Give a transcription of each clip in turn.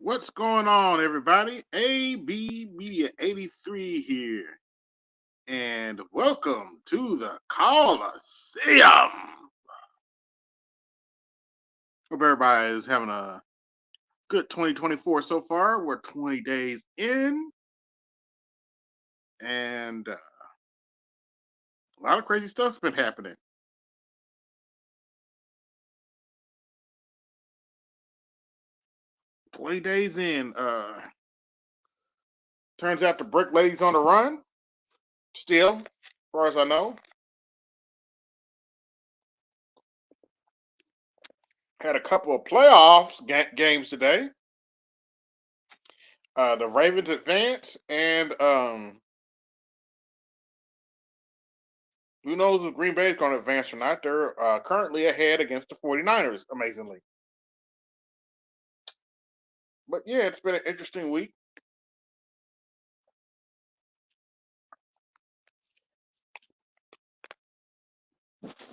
What's going on, everybody? AB Media 83 here, and welcome to the Coliseum. Hope everybody is having a good 2024 so far. We're 20 days in, and a lot of crazy stuff's been happening. Turns out the brick lady's on the run, still, as far as I know. Had a couple of playoffs games today. The Ravens advance, and who knows if Green Bay is going to advance or not. They're currently ahead against the 49ers, amazingly. But yeah, it's been an interesting week.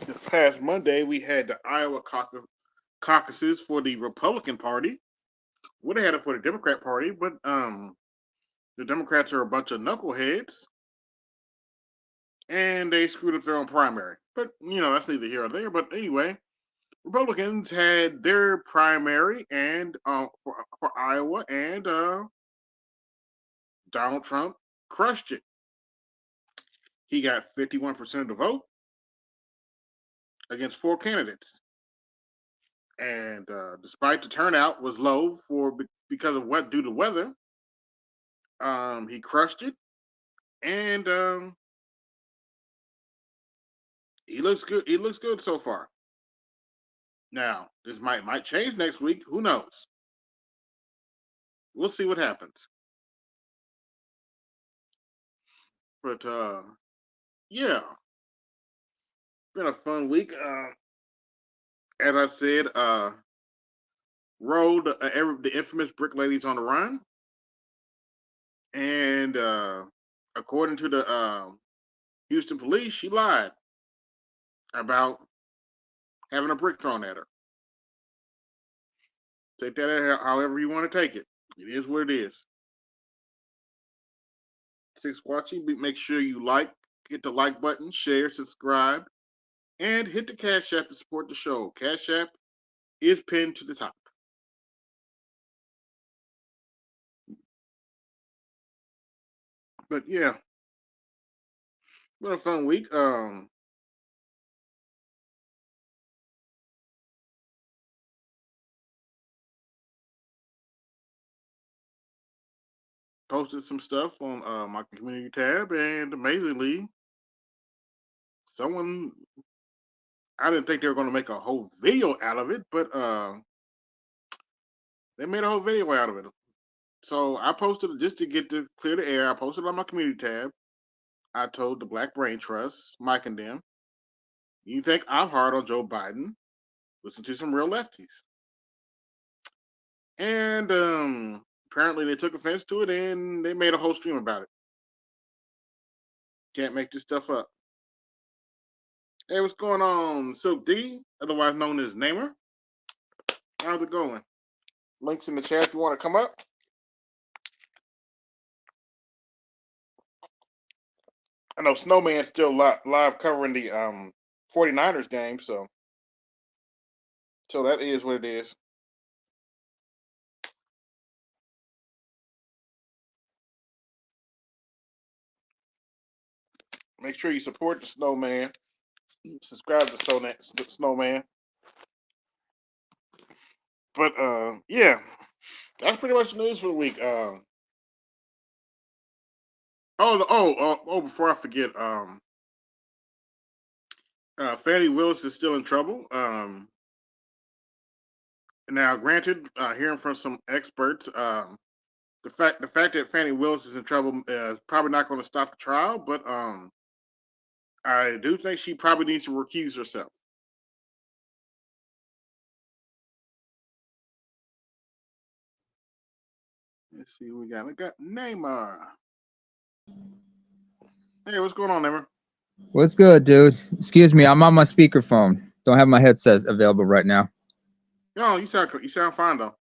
This past Monday, we had the Iowa caucuses for the Republican Party. Would have had it for the Democrat Party, but the Democrats are a bunch of knuckleheads, and they screwed up their own primary. But that's neither here or there. But anyway, Republicans had their primary and for Iowa, and Donald Trump crushed it. He got 51% of the vote against 4 candidates, and despite the turnout was low because of due to weather, he crushed it, and he looks good. He looks good so far. Now this might change next week. Who knows? We'll see what happens. But yeah, it's been a fun week. As I said, rode the infamous brick ladies on the run, and according to the Houston police, she lied about having a brick thrown at her. Take that however you want to take it. It is what it is. Six watching, make sure you hit the like button, share, subscribe, and hit the Cash App to support the show. Cash App is pinned to the top. But yeah, been a fun week. Posted some stuff on my community tab, and amazingly, I didn't think they were going to make a whole video out of it, but they made a whole video out of it. So I posted it just to clear the air. I posted it on my community tab. I told the Black Brain Trust, Mike and them, you think I'm hard on Joe Biden? Listen to some real lefties. And apparently they took offense to it, and they made a whole stream about it. Can't make this stuff up. Hey, what's going on, Silk D, otherwise known as Namer? How's it going? Links in the chat if you want to come up. I know Snowman's still live covering the 49ers game, so that is what it is. Make sure you support the Snowman. Subscribe to Snowman. But yeah, that's pretty much the news for the week. Before I forget, Fannie Willis is still in trouble. Now, granted, hearing from some experts, the fact that Fannie Willis is in trouble is probably not going to stop the trial, but I do think she probably needs to recuse herself. Let's see what we got. I got Neymar. Hey, what's going on, Neymar? What's good, dude? Excuse me, I'm on my speakerphone. Don't have my headset available right now. No, you sound fine though.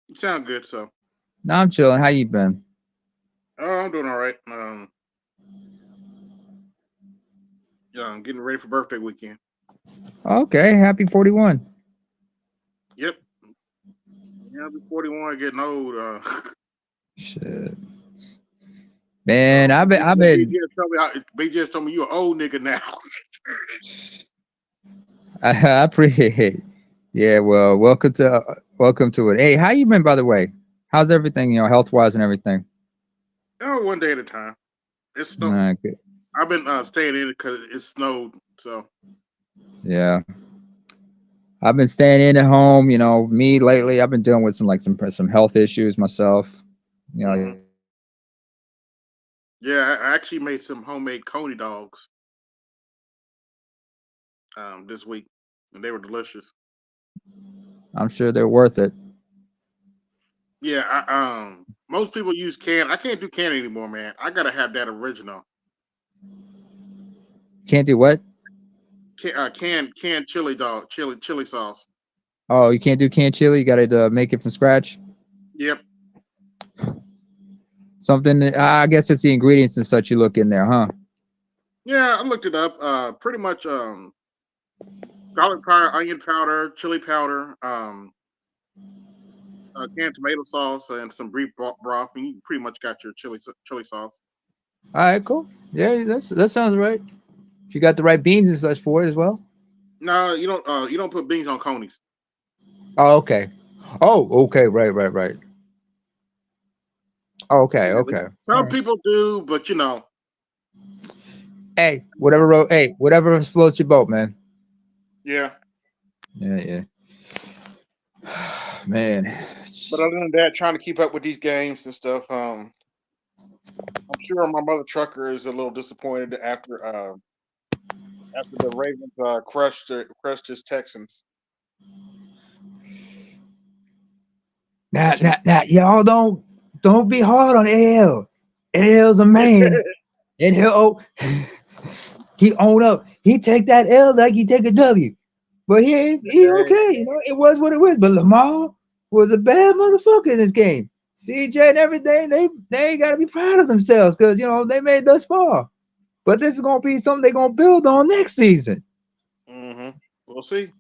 You sound good, so. No, I'm chilling. How you been? Oh, I'm doing all right. Yeah, I'm getting ready for birthday weekend. Okay, happy 41. Yep. Yeah, I'll be 41, getting old. Shit. Man, So I've been, I've BJ been, just told me, BJ told me you an old nigga now. I appreciate. Yeah, well, welcome to it. Hey, how you been, by the way? How's everything, health wise and everything? Oh, one day at a time. It's snow. Good. I've been staying in because it snowed. So. Yeah, I've been staying in at home. Me lately, I've been dealing with some health issues myself. Hmm. Yeah, I actually made some homemade coney dogs this week, and they were delicious. I'm sure they're worth it. Yeah, most people use can. I can't do can anymore, man. I gotta have that original Can't do what? canned chili dog chili sauce. Oh, you can't do canned chili. You got to make it from scratch. Yep. Something. I guess it's the ingredients and such you look in there, huh? Yeah, I looked it up. Pretty much garlic powder, onion powder, chili powder, canned tomato sauce, and some beef broth, and you pretty much got your chili sauce. All right, cool. Yeah, that sounds right. If you got the right beans and such for it as well. No, you don't. You don't put beans on conies. Oh, okay. Oh, okay. Right. Oh, okay, Yeah, okay. All some right. people do, but Hey, whatever floats your boat, man. yeah. Yeah. Man. But other than that, trying to keep up with these games and stuff. I'm sure my mother trucker is a little disappointed after the Ravens crushed his Texans. Now, y'all don't be hard on L. L's a man, and he own up. He take that L like he take a W. But he Hey, okay, it was what it was. But Lamar was a bad motherfucker in this game. CJ and everything, they gotta be proud of themselves because they made thus far. But this is gonna be something they're gonna build on next season. we'll see.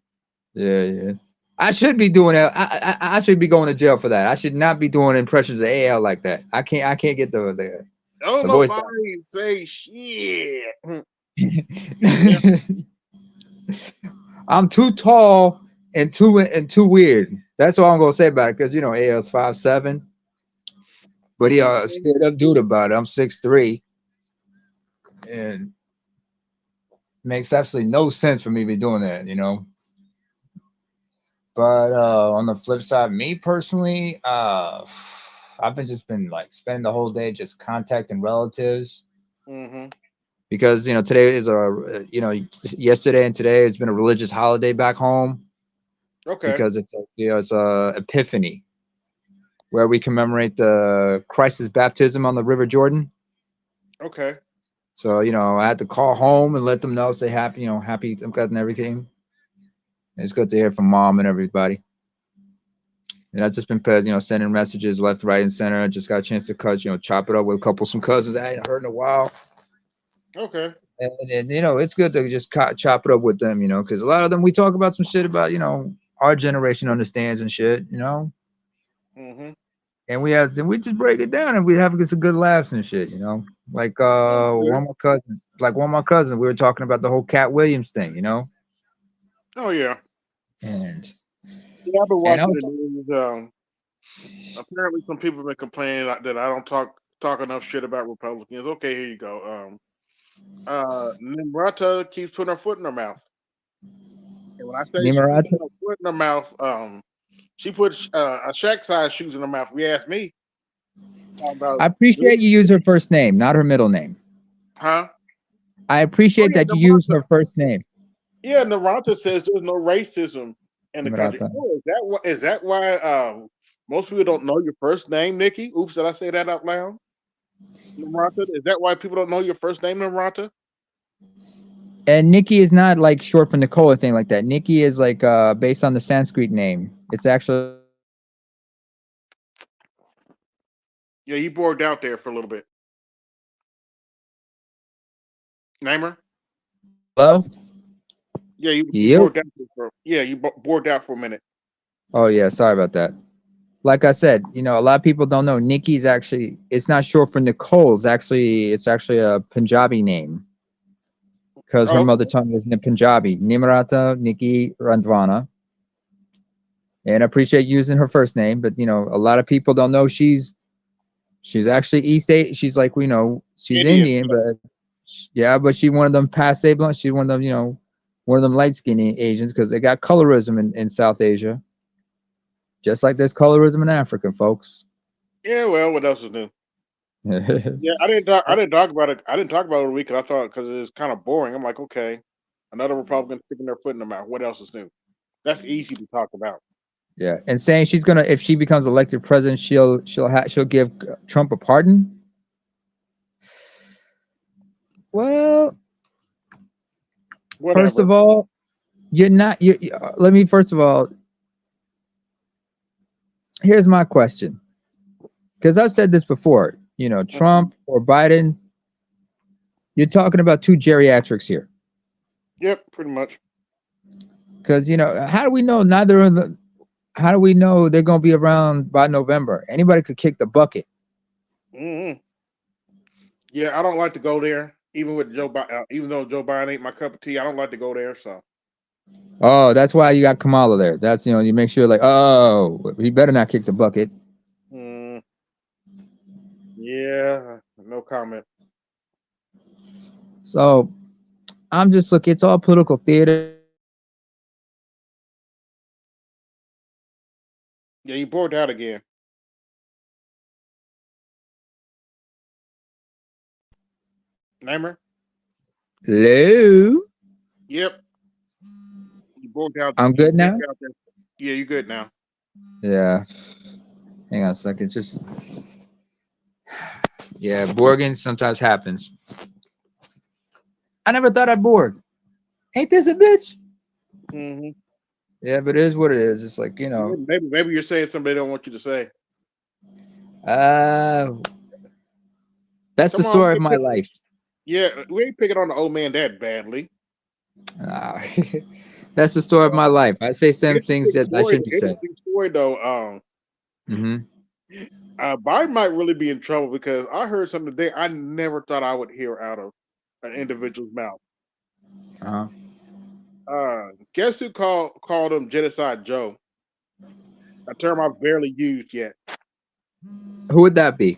Yeah. I should be doing that. I should be going to jail for that. I should not be doing impressions of AL like that. I can't get Don't the voice down. nobody say shit. Yeah. I'm too tall and too weird. That's all I'm gonna say about it. Because AL's 5'7", but he Mhm. straight up dude about it. I'm 6'3", and makes absolutely no sense for me to be doing that. But on the flip side, me personally, I've been like spending the whole day just contacting relatives Mhm. because today is yesterday and today has been a religious holiday back home Okay. because it's a Epiphany where we commemorate the Christ's baptism on the River Jordan. Okay. So I had to call home and let them know, say happy and everything. It's good to hear from mom and everybody. And I've just been sending messages left, right, and center. I just got a chance to chop it up with some cousins I hadn't heard in a while. Okay. And it's good to just chop it up with them, because a lot of them we talk about some shit about our generation understands and shit. Mhm. And we just break it down and we have some good laughs and shit. Like That's good. one of my cousins, we were talking about the whole Cat Williams thing. Oh yeah. And Yeah, I've been and I watching was the news. Apparently, some people have been complaining that I don't talk enough shit about Republicans. Okay, here you go. Nimrata keeps putting her foot in her mouth, and when I say she keeps Nimarata. putting her foot in her mouth, she put a Shaq size shoes in her mouth. If you ask me, talking about, I appreciate you use her first name, not her middle name. huh? I Oh appreciate yeah, that you use Nimrata. her first name. Yeah, Naranta says there's no racism in the country. Nimarata. Oh, is that why most people don't know your first name, Nikki? Oops, did I say that out loud? Naranta? Is that why people don't know your first name, Naranta? And Nikki is not like short for Nicole or thing like that. Nikki is like based on the Sanskrit name. It's actually Yeah, you bored out there for a little bit. Namer? Hello? Yeah, you Yep. bored out for bored out for a minute. Oh yeah, sorry about that. Like I said, a lot of people don't know Nikki's actually, it's not short for Nicole. It's actually a Punjabi name because her Oh, mother tongue is in Punjabi. Nimrata Nikki Randwana. And I appreciate using her first name, but a lot of people don't know she's actually East Asian. She's like, she's Indian. Indian, but yeah, but she one of them passe blanc. She's one of them, one of them light skinned Asians because they got colorism in South Asia, just like there's colorism in Africa, folks. Yeah, well, what else is new? Yeah, I didn't talk about it. I didn't talk about it a week. I thought because it's kind of boring. I'm like, okay, another Republican sticking their foot in their mouth. What else is new? That's easy to talk about. Yeah, and saying she's gonna, if she becomes elected president, she'll give Trump a pardon. Well, first Whatever. of all, you're not. Let me first of all. Here's my question, because I've said this before. Trump or Biden. You're talking about two geriatrics here. Yep, pretty much. Because how do we know neither of the? How do we know they're gonna be around by November? Anybody could kick the bucket. Hmm. Yeah, I don't like to go there. Even with Joe Biden, even though Joe Biden ain't my cup of tea, I don't like to go there. So, Oh, that's why you got Kamala there. That's you make sure like, oh, he better not kick the bucket. mm, yeah, no comment. So I'm just look. It's all political theater. Yeah, you bored out again. Namer? Hello. Yep, you bored out. I'm You good bored now. out there. Yeah, you good now. Yeah. Hang on a second. Just yeah, Borging sometimes happens. I never thought I'd board. Ain't this a bitch? Hmm. Yeah, but it is what it is. It's like Maybe you're saying something they don't want you to say. uh, that's the Come on, story of my life. yeah, we ain't picking on the old man that badly. Uh, that's the story of my life. I say some things Interesting that I story. shouldn't be saying. Interesting story though. Hmm. Biden might really be in trouble because I heard something today I never thought I would hear out of an individual's mouth. Uh-huh. Guess who called him Genocide Joe? A term I've barely used yet. Who would that be?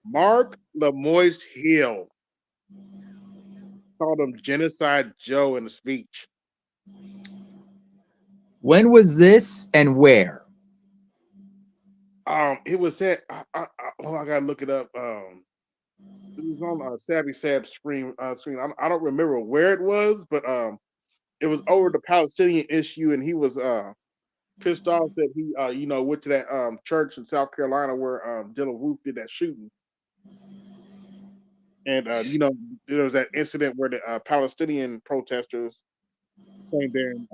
Mark Lemoyce Hill called him Genocide Joe in a speech. When was this and where? It was at I gotta look it up. It was on Savvy Sab's screen. I don't remember where it was, but it was over the Palestinian issue, and he was pissed off that he went to that church in South Carolina where Dylan Roof did that shooting, and there was that incident where the Palestinian protesters came there and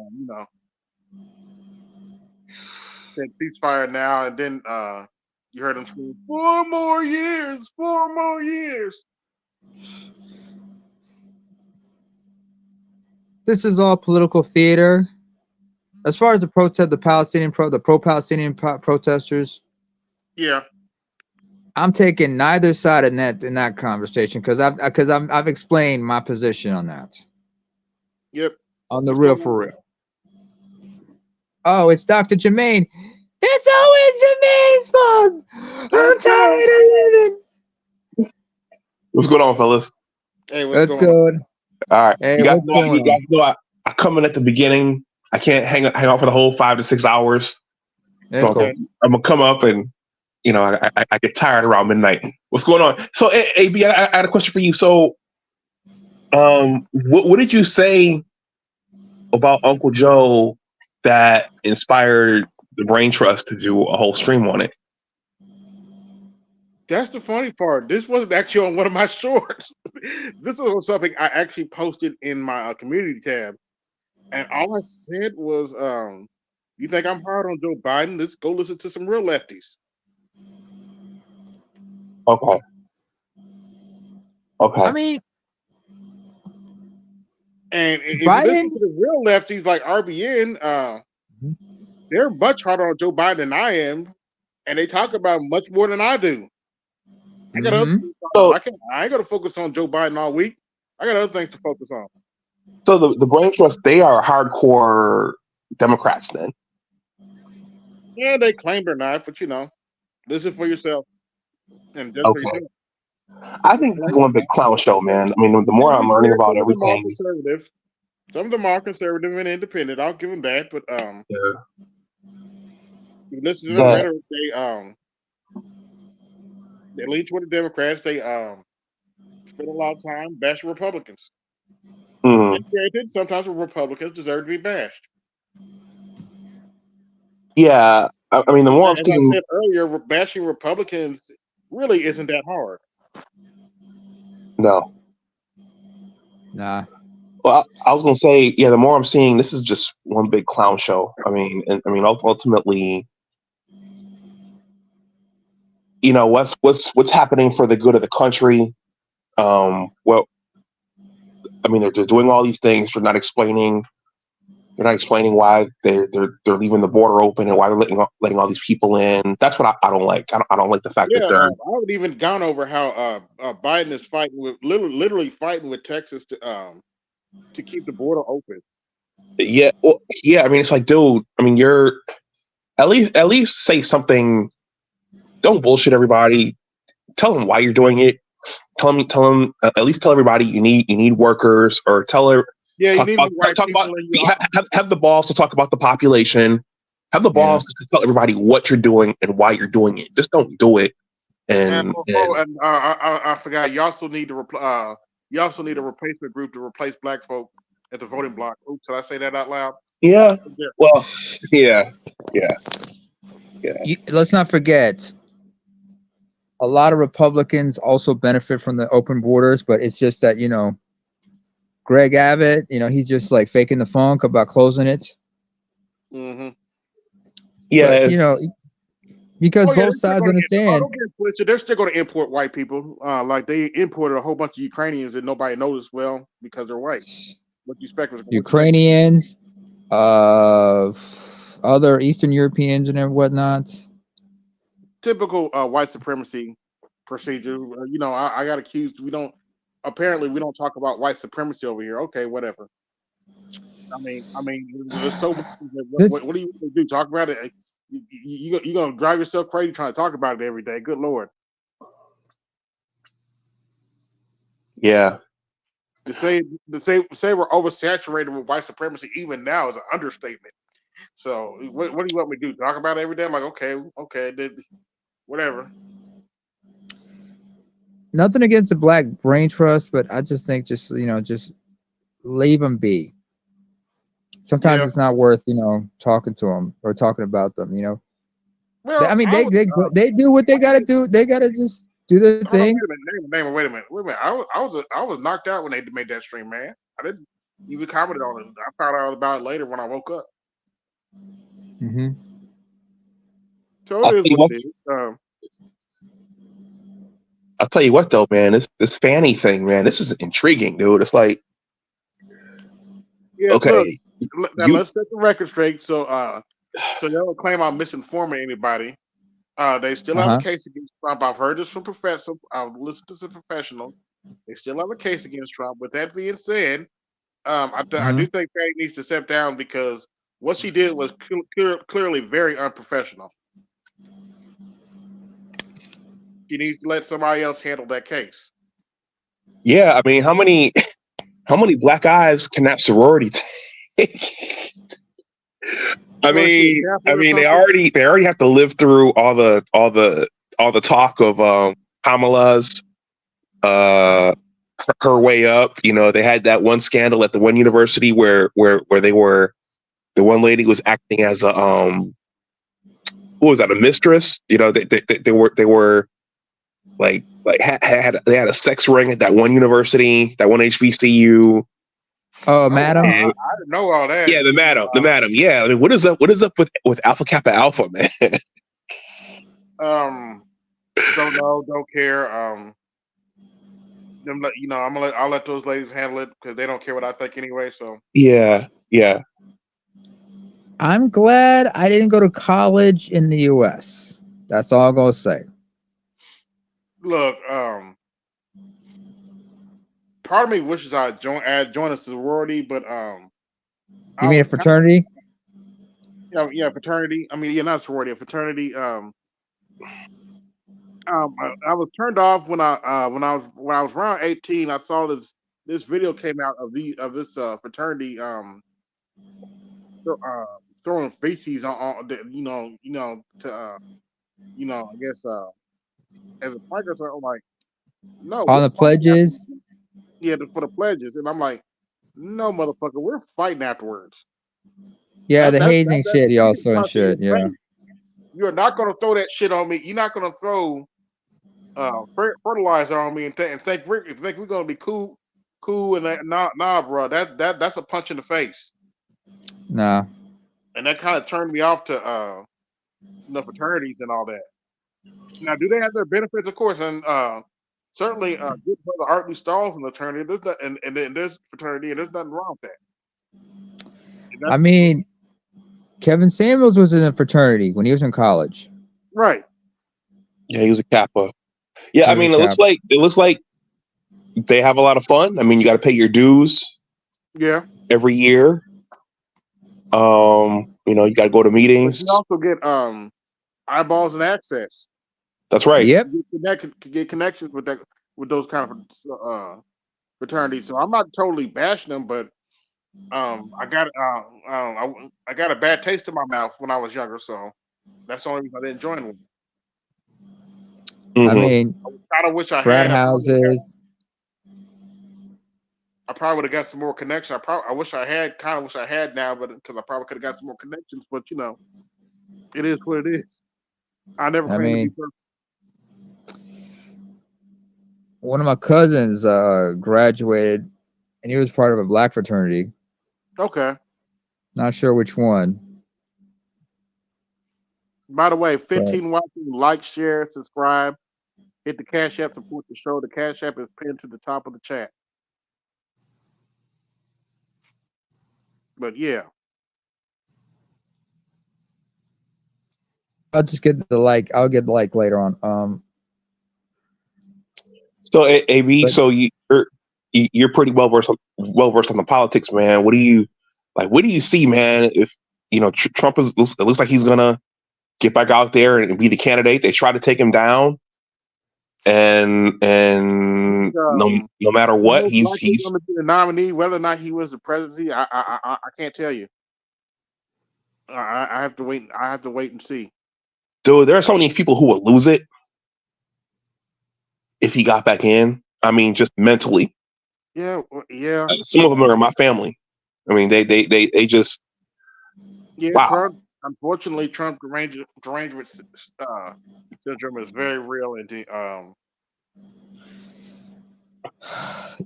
said ceasefire now, and then you heard them scream 4 more years, 4 more years. This is all political theater. As far as the pro-Palestinian protesters, Yeah. I'm taking neither side in that conversation I've explained my position on that. Yep. On the What's real going for on? real. Oh, it's Dr. Jermaine. It's always Jermaine's fault. I'm tired of living. What's going on, fellas? Hey, what's That's going on? good. All right, Hey, what's going you on? guys know I come in at the beginning. I can't hang out for the whole 5 to 6 hours. That's So cool. Okay. I'm gonna come up and I get tired around midnight. What's going on? So AB, I had a question for you. So what did you say about Uncle Joe that inspired the Brain Trust to do a whole stream on it? That's the funny part. This wasn't actually on one of my shorts. This was something I actually posted in my community tab, and all I said was, "You think I'm hard on Joe Biden? Let's go listen to some real lefties." Okay. Okay. I mean, And if you Biden. listen to the real lefties like RBN, they're much harder on Joe Biden than I am, and they talk about much more than I do. I got other things to talk So- about. I ain't gonna focus on Joe Biden all week. I got other things to focus on. So the brain trust, they are hardcore Democrats then. Yeah, they claim they're not, but listen for yourself and judge for Okay. yourself. I think this is one big clown show, man. I mean, the more I'm learning about Some of them are everything. conservative. Some of them are conservative and independent. I'll give them that. But Yeah. you listen to the rhetoric, they lean toward the Democrats. They spend a lot of time bashing Republicans. Mm. And granted, sometimes Republicans deserve to be bashed. Yeah. I mean, the more I'm As seeing. I said earlier, bashing Republicans really isn't that hard. No. Nah. Well, I was gonna say, yeah. The more I'm seeing, this is just one big clown show. I mean, ultimately, what's happening for the good of the country. Well, I mean, they're doing all these things. They're not explaining why they're leaving the border open and why they're letting all these people in. That's what I don't like. I don't like the fact that they're. I haven't even gone over how Biden is fighting with literally fighting with Texas to keep the border open. Yeah, well, yeah. I mean, it's like, dude. I mean, you're at least say something. Don't bullshit everybody. Tell them why you're doing it. Tell them. At least tell everybody you need workers, or tell her. Yeah, talk you need about have the balls to talk about the population. Have the balls to tell everybody what you're doing and why you're doing it. Just don't do it. And I forgot. You also need to replacement group to replace black folk at the voting block. Oops, did I say that out loud? Yeah. Well, yeah. Let's not forget, a lot of Republicans also benefit from the open borders, but it's just that, Greg Abbott, he's just like faking the funk about closing it. Mm-hmm. Yeah. But, because both sides understand. They're still going to import white people. Like they imported a whole bunch of Ukrainians that nobody noticed well because they're white. What do you expect? Ukrainians, other Eastern Europeans and whatnot. Typical white supremacy procedure. I got accused. We don't talk about white supremacy over here. Okay, whatever. I mean, there's so much. What do you do? Talk about it? You're gonna drive yourself crazy trying to talk about it every day. Good Lord. Yeah. To say we're oversaturated with white supremacy even now is an understatement. So what do you want me to do? Talk about it every day? I'm like, okay, whatever. Nothing against the Black Brain Trust, but I just think just leave them be. Sometimes it's not worth talking to them or talking about them. Well, I mean they do what they gotta do. They gotta just do their thing. Wait a minute. I was knocked out when they made that stream, man. I didn't even comment on it. I found out about it later when I woke up. Mm-hmm. So it is what it is. I'll tell you what, though, man. This Fanny thing, man. This is intriguing, dude. It's like, okay. Look, now let's set the record straight. So they don't claim I'm misinforming anybody. They still have a case against Trump. I've heard this from professionals. I've listened to some professionals. They still have a case against Trump. With that being said, I do think Fanny needs to step down because what she did was clearly very unprofessional. She needs to let somebody else handle that case. Yeah, I mean, how many black eyes can that sorority take? I mean, they already have to live through all the talk of Kamala's her way up. They had that one scandal at the one university where they were, the one lady was acting as a what was that, a mistress? They were like they had a sex ring at that one university, that one HBCU. Oh, madam! I didn't know all that. Yeah, the madam. Yeah, I mean, what is up with Alpha Kappa Alpha, man? don't know, don't care. I'll let those ladies handle it because they don't care what I think anyway. So Yeah, yeah. I'm glad I didn't go to college in the U.S. That's all I'm gonna say. look, part of me wishes I'd join a sorority, but You I mean a was kind of, fraternity? yeah, fraternity. I mean, yeah, not sorority, a fraternity. I was turned off when I was around 18. I saw this video came out of this fraternity throwing feces on to I guess as a prank or something. Like, no, On we're the fighting afterwards. pledges? Yeah, for the pledges, and I'm like, no, motherfucker, we're fighting afterwards. Yeah, the hazing That's shit you also and punch in your shit. Yeah. face. You're not gonna throw that shit on me. You're not gonna throw fertilizer on me and think we're gonna be cool and that. Nah, bro. That's a punch in the face, Nah. and that kind of turned me off to fraternities and all that. Now, do they have their benefits? Of course, and certainly good brother Art Stalls in the fraternity. There's not, and then there's fraternity, and there's nothing wrong with that. And I that's mean, Kevin Samuels was in a fraternity when he was in college. right. Yeah, he was a Kappa. Yeah, He I was a mean, cap. it looks like they have a lot of fun. I mean, you got to pay your dues Yeah, every year. You got to go to but you meetings. also get eyeballs and access. That's right. Yep. Get connections with those kind of fraternities. So I'm not totally bashing them, but I got a bad taste in my mouth when I was younger, so that's the only reason I didn't join one. I Hmm. mean, I kind of wish I frat had. houses. I probably would have got some more connection. I wish I had. Kind of wish I had now, but because I probably could have got some more connections. But it is what it is. I never I claimed to be mean, perfect. one of my cousins graduated, and he was part of a black fraternity. Okay. Not sure which one, By the way, but 15 watching, like, share, subscribe, hit the Cash App, support the show. The Cash App is pinned to the top of the chat. But yeah, I'll just get the like. I'll get the like later on. So, AB, But so you're pretty well versed on the politics, man. What do you like? What do you see, man? If Trump it looks like he's gonna get back out there and be the candidate. They try to take him down, and no matter what, most likely he's going to be the nominee. Whether or not he was the presidency, I can't tell you. I have to wait. I have to wait and see. dude. There are so many people who would lose it if he got back in. I mean, just mentally. Yeah, yeah, Some of them are in my family. I mean, they just yeah. wow. Trump. Unfortunately, Trump derangement syndrome is very real. you'd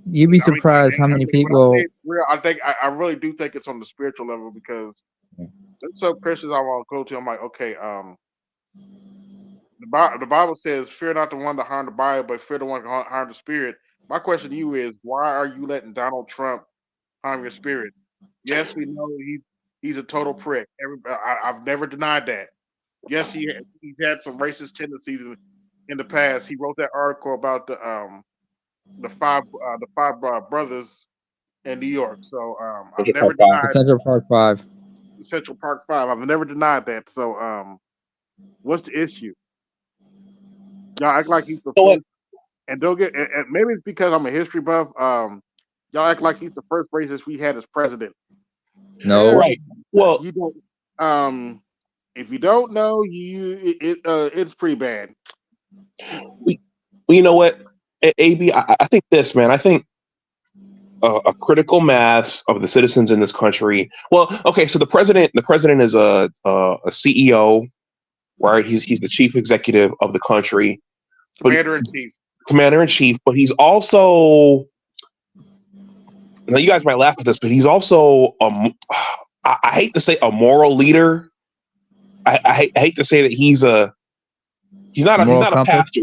be I mean, surprised how many when I say people. it's real, I really do think it's on the spiritual level because there's some Christians I want to go to. I'm like, okay, the Bible says, "Fear not the one that harm the body, but fear the one that harm the spirit." My question to you is, why are you letting Donald Trump harm your spirit? Yes, we know he's a total prick. I've never denied that. Yes, he's had some racist tendencies in the past. He wrote that article about the five brothers in New York. So I've never The denied Central Park Five. Central Park Five. I've never denied that. So what's the issue? Y'all act like he's the You know what? first, and don't get. And maybe it's because I'm a history buff. Y'all act like he's the first racist we had as president. Eh, No. Right. Well, you don't. If you don't know, it's pretty bad. you know what, AB, I think this, man. I think a critical mass of the citizens in this country. Well, okay, so the president is a CEO, right? He's the chief executive of the country, but Commander in chief. commander in chief. But he's also, now you guys might laugh at this, but he's also I hate to say a moral leader. I hate to say that he's a He's not Moral a compass. pastor.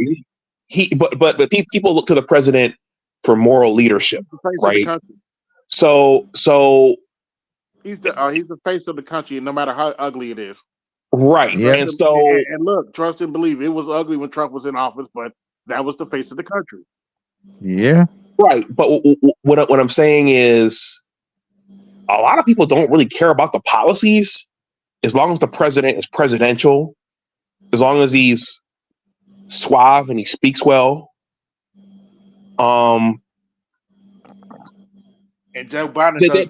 But people look to the president for moral leadership, He's the face of the right? country. So He's the face of the country, no matter how ugly it is. right, Yeah. and so And look, trust and believe, it was ugly when Trump was in office, but that was the face of the country. Yeah. right. But what I'm saying is, a lot of people don't really care about the policies as long as the president is presidential, as long as he's suave and he speaks well. And Joe Biden does.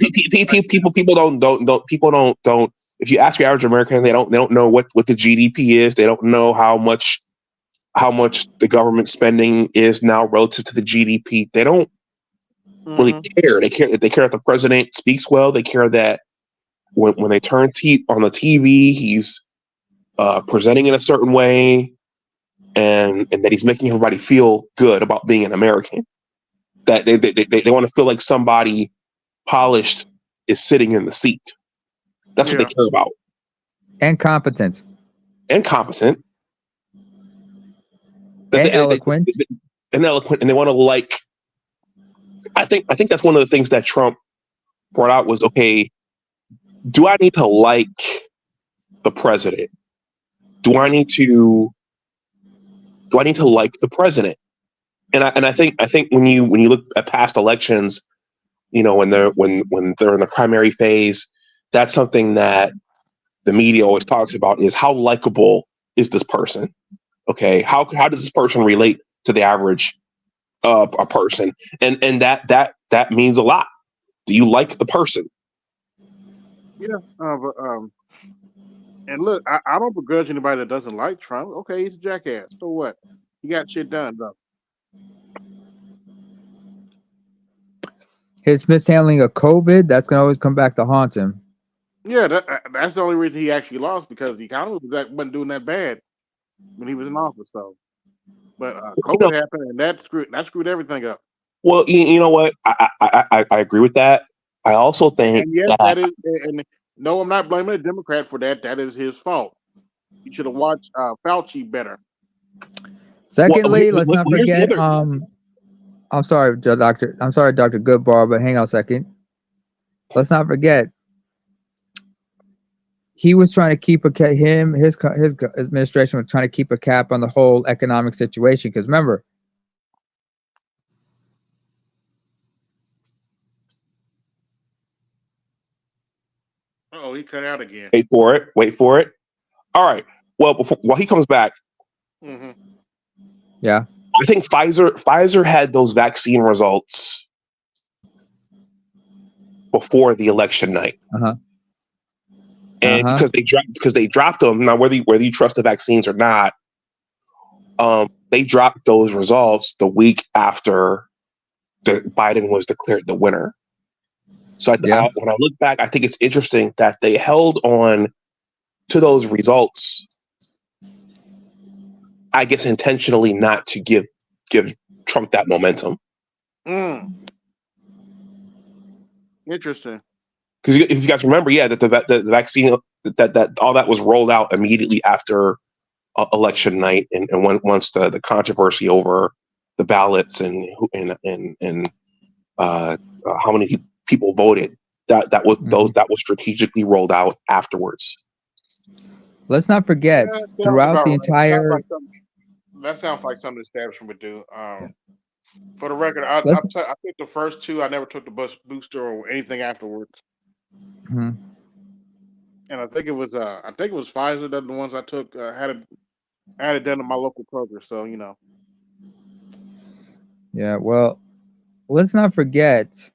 People don't. If you ask your average American, they don't know what the GDP is. They don't know how much the government spending is now relative to the GDP. They don't really care. They care that the president speaks well. They care that when they turn on the TV, he's presenting in a certain way, and that he's making everybody feel good about being an American. That they want to feel like somebody polished is sitting in the seat. That's what they care about. And competent. And competent. And eloquent. And eloquent. And they want to like. I think that's one of the things that Trump brought out was, okay, do I need to like the president? Do I need to like the president? And I think when you look at past elections, when they're in the primary phase, that's something that the media always talks about, is how likable is this person? Okay, how does this person relate to the average a person? And that means a lot. Do you like the person? Yeah, and look, I don't begrudge anybody that doesn't like Trump. Okay, he's a jackass. So what? He got shit done, though. His mishandling of COVID, that's gonna always come back to haunt him. Yeah, that's the only reason he actually lost, because the economy wasn't doing that bad when he was in office. So, but COVID happened, and that screwed everything up. Well, you know what? I agree with that. I also think, and yes, that is, and no, I'm not blaming a Democrat for that. That is his fault. He should have watched Fauci better. Secondly, let's not forget. I'm sorry, Doctor. I'm sorry, Dr. Goodbar, but hang on a second. Let's not forget. He was trying to keep his administration was trying to keep a cap on the whole economic situation. Because remember, Oh, he cut out again. Wait for it. All right. Well, while he comes back, yeah, I think Pfizer had those vaccine results before the election night. And because they dropped them, now whether you trust the vaccines or not, they dropped those results the week after Biden was declared the winner. So when I look back, I think it's interesting that they held on to those results, I guess intentionally, not to give Trump that momentum. Interesting. Because if you guys remember, that the vaccine, that all that was rolled out immediately after election night, and once the controversy over the ballots and how many people voted, that was strategically rolled out afterwards. Let's not forget, throughout the entire. That sounds like something the establishment would do. For the record, I took the first two. I never took the booster or anything afterwards. And I think it was Pfizer that the ones I took had it done at my local Kroger. So Yeah, well, let's not forget,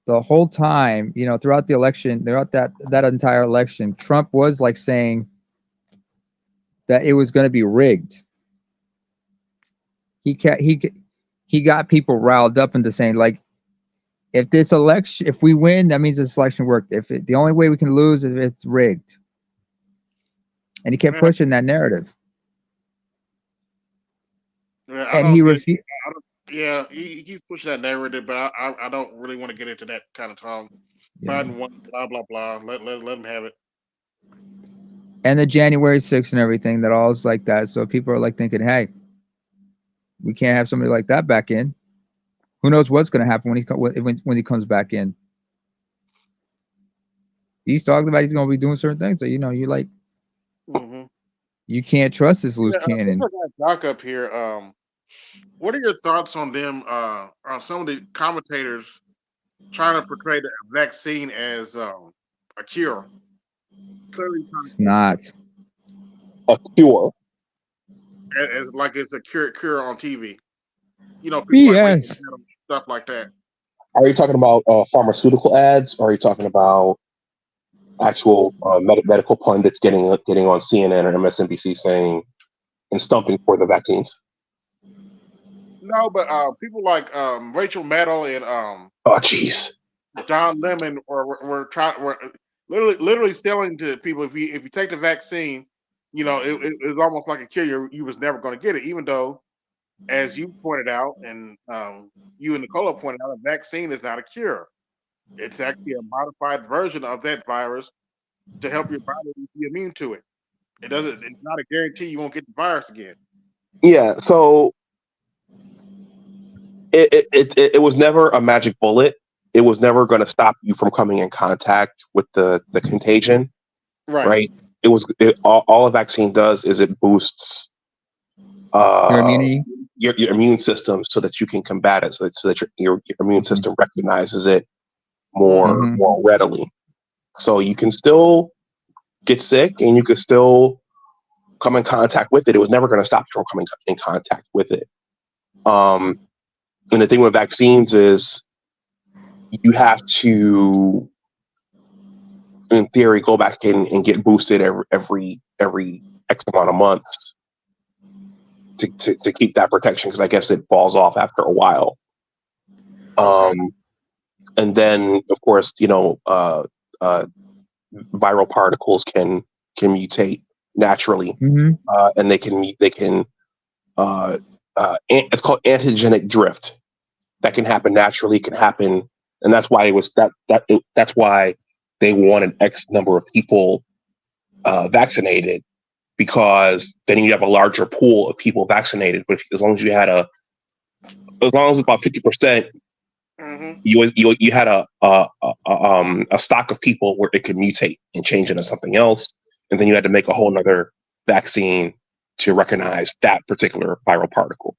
the whole time, throughout the election, throughout that entire election, Trump was like saying that it was going to be rigged. He got people riled up into saying, like, if we win, that means this election worked. The only way we can lose is if it's rigged. And he kept pushing that narrative. And he refused. Yeah, he keeps pushing that narrative, but I don't really want to get into that kind of talk. Biden won, blah blah blah. Let him have it. and the January 6th and everything, that all is like that. So people are like thinking, hey, we can't have somebody like that back in. Who knows what's going to happen when he comes back in? He's talking about he's going to be doing certain things. So, you know, you like, Mm-hmm. you can't trust this loose Yeah, cannon. I got Doc up here. What are your thoughts on them? On some of the commentators trying to portray the vaccine as a cure? Clearly, trying It's not. A cure. as like it's a cure on TV. You know, people like Rachel BS. Maddow, stuff like that. Are you talking about pharmaceutical ads, or are you talking about actual medical pundits getting on CNN or MSNBC saying and stumping for the vaccines? No, but people like Rachel Maddow and Oh, jeez. Don Lemon were literally selling to people if you take the vaccine, you know, it was almost like a cure. You was never going to get it, even though, as you pointed out, and you and Nicola pointed out, a vaccine is not a cure. It's actually a modified version of that virus to help your body be immune to it. It doesn't. It's not a guarantee you won't get the virus again. Yeah. So it was never a magic bullet. It was never going to stop you from coming in contact with the contagion, Right. right? All a vaccine does is it boosts Your immunity. your immune system so that you can combat it, so that your immune system recognizes it more readily. So you can still get sick and you can still come in contact with it. It was never going to stop you from coming in contact with it. And the thing with vaccines is you have to, in theory, go back in and get boosted every X amount of months to keep that protection, because I guess it falls off after a while. And then, of course, you know, viral particles can mutate naturally, and they can it's called antigenic drift. That can happen naturally. Can happen, and that's why it was that's why they wanted X number of people vaccinated, because then you have a larger pool of people vaccinated. But as long as you had as long as it's about 50%, you had a stock of people where it could mutate and change into something else, and then you had to make a whole nother vaccine to recognize that particular viral particle.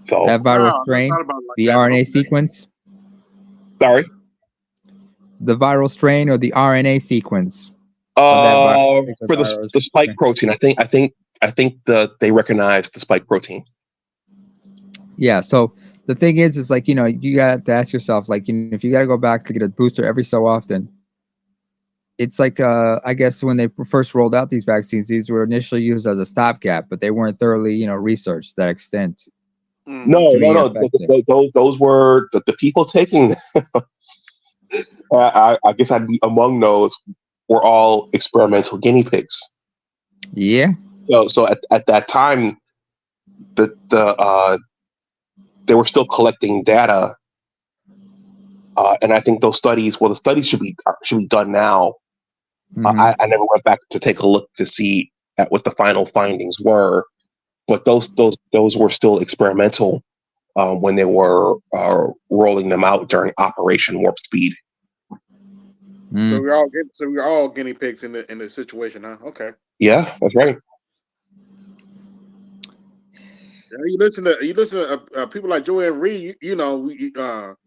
So that viral strain, like the RNA sequence. Sorry, the viral strain or the RNA sequence. For the spike protein, I think they recognize the spike protein. Yeah. So the thing is like, you know, you got to ask yourself, like, you know, if you got to go back to get a booster every so often, it's like, I guess when they first rolled out these vaccines, these were initially used as a stopgap, but they weren't thoroughly, you know, researched to that extent. No. Those were the people taking. I guess I'd be among those. Were all experimental guinea pigs. Yeah. So at that time, they were still collecting data, and I think those studies. Well, the studies should be done now. I never went back to take a look to see at what the final findings were, but those were still experimental when they were rolling them out during Operation Warp Speed. So we're all guinea pigs in the situation, huh? Okay. Yeah, that's right. You listen to people like Joanne Reed. You know, the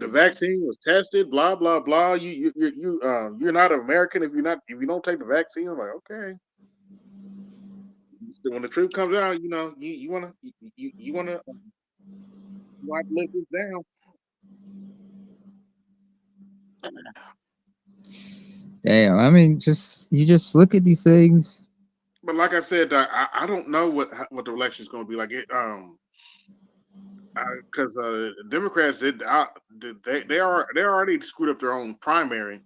vaccine was tested. Blah blah blah. You're not an American if you don't take the vaccine. I'm like, okay. When the truth comes out, you know, you wanna live this down. Damn, I mean, you just look at these things. But like I said, I don't know what the election is going to be like. Because Democrats they already screwed up their own primary.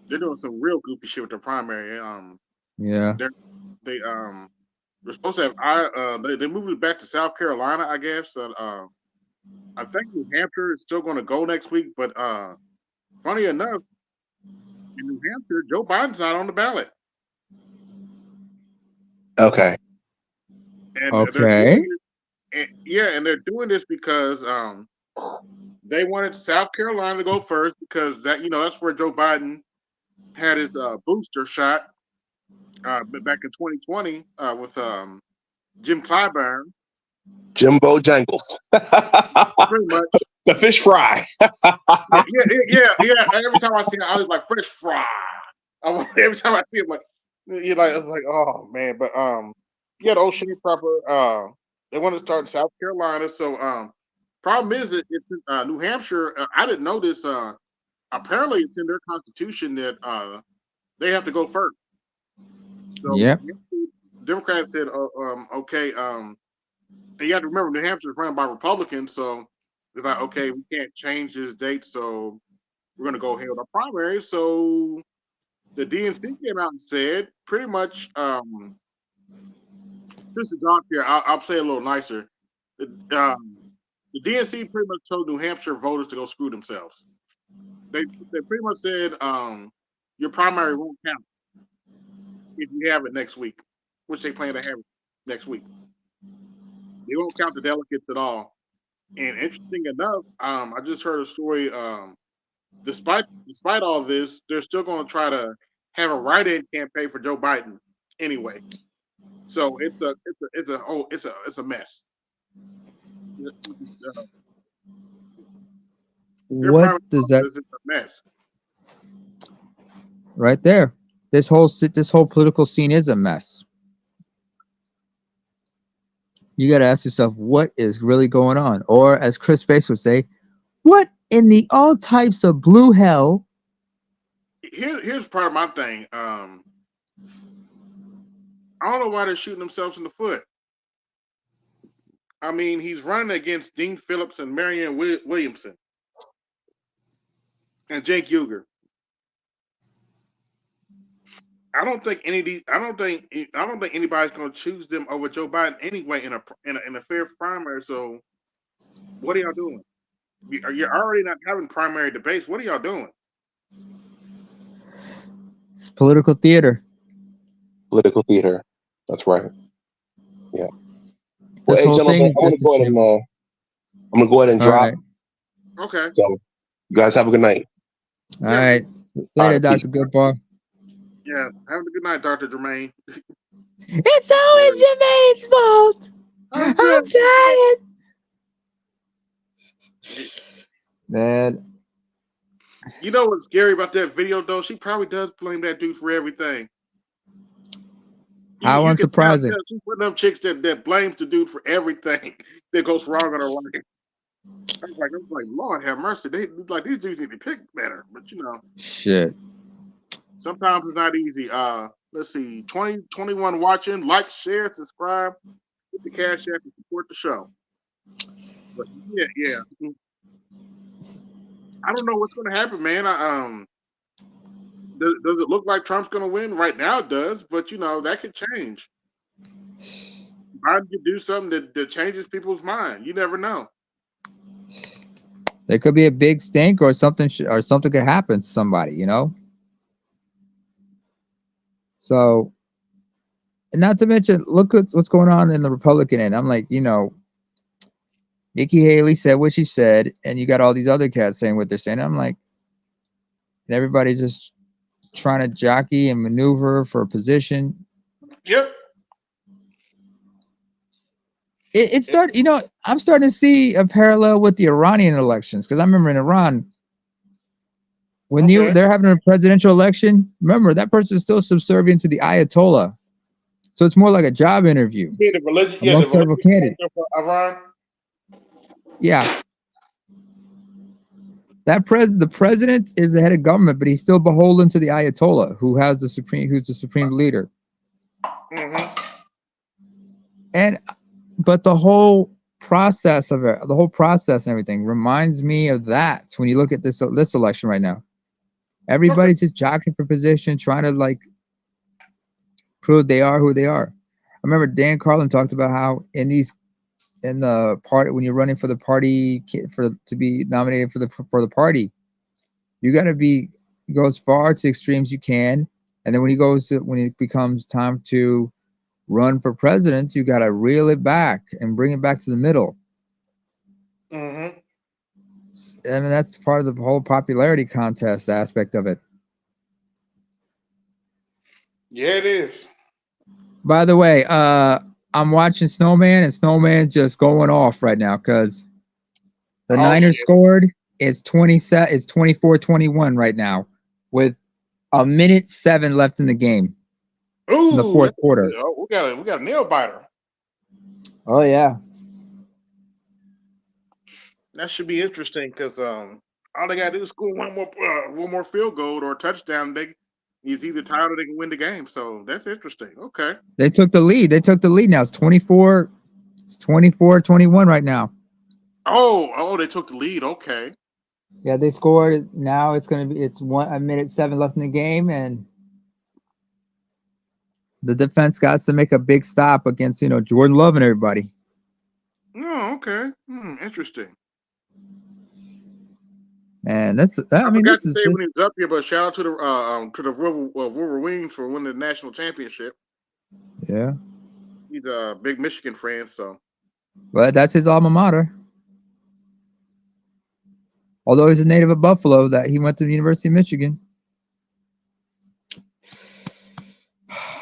They're doing some real goofy shit with their primary. Yeah. We're supposed to have they moved it back to South Carolina, I guess. I think New Hampshire is still going to go next week, but funny enough, in New Hampshire, Joe Biden's not on the ballot. Okay. And they're Okay. doing it, and they're doing this because they wanted South Carolina to go first because that's where Joe Biden had his booster shot back in 2020 with Jim Clyburn, Jimbo Jangles. pretty much. The fish fry. Yeah. Every time I see it, I was like fresh fry. Every time I see it, it's like, oh man. But the old Shea proper. They want to start in South Carolina. So problem is it's in New Hampshire. I didn't know this. Apparently, it's in their constitution that they have to go first. So Yep. Democrats said, okay. And you have to remember, New Hampshire is run by Republicans, so it's like, okay, we can't change this date, so we're going to go ahead with our primary. So the DNC came out and said, pretty much, this is John here. I'll say it a little nicer. The DNC pretty much told New Hampshire voters to go screw themselves. They pretty much said, your primary won't count if you have it next week, which they plan to have it next week. They won't count the delegates at all. And interesting enough, I just heard a story. Despite all this, they're still going to try to have a write-in campaign for Joe Biden anyway. So it's a mess. What does that It's a mess. right there? This whole political scene is a mess. You got to ask yourself, what is really going on? Or as Chris Space would say, what in the all types of blue hell? Here's part of my thing. I don't know why they're shooting themselves in the foot. I mean, he's running against Dean Phillips and Marianne Williamson and Jake Uger. I don't think anybody's going to choose them over Joe Biden anyway in a fair primary. So, what are y'all doing? You're already not having primary debates. What are y'all doing? It's political theater. Political theater. That's right. Yeah. This Well, whole hey, thing gentlemen, is just a shame. I'm gonna go ahead and All drop. right. Okay. So, you guys have a good night. All right. Later, Dr. Goodbar. Yeah. Have a good night, Dr. Jermaine. It's always Jermaine's fault. I'm tired. Man. You know what's scary about that video, though? She probably does blame that dude for everything. How unsurprising. She's one of them chicks that blames the dude for everything that goes wrong in her life. I was like, Lord have mercy. These dudes need to pick better, but Shit. sometimes it's not easy. Let's see, 2021 watching, like, share, subscribe, hit the cash app and support the show. But yeah. I don't know what's going to happen, man. Does it look like Trump's going to win? Right now it does, but that could change. Biden could do something that changes people's mind. You never know. There could be a big stink or something could happen to somebody, So, and not to mention, look what's going on in the Republican end. I'm like, Nikki Haley said what she said, and you got all these other cats saying what they're saying. I'm like, and everybody's just trying to jockey and maneuver for a position. Yep. It started, I'm starting to see a parallel with the Iranian elections, because I remember in Iran, when they're having a presidential election, remember that person is still subservient to the Ayatollah. So it's more like a job interview. Yeah, the religion. Among several candidates. Iran. Yeah. The president is the head of government, but he's still beholden to the Ayatollah, who's the supreme leader. Mm-hmm. But the whole process of it, the whole process and everything reminds me of that. When you look at this election right now, everybody's just jockeying for position, trying to prove they are who they are. I remember Dan Carlin talked about how in the party, when you're running for the party to be nominated for the party, you got to go as far to the extremes you can, and then when it becomes time to run for president, you got to reel it back and bring it back to the middle. Mm-hmm. I mean, that's part of the whole popularity contest aspect of it. Yeah, it is. By the way, I'm watching Snowman, and Snowman's just going off right now because the Oh Niners shit. scored. It's 24-21 right now with a minute 7 left in the game in the Ooh, fourth quarter. oh, we got a nail biter. Oh yeah. That should be interesting because all they gotta do is score one more field goal or a touchdown. They is either tied or they can win the game. So that's interesting. Okay. They took the lead. Now. It's 24-21 right now. Oh, they took the lead. Okay. Yeah, they scored. Now it's a minute 7 left in the game, and the defense got to make a big stop against Jordan Love and everybody. Oh, okay. Interesting. And I I mean, forgot this to is say when he was up here, but shout out to the Wolverines for winning the national championship. yeah. He's a big Michigan fan, so But that's his alma mater. Although he's a native of Buffalo, that he went to the University of Michigan.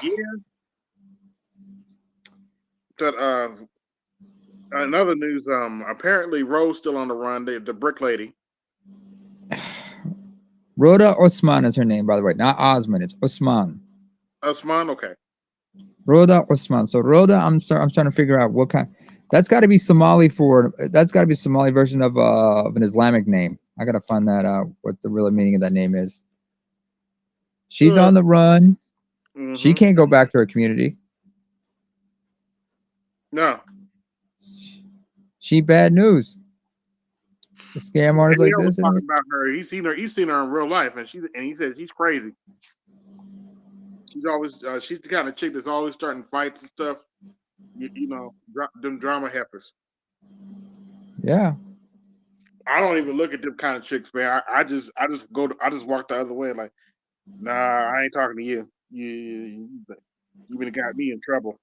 yeah. But another news, apparently Rose's still on the run. The brick lady. Rhoda Osman is her name, by the way, not Osman. It's Osman. Usman, okay. Rhoda Osman. So Rhoda, I'm trying to figure out what kind. That's got to be Somali version of an Islamic name. I gotta find that out. What the real meaning of that name is. She's on the run. She Mm-hmm. can't go back to her community. No. She bad news. The scam artists like Danielle was this. talking about her. He's seen her in real life, and he said she's crazy. She's always she's the kind of chick that's always starting fights and stuff. Them drama heifers. Yeah. I don't even look at them kind of chicks, man. I just walk the other way. Like, nah, I ain't talking to you. You been got me in trouble.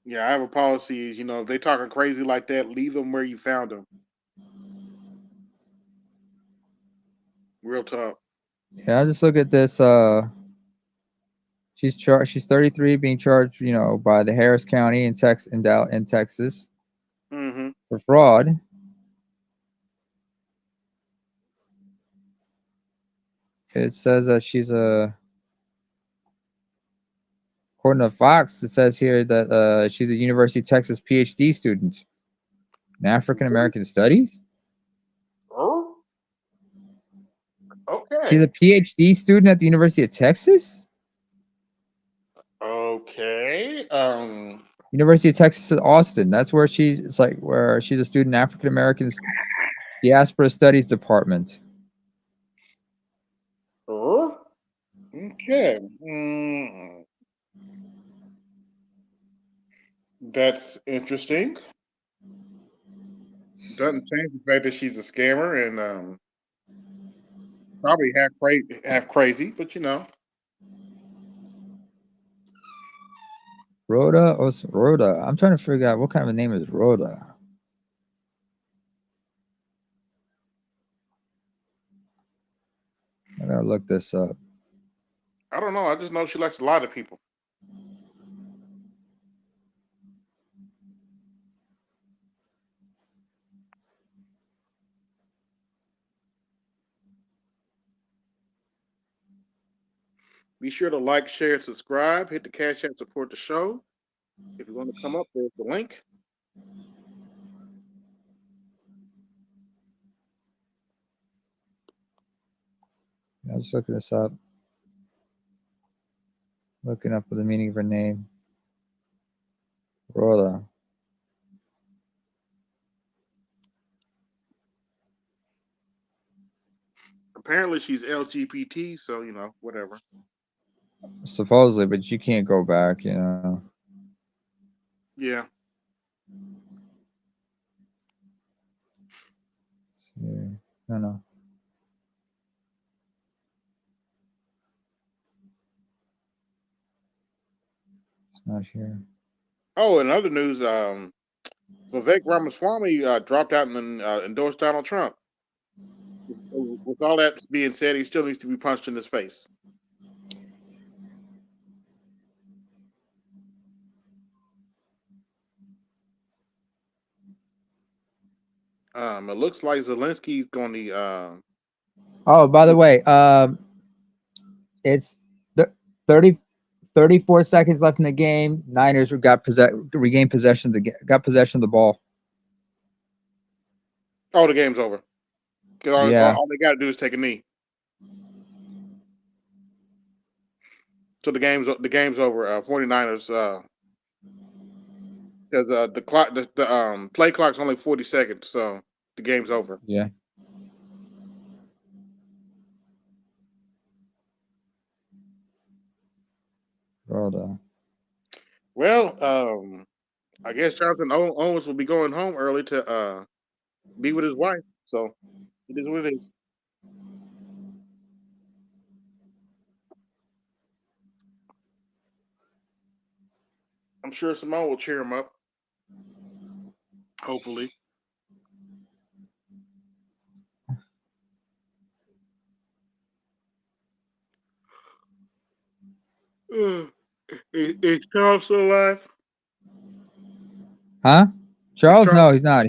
Yeah, I have a policy. Is if they talking crazy like that, leave them where you found them. Real talk. Yeah. I just look at this. She's 33, being charged, by the Harris County in Texas Mm-hmm. for fraud. It says that according to Fox, it says here that she's a University of Texas PhD student in African American Studies. Oh, She's okay. a PhD student at the University of Texas. Okay. University of Texas at Austin. That's where where she's a student in African American Diaspora Studies Department. Oh. Okay. That's interesting. Doesn't change the fact that she's a scammer and probably half crazy, but Rhoda. I'm trying to figure out what kind of a name is Rhoda. I gotta look this up. I don't know. I just know she likes a lot of people. Be sure to like, share, and subscribe. Hit the cash app, support the show. If you want to come up, there's the link. I was looking this up. Looking up the meaning of her name. Rhoda. Apparently, she's LGBT, so whatever. Supposedly, but you can't go back. Yeah. Yeah. No. Not here. Oh, in other news, Vivek Ramaswamy dropped out and endorsed Donald Trump. With all that being said, he still needs to be punched in his face. It looks like Zelensky's going to. Oh, by the way, it's 30, 34 seconds left in the game. Niners regained possession. Got possession of the ball. Oh, the game's over. Because Yeah. all they got to do is take a knee. So the game's over. 49ers. Because the clock, the play clock's only 40 seconds, so the game's over. Yeah. Hold on. Well, I guess Jonathan Owens will be going home early to be with his wife. So it is what it is. I'm sure Simone will cheer him up. Hopefully. Is Charles still alive? Huh? Charles? Charles? No, he's not.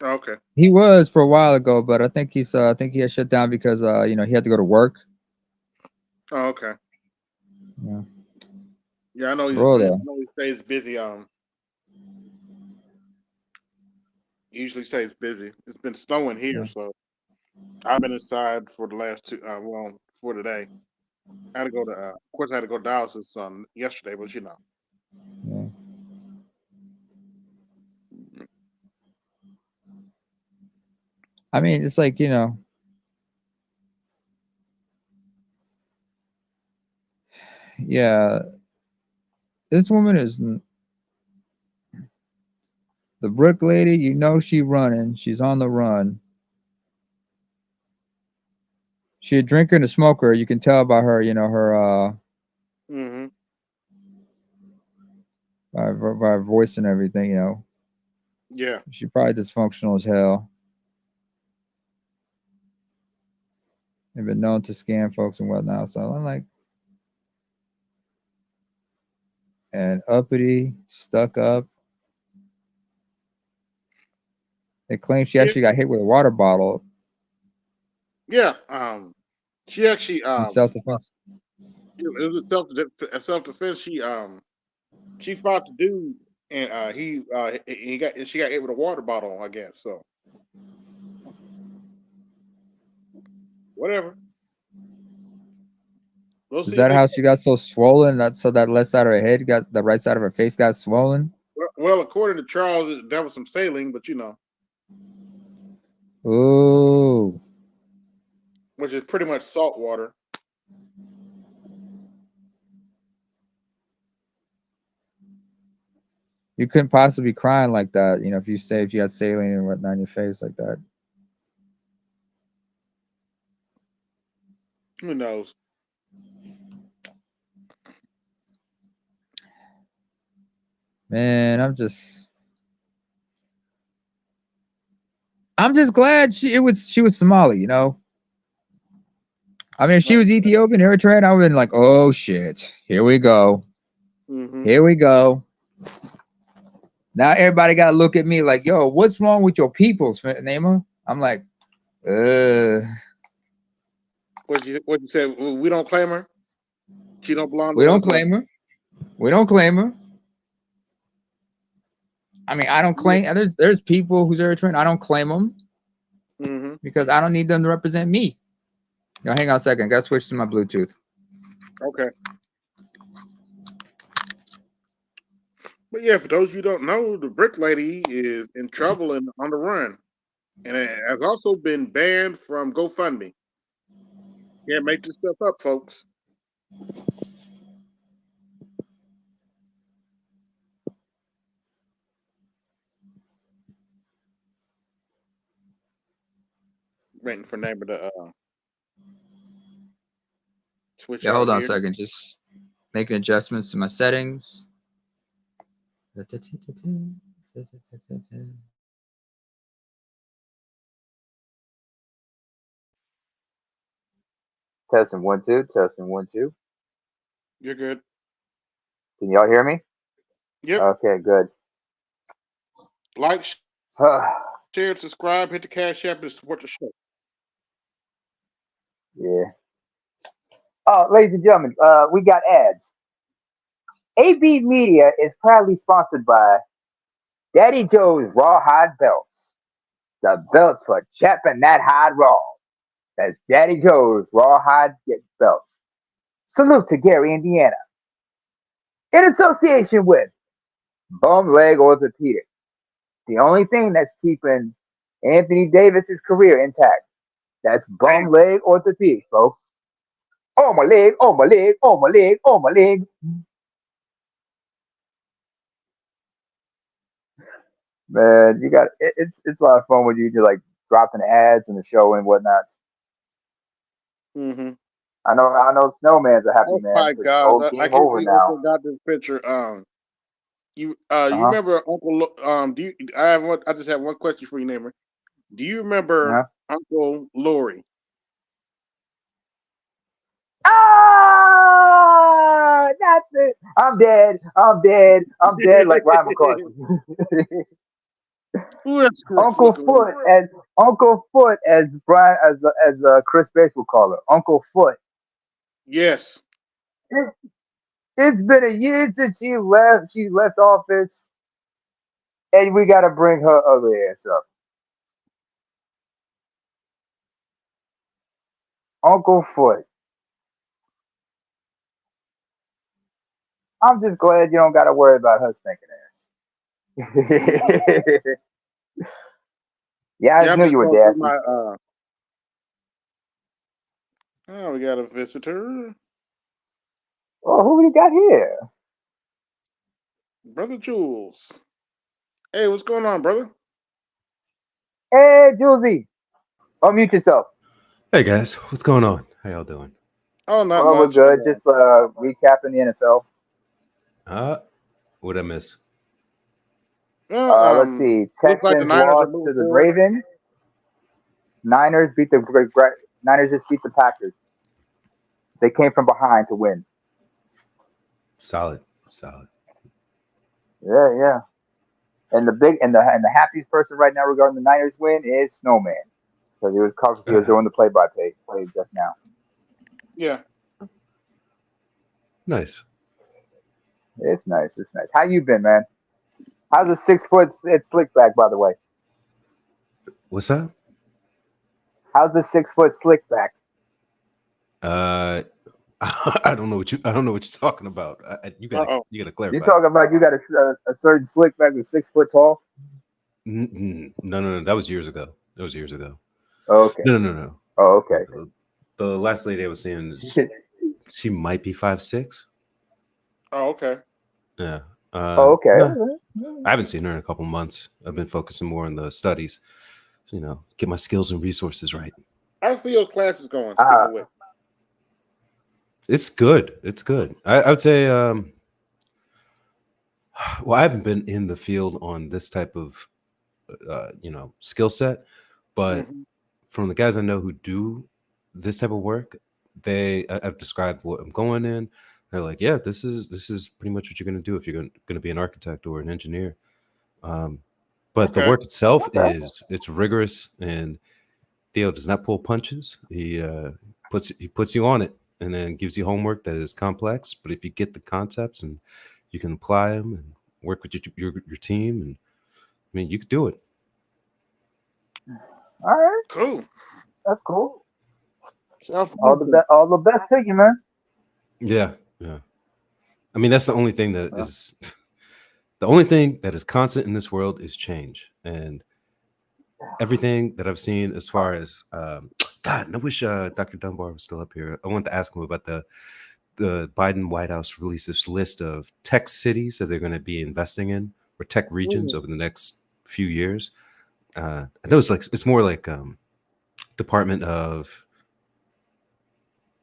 Okay. He was for a while ago, but I think he had shut down because he had to go to work. Oh, okay. Yeah. Yeah, I know I Brother. know he stays busy. He usually stays busy. It's been snowing here, Yeah. so I've been inside for the last for today. I had to go to, of course, I had to go to dialysis yesterday, but Yeah. I mean, it's like, yeah, this woman is the brick lady. She running. She's on the run. She a drinker and a smoker. You can tell by her, her Mm-hmm. by her voice and everything. Yeah. She probably dysfunctional as hell. They've been known to scam folks and whatnot. So I'm like, and uppity, stuck up. They claim she Yeah. actually got hit with a water bottle Yeah. She actually in self-defense. it was a self defense. She fought the dude, and she got hit with a water bottle, I guess. So whatever. We'll Is see if that they. how she got so swollen? So that left side of her head got the right side of her face got swollen. Well, according to Charles, that was some saline, but Ooh. which is pretty much salt water. You couldn't possibly be crying like that, if you had saline and whatnot on your face like that. Who knows? Man, I'm just glad she was Somali. I mean, if she was Ethiopian, Eritrean, I would have been like, oh shit, here we go. Mm-hmm. Here we go. Now everybody got to look at me like, yo, what's wrong with your peoples, Nema? I'm like, What you said? We don't claim her. She don't belong we to don't us. claim her. We don't claim her. I mean, I don't claim. There's people who's Eritrean. I don't claim them Mm-hmm. because I don't need them to represent me. Hang on a second. Got to switch to my Bluetooth. Okay. But yeah, for those you don't know, the Brick Lady is in trouble and on the run, and it has also been banned from GoFundMe. Can't make this stuff up, folks. Waiting for neighbor to switch Yeah, out hold on a here. second. Just making adjustments to my settings. Testing 1 2. Testing 1 2. You're good. Can y'all hear me? Yep. Okay, good. Like, share, subscribe, hit the cash app to support the show. Yeah. Oh, ladies and gentlemen, we got ads. AB Media is proudly sponsored by Daddy Joe's Rawhide Belts. The belts for chapping that hide raw. That's Daddy Joe's Rawhide Belts. Salute to Gary, Indiana. In association with Bum Leg Orthopedic, the only thing that's keeping Anthony Davis's career intact. That's Bum Leg Orthopedic, folks. Oh my leg, oh my leg, oh my leg, oh my leg. Man, you got it's a lot of fun when you do like dropping ads in the show and whatnot. Mm-hmm. I know Snowman's a happy Oh man my because God, old I game can't over believe I now. forgot this picture. You Uh huh. remember Do you? I just have one question for you, Namer. Do you remember Uh-huh. Uncle Lori? Ah, that's it. I'm dead. I'm dead. I'm dead like Ryan McCarthy. Ooh, that's correct Uncle looking. Foot as Uncle Foot as Brian as Chris Bates will call her. Uncle Foot. Yes. It, it's been a year since she left. She left office, and we got to bring her ugly ass up. Uncle Foot. I'm just glad you don't got to worry about her stinking Mm-hmm. ass. Yeah, I Yeah, just I'm knew just you were going through nasty. my. Oh, we got a visitor, Oh, who we got here? Brother Jules. Hey, what's going on, brother? Hey, Julesy. Unmute yourself. Hey guys, what's going on? How y'all doing? Oh, not Well, we're much. good. Just recapping the NFL. Uh, what'd I miss? Let's see. Looks like the Texans Niners are lost moving to the forward. Ravens. Niners beat the Niners just beat the Packers. They came from behind to win. Solid. Yeah, yeah. And the big and the happiest person right now regarding the Niners win is Snowman because he was doing the play just now. Yeah. Nice. It's nice. It's nice. How you been, man? How's the 6 foot it's slick back, by the way? What's up? How's the 6 foot slick back? I don't know what you're talking about. You gotta You clarify. talking about you got a certain slick back that's 6 foot tall? No. That was years ago. Okay. No. Oh, okay. The last lady I was seeing, she might be 5'6". Oh, okay. Yeah. Oh, okay. No, I haven't seen her in a couple months. I've been focusing more on the studies. Get my skills and resources right. How's Theo's classes going? Speaking of which. It's good. I would say, well, I haven't been in the field on this type of, skill set, but Mm-hmm. from the guys I know who do this type of work, I've described what I'm going in. They're like, yeah, this is pretty much what you're going to do if you're going to be an architect or an engineer. But the Okay. work itself it's rigorous, and Theo does not pull punches. He puts you on it, and then gives you homework that is complex. But if you get the concepts and you can apply them and work with your team, and I mean, you could do it. All right. Cool. That's cool. Sounds All the best. All the best to you, man. Yeah. I mean, that's the only thing that is the only thing that is constant in this world is change, and everything that I've seen as far as God, I wish Dr. Dunbar was still up here. I wanted to ask him about the Biden White House released this list of tech cities that they're going to be investing in, or tech regions over the next few years. I know it's more like Department of,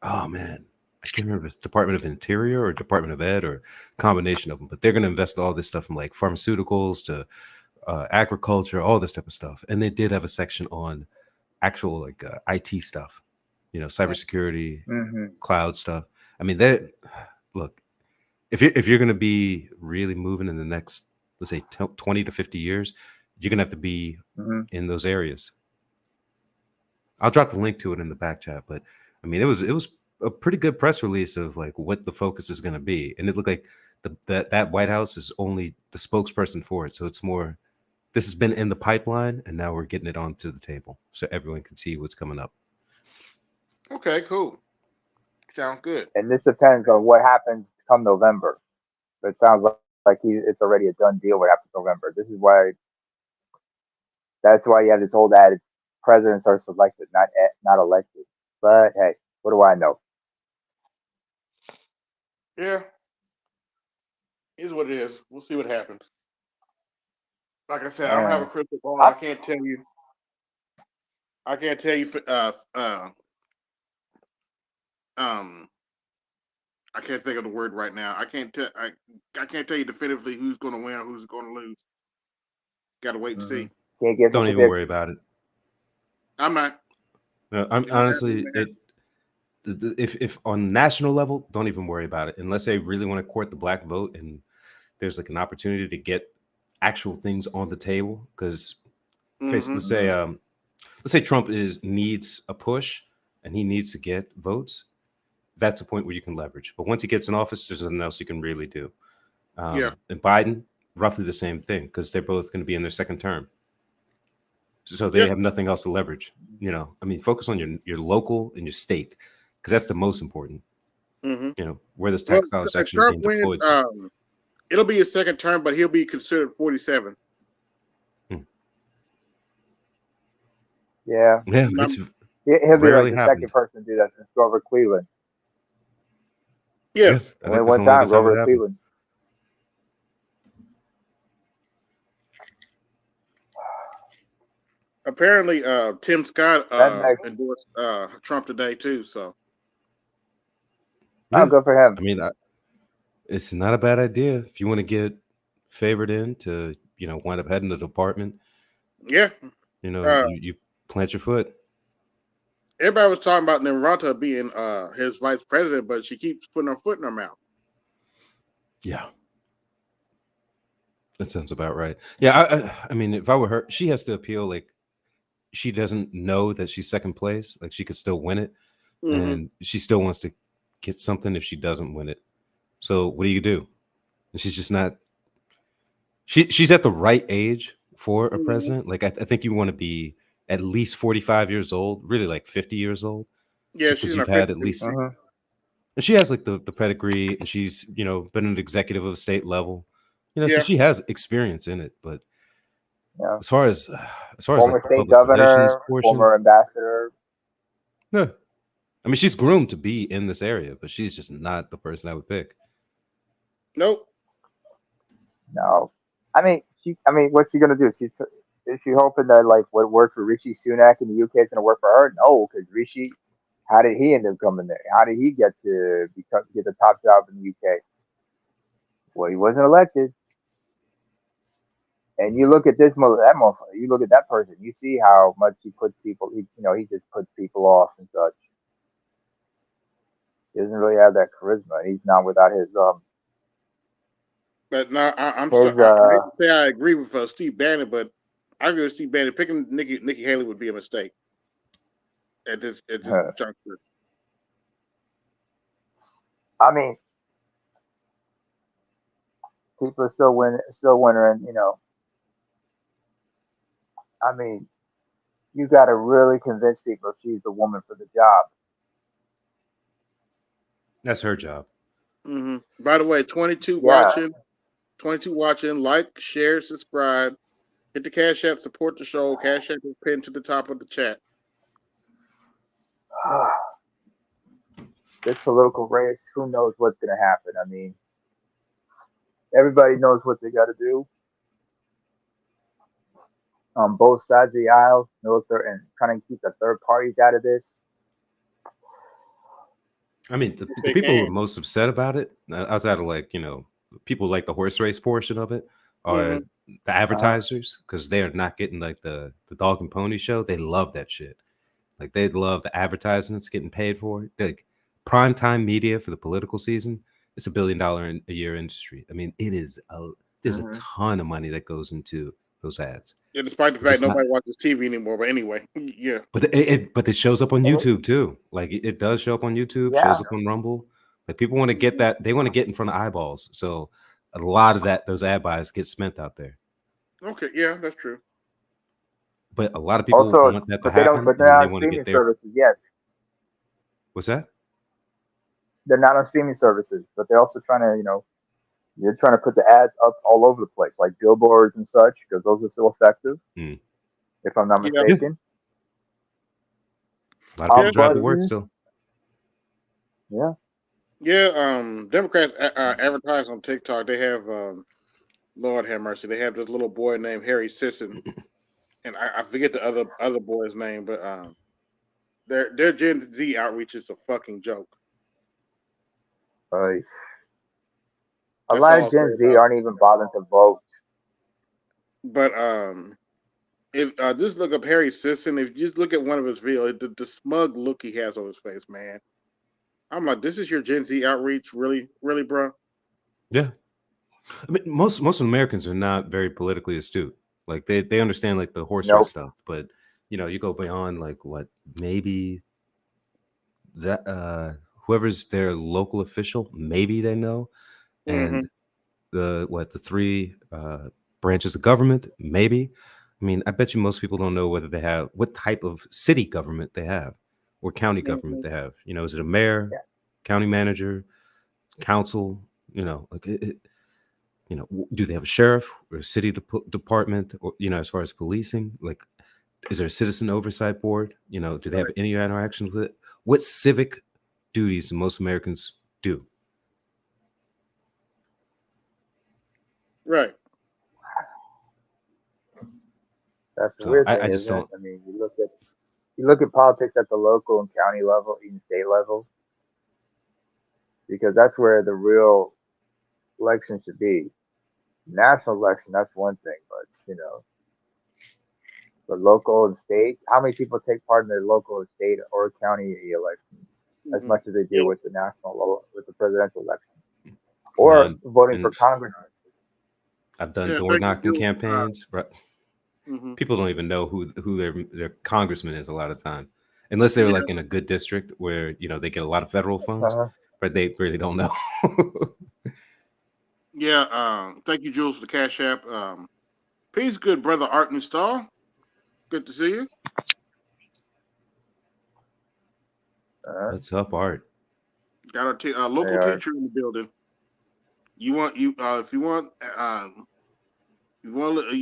oh man, I can't remember if it's Department of Interior or Department of Ed or combination of them, but they're going to invest all this stuff from like pharmaceuticals to agriculture, all this type of stuff. And they did have a section on actual like IT stuff, cybersecurity, Mm-hmm. cloud stuff. I mean, they look, if you're going to be really moving in the next, let's say 20 to 50 years, you're going to have to be Mm-hmm. in those areas. I'll drop the link to it in the back chat, but I mean, it was a pretty good press release of like what the focus is going to be, and it looked like that White House is only the spokesperson for it, so it's more. This has been in the pipeline, and now we're getting it onto the table, so everyone can see what's coming up. Okay, cool. Sounds good. And this depends on what happens come November. But it sounds like it's already a done deal what happens November. This is why. That's why you have this old adage: presidents are selected, not elected. But hey, what do I know? Yeah, is what it is. We'll see what happens. Like I said, I don't have a And crystal ball. I, I can't tell you. I can't tell you. Um, I can't think of the word right now. I can't tell. I can't tell you definitively who's going to win or who's going to lose. Got to wait and see. can't give a Don't even worry prediction. about it. I'm not. No, I'm honestly if on national level, don't even worry about it unless they really want to court the black vote and there's like an opportunity to get actual things on the table. Because Mm-hmm. let's say Trump needs a push and he needs to get votes. That's a point where you can leverage. But once he gets in office, there's nothing else you can really do. Yeah. And Biden, roughly the same thing because they're both going to be in their second term. So they Yeah. have nothing else to leverage. I mean, focus on your local and your state because that's the most important. Mm-hmm. Where this Well, tax dollars if actually Trump being wins, deployed to. it'll be his second term, but he'll be considered 47. Yeah, Yeah, it's he'll be like rarely the happened. second person to do that since Grover Cleveland. Yes. I Only think that's the one only time, other time it Grover happened. Cleveland. Apparently, Tim Scott Redneck. endorsed Trump today too. So Oh, good for him. I mean, it's not a bad idea if you want to get favored in to wind up heading the department. yeah, You plant your foot. everybody was talking about Naranta being his vice president, but she keeps putting her foot in her mouth. Yeah. That sounds about right. Yeah, I mean, if I were her, she has to appeal like she doesn't know that she's second place. Like she could still win it, and she still wants to get something if she doesn't win it. So what do? And she's just not. She's at the right age for a president. Like I think you want to be at least 45 years old, really like 50 years old, Yeah, just she's because in her you've had at 50s. least. And she has like the pedigree, and she's been an executive of a state level, so Yeah. she has experience in it. But Yeah. as far as Former like the state public relations governor, portion, former ambassador. yeah, I mean she's groomed to be in this area, but she's just not the person I would pick. Nope. No, I mean, what's she gonna do? Is she hoping that like what worked for Rishi Sunak in the UK is gonna work for her? No, because Rishi, how did he end up coming there? How did he get to get the top job in the UK? Well, he wasn't elected. And you look at that motherfucker. You look at that person. You see how much he puts people. He just puts people off and such. He doesn't really have that charisma. He's not without his But no, I his hate to say I agree with Steve Bannon, but I agree with Steve Bannon. Picking Nikki Haley would be a mistake at this juncture. I mean, people are still wondering. I mean, you got to really convince people she's the woman for the job. That's her job. By the way, 22 watching. 22 watching. Like, share, subscribe. Hit the Cash App. Support the show. Cash App is pinned to the top of the chat. This political race, who knows what's going to happen? I mean, everybody knows what they got to do on both sides of the aisle, military, and trying to keep the third parties out of this. I mean, the They people who are can. most upset about it, outside of like, people like the horse race portion of it, are Mhm. the advertisers, because they are not getting like the dog and pony show. They love that shit. Like they love the advertisements getting paid for it. Like prime time media for the political season, it's $1 billion a year industry. I mean, there's a Mhm. ton of money that goes into those ads. Yeah, despite the But fact it's not. nobody watches TV anymore. But anyway, yeah. But it shows up on And YouTube too. Like it does show up on YouTube, yeah, shows up on Rumble. Like people want to get that, they want to get in front of eyeballs. So a lot of those ad buys get spent out there. Okay, yeah, that's true. But a lot of people also, want that to but they don't. happen, But and they're then not they on want to get streaming their services yet. what's that? They're not on streaming services, but they're also trying to, you're trying to put the ads up all over the place, like billboards and such, because those are still effective, Mm. if I'm not Yeah, Yeah, mistaken. a lot of people yeah, drive to true. work Buses, still. yeah. Yeah. Democrats advertise on TikTok. They have Lord have mercy. They have this little boy named Harry Sisson, and I forget the other boy's name, but their Gen Z outreach is a fucking joke. A That's lot all of I'll say Gen Z about it. aren't even bothering to vote. But if just look up Harry Sisson, if you just look at one of his videos, the smug look he has on his face, man. I'm like, this is your Gen Z outreach, really, really, bro? Yeah, I mean, most Americans are not very politically astute. Like they understand like the horse race Nope. stuff, but you go beyond like what maybe that whoever's their local official, maybe they know, Mm-hmm. and the three branches of government, maybe. I mean, I bet you most people don't know whether they have what type of city government they have or county government Mm-hmm. they have. Is it a mayor, Yeah. county manager, council? Like do they have a sheriff or a city department, or as far as policing? Like, is there a citizen oversight board? Do they have Right. any interactions with it? What civic duties do most Americans do? Right. That's the So weird I thing, just isn't it? don't. I mean, you look at politics at the local and county level, even state level, because that's where the real election should be. National election, that's one thing, but the local and state, how many people take part in the local and state or county election as Mm-hmm. much as they do with the with the presidential election, or None. voting for And Congress? I've done Yeah, door thank you, knocking Jules. campaigns. Right? Mm-hmm. People don't even know who their congressman is a lot of time, unless they're Yeah, like in a good district where they get a lot of federal funds, Uh-huh. but they really don't know. yeah. Thank you, Jules, for the cash app. Peace, good brother Art Install. Good to see you. Uh-huh. What's up, Art? Got our They local are. teacher in the building. If you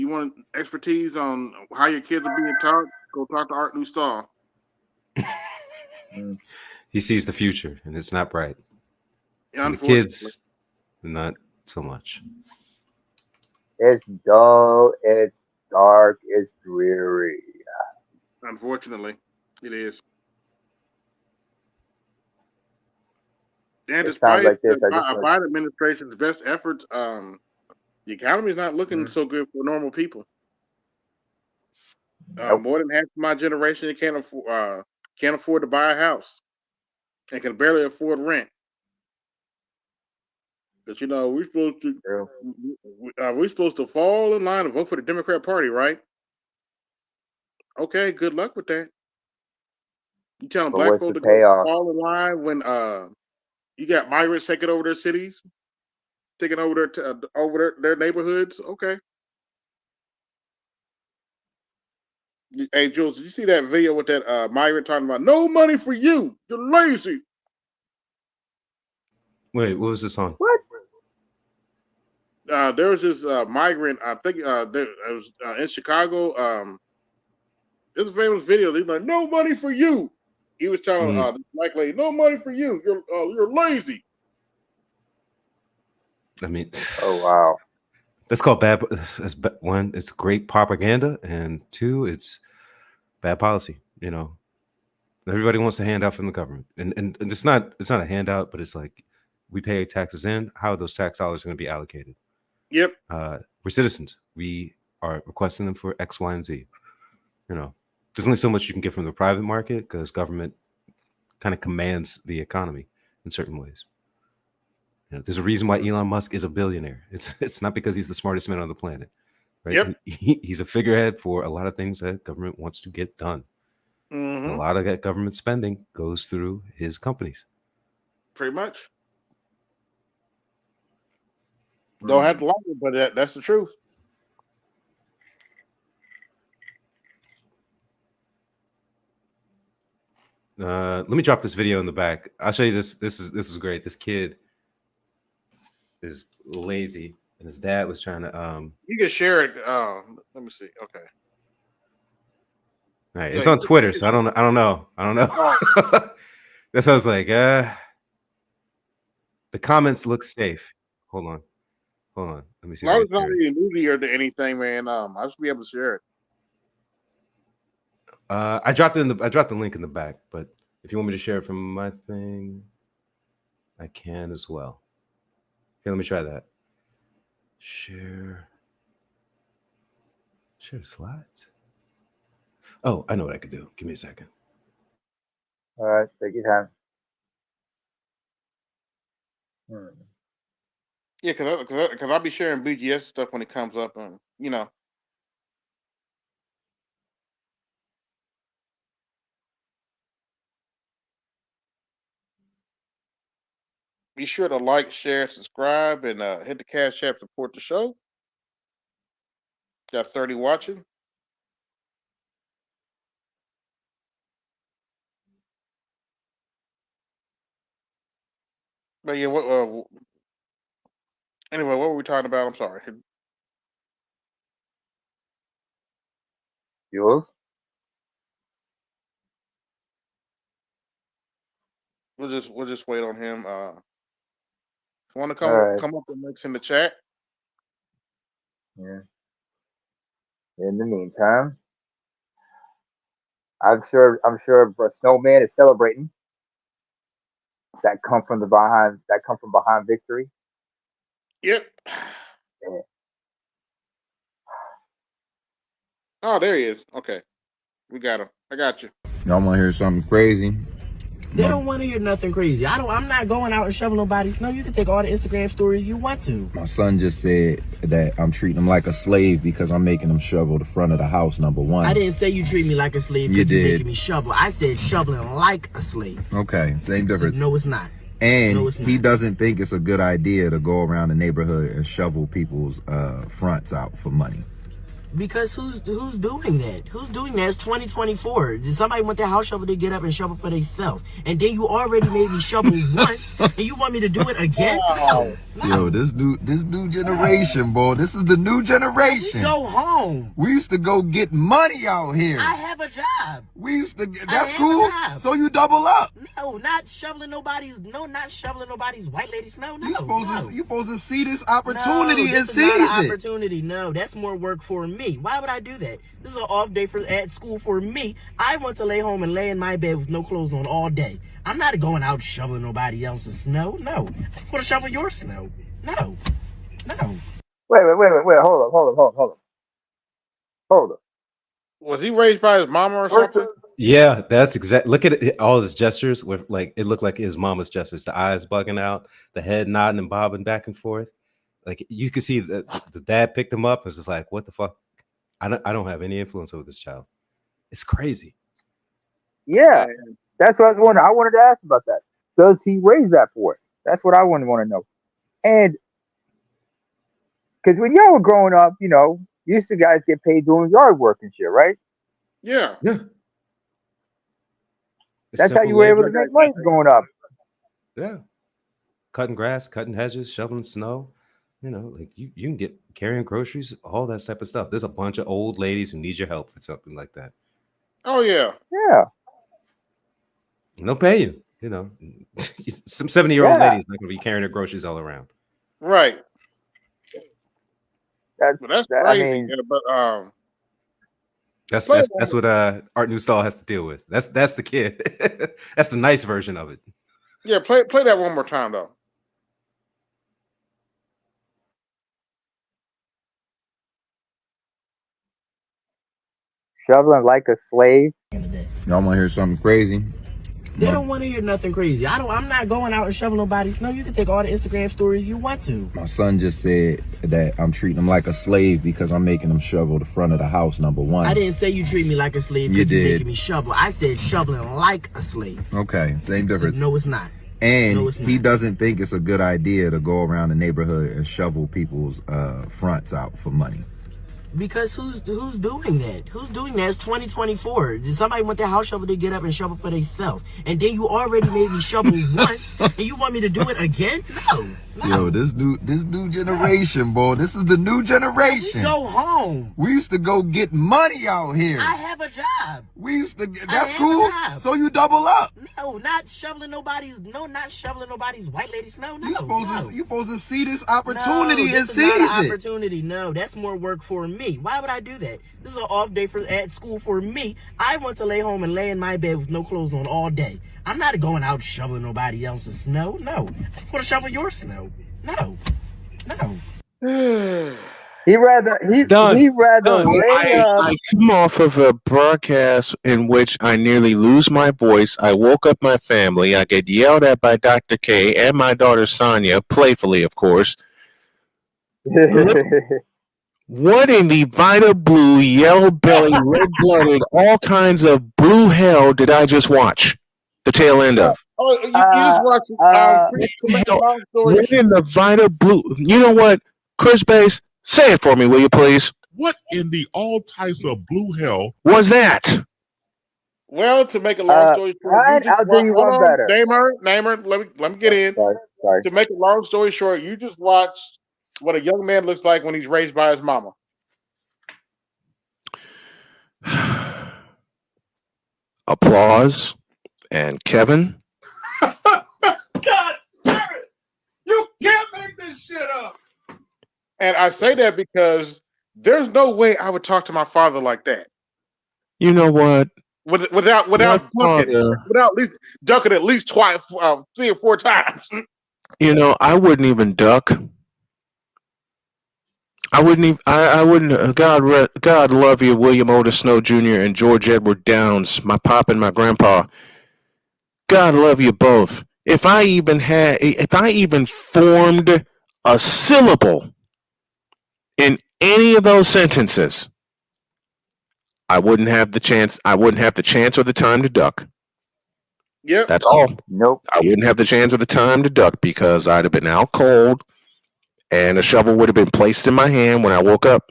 want expertise on how your kids are being taught, go talk to Art Install. Mm. He sees the future, and it's not bright. And the Unfortunately, kids, not so much. It's dull. It's dark. It's dreary. unfortunately, it is. And It's times despite like the this I just want. Biden administration's best efforts, the economy is not looking Mm. so good for normal people. Nope. More than half of my generation can't afford to buy a house and can barely afford rent. Because True. we're supposed to fall in line and vote for the Democrat Party, right? Okay, good luck with that. You telling But black what's folk the to go payoff? fall in line when you got migrants taking over their cities, taking over their neighborhoods? Okay. Hey, Jules, did you see that video with that migrant talking about no money for you? You're lazy. Wait, what was this on? What? There was this migrant. I think it was in Chicago. It's a famous video. He's like, "No money for you." He was telling Mm, this black lady, "No money for you. You're lazy." I mean, Oh wow. that's called bad. One, it's great propaganda, and two, it's bad policy. Everybody wants a handout from the government, and it's not a handout, but it's like we pay taxes in. How are those tax dollars going to be allocated? Yep. We're citizens. We are requesting them for X, Y, and Z. You know, there's only so much you can get from the private market because government kind of commands the economy in certain ways. You know, there's a reason why Elon Musk is a billionaire. It's not because he's the smartest man on the planet, right? Yep. He's a figurehead for a lot of things that government wants to get done. Mm-hmm. A lot of that government spending goes through his companies. Pretty much. Don't have to like it, but that's the truth. Let me drop this video in the back. I'll show you this. This is great. This kid is lazy, and his dad was trying to. You can share it. Let me see. Okay. All right, Yeah, it's on Twitter, so I don't know. That's what I was like. The comments look safe. Hold on. Let me see. As long as it's not any movie or anything, man. I should be able to share it. I dropped the link in the back, but if you want me to share it from my thing, I can as well. Okay, let me try that. Share slides. Oh, I know what I could do. Give me a second. All right, take your time. Yeah, because I'll be sharing BGS stuff when it comes up, and you know. Be sure to like, share, subscribe, and hit the Cash App support the show. Got 30 watching. But yeah, anyway, what were we talking about? I'm sorry. Yours? We'll just wait on him. If you want to All right. come up and mix in the chat. Yeah. In the meantime, I'm sure Snowman is celebrating. That come from behind victory. Yep. Yeah. Oh, there he is. Okay, we got him. I got you. Y'all want to hear something crazy? They don't want to hear nothing crazy. I'm not going out and shoveling nobody's snow. You can take all the Instagram stories you want to. My son just said that I'm treating him like a slave because I'm making him shovel the front of the house, number one. I didn't say you treat me like a slave You because you're did. making me shovel. I said shoveling like a slave. Okay, same difference. No, it's not. And No, it's not. he doesn't think it's a good idea to go around the neighborhood and shovel people's fronts out for money. Because who's doing that? Who's doing that? It's 2024. Did somebody want their house shovel to get up and shovel for themselves? And then you already made me shovel once, and you want me to do it again? No. Yo, this new generation, boy. This is the new generation. Go home. We used to go get money out here. I have a job. We used to. I That's have cool. a job. So you double up. No, not shoveling nobody's white lady snow. No, You supposed to see this no, opportunity and this is not seize an it. opportunity. No, that's more work for me. Why would I do that? This is an off day at school for me. I want to lay home and lay in my bed with no clothes on all day. I'm not going out shoveling nobody else's snow. No, I'm going to shovel your snow. No. Wait. Hold up. Was he raised by his mama or something? Yeah, that's exact. Look at it, all his gestures. With like, it looked like his mama's gestures. The eyes bugging out, the head nodding and bobbing back and forth. Like you could see the dad picked him up and was just like, "What the fuck? I don't have any influence over this child." It's crazy. Yeah, that's what I was wondering. I wanted to ask about that. Does he raise that for it? That's what I want to know. And because when y'all were growing up, used to guys get paid doing yard work and shit, right? Yeah. That's how you were able to make money growing up. Yeah, cutting grass, cutting hedges, shoveling snow. Like you can get carrying groceries, all that type of stuff. There's a bunch of old ladies who need your help for something like that. Oh yeah. Yeah. And they'll pay you. Some 70-year-old lady's not going to be carrying her groceries all around. Right. That's crazy. I mean, yeah, but That's Play that's it that's one. what Art Newstall has to deal with. That's the kid. That's the nice version of it. Yeah, play that one more time though. Shoveling like a slave. Y'all want to hear something crazy? They don't want to hear nothing crazy. I'm not going out and shoveling nobody's snow. You can take all the Instagram stories you want to. My son just said that I'm treating him like a slave because I'm making him shovel the front of the house, number one. I didn't say you treat me like a slave You because you're did. making me shovel. I said shoveling like a slave. Okay, same So, difference. no, it's not. And No, it's he not. doesn't think it's a good idea to go around the neighborhood and shovel people's fronts out for money. Because who's doing that? Who's doing that? It's 2024. Did somebody want their house shovel to get up and shovel for themselves? And then you already made me shovel once, and you want me to do it again? No. Yo, this new generation, boy. This is the new generation. Go home. We used to go get money out here. I have a job. We used to. I That's have cool. a job. So you double up. No, not shoveling nobody's white lady snow. No, You supposed to see this no, opportunity and this is seize not an it. opportunity. No, that's more work for me. Why would I do that? This is an off day at school for me. I want to lay home and lay in my bed with no clothes on all day. I'm not going out shoveling nobody else's snow. No, I want to shovel your snow. No. He rather It's done. he rather It's done. lay up. I come off of a broadcast in which I nearly lose my voice. I woke up my family. I get yelled at by Dr. K and my daughter Sonia, playfully, of course. What in the Vita Blue, yellow belly, red blooded, all kinds of blue hell did I just watch? The tail end of. Oh, you just watch to make a long story. What in the Vita Blue? You know what? Chris Bass, say it for me, will you please? What in the all types of blue hell? Was that? Well, to make a long story short, Ryan, I'll do you one better. Namer, let me get in. Sorry. To make a long story short, you just watched what a young man looks like when he's raised by his mama. Applause. And Kevin? God damn it! You can't make this shit up. And I say that because there's no way I would talk to my father like that. You know what? Without ducking, without at least ducking at least twice, 3 or 4 times. You know, I wouldn't even duck. I wouldn't even. I wouldn't. God love you, William Otis Snow Jr. and George Edward Downs, my pop and my grandpa. God love you both. If I even formed a syllable in any of those sentences, I wouldn't have the chance. I wouldn't have the chance or the time to duck. Yep. That's all. Nope. I wouldn't have the chance or the time to duck because I'd have been out cold and a shovel would have been placed in my hand when I woke up.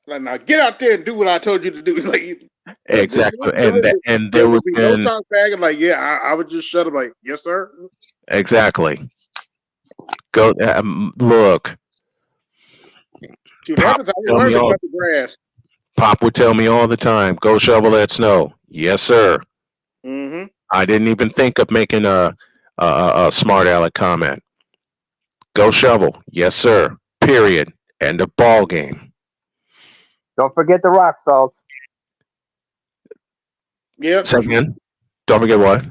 Like, now get out there and do what I told you to do. Like, Exactly. And there there would would be be no talk back. I'm like, yeah, I would just shut up. Like, yes, sir. exactly. Go look. Dude, half the time you learn to cut the grass. Pop would tell me all the time, "Go shovel that snow." Yes, sir. Mm-hmm. I didn't even think of making a smart aleck comment. Go shovel. Yes, sir. Period. End of ball game. Don't forget the rock salt. Yep. Second, don't forget what?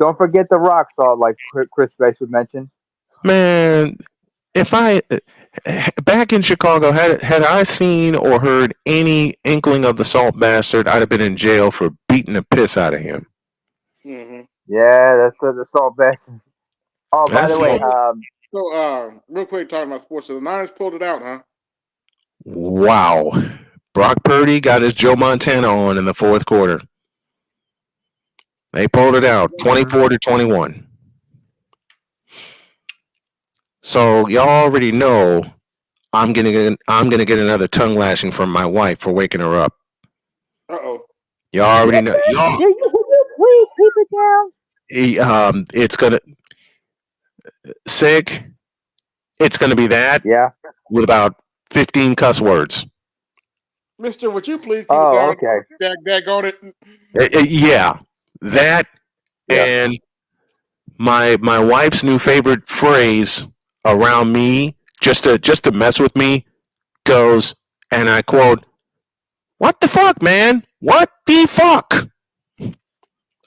Don't forget the rock salt, like Chris Bass would mention. Man, if I back in Chicago had I seen or heard any inkling of the salt bastard, I'd have been in jail for beating the piss out of him. Mm-hmm. Yeah, that's the salt bastard. Oh, by the way, So, real quick, talking about sports. So the Niners pulled it out, huh? Wow. Brock Purdy got his Joe Montana on in the fourth quarter. They pulled it out, 24-21. So y'all already know I'm gonna get another tongue lashing from my wife for waking her up. Uh-oh. Y'all already know. Y'all, please keep it down. it's gonna sick. It's gonna be that. Yeah. With about 15 cuss words. Mister, would you please keep Oh, it down? okay. Daggone it. Yeah, that and my wife's new favorite phrase around me just to mess with me, goes, and I quote, "What the fuck, man? What the fuck?"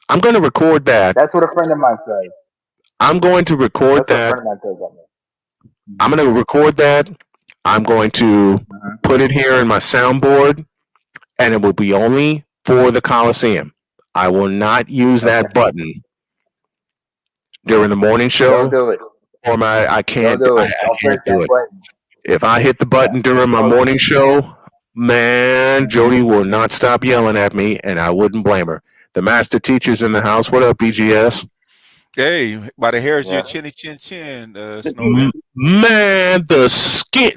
I'm going to record that. That's what a friend of mine says. I'm going to record That's what a that. friend of mine says about me. I'm going to record that. I'm going to put it here in my soundboard, and it will be only for the Coliseum. I will not use that button during the morning show. Don't do it. Or I can't. Don't do it. I Don't press can't do that it. button. If I hit the button during my morning show, man, Jody will not stop yelling at me, and I wouldn't blame her. The master teacher's in the house. What up, BGS? Hey, by the hairs of your chinny chin chin, Snowman. Man, the skin.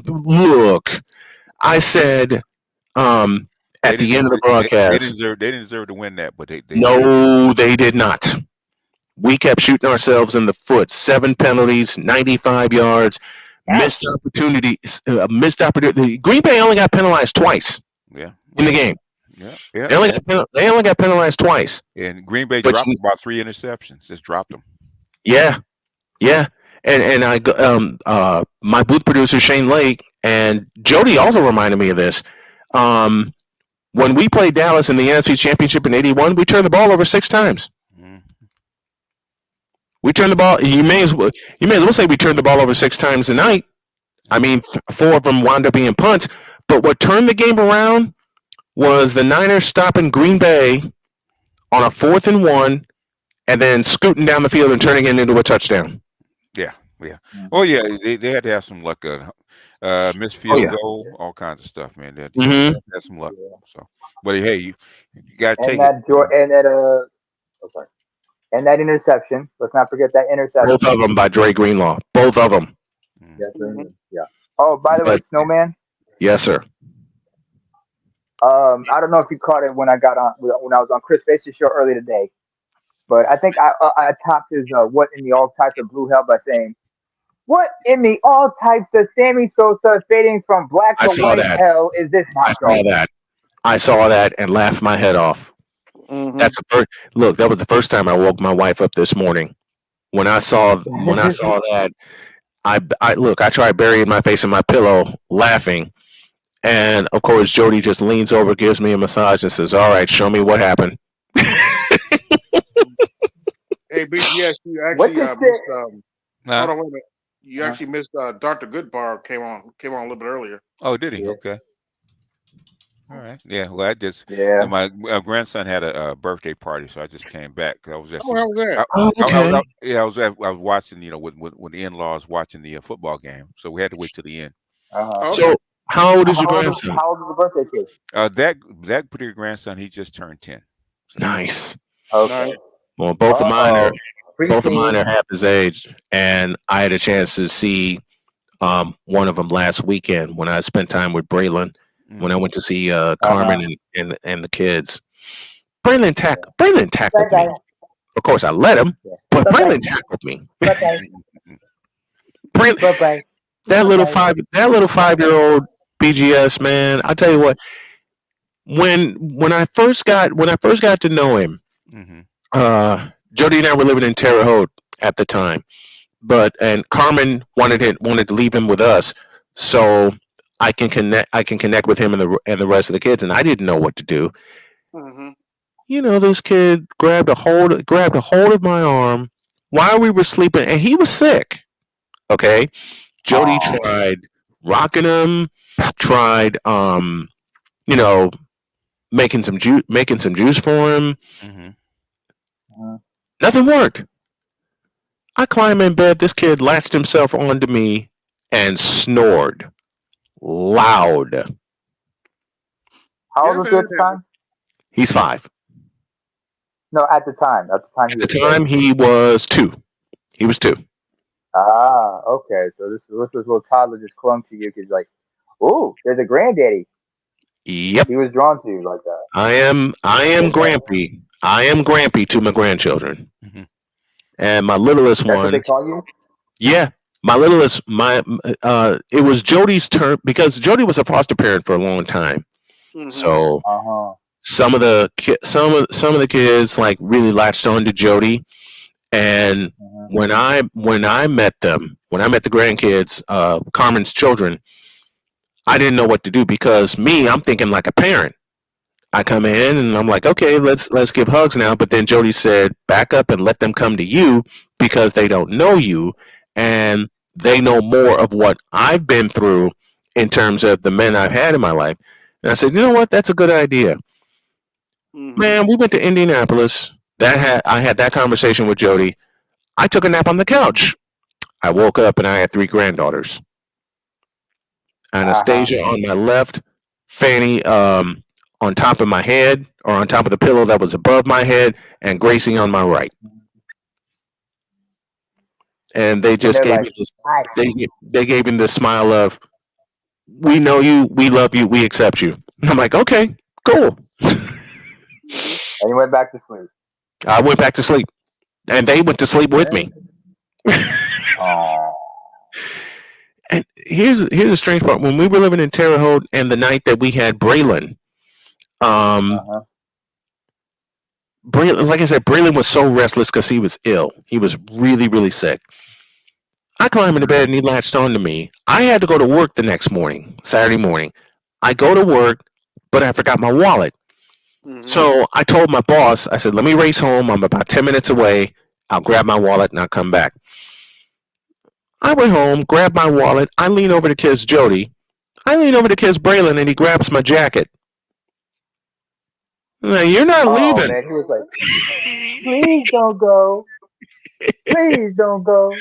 Look, I said at the end of the broadcast. They didn't deserve to win that, but they No, they did not. We kept shooting ourselves in the foot. 7 penalties, 95 yards, missed opportunities. Green Bay only got penalized twice. Yeah. In the game. Yeah. They only got penalized twice. And Green Bay dropped about 3 interceptions. Just dropped them. Yeah. And I my booth producer Shane Lake and Jody also reminded me of this. When we played Dallas in the NFC Championship in '81, we turned the ball over 6 times. We turned the ball. You may as well say we turned the ball over 6 times tonight. I mean, 4 of them wound up being punts. But what turned the game around was the Niners stopping Green Bay on a 4th and 1, and then scooting down the field and turning it into a touchdown. Yeah. Oh yeah, they had to have some luck. Missed field goal, all kinds of stuff, man. They had to have some luck. So, but hey, you got to take it. And that interception. Let's not forget that interception. Both of them by Dre Greenlaw. Both of them. Yeah. Oh, by the way, Snowman. Yes, sir. I don't know if you caught it when I was on Chris Bates' show earlier today, but I think I topped his "What in the All Types of Blue Hell" by saying, "What in the all types of Sammy Sosa fading from black to white hell is this not?" I saw that and laughed my head off. That's look. That was the first time I woke my wife up this morning. When I saw that, I tried burying my face in my pillow, laughing, and of course Jody just leans over, gives me a massage, and says, "All right, show me what happened." Hey, BGS, you actually missed. Hold on, wait a minute. You actually missed. Dr. Goodbar came on a little bit earlier. Oh, did he? Okay. All right. Yeah. Well, my grandson had a birthday party, so I just came back. I was just. Oh, how was that? I was watching, with the in-laws watching the football game, so we had to wait till the end. So, how old is your grandson? How old is the birthday kid? That particular grandson, he just turned 10. So. Nice. Okay. Well, both of mine are half his age, and I had a chance to see one of them last weekend when I spent time with Braylon. When I went to see Carmen and the kids. Braylon tackled me. Of course, I let him, but Braylon tackled me. That little 5-year-old BGS, man. I tell you what. When I first got to know him, Jody and I were living in Terre Haute at the time, and Carmen wanted to leave him with us, so I can connect with him and the rest of the kids, and I didn't know what to do. This kid grabbed a hold of my arm while we were sleeping, and he was sick. Okay, Jody tried rocking him, tried making some juice for him. Nothing worked. I climb in bed. This kid latched himself onto me and snored loud. How old was he at the time? He's 5. No, at the time. At the time, he was 2. He was 2. Ah, okay. So this little toddler just clung to you because, like, oh, there's a granddaddy. Yep. He was drawn to you like that. I am Grampy. I am Grampy to my grandchildren. And my littlest That's one. what they call you? Yeah. My littlest, it was Jody's turn because Jody was a foster parent for a long time. So some of the kids like really latched on to Jody, and when I met them, when I met the grandkids, Carmen's children, I didn't know what to do because I'm thinking like a parent. I come in and I'm like, okay, let's give hugs now. But then Jody said, back up and let them come to you because they don't know you and they know more of what I've been through in terms of the men I've had in my life. And I said, you know what? That's a good idea. Mm-hmm. Man, we went to Indianapolis. I had that conversation with Jody. I took a nap on the couch. I woke up and I had 3 granddaughters. Anastasia on my left, Fanny on top of my head or on top of the pillow that was above my head, and Gracie on my right. And they just gave me this. They gave me the smile of, "We know you, we love you, we accept you." And I'm like, "Okay, cool." And you went back to sleep. I went back to sleep, and they went to sleep with me. And here's the strange part: when we were living in Terre Haute, and the night that we had Braylon, Braylon, like I said, Braylon was so restless because he was ill. He was really, really sick. I climbed into bed and he latched on to me. I had to go to work the next morning, Saturday morning. I go to work, but I forgot my wallet. So I told my boss, I said, let me race home. I'm about 10 minutes away. I'll grab my wallet and I'll come back. I went home, grabbed my wallet. I lean over to kiss Jody. I lean over to kiss Braylon and he grabs my jacket. Like, you're not leaving. Man, he was like, please don't go. Please don't go.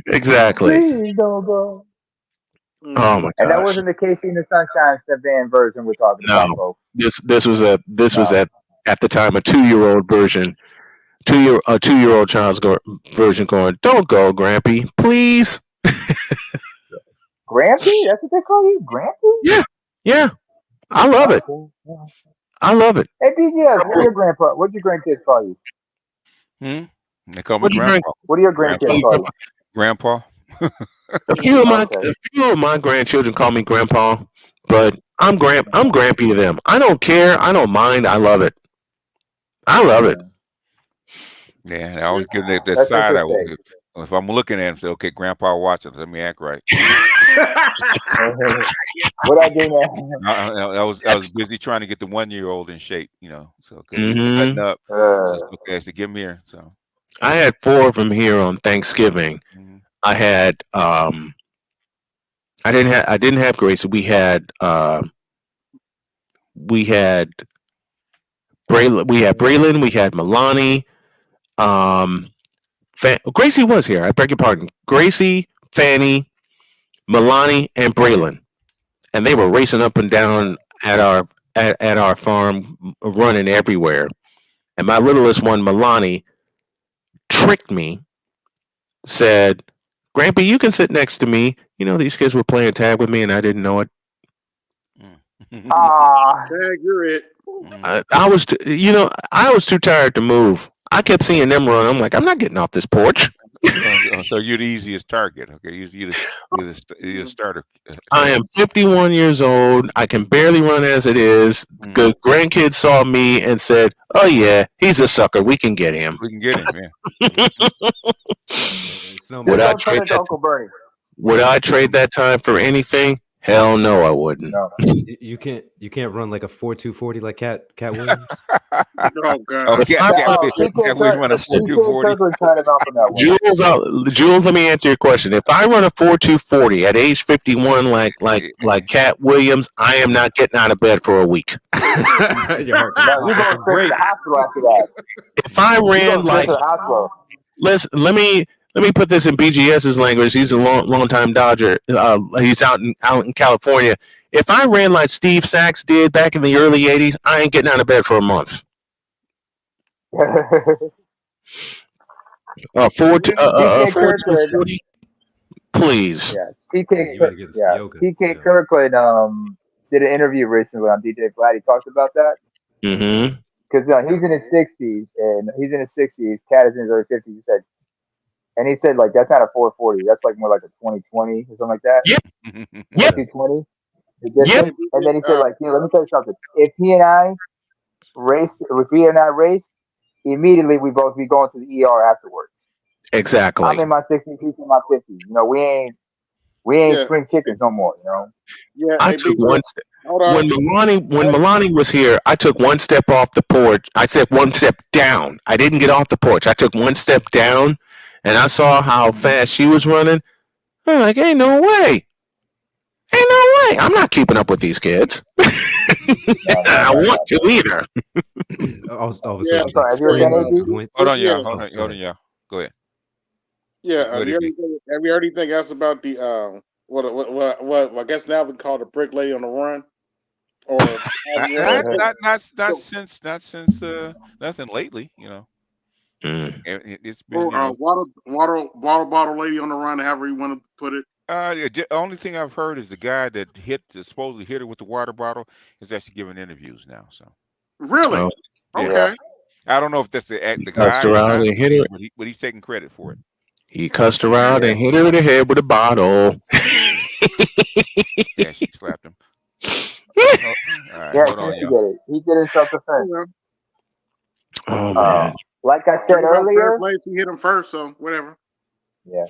Exactly. Please don't go. Oh my gosh. And that wasn't the Casey and the Sunshine Sedan version we're talking about, folks. This was at the time a 2-year-old version. A 2-year-old child's version going, don't go, Grampy, please. Grampy? That's what they call you? Grampy? Yeah. I love it. I love it. Hey, BGS, what do your grandkids call you? They call me Grandpa. What do your grandkids call you? Grandpa. A few of my grandchildren call me Grandpa, but I'm Grampy to them. I don't care. I don't mind. I love it. I love it. Yeah, I always give that side eye. If I'm looking at him, say, okay, Grandpa, watch it. Let me act right. What I do now? I was busy trying to get the 1-year-old in shape, so cutting up. Okay, so give him here. So I had 4 of them here on Thanksgiving. I had I didn't have Grace. We had Braylon. We had Braylon. We had Milani. Gracie was here. I beg your pardon. Gracie, Fanny, Milani, and Braylon, and they were racing up and down at our farm, running everywhere. And my littlest one, Milani, tricked me. Said, "Grampy, you can sit next to me." These kids were playing tag with me, and I didn't know it. Tag, you're it. I was too tired to move. I kept seeing them run. I'm like, I'm not getting off this porch. So you're the easiest target. Okay, you're the starter. I am 51 years old. I can barely run as it is. The grandkids saw me and said, "Oh yeah, he's a sucker. We can get him. We can get him." Yeah. Would I trade that time for anything? Hell no, I wouldn't. No. You can't run like a 4.240 like Cat Williams. Oh God. Okay, we run a 4.240. Jules, let me answer your question. If I run a 4.240 at age 51, like Cat Williams, I am not getting out of bed for a week. You're going straight to the hospital after that. If I ran let me put this in BGS's language. He's a long time Dodger. He's out in California. If I ran like Steve Sachs did back in the early 80s, I ain't getting out of bed for a month. 4.240, please. Yeah, TK Kirkland did an interview recently on DJ Vlad. He talked about that. Mm-hmm. Because he's in his 60s, Cat is in his early 50s. He said, like, that's not a 440. That's like more like a 2020 or something like that. Yeah. 220. Yep. And then he said, like, let me tell you something. If he and I raced, immediately we'd both be going to the ER afterwards. Exactly. I'm in my 60s, he's in my 50s. You know, we ain't spring chickens no more. You know. Yeah, I hey, took big one bro. step Hold on. when Milani was here. I took one step off the porch. I said one step down. I didn't get off the porch. I took one step down, and I saw how fast she was running. I'm like, ain't no way. Ain't no way. I'm not keeping up with these kids. I want to either. Yeah. I'm sorry, as you were saying, AB? Hold on, Yeah. y'all. Hold on, y'all. Go ahead. Yeah. Go ahead, AB. Have you heard anything else about the what I guess now we call the brick lady on the run? Or not since nothing lately, you know. It's been, you know, water bottle lady on the run, however you want to put it. The only thing I've heard is the guy that supposedly hit her with the water bottle is actually giving interviews now. So really, okay. I don't know if that's the Cussed guy her or out not, and hit her. but he's taking credit for it. He cussed her out and hit her in the head with a bottle. Yeah, she slapped him. All right, hold on, y'all. He did it in self-defense. Oh man. Like I said earlier, he hit him first, so whatever. Yeah.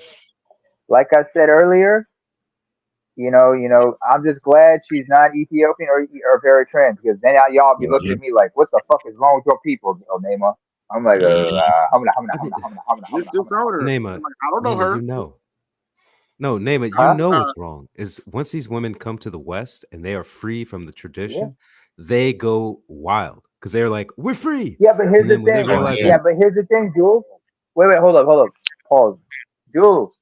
Like I said earlier, you know, I'm just glad she's not Ethiopian or Eritrean, because then y'all be looking at me like, what the fuck is wrong with your people, Neymar? I'm like, Neymar, I don't know her. You know. No, name it. You know what's wrong is once these women come to the West and they are free from the tradition, they go wild because they're like, we're free. Yeah, but here's the thing. But here's the thing, Jules. Wait, hold up. Pause. Jules.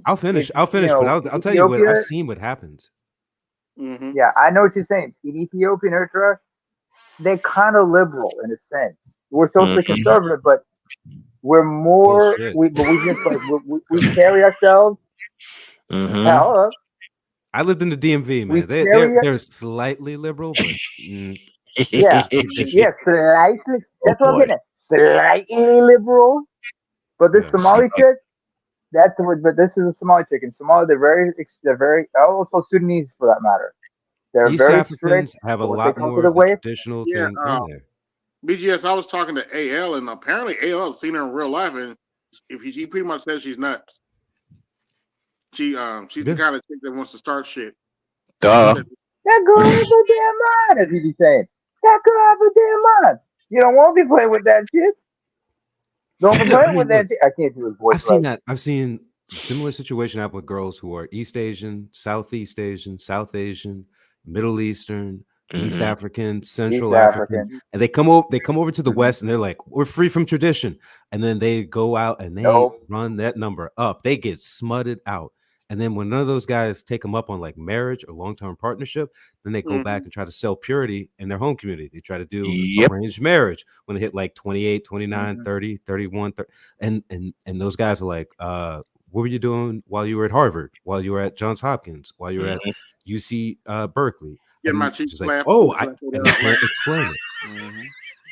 I'll finish, but I'll tell you what I've seen what happens. Mm-hmm. Yeah, I know what you're saying. In Ethiopia and Eritrea, they're kind of liberal in a sense. We're socially conservative, but we're more. We just like we carry ourselves. Hold up. I lived in the DMV, man. They're slightly liberal, but yeah, slightly. That's what I'm getting at. Slightly liberal, but this Somali chick. But this is a Somali chick. In Somalia, they're very also Sudanese for that matter. They're East very Africans strict. have a lot more of the traditional thing in there. BGS, I was talking to AL, and apparently AL has seen her in real life, and he pretty much says she's nuts. She's the kind of chick that wants to start shit. Duh. That girl has a damn mind, as he be saying. That girl has a damn mind. You don't want to be playing with that shit. Don't be playing with that shit. I can't do his voice. I've seen that. I've seen similar situation happen with girls who are East Asian, Southeast Asian, South Asian, Middle Eastern, East African, Central African, and they come over to the West and they're like, we're free from tradition, and then they go out and they run that number up. They get smutted out, and then when none of those guys take them up on like marriage or long-term partnership, then they go back and try to sell purity in their home community. They try to do arranged marriage when they hit like 28, 29, 30, 31, 30, and those guys are like, what were you doing while you were at Harvard, while you were at Johns Hopkins, while you were at UC Berkeley? Get my cheeks like, explain it.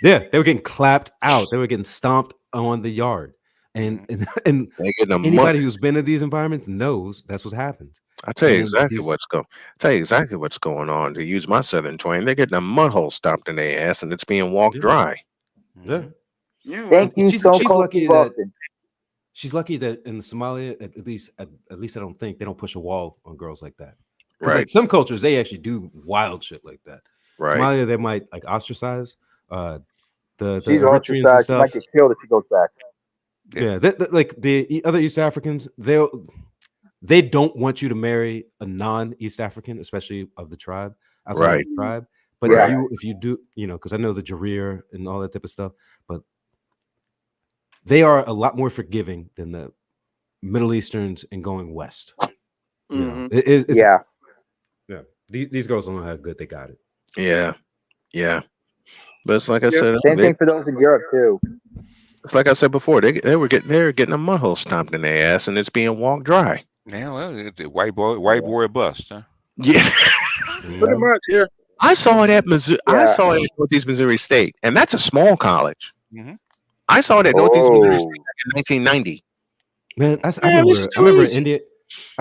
Yeah, they were getting clapped out. They were getting stomped on the yard. And anybody who's been in these environments knows that's what happens. I'll tell you exactly what's going on. To use my southern twang, they're getting a mud hole stomped in their ass and it's being walked dry. Yeah. Thank you so much. She's lucky that in Somalia, at least I don't think they don't push a wall on girls like that. Right. Like some cultures, they actually do wild shit like that. Right. Somalia, they might like ostracize the she's ostracized. And stuff. She might get killed if she goes back. Yeah, like the other East Africans, they don't want you to marry a non-East African, especially of the tribe, outside of the tribe. But if you do, because I know the Jareer and all that type of stuff, but they are a lot more forgiving than the Middle Easterns and going west. Yeah. These girls don't know how good they got it. Yeah. But it's like I said, same thing for those in Europe too. It's like I said before, they're getting a mud hole stomped in their ass and it's being walked dry. Yeah, well, the white boy bust, huh? Yeah, pretty much. Yeah, I saw it at Missouri. I saw it at Northeast Missouri State, and that's a small college. I saw it at Northeast Missouri State back in 1990. Man, I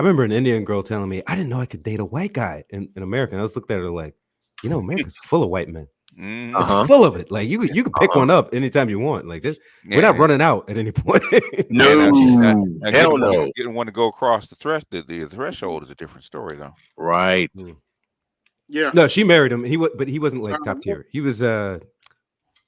remember an Indian girl telling me, I didn't know I could date a white guy in America. And I was looking at her like, America's full of white men. It's full of it. Like you can pick one up anytime you want. Like this, we're not running out at any point. Now, hell no. Getting one to go across the threshold is a different story, though. Right. Yeah. No, she married him. But he wasn't like top tier. He was they're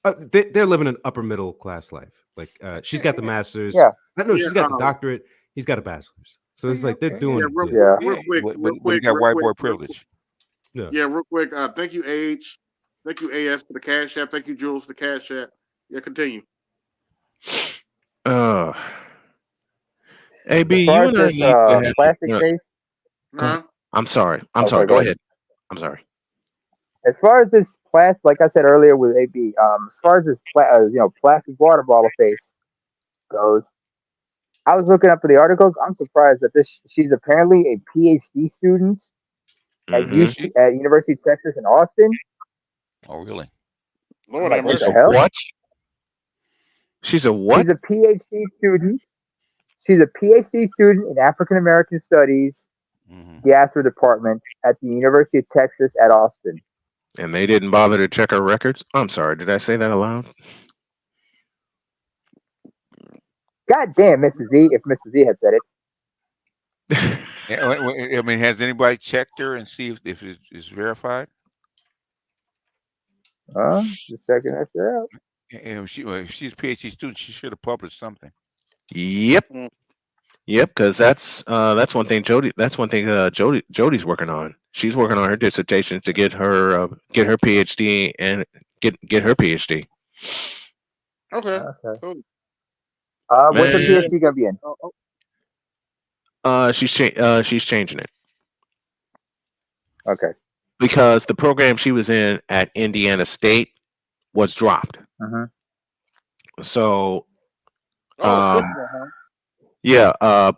living an upper middle class life. Like she's got the master's. Yeah. No, she's got the doctorate. He's got a bachelor's. So it's like they're doing real quick. But you got white boy privilege. Yeah, real quick. Thank you, Age. Thank you, AS, for the cash app. Thank you, Jules, for the cash app. Yeah, continue. AB, you and I need to have plastic case. I'm sorry. Go ahead. I'm sorry. As far as this plastic, like I said earlier with AB, as far as this plastic water bottle face goes, I was looking up for the articles. I'm surprised that she's apparently a PhD student at University of Texas in Austin. Oh, really? Lord, like, what the hell? What? She's a what? She's a PhD student. She's a PhD student in African American Studies, diaspora department at the University of Texas at Austin. And they didn't bother to check her records? I'm sorry. Did I say that aloud? God damn, Mrs. Z, if Mrs. Z had said it. I mean, has anybody checked her and see if it's verified? Just checking that shit out. If she's a PhD student, she should have published something. Yep. Yep, because that's one thing Jody's working on. She's working on her dissertation to get her PhD and get her PhD. Okay. Cool. What's her PhD gonna be in? She's changing it. Okay. Because the program she was in at Indiana State was dropped. So, yeah, I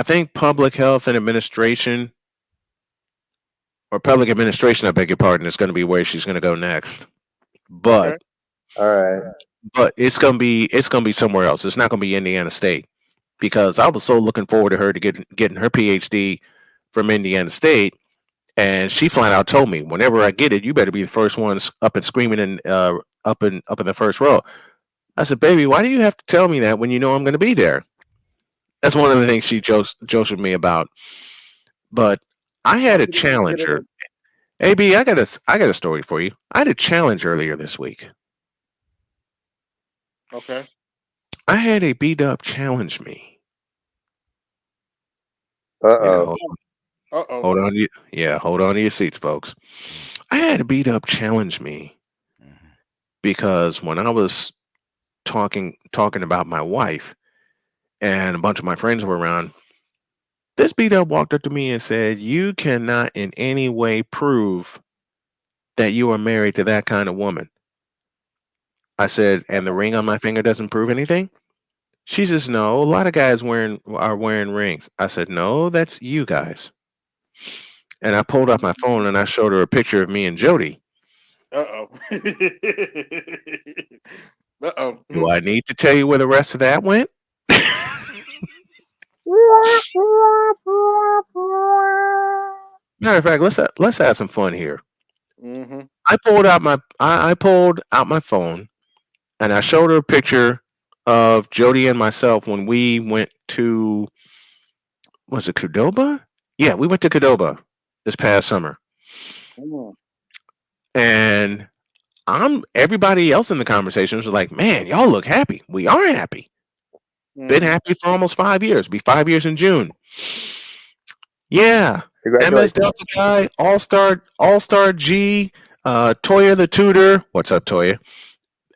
think public health and administration, or public administration, I beg your pardon, is going to be where she's going to go next. But, all right. But it's gonna be somewhere else. It's not gonna be Indiana State, because I was so looking forward to her to getting her PhD from Indiana State, and she flat out told me, whenever I get it, you better be the first ones up and screaming and up in the first row. I said, baby, why do you have to tell me that when you know I'm going to be there? That's one of the things she jokes with me about. But I had a challenger. AB, I got a story for you. I had a challenge earlier this week. Okay. I had a B-Dub challenge me. Uh-oh. Hold on to your seats, folks. I had a B-Dub challenge me because when I was talking about my wife and a bunch of my friends were around, this B-Dub walked up to me and said, you cannot in any way prove that you are married to that kind of woman. I said, and the ring on my finger doesn't prove anything? She says, no, a lot of guys are wearing rings. I said, no, that's you guys. And I pulled out my phone and I showed her a picture of me and Jody. Uh-oh. Uh-oh. Do I need to tell you where the rest of that went? Matter of fact, let's have some fun here. I pulled out my phone and I showed her a picture of Jody and myself when we went to, was it Qdoba? Yeah, we went to Qdoba this past summer. And everybody else in the conversation was like, man, y'all look happy. We are happy. Been happy for almost 5 years. Be 5 years in June. Yeah. MS Delta guy, All-Star G, Toya the tutor. What's up, Toya?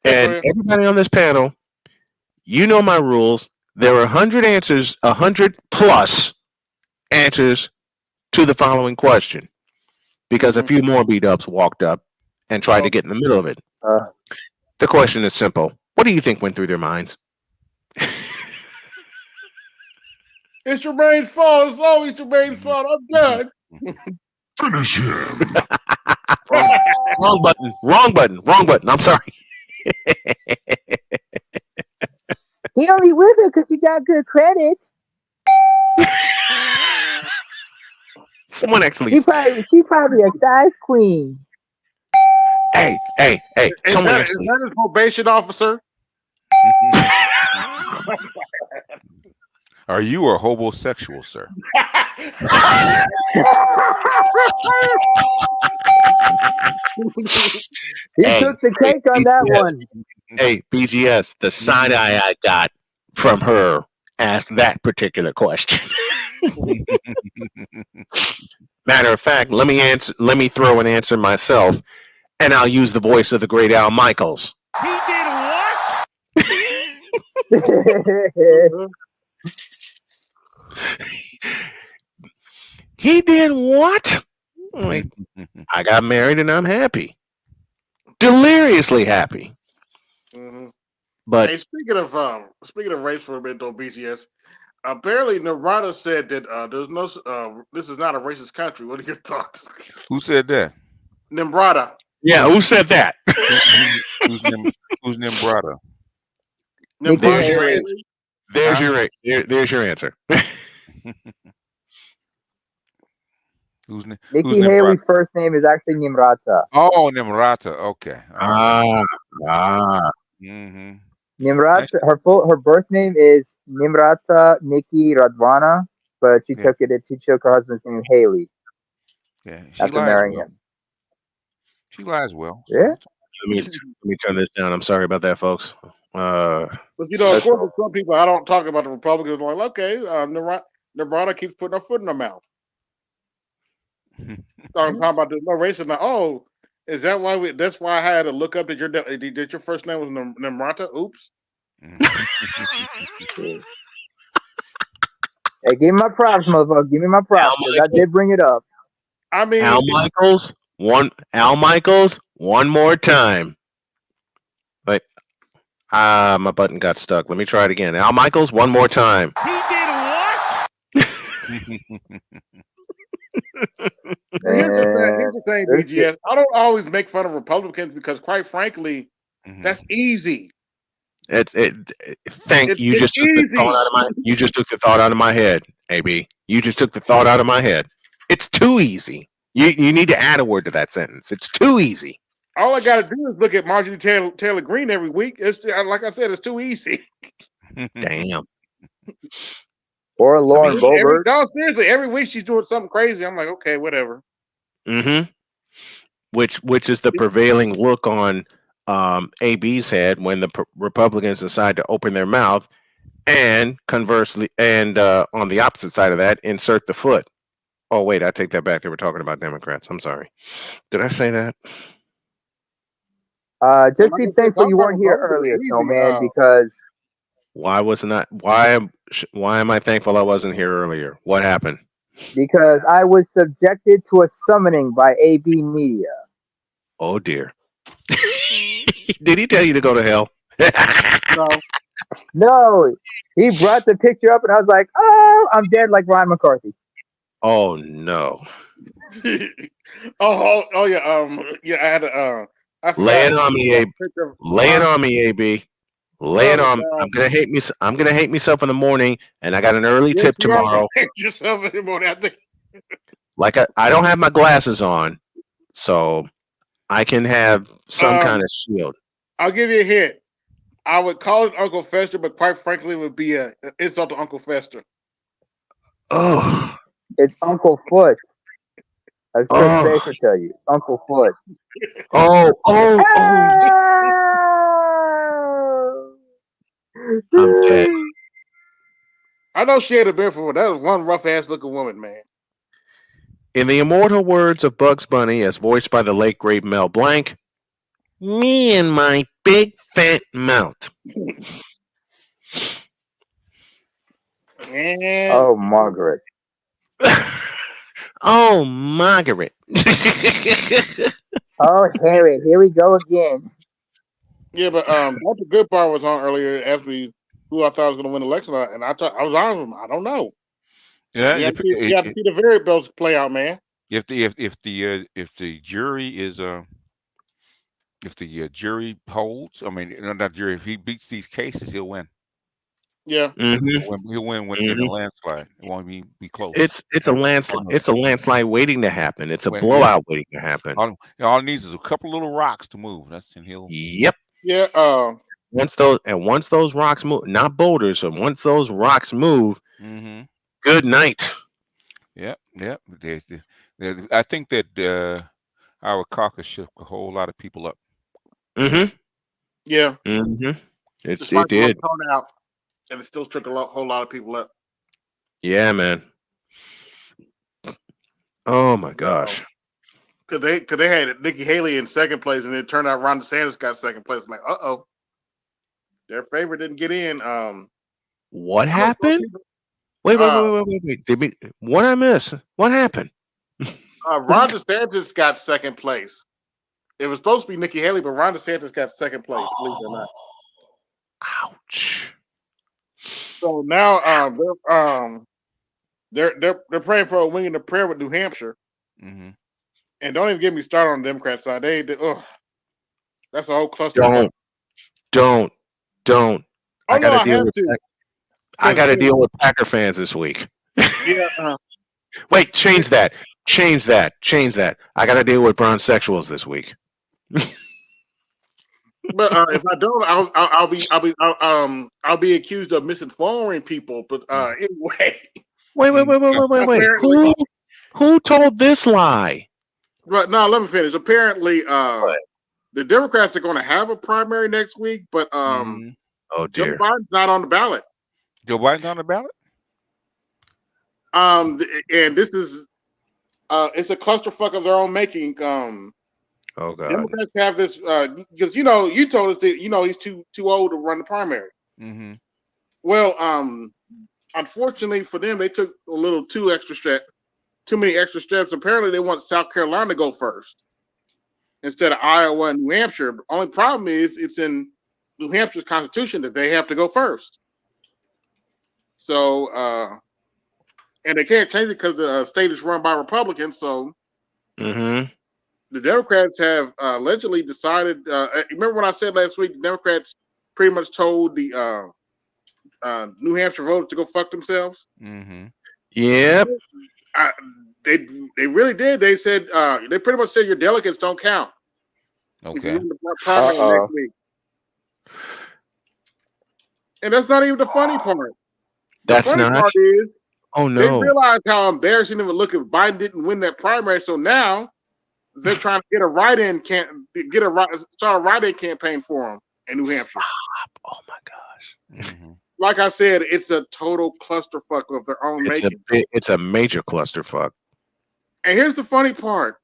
And everybody on this panel, you know my rules. There are 100 answers, 100 plus answers to the following question, because a few more B-Dubs walked up and tried to get in the middle of it. The question is simple. What do you think went through their minds? It's Jermaine's fault. It's always Jermaine's fault. I'm done. Finish him. Wrong button. I'm sorry. He only with her because he got good credit. Someone actually. She probably a size queen. Hey. Is Someone that answer this. his probation officer? Are you a homosexual, sir? He Hey, took the cake on that one. Hey, BGS, the side eye I got from her asked that particular question. Matter of fact, let me throw an answer myself, and I'll use the voice of the great Al Michaels. He did what? He did what? Wait, I got married and I'm happy. Deliriously happy. Mm-hmm. But hey, speaking of race for a minute, though, BGS. Apparently, Nevada said that there's no. This is not a racist country. What are your thoughts? Who said that? Nimbrata. yeah, who said that? Who's Nimbrata? Nikki There's your Haley. answer. There's your answer. Who's Nikki Nimrata? Haley's first name is actually Nimrata. Oh, Nimrata. Okay. Mm-hmm. Nimrata. Her birth name is Nimrata Nikki Radwana, but she took her husband's name Haley. Yeah, she after lies marrying well. him. She lies well. Yeah. Let me turn this down. I'm sorry about that, folks. But of course, with some people, I don't talk about the Republicans. Like, okay, Nimrata keeps putting her foot in her mouth. Talking about there's no racism. Like, oh, is that why that's why I had to look up that your first name was Nimrata? Oops. Hey, give me my props, motherfucker. Give me my props, because I did bring it up. I mean, Al Michaels, one more time. Wait, my button got stuck. Let me try it again. Al Michaels, one more time. He did what? Here's the thing, BGS. I don't always make fun of Republicans because, quite frankly, that's easy. You just took the thought out of my head, AB. You just took the thought out of my head. It's too easy. You need to add a word to that sentence. It's too easy. All I got to do is look at Marjorie Taylor Greene every week. It's like I said, it's too easy. Damn. Or Lauren Boebert. No, seriously, every week she's doing something crazy. I'm like, okay, whatever. Mm-hmm. Which is the prevailing look on AB's head when the Republicans decide to open their mouth, and conversely, and on the opposite side of that, insert the foot. Oh wait, I take that back. They were talking about Democrats. I'm sorry. Did I say that? Just be thankful you weren't here earlier, Snowman, because why am I thankful I wasn't here earlier? What happened? Because I was subjected to a summoning by AB Media. Oh dear. Did he tell you to go to hell? No. He brought the picture up and I was like, oh, I'm dead like Ryan McCarthy. Oh no. oh yeah, I had to lay it on me, AB. Lay it on me, AB. Lay it on. I'm gonna hate myself in the morning, and I got an early tip tomorrow. Yourself in the morning, Like I don't have my glasses on, so I can have some kind of shield. I'll give you a hint. I would call it Uncle Fester, but quite frankly, it would be an insult to Uncle Fester. Oh, it's Uncle Foot. As Chris Baker tell you, Uncle Foot. Oh. I'm dead. I know she had a been for that was one rough ass looking woman, man. In the immortal words of Bugs Bunny, as voiced by the late great Mel Blanc, me and my big fat mouth. Oh, Margaret. Oh, Margaret. Oh, Harry, here we go again. Yeah, but Dr. Good part was on earlier, asked me who I thought was going to win the election, and I was honest with him. I don't know. Yeah, you have to see the variables play out, man. If the jury is if the jury holds, I mean, not jury. If he beats these cases, he'll win. Yeah. He'll win in a landslide. It won't be close. It's a landslide. It's a landslide waiting to happen. It's a Yeah. blowout waiting to happen. All it needs is a couple little rocks to move. And he'll. Yep. Yeah. Once those rocks move, not boulders, and once those rocks move, good night. Yep. I think that our caucus shook a whole lot of people up. Yeah. It did. Out, and it still shook a whole lot of people up. Yeah, man. Oh my gosh. Cause they had Nikki Haley in second place, and it turned out Ron DeSantis got second place. Like, their favorite didn't get in. What happened? Wait. What I miss? What happened? Ron DeSantis got second place. It was supposed to be Nikki Haley, but Ron DeSantis got second place. Believe it or not. Ouch. So now they're praying for a wing in the prayer with New Hampshire. And don't even get me started on the Democrat side. That's a whole cluster. Don't. I gotta deal with Packer fans this week. Yeah. Wait, change that. I gotta deal with bronsexuals this week. But if I don't, I'll be accused of misinforming people. But anyway. Wait. Who told this lie? But no, let me finish. Apparently, the Democrats are going to have a primary next week, but oh dear, Joe Biden's not on the ballot. Joe Biden's on the ballot. And this is it's a clusterfuck of their own making. Oh God, Democrats have this because you told us that he's too old to run the primary. Well, unfortunately for them, they took a little too many extra steps. Apparently, they want South Carolina to go first instead of Iowa and New Hampshire. The only problem is it's in New Hampshire's constitution that they have to go first. So, and they can't change it because the state is run by Republicans. So, the Democrats have allegedly decided. Remember when I said last week, the Democrats pretty much told the New Hampshire voters to go fuck themselves? Yep. They really did. They said they pretty much said your delegates don't count. Okay. Next week. And that's not even the funny part. That's funny not. Part is, oh no. They realized how embarrassing it would look if Biden didn't win that primary. So now they're trying to get a write-in start a write-in campaign for him in New Hampshire. Oh my gosh. Like I said, it's a total clusterfuck of their own making. It's a major clusterfuck. And here's the funny part.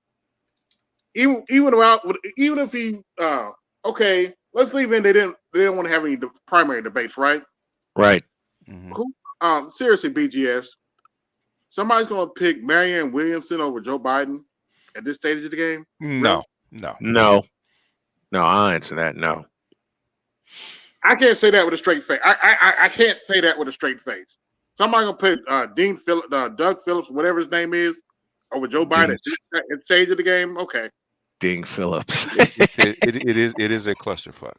Even if he okay, let's leave in they didn't want to have any primary debates, right? Right. Who seriously, BGS, somebody's gonna pick Marianne Williamson over Joe Biden at this stage of the game? No. I'll answer that. No. I can't say that with a straight face. I can't say that with a straight face. Somebody gonna put Doug Phillips, whatever his name is, over Joe Biden at this stage of the game? Okay. Ding Phillips. it is a clusterfuck.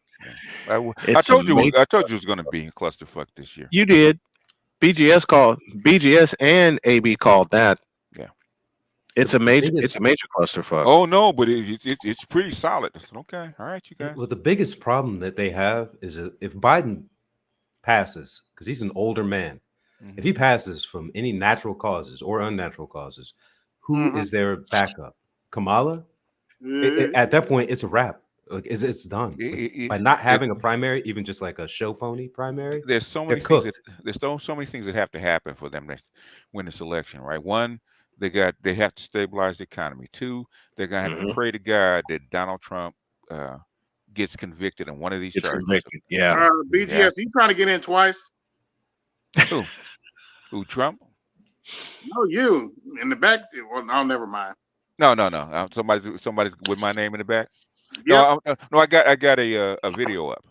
I told you it was going to be a clusterfuck this year. You did. BGS and AB called that. Yeah. It's a major clusterfuck. Oh no, but it's pretty solid. Okay, all right, you guys. Well, the biggest problem that they have is if Biden passes, because he's an older man, if he passes from any natural causes or unnatural causes, who is their backup? Kamala? At that point, it's a wrap. Like it's done. By not having a primary, even just like a show pony primary, there's so many things. There's so many things that have to happen for them to win this election, right? One, they have to stabilize the economy. Two, they're gonna have to pray to God that Donald Trump gets convicted in one of these charges. Yeah. BGS, you trying to get in twice? Who? Trump? No, you in the back. Well, no, never mind. No. Somebody's with my name in the back. Yeah. No, I got a video up.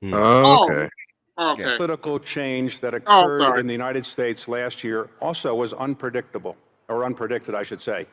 Okay. Okay. Political change that occurred in the United States last year also was unpredicted, I should say.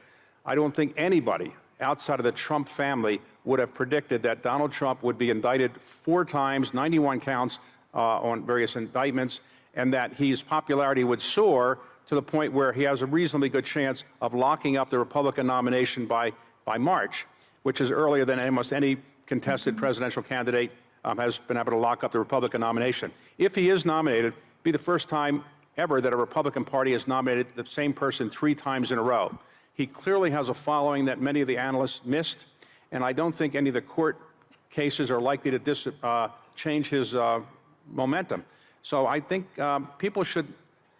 I don't think anybody outside of the Trump family would have predicted that Donald Trump would be indicted 4 times, 91 counts, on various indictments, and that his popularity would soar to the point where he has a reasonably good chance of locking up the Republican nomination by March, which is earlier than almost any contested presidential candidate has been able to lock up the Republican nomination. If he is nominated, it'd be the first time ever that a Republican Party has nominated the same person 3 times in a row. He clearly has a following that many of the analysts missed, and I don't think any of the court cases are likely to change his momentum. So I think people should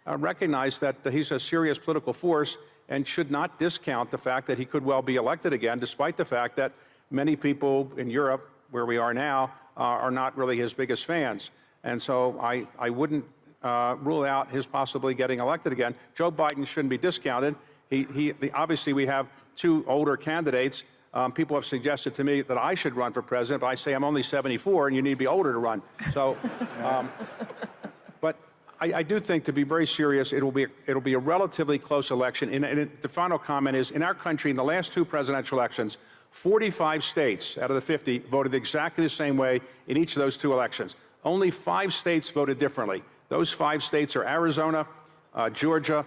recognize that he's a serious political force and should not discount the fact that he could well be elected again, despite the fact that many people in Europe, where we are now, are not really his biggest fans. And so I wouldn't rule out his possibly getting elected again. Joe Biden shouldn't be discounted. Obviously, we have 2 older candidates. People have suggested to me that I should run for president, but I say I'm only 74 and you need to be older to run. So, but I do think, to be very serious, it'll be a relatively close election. And the final comment is, in our country, in the last 2 presidential elections, 45 states out of the 50 voted exactly the same way in each of those 2 elections. Only 5 states voted differently. Those 5 states are Arizona, Georgia,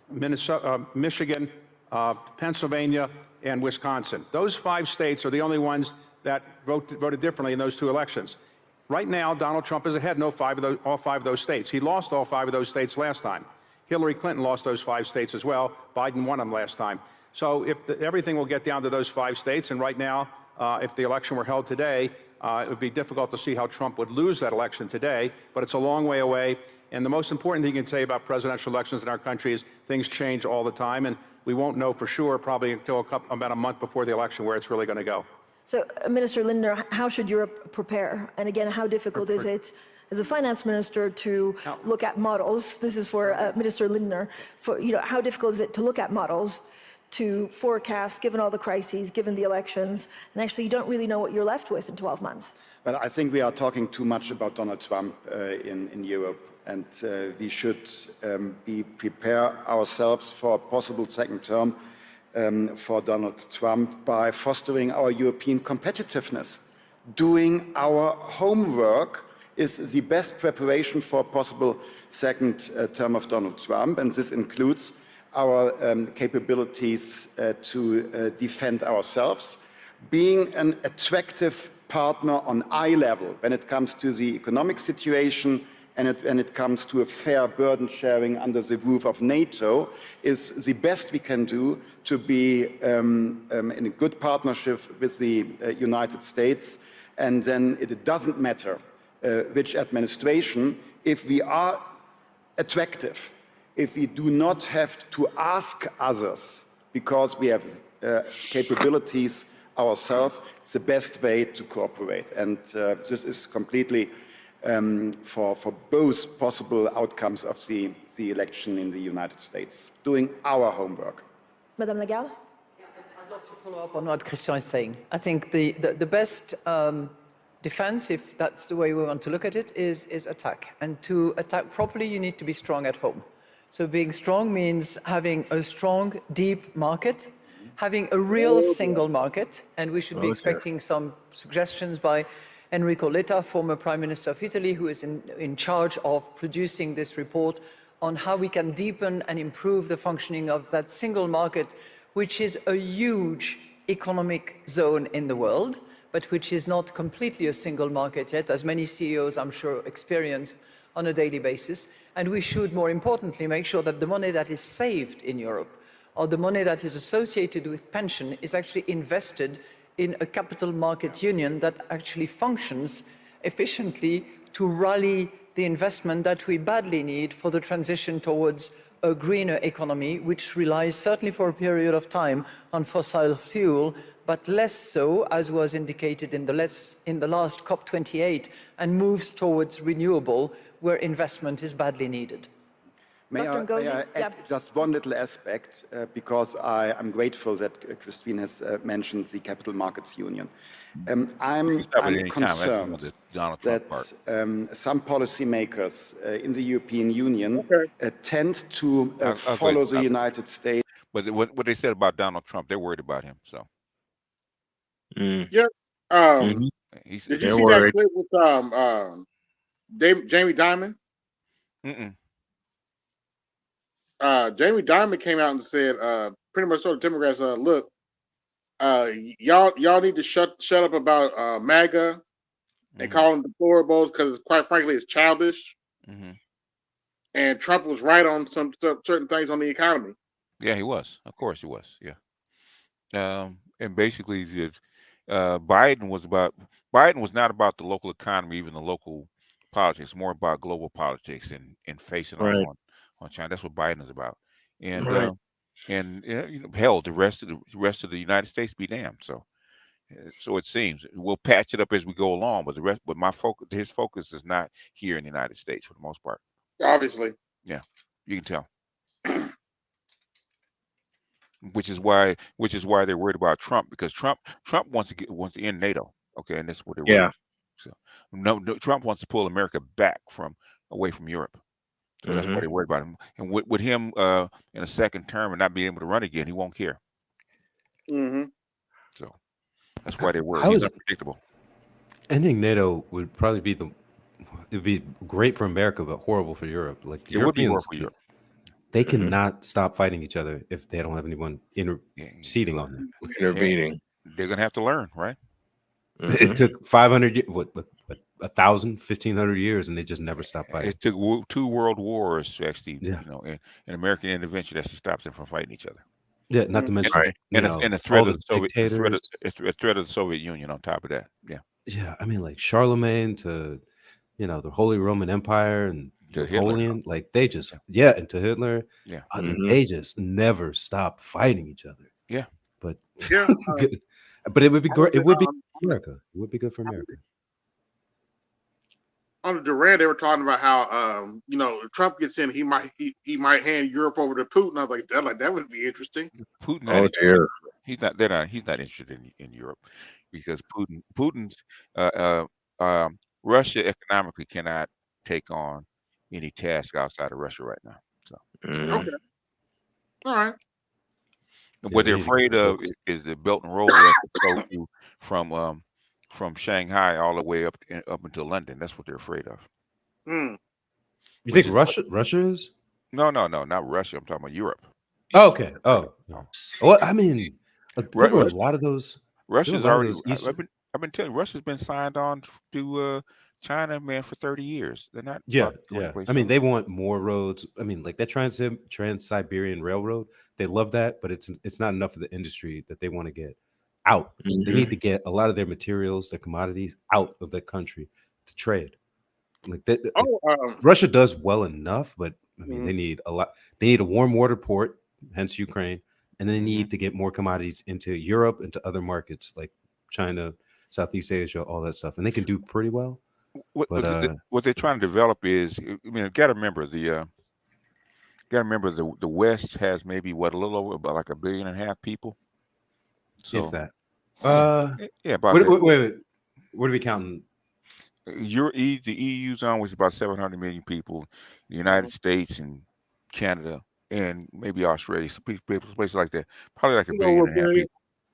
Minnesota, Michigan, Pennsylvania, and Wisconsin. Those 5 states are the only ones that voted differently in those 2 elections. Right now, Donald Trump is ahead in all 5 of those states. He lost all 5 of those states last time. Hillary Clinton lost those 5 states as well. Biden won them last time. So everything will get down to those 5 states, and right now, if the election were held today, it would be difficult to see how Trump would lose that election today, but it's a long way away. And the most important thing you can say about presidential elections in our country is things change all the time, and we won't know for sure probably until about a month before the election where it's really going to go. So, Minister Lindner, how should Europe prepare? And again, how difficult is it as a finance minister to look at models? This is for Minister Lindner. How difficult is it to look at models, to forecast, given all the crises, given the elections, and actually you don't really know what you're left with in 12 months? Well, I think we are talking too much about Donald Trump in Europe, and we should prepare ourselves for a possible second term for Donald Trump by fostering our European competitiveness. Doing our homework is the best preparation for a possible second term of Donald Trump, and this includes our capabilities to defend ourselves, being an attractive partner on eye level when it comes to the economic situation and when it comes to a fair burden sharing under the roof of NATO is the best we can do to be in a good partnership with the United States. And then it doesn't matter which administration, if we are attractive, if we do not have to ask others because we have capabilities ourselves, it's the best way to cooperate. And this is completely for both possible outcomes of the election in the United States, doing our homework. Madame Lagarde? I'd love to follow up on what Christian is saying. I think the best defense, if that's the way we want to look at it, is attack. And to attack properly, you need to be strong at home. So being strong means having a strong, deep market, having a real single market, and we should be expecting some suggestions by Enrico Letta, former Prime Minister of Italy, who is in charge of producing this report on how we can deepen and improve the functioning of that single market, which is a huge economic zone in the world, but which is not completely a single market yet, as many CEOs, I'm sure, experience on a daily basis. And we should, more importantly, make sure that the money that is saved in Europe, or the money that is associated with pension, is actually invested in a capital market union that actually functions efficiently to rally the investment that we badly need for the transition towards a greener economy, which relies certainly for a period of time on fossil fuel, but less so, as was indicated in the last COP28, and moves towards renewable, where investment is badly needed. May I add just one little aspect, because I'm grateful that Christine has mentioned the Capital Markets Union. I'm concerned that some policymakers in the European Union tend to follow the United States. But what they said about Donald Trump, they're worried about him. So, yeah. Did you see that clip with Jamie Dimon. Jamie Dimon came out and said, pretty much told the Democrats, look, y'all need to shut up about MAGA and call them deplorables because, quite frankly, it's childish. And Trump was right on some certain things on the economy. Yeah, he was. Of course, he was. Yeah. And basically, Biden was not about the local economy, even the local politics, more about global politics and facing off on China. That's what Biden is about. And hell, the rest of the United States be damned. So it seems we'll patch it up as we go along, but his focus is not here in the United States for the most part. Obviously. Yeah, you can tell. Which is why they're worried about Trump, because Trump wants to end NATO. Okay, and that's what they're worried about. So no, Trump wants to pull America back away from Europe. So that's why they're worried about him. And with him in a second term and not being able to run again, he won't care. So that's why they're worried. He's unpredictable. Ending NATO would probably be it'd be great for America, but horrible for Europe. Like the Europeans, they cannot stop fighting each other if they don't have anyone interceding on them. Intervening. They're gonna have to learn, right? It took 500, 1,000, 1,500 years, and they just never stopped fighting. It took 2 world wars to actually, and American intervention actually stopped them from fighting each other. Yeah, not to mention, and the threat of the threat of the Soviet Union on top of that. Yeah. Yeah, I mean, like Charlemagne to, the Holy Roman Empire and Napoleon, like they just, and to Hitler, they just never stopped fighting each other. Yeah, but but it would be great. It would be America. It would be good for America. On the Duran, they were talking about how if Trump gets in, he might hand Europe over to Putin. I was like, that would be interesting. Putin, oh dear, he's not interested in Europe, because Putin's Russia economically cannot take on any task outside of Russia right now. So okay, all right. What they're afraid of is the Belt and Road from Shanghai all the way up until London. That's what they're afraid of. You think Russia is? No, not Russia. I'm talking about Europe. Oh, okay. Oh, no. Well, I mean, there were a lot of those. Russia's already. I've been telling you, Russia's been signed on to China, man, for 30 years. They're not. Yeah. I mean, they want more roads. I mean, like that Trans-Siberian Railroad. They love that, but it's not enough for the industry that they want to get out. They need to get a lot of their materials, their commodities out of the country to trade. Like that. Russia does well enough, but I mean, they need a lot. They need a warm water port, hence Ukraine, and they need to get more commodities into Europe, into other markets like China, Southeast Asia, all that stuff, and they can do pretty well. What they're trying to develop is, got to remember the West has maybe a little over about like 1.5 billion people. So, if that. About wait. What are we counting? The EU's on was about 700 million people. The United States and Canada and maybe Australia, some places like that, probably like 1.5 billion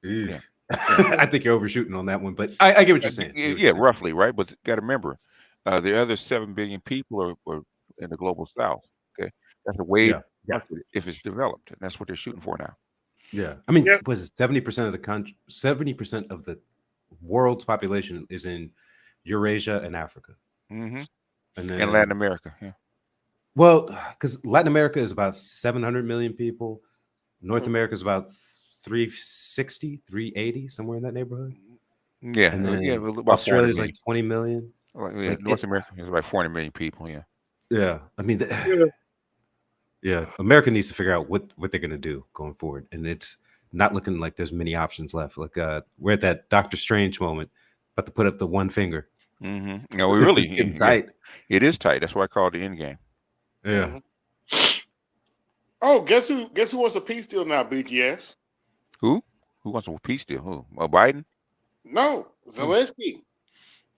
people. Yeah. I think you're overshooting on that one, but I get what you're saying. Yeah, roughly, right? But got to remember, the other 7 billion people are in the global South. Okay, that's a way if it's developed, and that's what they're shooting for now. Yeah, I mean, was 70% of the country, 70% of the world's population is in Eurasia and Africa, and Latin America. Yeah. Well, because Latin America is about 700 million people, North America is about 360, 380, somewhere in that neighborhood. Yeah, and then about Australia is like 20 million. North America is about 40 million people. Yeah. Yeah, I mean, America needs to figure out what they're gonna do going forward, and it's not looking like there's many options left. Like we're at that Doctor Strange moment, about to put up the one finger. No, we really it's getting tight. It is tight. That's why I call it the end game. Yeah. Oh, guess who wants a peace deal now? BGS. Who wants a peace deal? Who? Biden? No, Zelensky.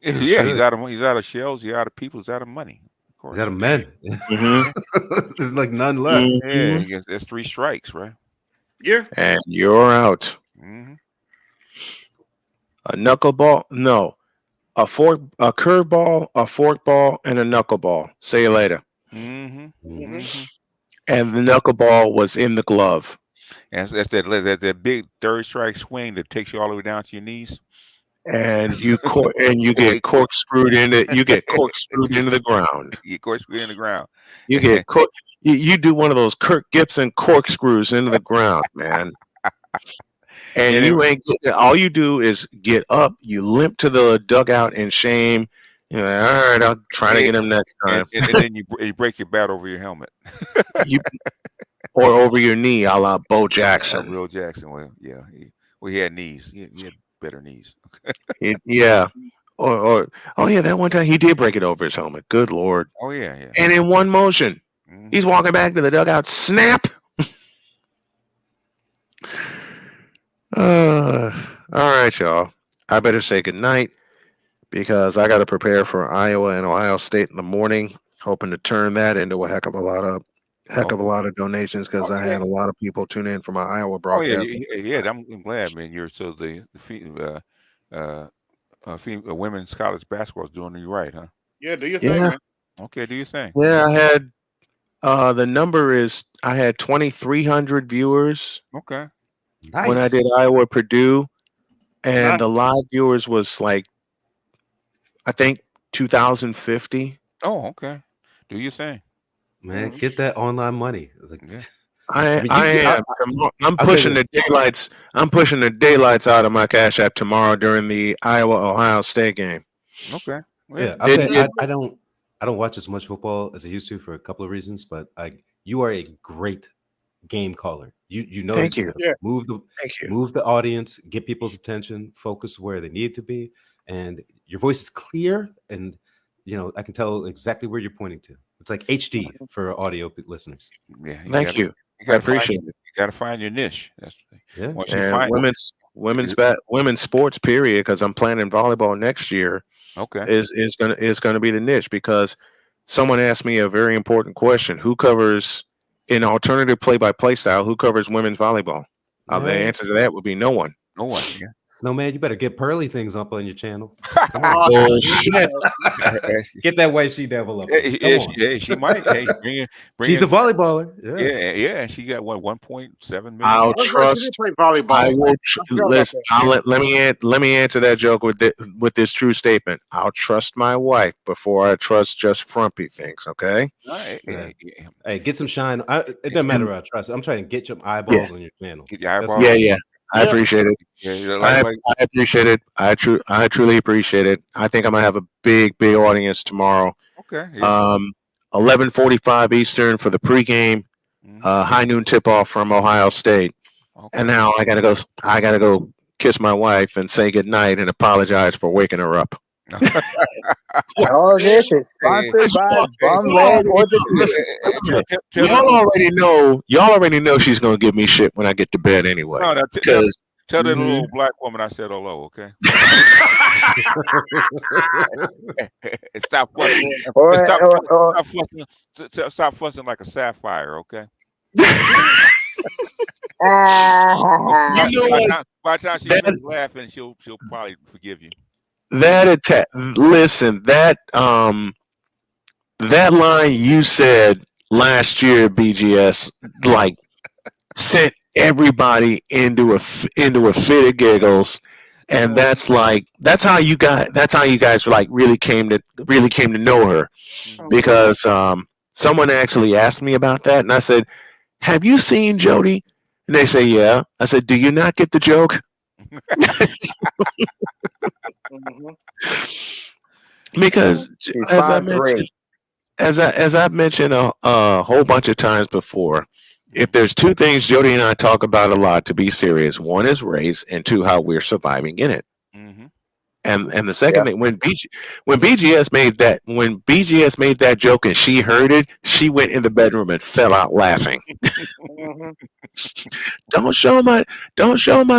Yeah, he's out of shells. He's out of people. He's out of money. Of course. He's out of men. There's like none left. Yeah, that's 3 strikes, right? Yeah. And you're out. A knuckleball? No. a curveball, a forkball, and a knuckleball. See you later. Mm-hmm. And the knuckleball was in the glove. That's that big third strike swing that takes you all the way down to your knees. And you get corkscrewed into the ground. You get corkscrewed in the ground. You get you do one of those Kirk Gibson corkscrews into the ground, man. And you ain't all you do is get up, you limp to the dugout in shame. You're like, all right, I'll try to get him next time. And then you break your bat over your helmet. Or over your knee, a la Bo Jackson. Will Jackson. Well, yeah. He had knees. He had better knees. Yeah. Or oh yeah, that one time he did break it over his helmet. Good Lord. Oh yeah. And in one motion, he's walking back to the dugout. Snap. All right, y'all. I better say goodnight because I got to prepare for Iowa and Ohio State in the morning. Hoping to turn that into a heck of a lot of donations because I had a lot of people tune in for my Iowa broadcast. I'm glad, man. You're so the women's college basketball is doing you right, huh? Yeah, do your thing, man. Okay, do your thing. Yeah, I had the number is I had 2,300 viewers. Okay. Nice. When I did Iowa Purdue, and the live viewers was like I think 2,050. Oh, okay. Do your thing. Man, get that online money. Like, I'm pushing the daylights. I'm pushing the daylights out of my Cash App tomorrow during the Iowa Ohio State game. Okay. Yeah, I don't watch as much football as I used to for a couple of reasons, but you are a great game caller. You know, Thank you. Move the audience, get people's attention, focus where they need to be, and your voice is clear, and I can tell exactly where you're pointing to. It's like HD for audio listeners. Yeah. Thank you. I appreciate it. You got to find your niche. Once you And find women's sports period, because I'm planning volleyball next year. Okay. Is gonna be the niche because someone asked me a very important question: who covers in alternative play-by-play style? Who covers women's volleyball? The answer to that would be no one. No one. Yeah. Snowman, you better get Pearly Things up on your channel. Come on. Bullshit. Get that white she devil up. She might. Hey, bring She's a volleyballer. Yeah. She got 1.7 million. I'll trust. I will. Listen. Let me answer that joke with this true statement. I'll trust my wife before I trust just frumpy things. Okay. All right. Hey, get some shine. It doesn't matter. I trust. I'm trying to get some eyeballs on your channel. Get your eyeballs. Yeah. I appreciate it. Yeah, I appreciate it. I truly appreciate it. I think I'm gonna have a big audience tomorrow. Okay. Yeah. 11:45 Eastern for the pregame. High noon tip off from Ohio State. Okay. And now I gotta go kiss my wife and say goodnight and apologize for waking her up. All this is sponsored by Bumwag Orthopedics. Y'all already know she's gonna give me shit when I get to bed anyway. No, tell that little black woman I said hello, okay? Stop fussing like a sapphire, okay? By the time she starts laughing, she'll probably forgive you. Listen, that line you said last year, BGS, like sent everybody into a fit of giggles, and that's how you guys like really came to know her, because someone actually asked me about that, and I said, "Have you seen Jody?" And they say, "Yeah." I said, "Do you not get the joke?" Because as I've mentioned a whole bunch of times before, if there's two things Jody and I talk about a lot, to be serious, one is race, and two, how we're surviving in it. And the second thing, when BGS made that joke and she heard it, she went in the bedroom and fell out laughing. Don't show my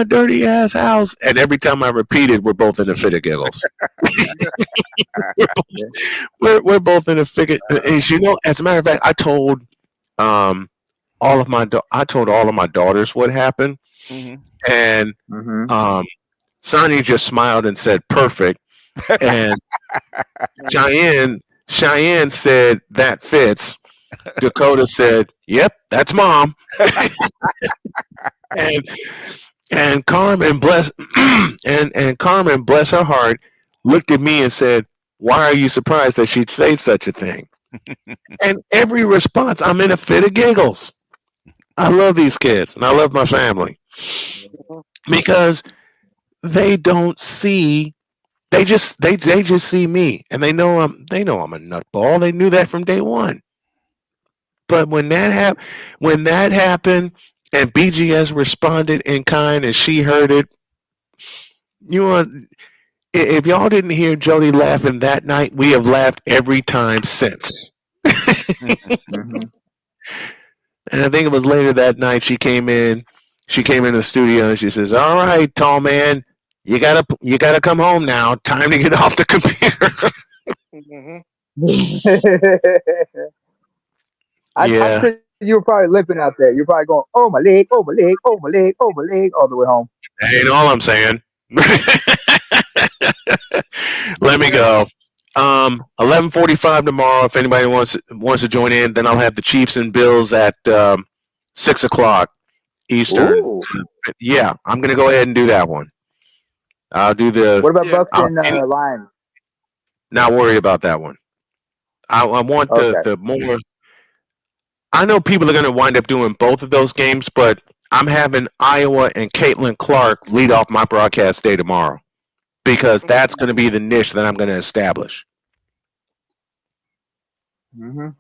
dirty ass house. And every time I repeated, we're both in a fit of giggles. we're both in a fit. As you know, as a matter of fact, I told all of my daughters what happened, and Sonny just smiled and said, "Perfect." And Cheyenne said that fits. Dakota said, "Yep, that's mom." and and Carmen bless and Carmen bless her heart looked at me and said, "Why are you surprised that she'd say such a thing?" And every response, I'm in a fit of giggles. I love these kids and I love my family because they don't see. They just see me and they know I'm a nutball. They knew that from day one. But when that happened and BGS responded in kind and she heard it, you know, if y'all didn't hear Jody laughing that night, we have laughed every time since. Mm-hmm. And I think it was later that night she came in the studio and she says, "All right, tall man, you gotta come home now. Time to get off the computer." I'm Yeah. sure you were probably limping out there. You're probably going, "Oh my leg, oh my leg, oh my leg, oh my leg," all the way home. That ain't all I'm saying. Let me go. 11:45 tomorrow. If anybody wants to join in, then I'll have the Chiefs and Bills at 6 o'clock Eastern. Ooh. Yeah, I'm gonna go ahead and do that one. I'll do the. What about Bucks I'll and Lions? not worry about that one. I want Okay. the more. I know people are gonna wind up doing both of those games, but I'm having Iowa and Caitlin Clark lead off my broadcast day tomorrow because that's going to be the niche that I'm going to establish. Mm-hmm.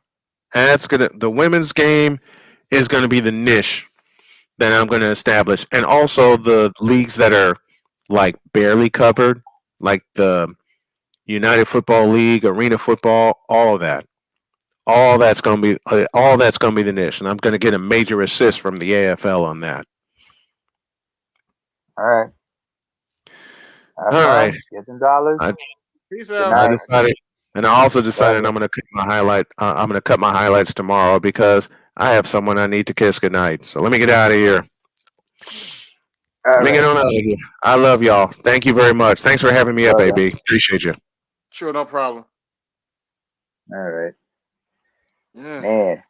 And the women's game is going to be the niche that I'm going to establish, and also the leagues that are like barely covered, like the United Football League, Arena Football, all of that. All that's going to be the niche, and I'm going to get a major assist from the AFL on that. All right. All right. Get some dollars. Peace Good out. I night. decided, and I also decided I'm going to cut my highlight. I'm going to cut my highlights tomorrow because I have someone I need to kiss goodnight. So let me get out of here. All Let me get right. on out of here. I love y'all. Thank you very much. Thanks for having me up, Love ya. AB. Appreciate you. Sure, no problem. All right. Yeah. Man.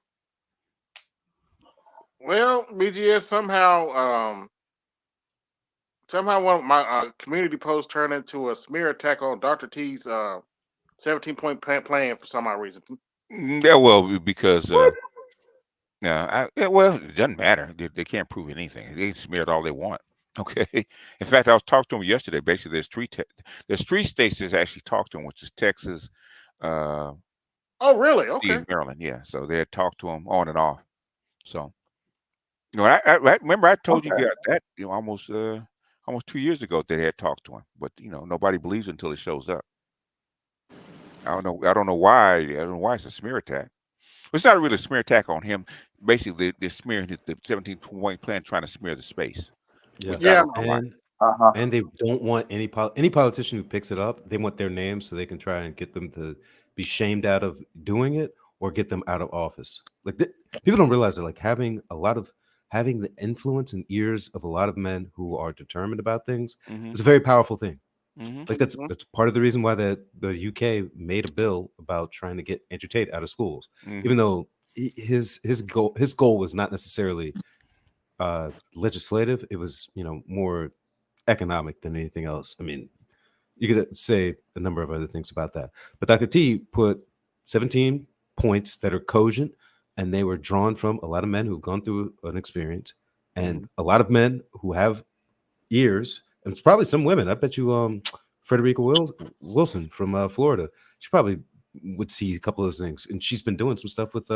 Well, BGS somehow one of my community posts turned into a smear attack on Dr. T's 17-point plan for some odd reason. Yeah, well, because yeah, well, it doesn't matter. They can't prove anything. They can smear it all they want. Okay. In fact, I was talking to them yesterday. Basically, there's three states that actually talked to them, which is Texas, Oh, really? Okay. and Maryland. Yeah. So they had talked to them on and off. So I remember I told you Okay. that almost 2 years ago that they had talked to him, but nobody believes it until it shows up. I don't know why. I don't know why it's a smear attack. It's not really a smear attack on him. Basically, they're smearing the 17-point plan, trying to smear the space. Yeah. Which I don't know why. And Uh-huh. and they don't want any politician who picks it up. They want their name so they can try and get them to be shamed out of doing it or get them out of office. Like people don't realize that, like having the influence and ears of a lot of men who are determined about things Mhm. is a very powerful thing. Mhm. Like that's part of the reason why the UK made a bill about trying to get Andrew Tate out of schools, even Mhm. though his goal was not necessarily legislative. It was more economic than anything else. I mean, you could say a number of other things about that, but Dr. T put 17 points that are cogent, and they were drawn from a lot of men who've gone through an experience, and a lot of men who have ears, and it's probably some women. I bet you, Frederica Wilson from Florida, she probably would see a couple of those things, and she's been doing some stuff with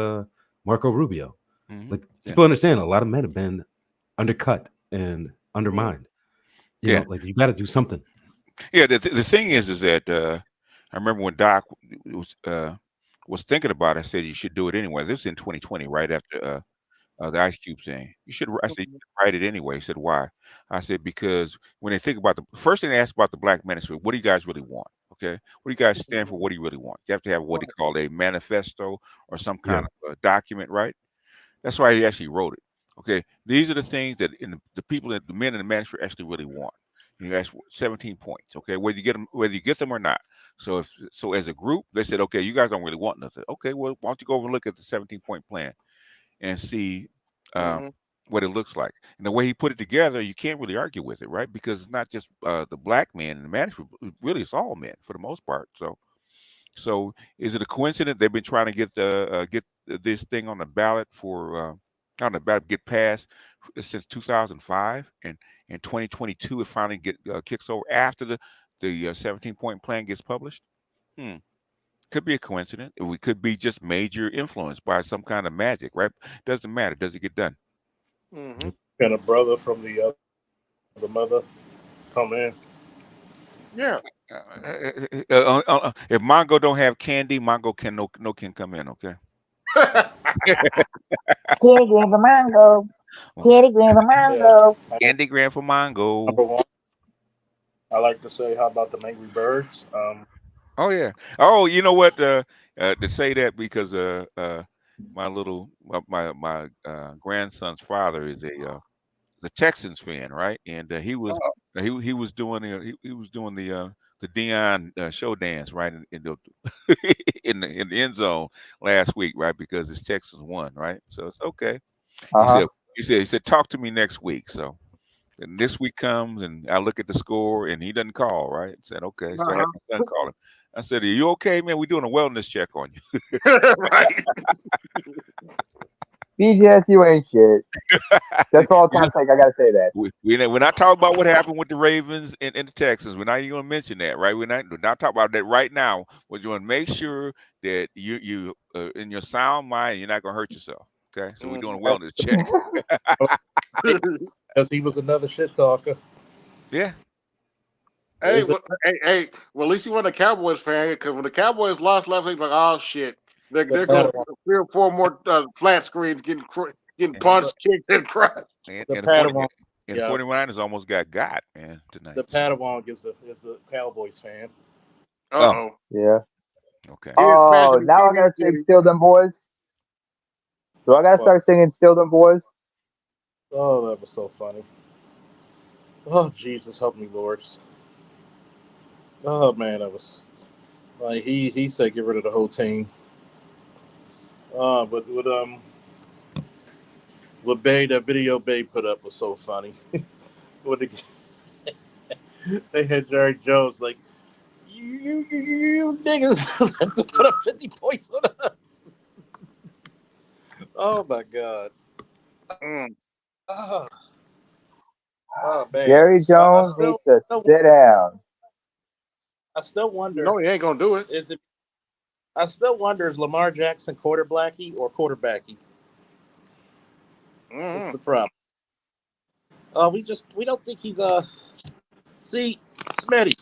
Marco Rubio. Mhm. Like Yeah. people understand, a lot of men have been undercut and undermined. You know, like you got to do something. Yeah. The thing is that I remember when Doc was thinking about it. I said you should do it anyway. This is in 2020, right after the Ice Cube thing. You should. I said you should write it anyway. He said why? I said because when they think about the first thing they ask about the black manosphere, what do you guys really want? Okay, what do you guys stand for? What do you really want? You have to have what they call a manifesto or some kind of a document, right? That's why he actually wrote it. Okay, these are the things that the people, the men in the manosphere actually really want. you ask 17 points. Okay, whether you get them or not. So as a group, they said, okay, you guys don't really want nothing. Okay, well, why don't you go over and look at the 17-point plan and see what it looks like. And the way he put it together, you can't really argue with it, right? Because it's not just the black men in the management, really it's all men for the most part. So is it a coincidence they've been trying to get this thing on the ballot get passed since 2005, and in 2022 it finally kicks over after the 17-point plan gets published? Could be a coincidence. We could be just major influence by some kind of magic, right? Doesn't matter. Does it get done? Can a brother from the mother come in? Yeah. If Mongo don't have candy, Mongo can come in. Okay. Candy gram for Mongo. Candy gram for Mongo. Candy gram for Mongo. Number one, I like to say, how about the Angry Birds? Oh yeah. Oh, you know what? To say that because my grandson's father is a Texans fan, right? And he was doing the Dion show dance, right, in the in the end zone last week, right? Because his Texans won, right? So it's okay. He said talk to me next week. So and this week comes and I look at the score and he doesn't call, right? I said okay. So I had my son call him. I said, "Are you okay, man? We're doing a wellness check on you." Right. BGS, you ain't shit. That's all time sake. I gotta say that. We're not talking about what happened with the Ravens and the Texans. We're not even going to mention that, right? We're not talking about that right now. We're going to make sure that you in your sound mind, you're not going to hurt yourself. Okay, so we're doing a wellness check. Because he was another shit talker. Yeah. Hey, well, at least he wasn't a Cowboys fan, because when the Cowboys lost last week, like, oh shit, they're going 3 or 4 more flat screens getting punched, kicked, and crushed. And 49ers almost got man tonight. The Padawan is the Cowboys fan. Uh-oh. Yeah. Okay. Oh, now I gotta sing "Still Them Boys." Do I gotta start singing "Still Them Boys"? Oh, that was so funny. Oh, Jesus, help me, Lord. Oh man, that was like he said get rid of the whole team. But what Bay, that video Bay put up was so funny. They had Jerry Jones like, you niggas have to put up 50 points on us. Oh my God. Oh man. Jerry Jones needs to sit down. I still wonder. No, he ain't gonna do it. I still wonder, is Lamar Jackson quarterblacky or quarterbacky? What's the problem? We don't think he's See, Smitty,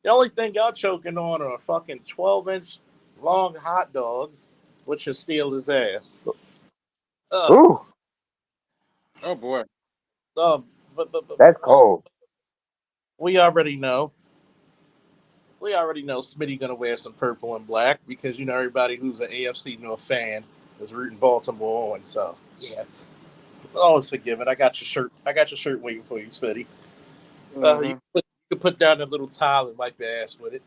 the only thing y'all choking on are fucking 12-inch long hot dogs, which should steal his ass. Ooh. Oh boy. But that's cold. We already know Smitty gonna wear some purple and black because everybody who's an AFC North fan is rooting Baltimore on. So yeah, all is forgiven. I got your shirt. Waiting for you, Smitty. You can put down that little towel and wipe your ass with it.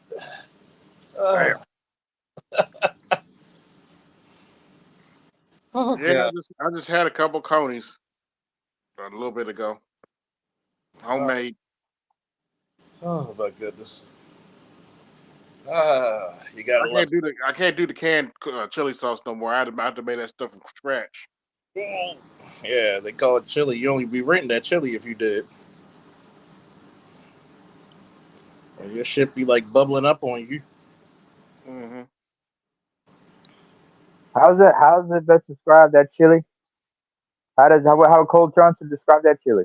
Oh, yeah, I just had a couple conies a little bit ago. Homemade. Oh my goodness. You gotta love it. I can't do the canned chili sauce no more. I have to make that stuff from scratch. Yeah, they call it chili. You only be renting that chili if you did. And your shit be like bubbling up on you. How's it best describe that chili? How Cole Johnson describe that chili?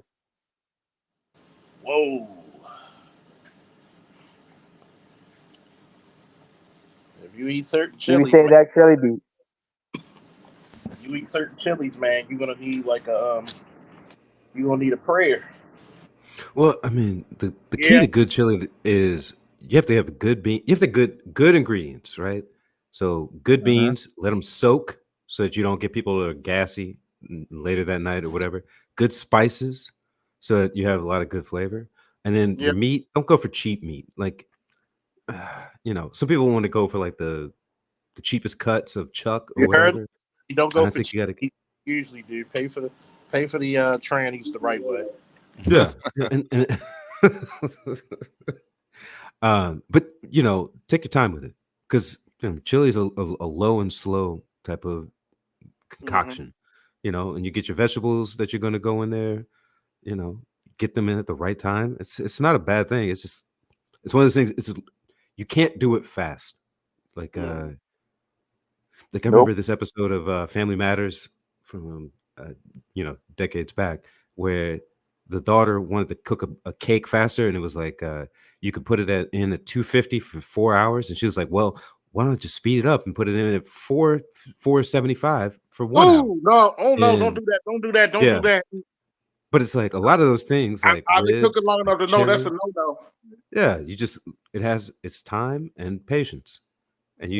Whoa. If you eat certain chilies, say that chili beat. You eat certain chilies, man, you're gonna need you're gonna need a prayer. Well, I mean, the key to good chili is you have to have you have to good ingredients, right? So good beans, let them soak so that you don't get people that are gassy later that night or whatever. Good spices so that you have a lot of good flavor. And then your meat, don't go for cheap meat. Like, some people want to go for like the cheapest cuts of chuck or You heard? whatever. You don't And go I for think you got to. cheap. You usually do. Pay for the trannies the right way. Yeah. But take your time with it, because chili is a low and slow type of concoction, and you get your vegetables that you're going to go in there, get them in at the right time. It's not a bad thing. It's one of those things. You can't do it fast. Like I remember this episode of Family Matters from decades back, where the daughter wanted to cook a cake faster, and it was like you could put it in at 250 for 4 hours, and she was like, "Well, why don't I just speed it up and put it in at 475 for 1 hour?" No, no, don't And do that. Don't do that. Don't yeah, do that. but it's like a lot of those things, like I've been ribs, cooking long enough to know that's a chili. no-no. Yeah, it has its time and patience, and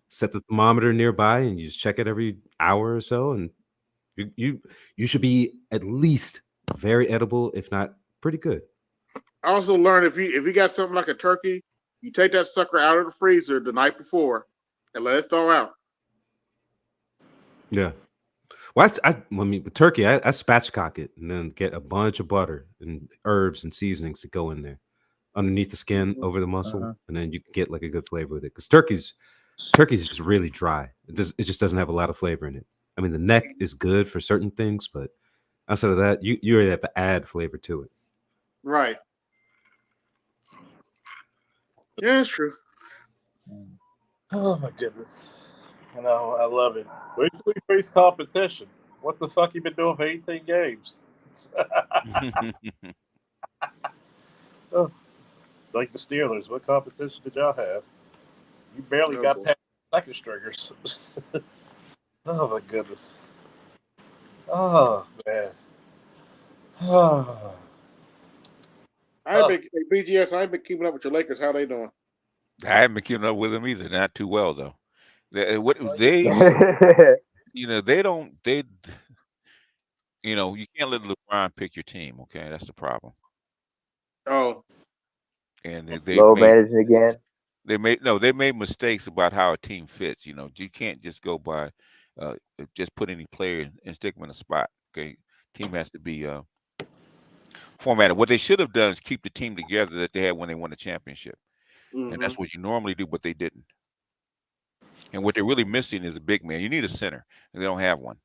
set the thermometer nearby, and you just check it every hour or so, and you should be at least very edible, if not pretty good. I also learned if you got something like a turkey, you take that sucker out of the freezer the night before and let it thaw out. Yeah. Well, with turkey, I spatchcock it and then get a bunch of butter and herbs and seasonings to go in there underneath the skin over the muscle, and then you can get like a good flavor with it. Because turkey's just really dry. It just doesn't have a lot of flavor in it. I mean, the neck is good for certain things, but outside of that, you really have to add flavor to it. Right. Yeah, it's true. Oh my goodness. I love it. Wait till we face competition. What the fuck you been doing for 18 games? Oh, like the Steelers, what competition did y'all have? You barely got past second stringers. Oh my goodness. Oh man. Oh. BGS, I ain't been keeping up with your Lakers. How they doing? I haven't been keeping up with them either. Not too well though. They you can't let LeBron pick your team. Okay, that's the problem. Oh. And low managing again. They made mistakes about how a team fits. You can't just go by just put any player and stick them in a spot. Okay, team has to be formatted. What they should have done is keep the team together that they had when they won the championship, and that's what you normally do, but they didn't. And what they're really missing is a big man. You need a center, and they don't have one.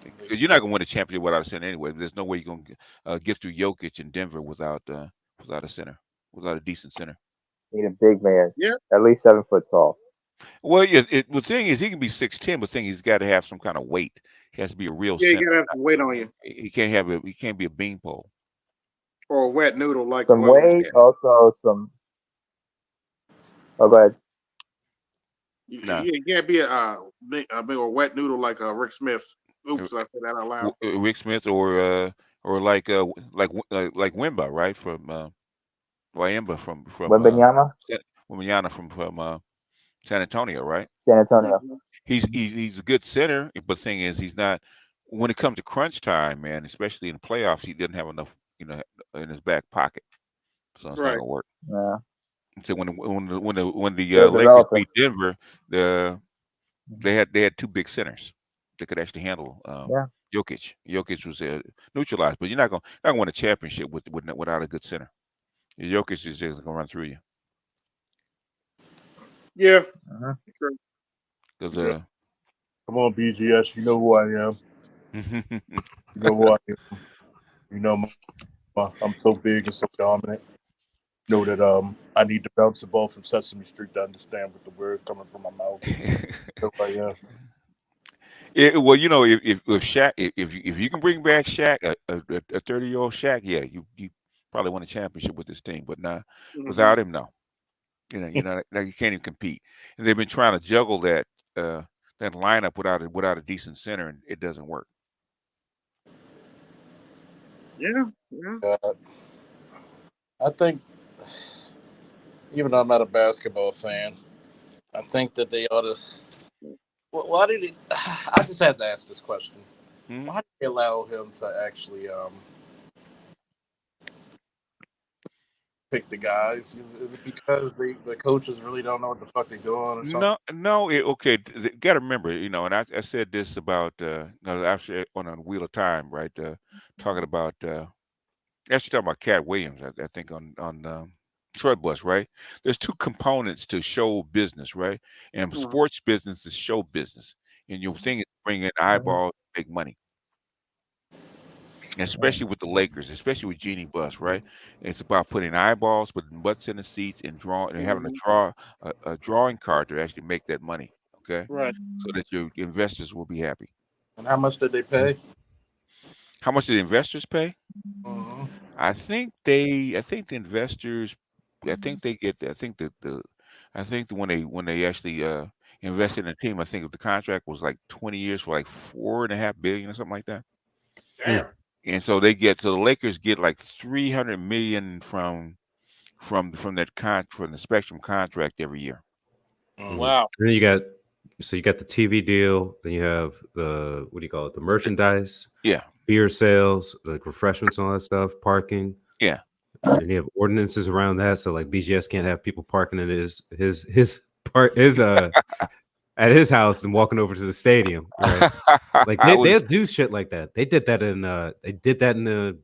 Because you're not going to win a championship without a center anyway. There's no way you're going to get through Jokic in Denver without a center, without a decent center. Need a big man. Yeah. At least 7 foot tall. Well, the thing is, he can be 6'10", but the thing he's got to have some kind of weight. He has to be a real center. You got to have some weight on you. He can't be a beanpole. Or a wet noodle like some weight, also some. Oh, go ahead. You can't be a big or wet noodle like Rick Smith. Oops, I said that out loud. Rick Smith or like Wemba, right? From Wemba from Wembanyama from San Antonio, right? San Antonio. He's a good center, but the thing is, he's not. When it comes to crunch time, man, especially in the playoffs, he doesn't have enough, in his back pocket, so it's not gonna work. Yeah. So when the Lakers beat Denver, they had two big centers that could actually handle Jokic. Jokic was neutralized, but you're not gonna win a championship without a good center. Jokic is just gonna run through you. Yeah. Sure. Because come on, BGS, you know who I am. You know who I am. You know I'm so big and so dominant. You know that I need to bounce the ball from Sesame Street to understand what the word coming from my mouth. So I am. Well, if Shaq, if you can bring back Shaq, a 30-year-old Shaq, yeah, you probably won a championship with this team. But now, without him, no. You can't even compete. And they've been trying to juggle that lineup without a decent center, and it doesn't work. Yeah. I think, even though I'm not a basketball fan, I think that they ought to. Why did he? I just had to ask this question. Why did they allow him to actually pick the guys? Is it because the coaches really don't know what the fuck they're doing or something? No. Okay, got to remember, and I said this about actually on a Wheel of Time, right? Talking about actually talking about Cat Williams, I think on Short Bus, right? There's two components to show business, right? And sports business is show business, and your thing is bring in eyeballs, make money. Especially with the Lakers, especially with Jeannie Buss, right? It's about putting eyeballs, putting butts in the seats, and having a drawing card to actually make that money. Okay, Right. so that your investors will be happy. And how much did they pay? How much did the investors pay? Mm-hmm. I think the investors, I think they get. I think when they actually invested in the team, I think the contract was like 20 years for like $4.5 billion or something like that. Damn. And so the Lakers get like 300 million from the Spectrum contract every year. Wow. And then you got the TV deal. Then you have the what do you call it? The merchandise. Yeah. Beer sales, like refreshments, and all that stuff. Parking. Yeah. And you have ordinances around that, so like BGS can't have people parking in his at his house and walking over to the stadium. Right? Like they'll do shit like that. They did that in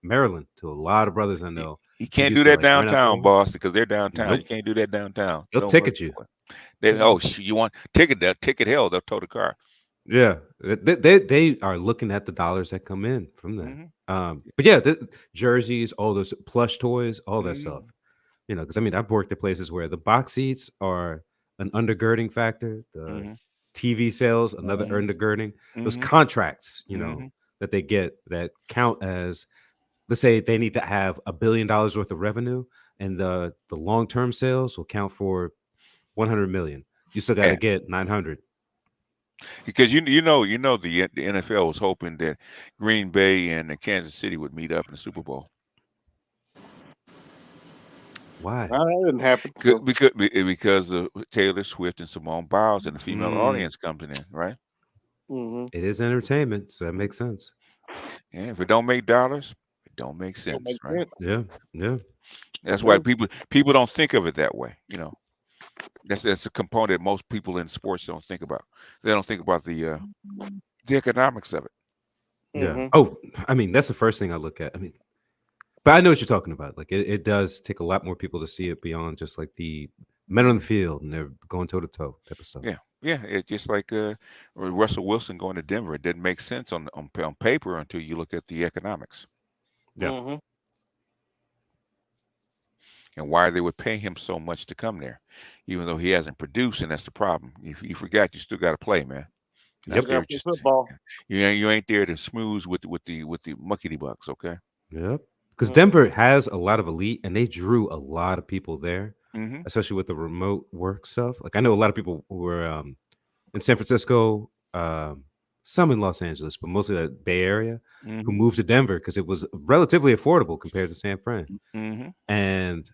Maryland to a lot of brothers I know. You can't do that downtown, boss, because they're downtown. Nope. You can't do that downtown. They'll ticket you. You want ticket hell, they'll tow the car. Yeah, they are looking at the dollars that come in from that. But yeah, jerseys, all those plush toys, all that stuff. Because I've worked at places where the box seats are an undergirding factor. The TV sales, another undergirding. Those contracts, that they get that count as, let's say they need to have $1 billion worth of revenue, and the long-term sales will count for 100 million. You still got to get 900. Because the NFL was hoping that Green Bay and Kansas City would meet up in the Super Bowl. Why? That didn't happen. Because of Taylor Swift and Simone Biles and the female audience comes in, right? It is entertainment, so that makes sense. Yeah, if it don't make dollars, it don't make sense, right? Yeah. That's why people don't think of it that way. That's a component most people in sports don't think about. They don't think about the economics of it. Yeah. Oh, that's the first thing I look at. But I know what you're talking about. Like it does take a lot more people to see it beyond just like the men on the field and they're going toe to toe type of stuff. Yeah. It's just like Russell Wilson going to Denver. It didn't make sense on paper until you look at the economics. Yeah. And why they would pay him so much to come there, even though he hasn't produced, and that's the problem. You forgot you still got to play, man. Yep. Just football. You ain't there to smooth with the muckety bucks, okay? Yep. Because Denver has a lot of elite, and they drew a lot of people there, especially with the remote work stuff. Like I know a lot of people who were in San Francisco, some in Los Angeles, but mostly that Bay Area, who moved to Denver because it was relatively affordable compared to San Fran, and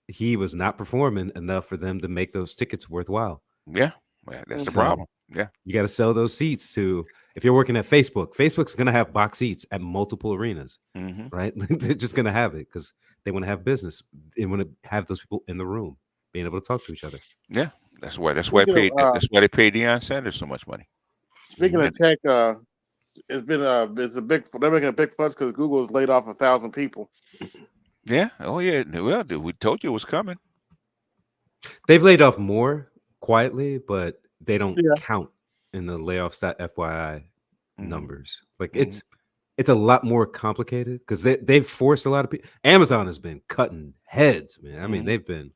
he was not performing enough for them to make those tickets worthwhile. Yeah, that's the problem. Yeah, you got to sell those seats to. If you're working at Facebook's going to have box seats at multiple arenas, right? They're just going to have it because they want to have business. They want to have those people in the room, being able to talk to each other. Yeah, that's why they paid Deion Sanders so much money. Speaking of tech, they're making a big fuss because Google has laid off 1,000 people. Yeah. Oh yeah. Well, we told you it was coming. They've laid off more quietly, but they don't count in the layoffs.fyi numbers. Like it's a lot more complicated because they've forced a lot of people. Amazon has been cutting heads, man. They've been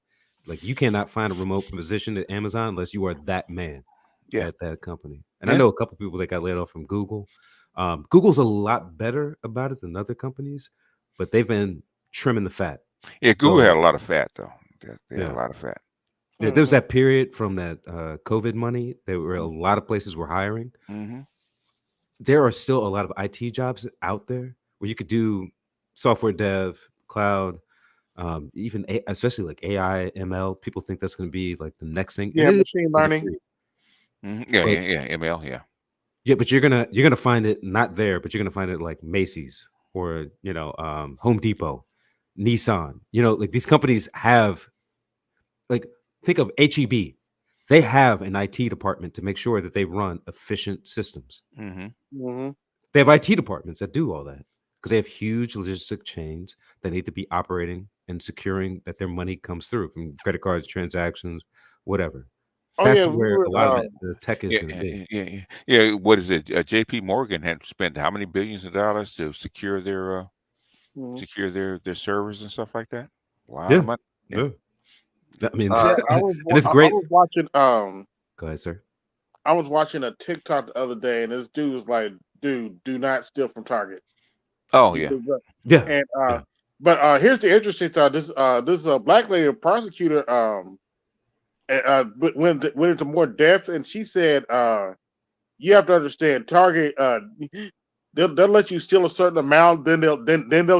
like, you cannot find a remote position at Amazon unless you are that man at that company. And I know a couple people that got laid off from Google. Google's a lot better about it than other companies, but they've been trimming the fat. Yeah, Google had a lot of fat though. They had a lot of fat. Yeah, there was that period from that COVID money. There were a lot of places were hiring. There are still a lot of IT jobs out there where you could do software dev, cloud, even especially like AI, ML. People think that's going to be like the next thing. Yeah, machine learning. Yeah, ML. Yeah, but you're gonna find it not there, but you're gonna find it like Macy's or Home Depot. Nissan. You know, like these companies have, like, think of HEB. They have an IT department to make sure that they run efficient systems. Mm-hmm. They have IT departments that do all that because they have huge logistic chains that need to be operating and securing that their money comes through from credit cards, transactions, whatever. Oh That's yeah, where a lot of the tech is Yeah, going to be. yeah. What is it? J.P. Morgan had spent how many billions of dollars to secure their servers and stuff like that? A lot of money. Yeah. I mean, Yeah, and it's I great. was watching Go ahead, sir. I was watching a TikTok the other day, and this dude was like, "Dude, do not steal from Target." Oh yeah, yeah. And but here's the interesting thing. This black lady, a prosecutor, went into more depth, and she said, you have to understand, Target, they'll let you steal a certain amount, then they'll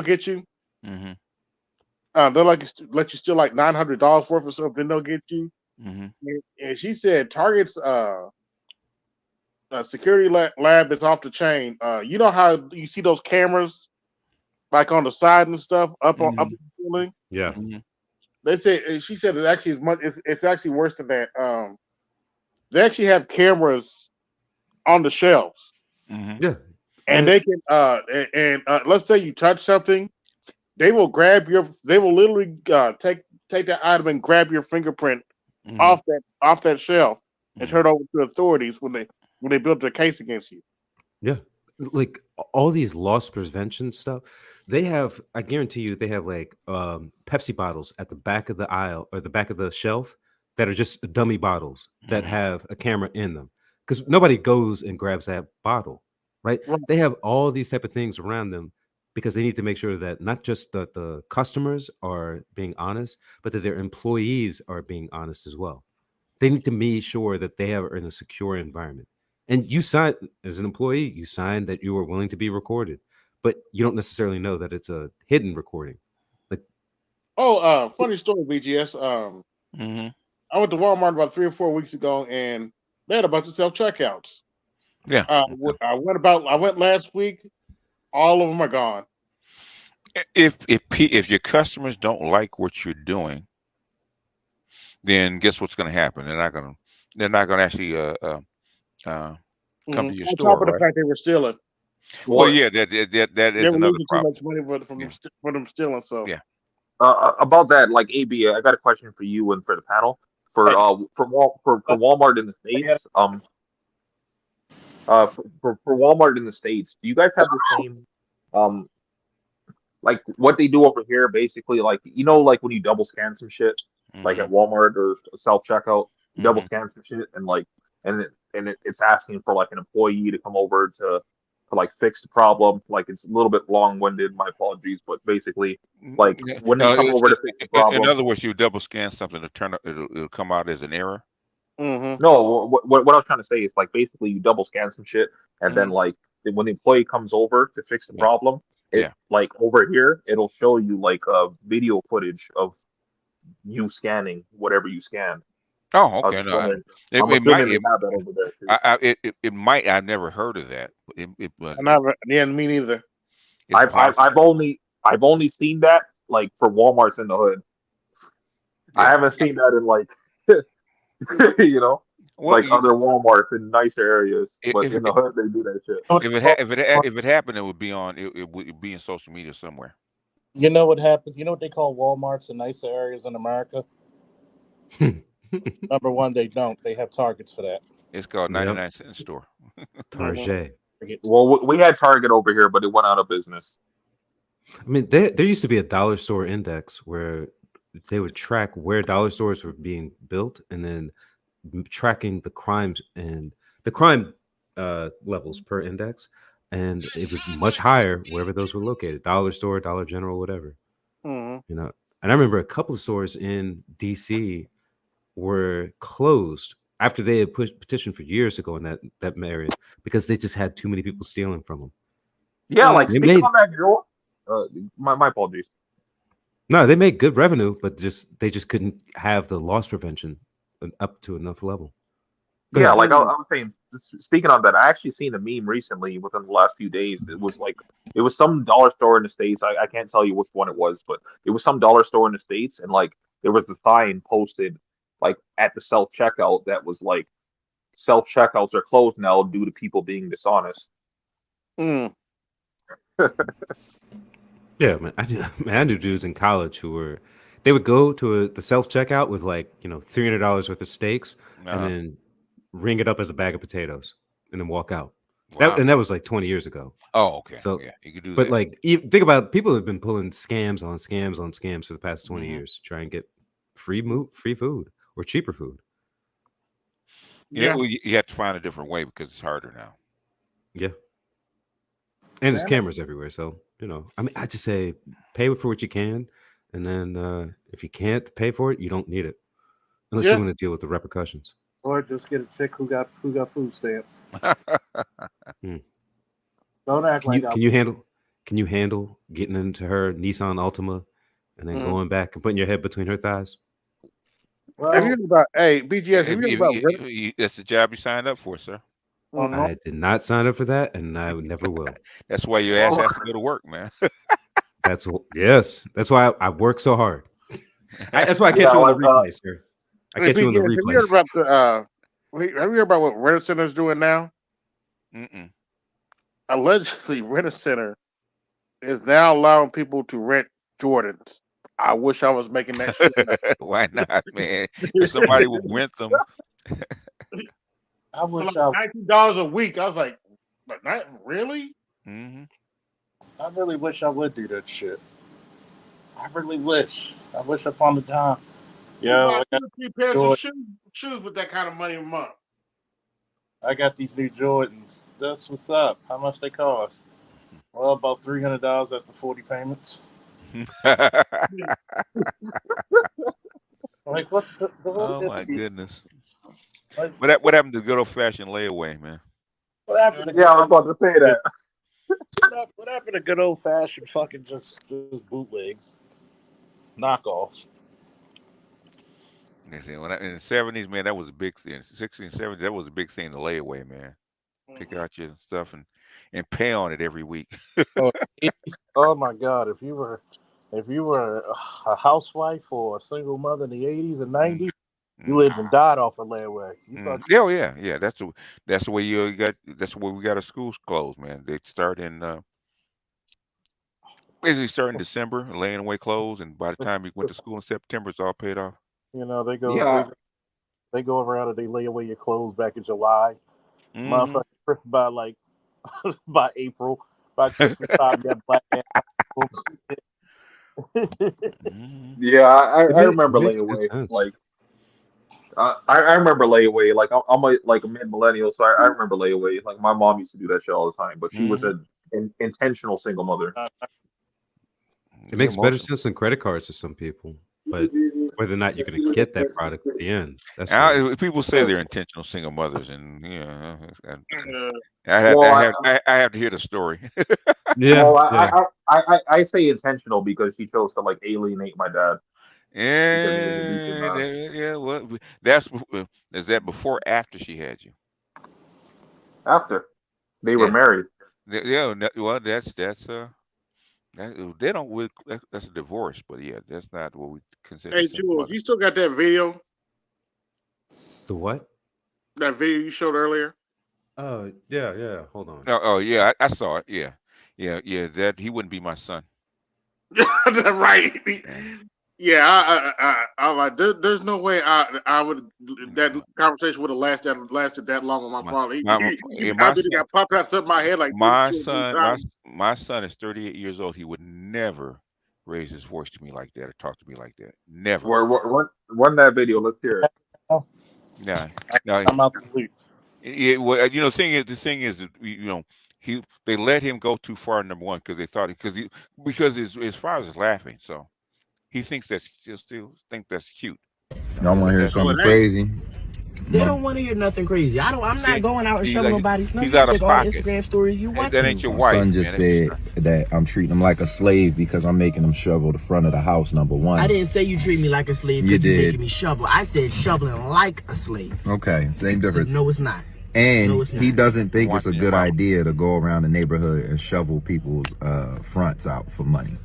get you. Mm-hmm. They'll let you steal like $900 worth of stuff, then they'll get you. Mm-hmm. And she said Target's security lab is off the chain. You know how you see those cameras like on the side and stuff up in the ceiling? Yeah. Mm-hmm. They say, she said it's actually it's actually worse than that. They actually have cameras on the shelves. Mm-hmm. Yeah. And they can let's say you touch something, they will literally take that item and grab your fingerprint off that shelf and turn it over to authorities when they build their case against you. Yeah. Like all these loss prevention stuff, they have, I guarantee you, they have like Pepsi bottles at the back of the aisle or the back of the shelf that are just dummy bottles that have a camera in them. Because nobody goes and grabs that bottle, right? They have all these type of things around them because they need to make sure that not just the customers are being honest, but that their employees are being honest as well. They need to be sure that they are in a secure environment. And you sign as an employee, you sign that you are willing to be recorded, but you don't necessarily know that it's a hidden recording. Like, funny story, BGS. I went to Walmart about 3 or 4 weeks ago, and they had a bunch of self checkouts. Yeah. I went last week. All of them are gone. If your customers don't like what you're doing, then guess what's going to happen? They're not going to actually come to your On store, top of the right? fact they were stealing. Well, yeah, that is They were another losing too problem. much money for them stealing. So yeah. About that, like AB, I got a question for you and for the panel. For Walmart in the States, for Walmart in the States, do you guys have the same like what they do over here? Basically, like like when you double scan some shit, like at Walmart or self checkout, you double scan some shit, and like it's asking for like an employee to come over to like fix the problem. Like it's a little bit long winded. My apologies, but basically, like when they come over to fix the problem. In other words, you double scan something to turn up, it'll come out as an error. No, what I was trying to say is like basically you double scan some shit, and then like when the employee comes over to fix the problem, like over here it'll show you like video footage of you scanning whatever you scanned. Oh, okay. No, I'm assuming they have that over there too. It might. I've never heard of that. Me neither. I've only seen that like for Walmart's in the hood. I haven't seen that in like like other Walmarts in nicer areas, but in the hood they do that shit. If it happened, it would be on. It would be in social media somewhere. You know what happened? You know what they call Walmarts in nicer areas in America? Number one, they don't. They have Targets for that. It's called 99-cent store. Target. Well, we had Target over here, but it went out of business. I mean, there used to be a dollar store index where they would track where dollar stores were being built, and then tracking the crimes and the crime levels per index, and it was much higher wherever those were located. Dollar store, Dollar General, whatever. And I remember a couple of stores in DC were closed after they had petitioned for years ago in that area because they just had too many people stealing from them. Yeah, like speaking on that, Joel. My apologies. No, they made good revenue, but they just couldn't have the loss prevention up to enough level. Yeah, like I was saying, speaking on that, I actually seen a meme recently within the last few days. It was some dollar store in the States. I can't tell you which one it was, but it was some dollar store in the States, and like there was the sign posted like at the self checkout that was like self checkouts are closed now due to people being dishonest. Mm. Yeah, man. I knew dudes in college who would go to the self checkout with like $300 worth of steaks, and then ring it up as a bag of potatoes, and then walk out. Wow. That was like 20 years ago. Oh, okay. So yeah, you could do but that. like, think about people have been pulling scams on scams on scams for the past 20 years to try and get free food or cheaper food. Yeah, well, you have to find a different way because it's harder now. Yeah. And there's cameras everywhere, so I mean, I just say pay for what you can, and then if you can't pay for it, you don't need it, unless you want to deal with the repercussions. Or just get a chick who got food stamps. Don't act like can you handle getting into her Nissan Altima and then going back and putting your head between her thighs? Well, have you heard about BGS? Have you heard about that's the job you signed up for, sir. I did not sign up for that, and I never will. That's why your ass has to go to work, man. That's why I work so hard. That's why I catch you on the replay, sir. I catch you on the replays. Have you heard about what Rent Center is doing now? Allegedly, Rent Center is now allowing people to rent Jordans. I wish I was making that shit. Why not, man? If somebody would rent them. I wish $19 a week. I was like, not really? I really wish I would do that shit. I really wish. I wish upon the time. Yeah, I got 3 pairs of shoes with that kind of money a month. I got these new Jordans. That's what's up. How much they cost? Well, about $300 after 40 payments. Like what? Oh my goodness! What happened to good old fashioned layaway, man? What happened? I was about to say that. What happened to good old fashioned fucking just bootlegs, knockoffs? In the 70s, man, that was a big thing. 60s, 70s, that was a big thing. The layaway, man. Pick out your stuff and pay on it every week. Oh my God! If you were a housewife or a single mother in the 80s and 90s, you lived and died off a layaway. Yeah. That's the way you got. That's the way we got our schools closed, man. They start in basically start in December, laying away clothes, and by the time you went to school in September, it's all paid off. They go around and they lay away your clothes back in July. Motherfucker, by by April, by Christmas time, you have black man. Yeah, I remember layaway. Like, I remember layaway. Like, I'm a mid millennial, so I remember layaway. Like, my mom used to do that shit all the time, but she was an intentional single mother. It makes better sense than credit cards to some people, but whether or not you're going to get that product at the end, that's people say they're intentional single mothers, and I have to hear the story. I say intentional because she chose to alienate my dad. Yeah. Well, is that before or after she had you? After they were married. Yeah. Well, that's they don't. That's a divorce, but yeah, that's not what we consider. Hey, Jules, you still got that video? The what? That video you showed earlier? Oh yeah. Hold on. Oh yeah, I saw it. Yeah. That he wouldn't be my son. Right. Yeah, I like. There's no way I would. That conversation would have lasted that long with my father. I got popped out of my head like my son is 38 years old. He would never raise his voice to me like that or talk to me like that. Never. Run that video. Let's hear it. Yeah. I'm out the loop. Yeah. Well, the thing is, they let him go too far. Number one, because they thought because his father's laughing, so. He thinks that's cute. Y'all want to hear something crazy? They don't want to hear nothing crazy. I'm not going out and shoving nobody's snow. He's out of pocket. Instagram stories you want. That ain't your My wife. son just said that I'm treating him like a slave because I'm making him shovel the front of the house. Number one. I didn't say you treat me like a slave. You did. Making me shovel. I said shoveling like a slave. Okay, same difference. No, it's not. And it's he not. doesn't think it's a good idea to go around the neighborhood and shovel people's fronts out for money.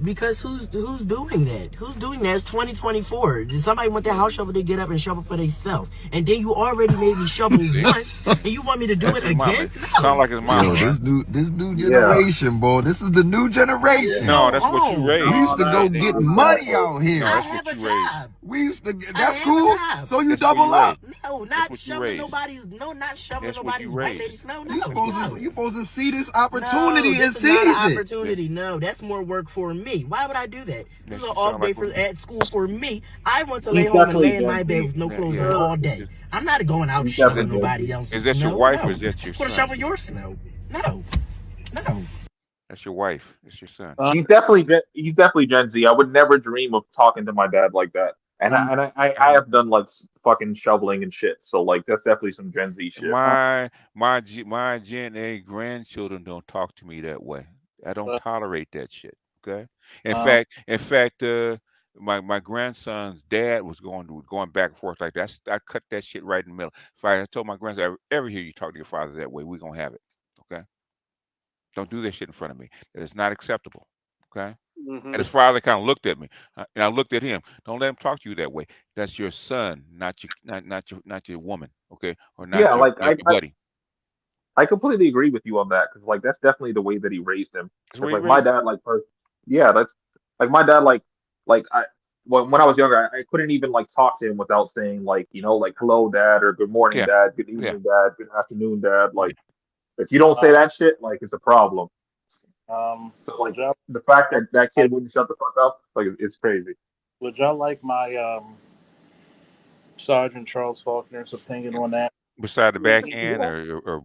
Because who's doing that? Who's doing that? It's 2024. Did somebody want their house shovel to get up and shovel for themselves? And then you already made me shovel once, and you want me to do it again? No. Sound like his mama, Yo, right? this new generation, boy. This is the new generation. No, that's what you raised. We used to go get money out here. No, that's what you raised. We used to. That's cool. So you double up. No, not shoveling nobody's. No, not shoveling nobody's white lady snow. No, you supposed to see this opportunity and this is seize not an it. opportunity. No, that's more work for me. Why would I do that? This is an off day at school for me. I want to lay home and lay in my bed with no clothes on all day. I'm not going out shoveling nobody else's Is that snow. your wife No. or is that your I'm going to son? shovel your snow. No. That's your wife. It's your son. He's definitely Gen Z. I would never dream of talking to my dad like that. And I have done like fucking shoveling and shit. So like that's definitely some Gen Z shit. My Gen A grandchildren don't talk to me that way. I don't tolerate that shit. Okay. In fact, my grandson's dad was going back and forth like that. I cut that shit right in the middle. If I told my grandson, ever hear you talk to your father that way, we're gonna have it. Okay. Don't do that shit in front of me. That is not acceptable. Okay. And his father kind of looked at me, and I looked at him. Don't let him talk to you that way. That's your son, not your woman. Okay, or not your buddy. I completely agree with you on that because like that's definitely the way that he raised him. That's Like my dad, that's like my dad, like I when I was younger, I couldn't even like talk to him without saying like like hello dad or good morning dad, good evening dad, good afternoon dad. Like if you don't say that shit, like it's a problem. So like the fact that that kid wouldn't shut the fuck up, like it's crazy. Would y'all like my Sergeant Charles Faulkner's opinion on that? Beside the backhand, or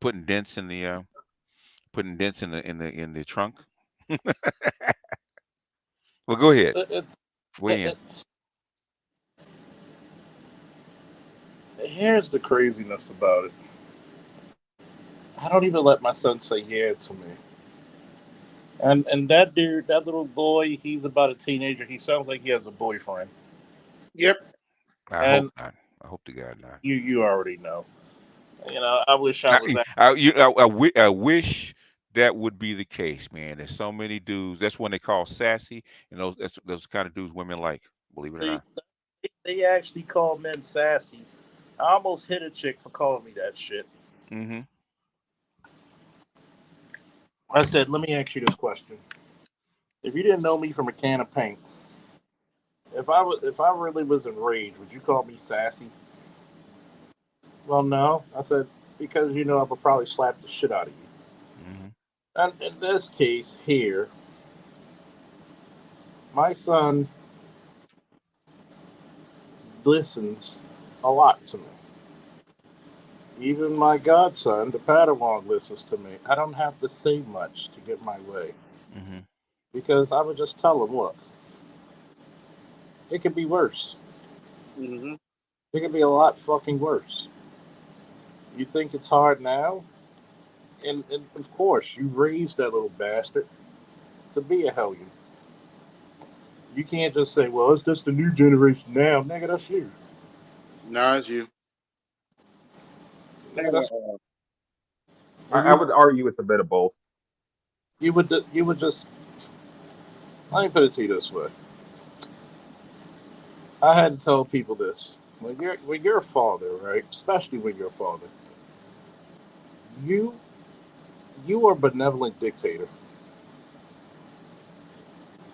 putting dents in the trunk. Well, go ahead. Here's the craziness about it. I don't even let my son say yeah to me. And that dude, that little boy, he's about a teenager. He sounds like he has a boyfriend. Yep. I hope not. I hope to God not. You already know. I wish I was that. I wish that would be the case, man. There's so many dudes. That's when they call sassy, and those kind of dudes women like. Believe it or not. They actually call men sassy. I almost hit a chick for calling me that shit. Mm-hmm. I said, let me ask you this question. If you didn't know me from a can of paint, if I really was enraged, would you call me sassy? Well, no. I said, because I would probably slap the shit out of you. Mm-hmm. And in this case here, my son listens a lot to me. Even my godson, the Padawan, listens to me. I don't have to say much to get my way. Mm-hmm. Because I would just tell him, look, it could be worse. Mm-hmm. It could be a lot fucking worse. You think it's hard now? And of course, you raised that little bastard to be a hellion. You can't just say, well, it's just the new generation now. Nigga, that's you. Nah, it's you. I would argue it's a bit of both. You would just. Let me put it to you this way. I had to tell people this. When you're a father, right? Especially when you're a father, you are a benevolent dictator.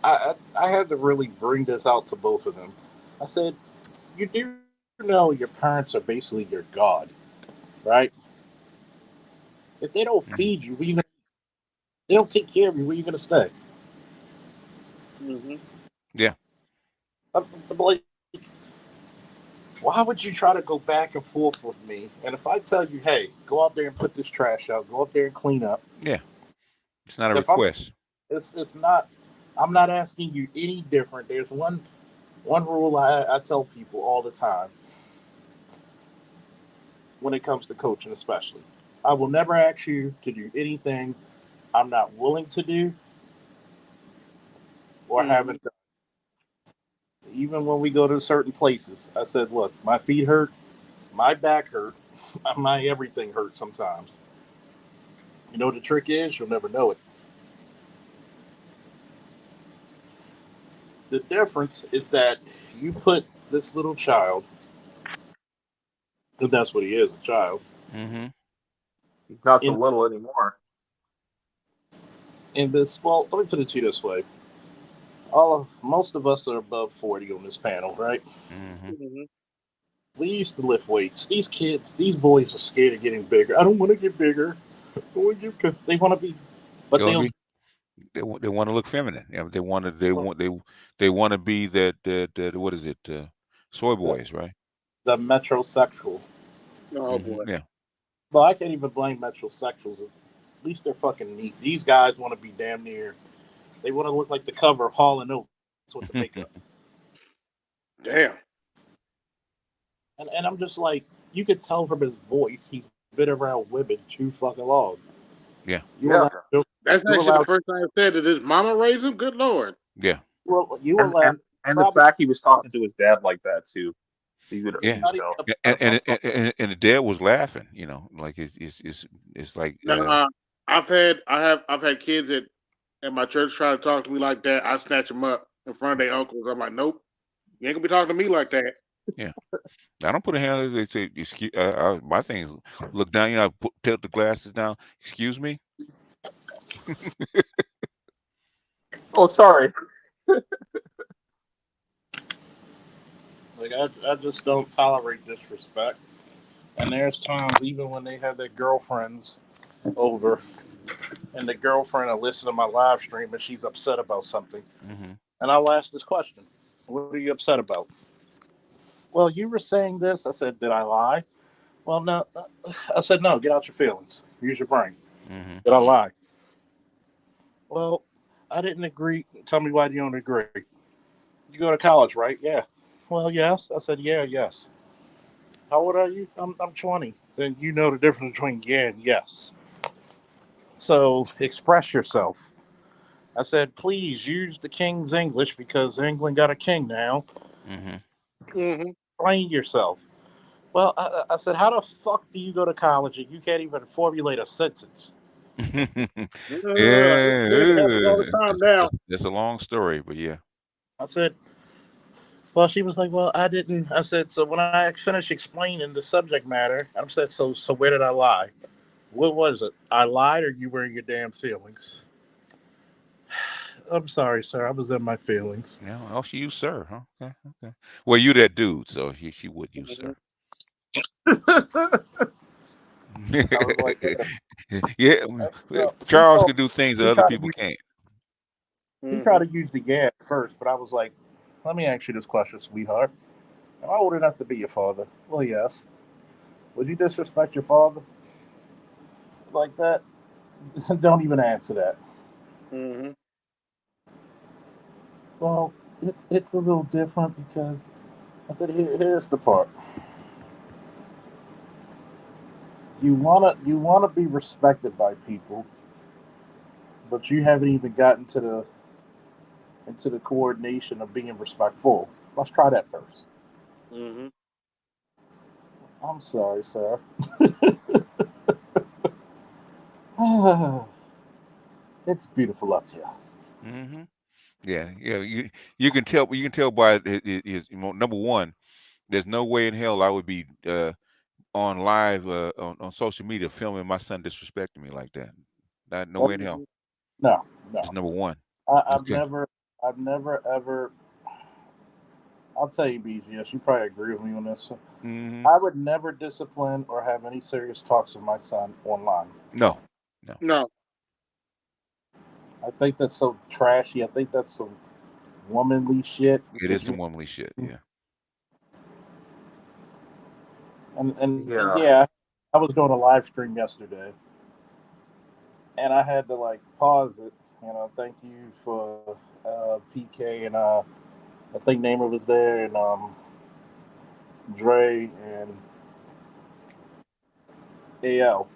I had to really bring this out to both of them. I said, you do know your parents are basically your God, right? If they don't feed you, they don't take care of you, where are you going to stay? Mm-hmm. Yeah. I'm like, why would you try to go back and forth with me? And if I tell you, hey, go out there and put this trash out, go up there and clean up. Yeah. It's not a request. It's not. I'm not asking you any different. There's one rule I tell people all the time when it comes to coaching, especially. I will never ask you to do anything I'm not willing to do or haven't done. Even when we go to certain places, I said, look, my feet hurt, my back hurt. My everything hurts sometimes. You know what the trick is? You'll never know it. The difference is that you put this little child, if that's what he is, a child. Mm-hmm. He's not so little anymore. In this, well, let me put it to you this way: most of us are above 40 on this panel, right? Mm-hmm. We used to lift weights. These kids, these boys are scared of getting bigger. I don't want to get bigger. Because they want to be, but they'll. They want to look feminine. Yeah, they want to be that what is it? Soy boys, right? The metrosexual. Oh boy. Yeah. Well, I can't even blame metrosexuals. At least they're fucking neat. These guys want to be damn near. They want to look like the cover of Hall and Oates with the makeup. Damn. And I'm just like, you could tell from his voice, he's been around women too fucking long. Yeah. That's actually the first time I said that his mama raised him. Good lord. Yeah. Well, you and the fact he was talking to his dad like that too. Yeah. And the dad was laughing. You know, like it's like. Now, I've had kids at my church try to talk to me like that. I snatch them up in front of their uncles. I'm like, nope, you ain't gonna be talking to me like that. Yeah. I don't put a hand. They say, excuse. My thing is look down. You know, tilt the glasses down. Excuse me. Oh, sorry. Like I just don't tolerate disrespect. And there's times even when they have their girlfriends over, and the girlfriend will listen to my live stream and she's upset about something, Mm-hmm. and I'll ask this question: what are you upset about? Well, you were saying this. I said, did I lie? Well, no. I said, no. Get out your feelings. Use your brain. Mm-hmm. Did I lie? Well, I didn't agree. Tell me why you don't agree. You go to college, right? Yeah. Well, yes. I said, yeah, yes. How old are you? I'm 20. Then you know the difference between yeah and yes. So express yourself. I said, please use the King's English because England got a king now. Mm-hmm. Mm-hmm. Explain yourself. Well, I said, how the fuck do you go to college and you can't even formulate a sentence? Yeah. It happens all the time now. That's a long story, but yeah. I said, well, she was like, well, I didn't. I said, so when I finished explaining the subject matter, I said, so where did I lie? What was it? I lied or you were in your damn feelings? I'm sorry, sir. I was in my feelings. Yeah. Oh, she used sir, huh? Okay. Okay. Well, you that dude, so she would use sir. I was like, yeah. Charles can do things that other people can't. He tried to use the yeah first, but I was like, let me ask you this question, sweetheart. Am I old enough to be your father? Well, yes. Would you disrespect your father like that? Don't even answer that. Mm-hmm. Well, it's a little different because I said here's the part. You wanna be respected by people, but you haven't even gotten to the into the coordination of being respectful. Let's try that first. Mm-hmm. I'm sorry, sir. It's beautiful out here. Mm-hmm. Yeah. Yeah. You can tell. You can tell by number one. There's no way in hell I would be on live on social media filming my son disrespecting me like that. No way in hell. No, That's number one. I've Okay. never ever. I'll tell you, BGS. You probably agree with me on this. Mm-hmm. I would never discipline or have any serious talks with my son online. No. No. I think that's so trashy. I think that's some womanly shit. It is some womanly shit. Yeah. And Yeah. yeah, I was doing a live stream yesterday, and I had to like pause it. Thank you for PK and I think Namer was there and Dre and AL.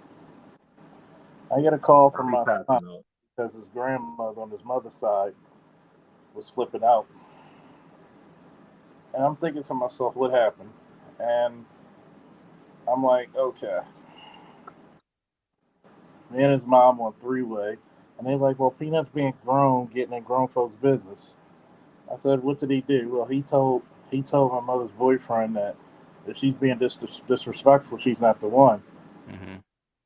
I get a call from my son because his grandmother on his mother's side was flipping out, and I'm thinking to myself, what happened? And I'm like, okay. Me and his mom on three-way, and they're like, well, Peanut's being grown, getting in grown folks' business. I said, what did he do? Well, he told my mother's boyfriend that if she's being disrespectful, she's not the one. Mm-hmm.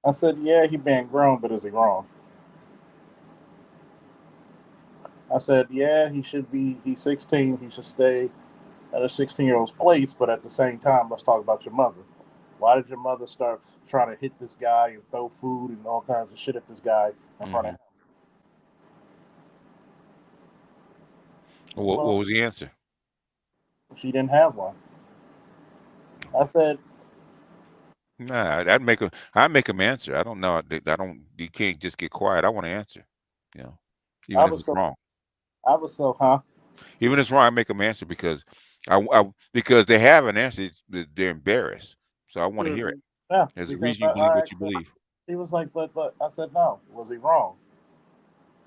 I said, yeah, he being grown, but is he wrong? I said, yeah, he's 16, he should stay at a 16-year-old's place, but at the same time, let's talk about your mother. Why did your mother start trying to hit this guy and throw food and all kinds of shit at this guy in front of Mm-hmm. him? What Well, was the answer? she didn't have one. I said, Nah, I make him answer. I don't know. I don't. You can't just get quiet. I want to answer. You know, I even if was it's so, wrong. I was so, huh? Even if it's wrong, I make them answer because because they have an answer. They're embarrassed. So I want to hear it. Yeah, There's a because reason you believe I what you asked her, believe. she was like, but I said, no, was he wrong?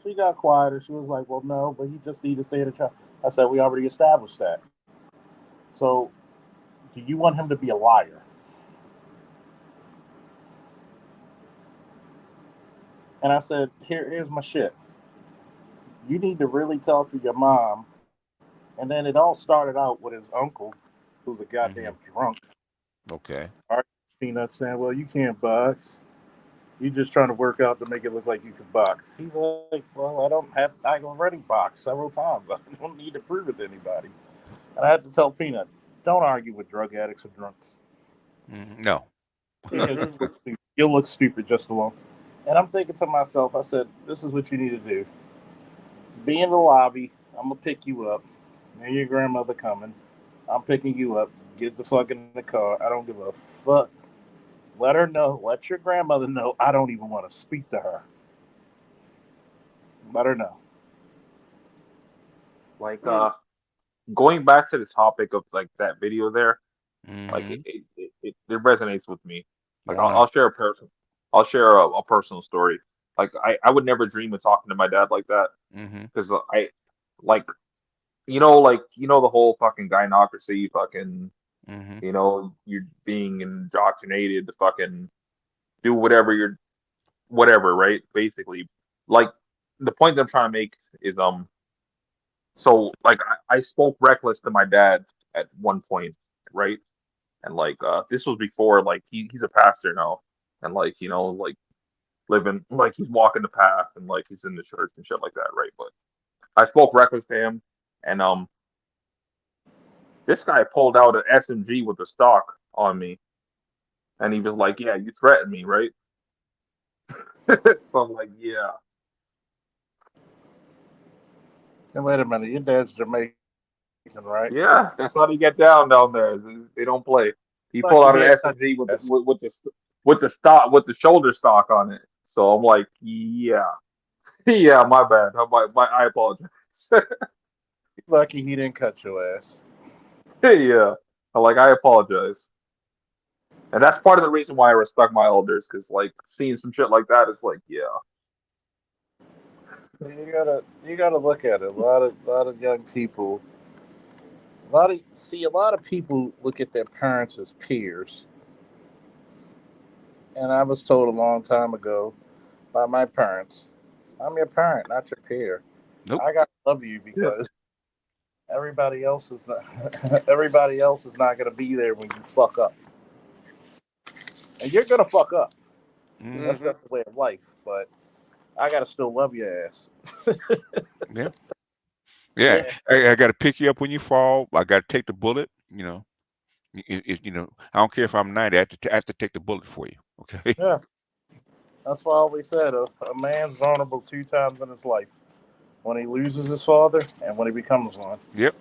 She got quiet and she was like, well, no, but he just needed to stay in the child. I said, we already established that. So, do you want him to be a liar? And I said, here's my shit. You need to really talk to your mom. And then it all started out with his uncle, who's a goddamn Mm-hmm. drunk. Okay. Peanut saying, well, you can't box. You just trying to work out to make it look like you can box. He's like, well, I already boxed several times. I don't need to prove it to anybody. And I had to tell Peanut, don't argue with drug addicts or drunks. No. Because you'll look stupid just alone. And I'm thinking to myself, I said, this is what you need to do. Be in the lobby. I'm going to pick you up. And your grandmother coming. I'm picking you up. Get the fuck in the car. I don't give a fuck. Let her know. Let your grandmother know. I don't even want to speak to her. Let her know. Like going back to the topic of like that video there, like Mm-hmm. it resonates with me. Like Why? I'll share I'll share a personal story. Like I would never dream of talking to my dad like that Mm-hmm. because I like the whole fucking gynocracy fucking Mm-hmm. you're being indoctrinated to fucking do whatever, right? Basically, like the point that I'm trying to make is so like I spoke reckless to my dad at one point, right? And like this was before like he's a pastor now, and like like living like he's walking the path and like he's in the church and shit like that, right? But I spoke reckless to him, and this guy pulled out an SMG with a stock on me, and he was like, "Yeah, you threatened me, right?" So I'm like, "Yeah, And wait a minute, your dad's Jamaican, right? yeah." That's how they get down there. They don't play. He pulled Lucky out he an ain't cut SMG with your ass. the stock with the shoulder stock on it. So I'm like, "Yeah, yeah, my bad. I apologize." Lucky he didn't cut your ass. Yeah, I apologize. And that's part of the reason why I respect my elders, because like seeing some shit like that is like, yeah, You gotta look at it. A lot of young people. A lot of people look at their parents as peers. And I was told a long time ago by my parents, I'm your parent, not your peer. Nope. I gotta love you yeah, because everybody else is not everybody else is not gonna be there when you fuck up. And you're gonna fuck up. That's Mm-hmm. just the way of life. But I gotta still love your ass. Yeah. Yeah. Yeah. I got to pick you up when you fall. I got to take the bullet. I don't care if I'm 90. I have to take the bullet for you. Okay. Yeah. That's why I always said a man's vulnerable two times in his life. When he loses his father and when he becomes one. Yep.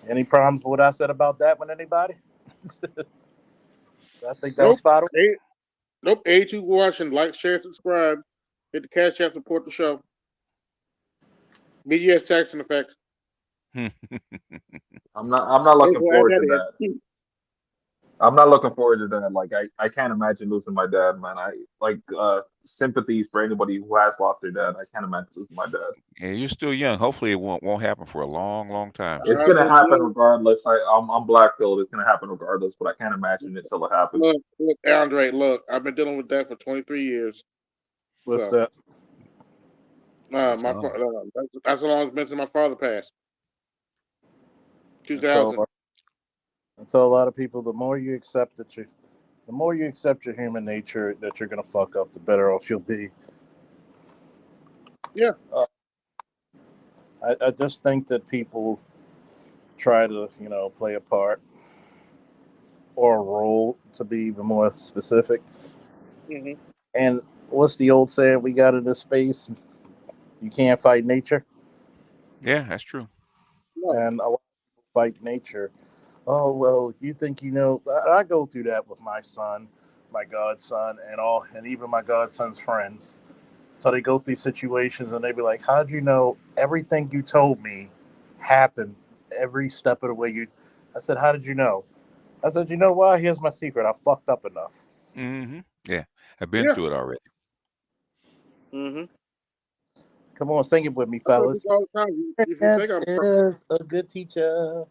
Any problems with what I said about that with anybody? I think that was Nope. spot on. Nope. A2 watching. Like, share, subscribe. Hit the cash app, support the show. BGS tax and effects. I'm not looking We'll add forward to that that. in. I'm not looking forward to that. Like I can't imagine losing my dad, man. I like sympathies for anybody who has lost their dad. I can't imagine losing my dad. And you're still young. Hopefully, it won't happen for a long, long time. It's So gonna happen regardless. I'm black pilled. It's gonna happen regardless, but I can't imagine it till it happens. Look, Andre, look, I've been dealing with that for 23 years. What's that? That's how long it's been since my father passed. 2000. I tell a lot of people, the more you accept your human nature, that you're gonna fuck up, the better off you'll be. Yeah. I just think that people try to, play a part or a role, to be even more specific. Mm-hmm. And what's the old saying we got in this space? You can't fight nature. yeah, that's true. And a lot of people fight nature. Oh, well, you think I go through that with my son, my godson, and even my godson's friends. So they go through situations and they be like, how'd you know everything you told me happened every step of the way? I said, how did you know? I said, you know why? Here's my secret. I fucked up enough. Mm-hmm. Yeah, I've been through it already. Mm-hmm. Come on, sing it with me, fellas. Is a good teacher.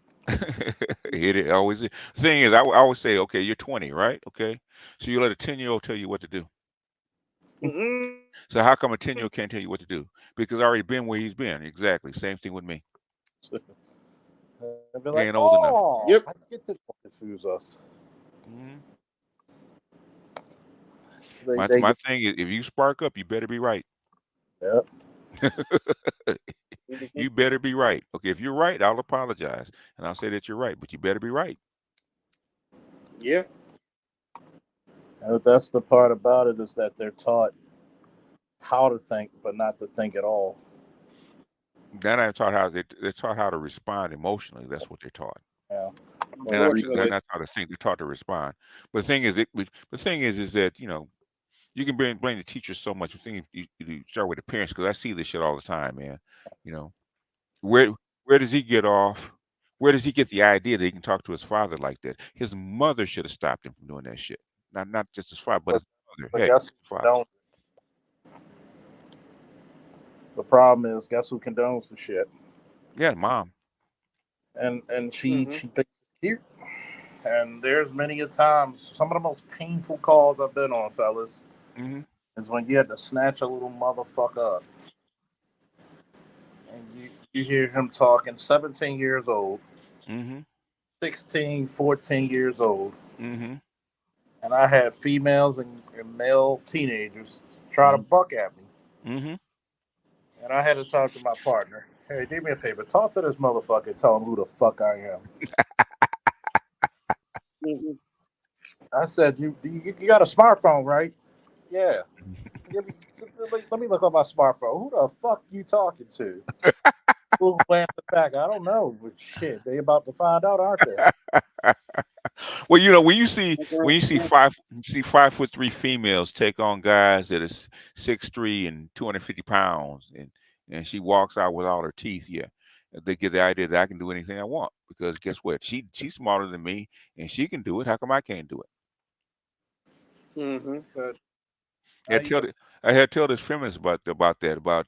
It always. The thing is, I always say, okay, you're 20, right? Okay, so you let a 10-year-old tell you what to do. Mm-hmm. So how come a 10-year-old can't tell you what to do? Because I already been where he's been. Exactly. Same thing with me. I'd be He like, ain't old enough. Yep. I get to confuse us. Mm-hmm. They My thing is, if you spark up, you better be right. Yep. You better be right. Okay, if you're right, I'll apologize and I'll say that you're right, but you better be right. Yeah. And that's the part about it, is that they're taught how to think, but not to think at all. Then I taught how they're taught how to respond emotionally. That's what they're taught. Yeah. They're not taught to think. They're taught to respond. But the thing is, is that you can blame the teachers so much. The thing is, you start with the parents, because I see this shit all the time, man. You know, where where does he get off? Where does he get the idea that he can talk to his father like that? His mother should have stopped him from doing that shit. Not just his father, but his mother. But Hey, guess his who father. don't? The problem is, guess who condones the shit? Yeah, mom. And she thinks it's cute. And there's many a times, some of the most painful calls I've been on, fellas, Mm-hmm. is when you had to snatch a little motherfucker up. And you hear him talking, 17 years old, Mm-hmm. 16, 14 years old. Mm-hmm. And I had females and male teenagers try to Mm-hmm. buck at me. Mm-hmm. And I had to talk to my partner. Hey, do me a favor. Talk to this motherfucker and tell him who the fuck I am. Mm-hmm. I said, you got a smartphone, right? Yeah. Let me look on my smartphone. Who the fuck you talking to? Who answered back? I don't know. But shit, they about to find out, aren't they? Well, when you see 5'3" females take on guys that is 6'3" and 250 pounds, and she walks out with all her teeth, yeah, they get the idea that I can do anything I want, because guess what? She's smarter than me and she can do it. How come I can't do it? Mm-hmm. Yeah, I had to tell this feminist about that, about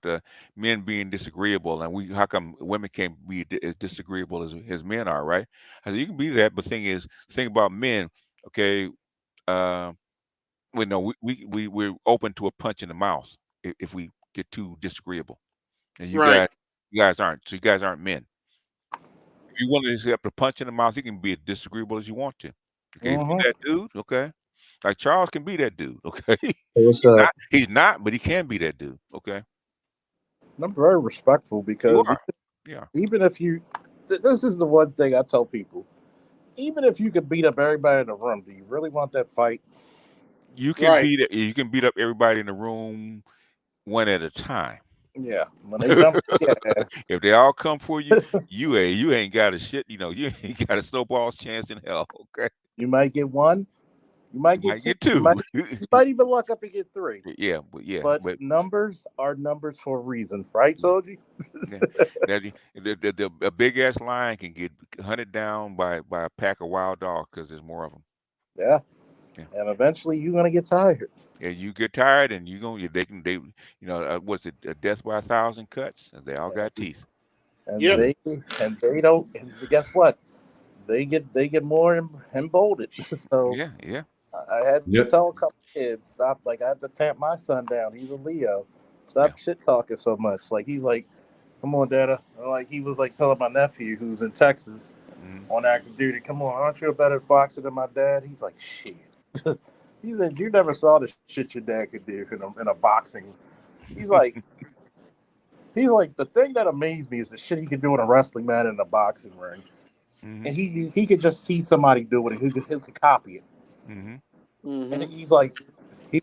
men being disagreeable, and how come women can't be as disagreeable as men are, right? I said you can be that, but the thing about men, okay, uh, we're open to a punch in the mouth if we get too disagreeable, and Right. you guys aren't, so you guys aren't men. If you want to accept a punch in the mouth, you can be as disagreeable as you want to. Okay, if you're that dude, okay, like Charles can be that dude, okay. What's up? He's not, but he can be that dude. Okay. I'm very respectful You because are. Yeah. even if you, this is the one thing I tell people. Even if you could beat up everybody in the room, do you really want that fight? You can beat up everybody in the room one at a time. Yeah, when they come, If they all come for you, you ain't got a shit. You ain't got a snowball's chance in hell. Okay. you might get one, you might You get might two, get two. you might even luck up and get three. Yeah, But numbers are numbers for a reason, right, Soji? yeah. The big ass lion can get hunted down by a pack of wild dogs because there's more of them. Yeah. Yeah. And eventually you're gonna get tired. Yeah, you get tired, and they what's it? Death by 1,000 cuts. And they all got teeth. And Yep. they don't. And guess what? They get more emboldened. So Yeah, yeah. I had to Yep. tell a couple kids stop. Like I have to tamp my son down. He's a Leo. Stop shit talking so much. Like he's like, come on, Dada. Like he was like telling my nephew who's in Texas on active duty, come on, aren't you a better boxer than my dad? He's like, shit. He said, you never saw the shit your dad could do in a boxing. He's like, the thing that amazed me is the shit he could do in a wrestling match in a boxing ring. Mm-hmm. And he could just see somebody do it and he could copy it. Mm-hmm. And he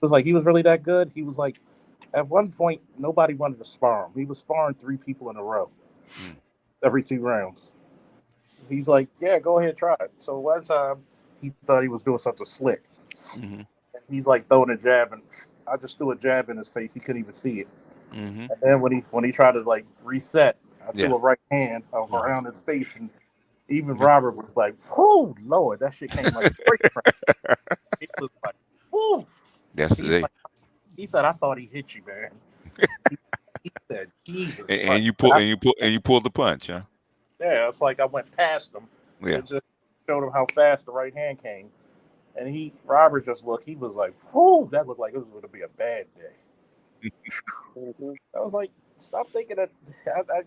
was really that good. He was like, at one point, nobody wanted to spar him. He was sparring 3 people in a row every 2 rounds. He's like, yeah, go ahead, try it. So one time, he thought he was doing something slick. Mm-hmm. And he's like throwing a jab, and I just threw a jab in his face. He couldn't even see it. Mm-hmm. And then when he tried to like reset, I Yeah. threw a right hand around his face, and even Robert was like, "Whoo, Lord, that shit came like straight from him." He was like, "Whoo." He said, "I thought he hit you, man." He said, "Jesus." And you pulled the punch, huh? Yeah, it's like I went past him. Yeah. It just showed him how fast the right hand came. And Robert just looked, he was like, whoo, that looked like it was going to be a bad day. I was like, stop thinking that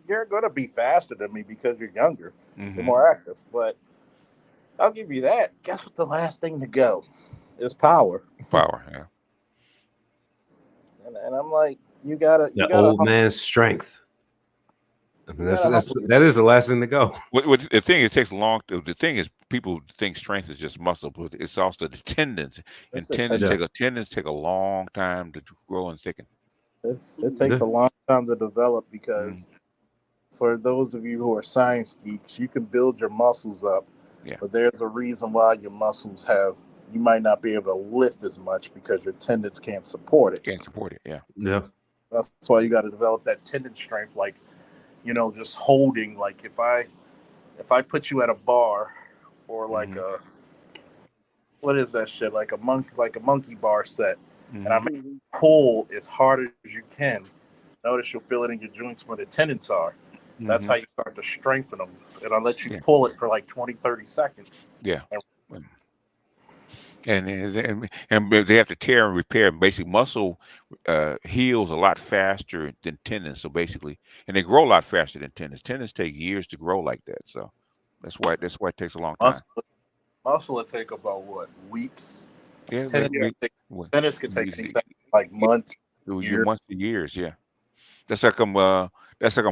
you're going to be faster than me because you're younger. You're more active. But I'll give you that. Guess what the last thing to go is power. Power, yeah. And I'm like, you gotta old man's strength. I mean, that is the last thing to go. What the thing is, it takes a long. The thing is, people think strength is just muscle, but it's also the tendons. And tendons take a long time to grow and thicken. It takes a long time to develop because for those of you who are science geeks, you can build your muscles up, but there's a reason why your muscles you might not be able to lift as much because your tendons can't support it. Can't support it, yeah. Yeah. That's why you got to develop that tendon strength, like, just holding. Like if I put you at a bar or like what is that shit? Like a monkey bar set, and I make you pull as hard as you can. Notice you'll feel it in your joints where the tendons are. That's how you start to strengthen them. And I let you pull it for like 20, 30 seconds. Yeah. And they have to tear and repair. Basically, muscle heals a lot faster than tendons. So basically, and they grow a lot faster than tendons. Tendons take years to grow like that. So that's why it takes a long time. Muscle will take about weeks. Yeah, tendons could take things like months. Months to years. Yeah, that's like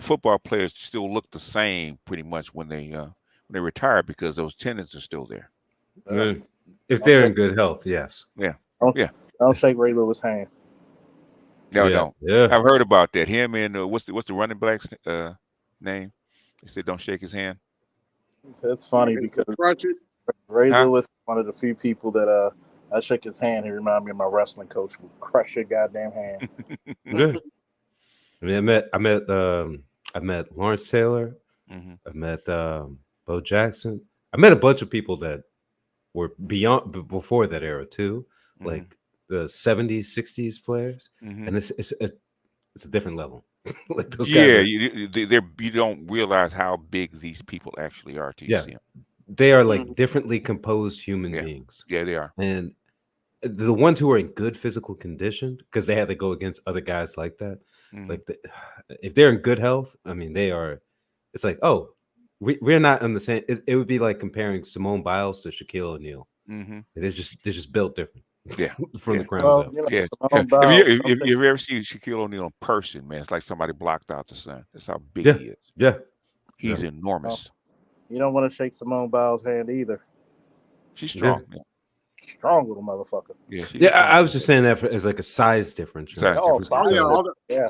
football players still look the same pretty much when they retire because those tendons are still there. If they're in good health, yes. Yeah. Don't shake Ray Lewis' hand. No, don't. Yeah. I've heard about that. Him and what's the running back's name? They said don't shake his hand. It's funny because Ray Lewis, one of the few people that I shook his hand. He reminded me of my wrestling coach who would crush your goddamn hand. Yeah. I mean, I met Lawrence Taylor. I met Bo Jackson. I met a bunch of people that were before that era too, like the 70s, 60s players, and it's a different level. Like those guys you don't realize how big these people actually are till you see them. They are like differently composed human beings. Yeah, they are. And the ones who are in good physical condition, because they had to go against other guys like that, like if they're in good health, I mean, they are. It's like, oh, we're not on the same. It would be like comparing Simone Biles to Shaquille O'Neal. They're just built different. Yeah, from the ground up. Yeah. If you ever see Shaquille O'Neal in person, man, it's like somebody blocked out the sun. That's how big he is. Yeah, he's enormous. You don't want to shake Simone Biles' hand either. She's strong. Yeah. Strong little motherfucker. Yeah, I was just saying that as like a size difference. Yeah.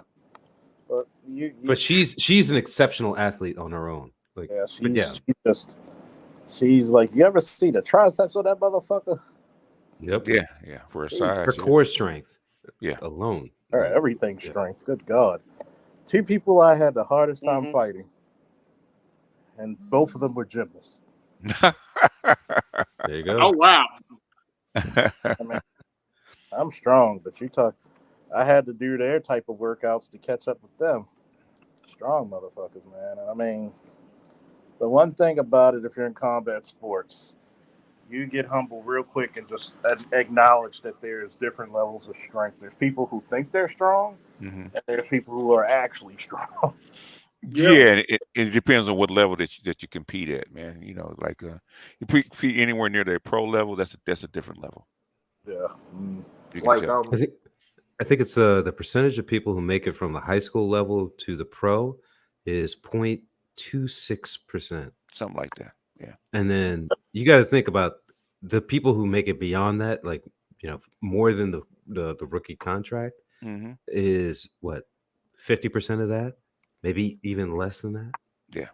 But she's an exceptional athlete on her own. Like, she's like, you ever see the triceps of that motherfucker? Yep. Yeah. For her size, her core strength. Yeah. Alone. Everything strength. Good God. 2 people I had the hardest time fighting, and both of them were gymnasts. There you go. Oh wow. I mean, I'm strong, but I had to do their type of workouts to catch up with them. Strong motherfuckers, man. And I mean, the one thing about it, if you're in combat sports, you get humble real quick and just acknowledge that there's different levels of strength. There's people who think they're strong, and there's people who are actually strong. Yeah, it depends on what level that you compete at, man. You know, like you compete anywhere near the pro level, that's a different level. Yeah, you can tell. I think it's the percentage of people who make it from the high school level to the pro is 0.26%. Something like that. Yeah. And then you got to think about the people who make it beyond that, like, you know, more than the rookie contract Mhm. is what, 50% of that, maybe even less than that. Yeah.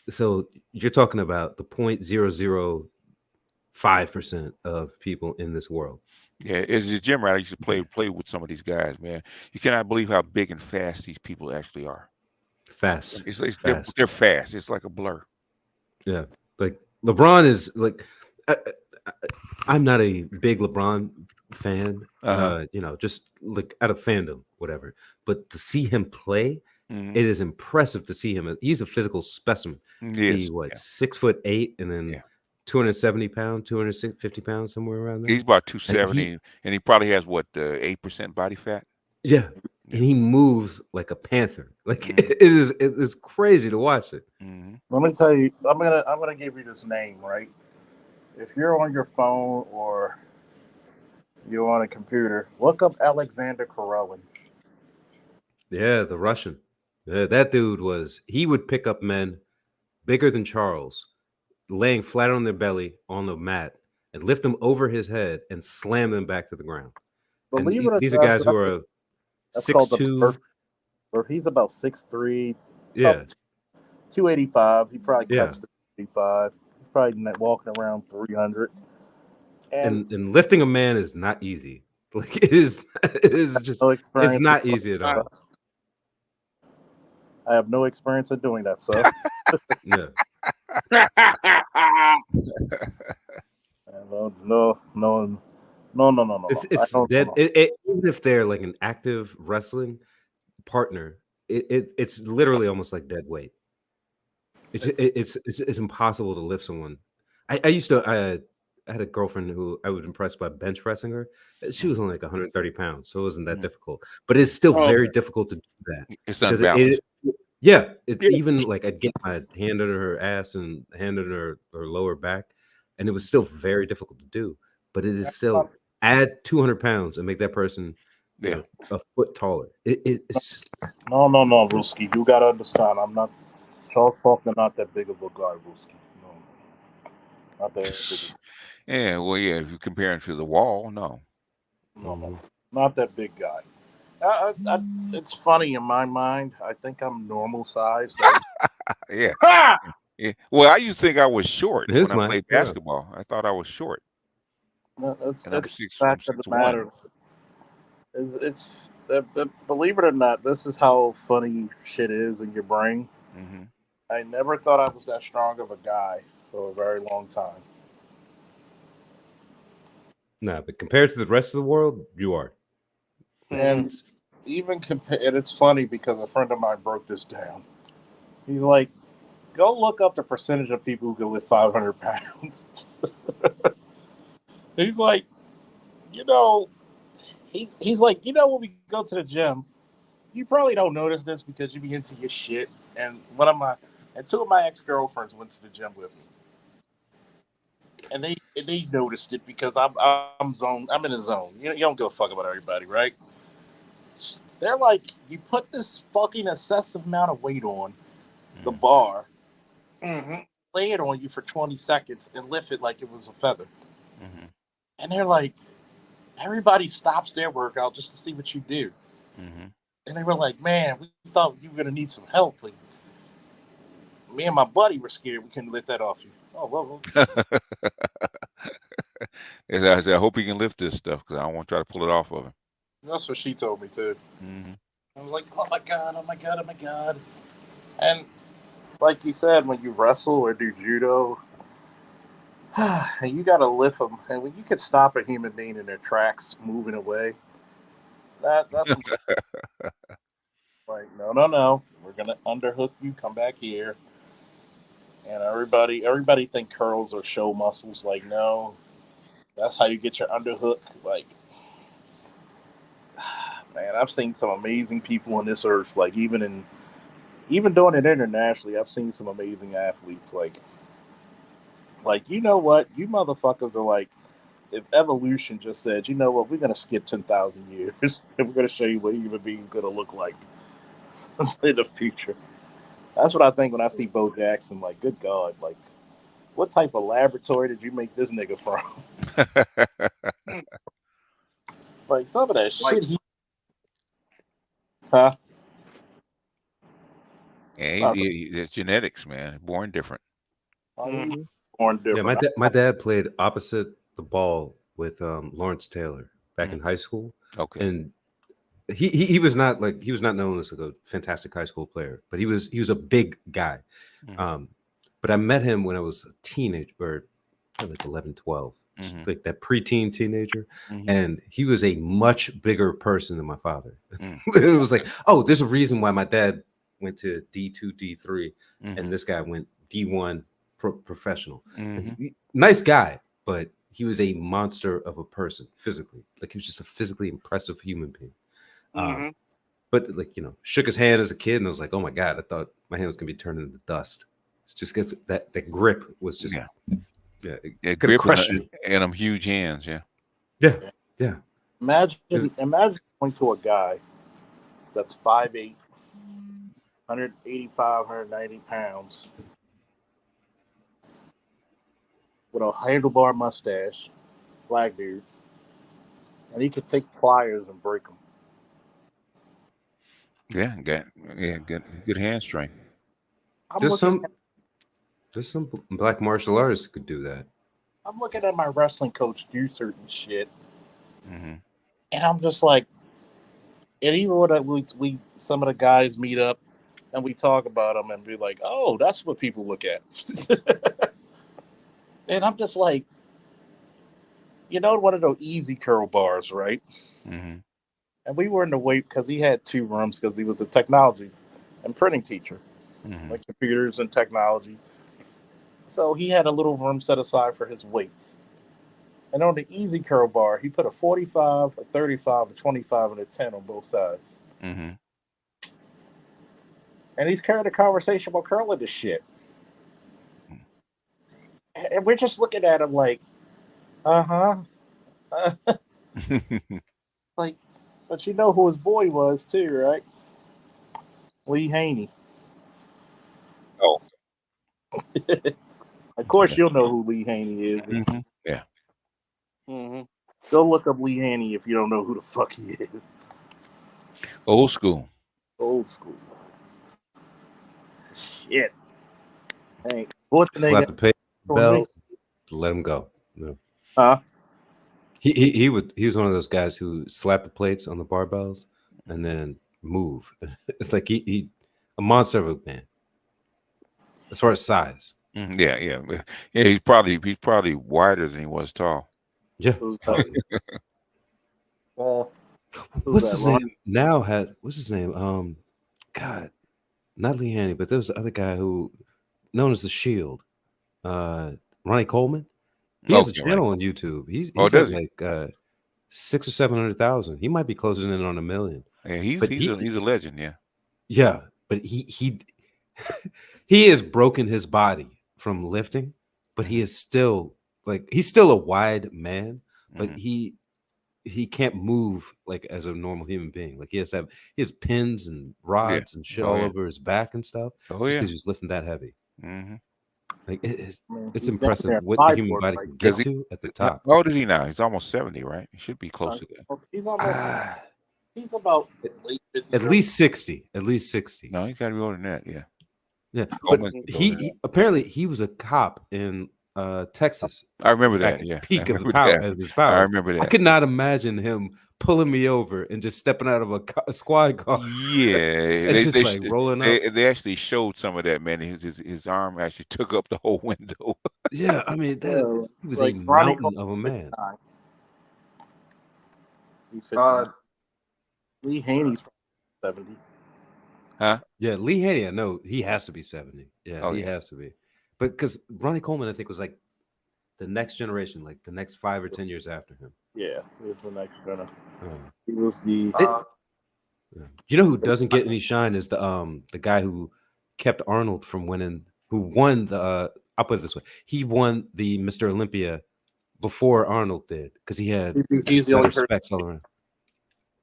So you're talking about the 0.005% of people in this world. Yeah, as a gym rat, I used to play with some of these guys, man. You cannot believe how big and fast these people actually are. Fast. They're fast. It's like a blur. Yeah, like LeBron is like, I'm not a big LeBron fan, you know, just like out of fandom, whatever. But to see him play, it is impressive to see him. He's a physical specimen. Yes, He what, yeah. 6'8", and then 270 pounds, 250 pounds, somewhere around there. He's about And 270, and he probably has what 8% body fat. Yeah, and he moves like a panther. Like it's crazy to watch it. Let me tell you, I'm gonna give you this name, right? If you're on your phone or you're on a computer, look up Alexander Karelin. Yeah, the Russian. Yeah, that dude he would pick up men bigger than Charles, laying flat on their belly on the mat, and lift them over his head and slam them back to the ground. And Believe it or these are not, guys who are that's called the 6'2". Or he's about 6'3", Yeah. 285. He probably Yeah. cuts to 85. He's probably walking around 300. And lifting a man is not easy. Like it is just it's not easy at all. I have no experience in doing that, sir. Yeah. No. It's dead. Even if they're like an active wrestling partner, it's literally almost like dead weight. It's impossible to lift someone. I used to I had a girlfriend who I was impressed by bench pressing her. She was only like 130 pounds, so it wasn't that difficult. But it's still very difficult to do that. It's because unbalanced. Even like I'd get my hand under her ass and hand under her lower back, and it was still very difficult to do. But it is still add 200 pounds and make that person a foot taller. It's just No, Ruski. You gotta understand. I'm not Charles Faulkner. Not that big of a guy, Ruski. No, not that big. Yeah, well, yeah. If you compare him to the Wall, no. No, not that big guy. It's funny in my mind. I think I'm normal sized. Yeah. Yeah. Well, I used to think I was short His when I mind, played yeah. basketball. I thought I was short. It's And I'm the 6'1", fact of the 6'1". matter. It's believe it or not, this is how funny shit is in your brain. I never thought I was that strong of a guy for a very long time. nah, but compared to the rest of the world, you are. And even and it's funny because a friend of mine broke this down. He's like, go look up the percentage of people who can lift 500 pounds. He's like, he's like, when we go to the gym, you probably don't notice this because you be into your shit. And two of my ex-girlfriends went to the gym with me. And they noticed it because I'm in the zone. You don't give a fuck about everybody, right? They're like, you put this fucking excessive amount of weight on the bar, lay it on you for 20 seconds and lift it like it was a feather. And they're like, everybody stops their workout just to see what you do. And they were like, man, we thought you were going to need some help. Like, me and my buddy were scared we couldn't lift that off you. Oh, well. I said, I hope he can lift this stuff because I don't want to try to pull it off of him. That's what she told me, too. I was like, oh, my God. And like you said, when you wrestle or do judo, And you got to lift them. And when you can stop a human being in their tracks moving away, that's like, no. We're going to underhook you. Come back here. And everybody think curls are show muscles. Like, no, that's how you get your underhook. Like, man, I've seen some amazing people on this earth. Like, even doing it internationally, I've seen some amazing athletes. Like, you know what? You motherfuckers are like, if evolution just said, you know what, we're gonna skip 10,000 years and we're gonna show you what human beings gonna look like in the future. That's what I think when I see Bo Jackson. Like, good God, like, what type of laboratory did you make this nigga from? Like, some of that shit he, huh? Yeah, it's genetics, man. Born different. Born different. Yeah, my dad played opposite the ball with Lawrence Taylor back in high school. Okay. And he was not known as a fantastic high school player, but he was a big guy. But I met him when I was a teenager, or like 11, 12, like that preteen teenager. And he was a much bigger person than my father. It was like, oh, there's a reason why my dad went to D2, D3, and this guy went D1 professional. Nice guy, but he was a monster of a person physically. Like, he was just a physically impressive human being. But, like, shook his hand as a kid, and I was like, oh my God, I thought my hand was gonna be turned into dust. Just because that grip was just grip and them huge hands. Yeah. Imagine going to a guy that's 5'8", 185, 190 pounds, with a handlebar mustache, black dude, and he could take pliers and break them. Good hand strength. There's some black martial artists who could do that. I'm looking at my wrestling coach do certain shit, and I'm just like, and even when we some of the guys meet up and we talk about them and be like, oh, that's what people look at. And I'm just like, one of those easy curl bars, right? And we were in the weight because he had 2 rooms because he was a technology and printing teacher, like computers and technology. So he had a little room set aside for his weights. And on the easy curl bar, he put a 45, a 35, a 25, and a 10 on both sides. And he's carrying a conversation about curling this shit. And we're just looking at him like, like, but you know who his boy was too, right? Lee Haney. Oh. Of course, you'll know who Lee Haney is. Yeah. Go look up Lee Haney if you don't know who the fuck he is. Old school. Shit. Hey, Slap the pay bells, let him go. No. Huh? He was one of those guys who slapped the plates on the barbells and then move. It's like he a monster of a man as far as size. Yeah. He's probably wider than he was tall. Yeah. What's his name? What's his name? God, not Lee Haney, but there was the other guy who known as the Shield. Ronnie Coleman. He has a channel on YouTube. He's like 600,000 or 700,000. He might be closing in on 1 million. Yeah, he's a legend. Yeah, but he has broken his body from lifting, but he is still he's still a wide man, but he can't move like as a normal human being. Like he has pins and rods and shit all over his back and stuff. Just because he's lifting that heavy. Like it's impressive what the human body can get to at the top. How old is he now? He's almost 70, right? He should be close to that. He's almost. He's about late 50s. At least 60. At least 60. No, he's got to be older than that. Yeah. Yeah. But he apparently he was a cop in Texas. I remember that. Yeah. Peak of his power. I remember that. I could not imagine him pulling me over and just stepping out of a squad car. Yeah, and just like rolling up. They actually showed some of that, man. His arm actually took up the whole window. Yeah, I mean that he was like a Ronnie mountain of a man. He's 59. Lee Haney's 70. Huh? Yeah, Lee Haney, I know he has to be 70. Yeah, Oh, he yeah. has to be. But because Ronnie Coleman, I think, was like the next generation, like the next 5 or 10 years after him. Yeah, he was the next winner. He was the. You know who doesn't get any shine is the guy who kept Arnold from winning, who won the I'll put it this way. He won the Mr. Olympia before Arnold did, because he had He's the only better person. specs all around.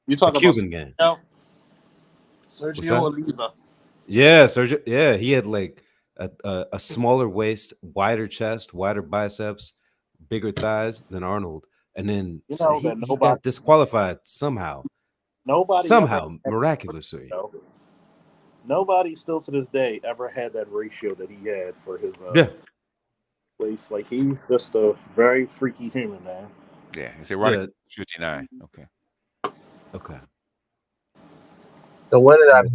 You talk the about Cuban gang. Sergio Oliva. Yeah, Sergio. Yeah, he had like a smaller waist, wider chest, wider biceps, bigger thighs than Arnold, and then You know that he nobody- got disqualified somehow. Nobody Somehow, ever- miraculously. Nobody still to this day ever had that ratio that he had for his waist. Like he's just a very freaky human, man. Yeah, he said Ronnie Yeah. 59. Okay. Okay. So what did I miss?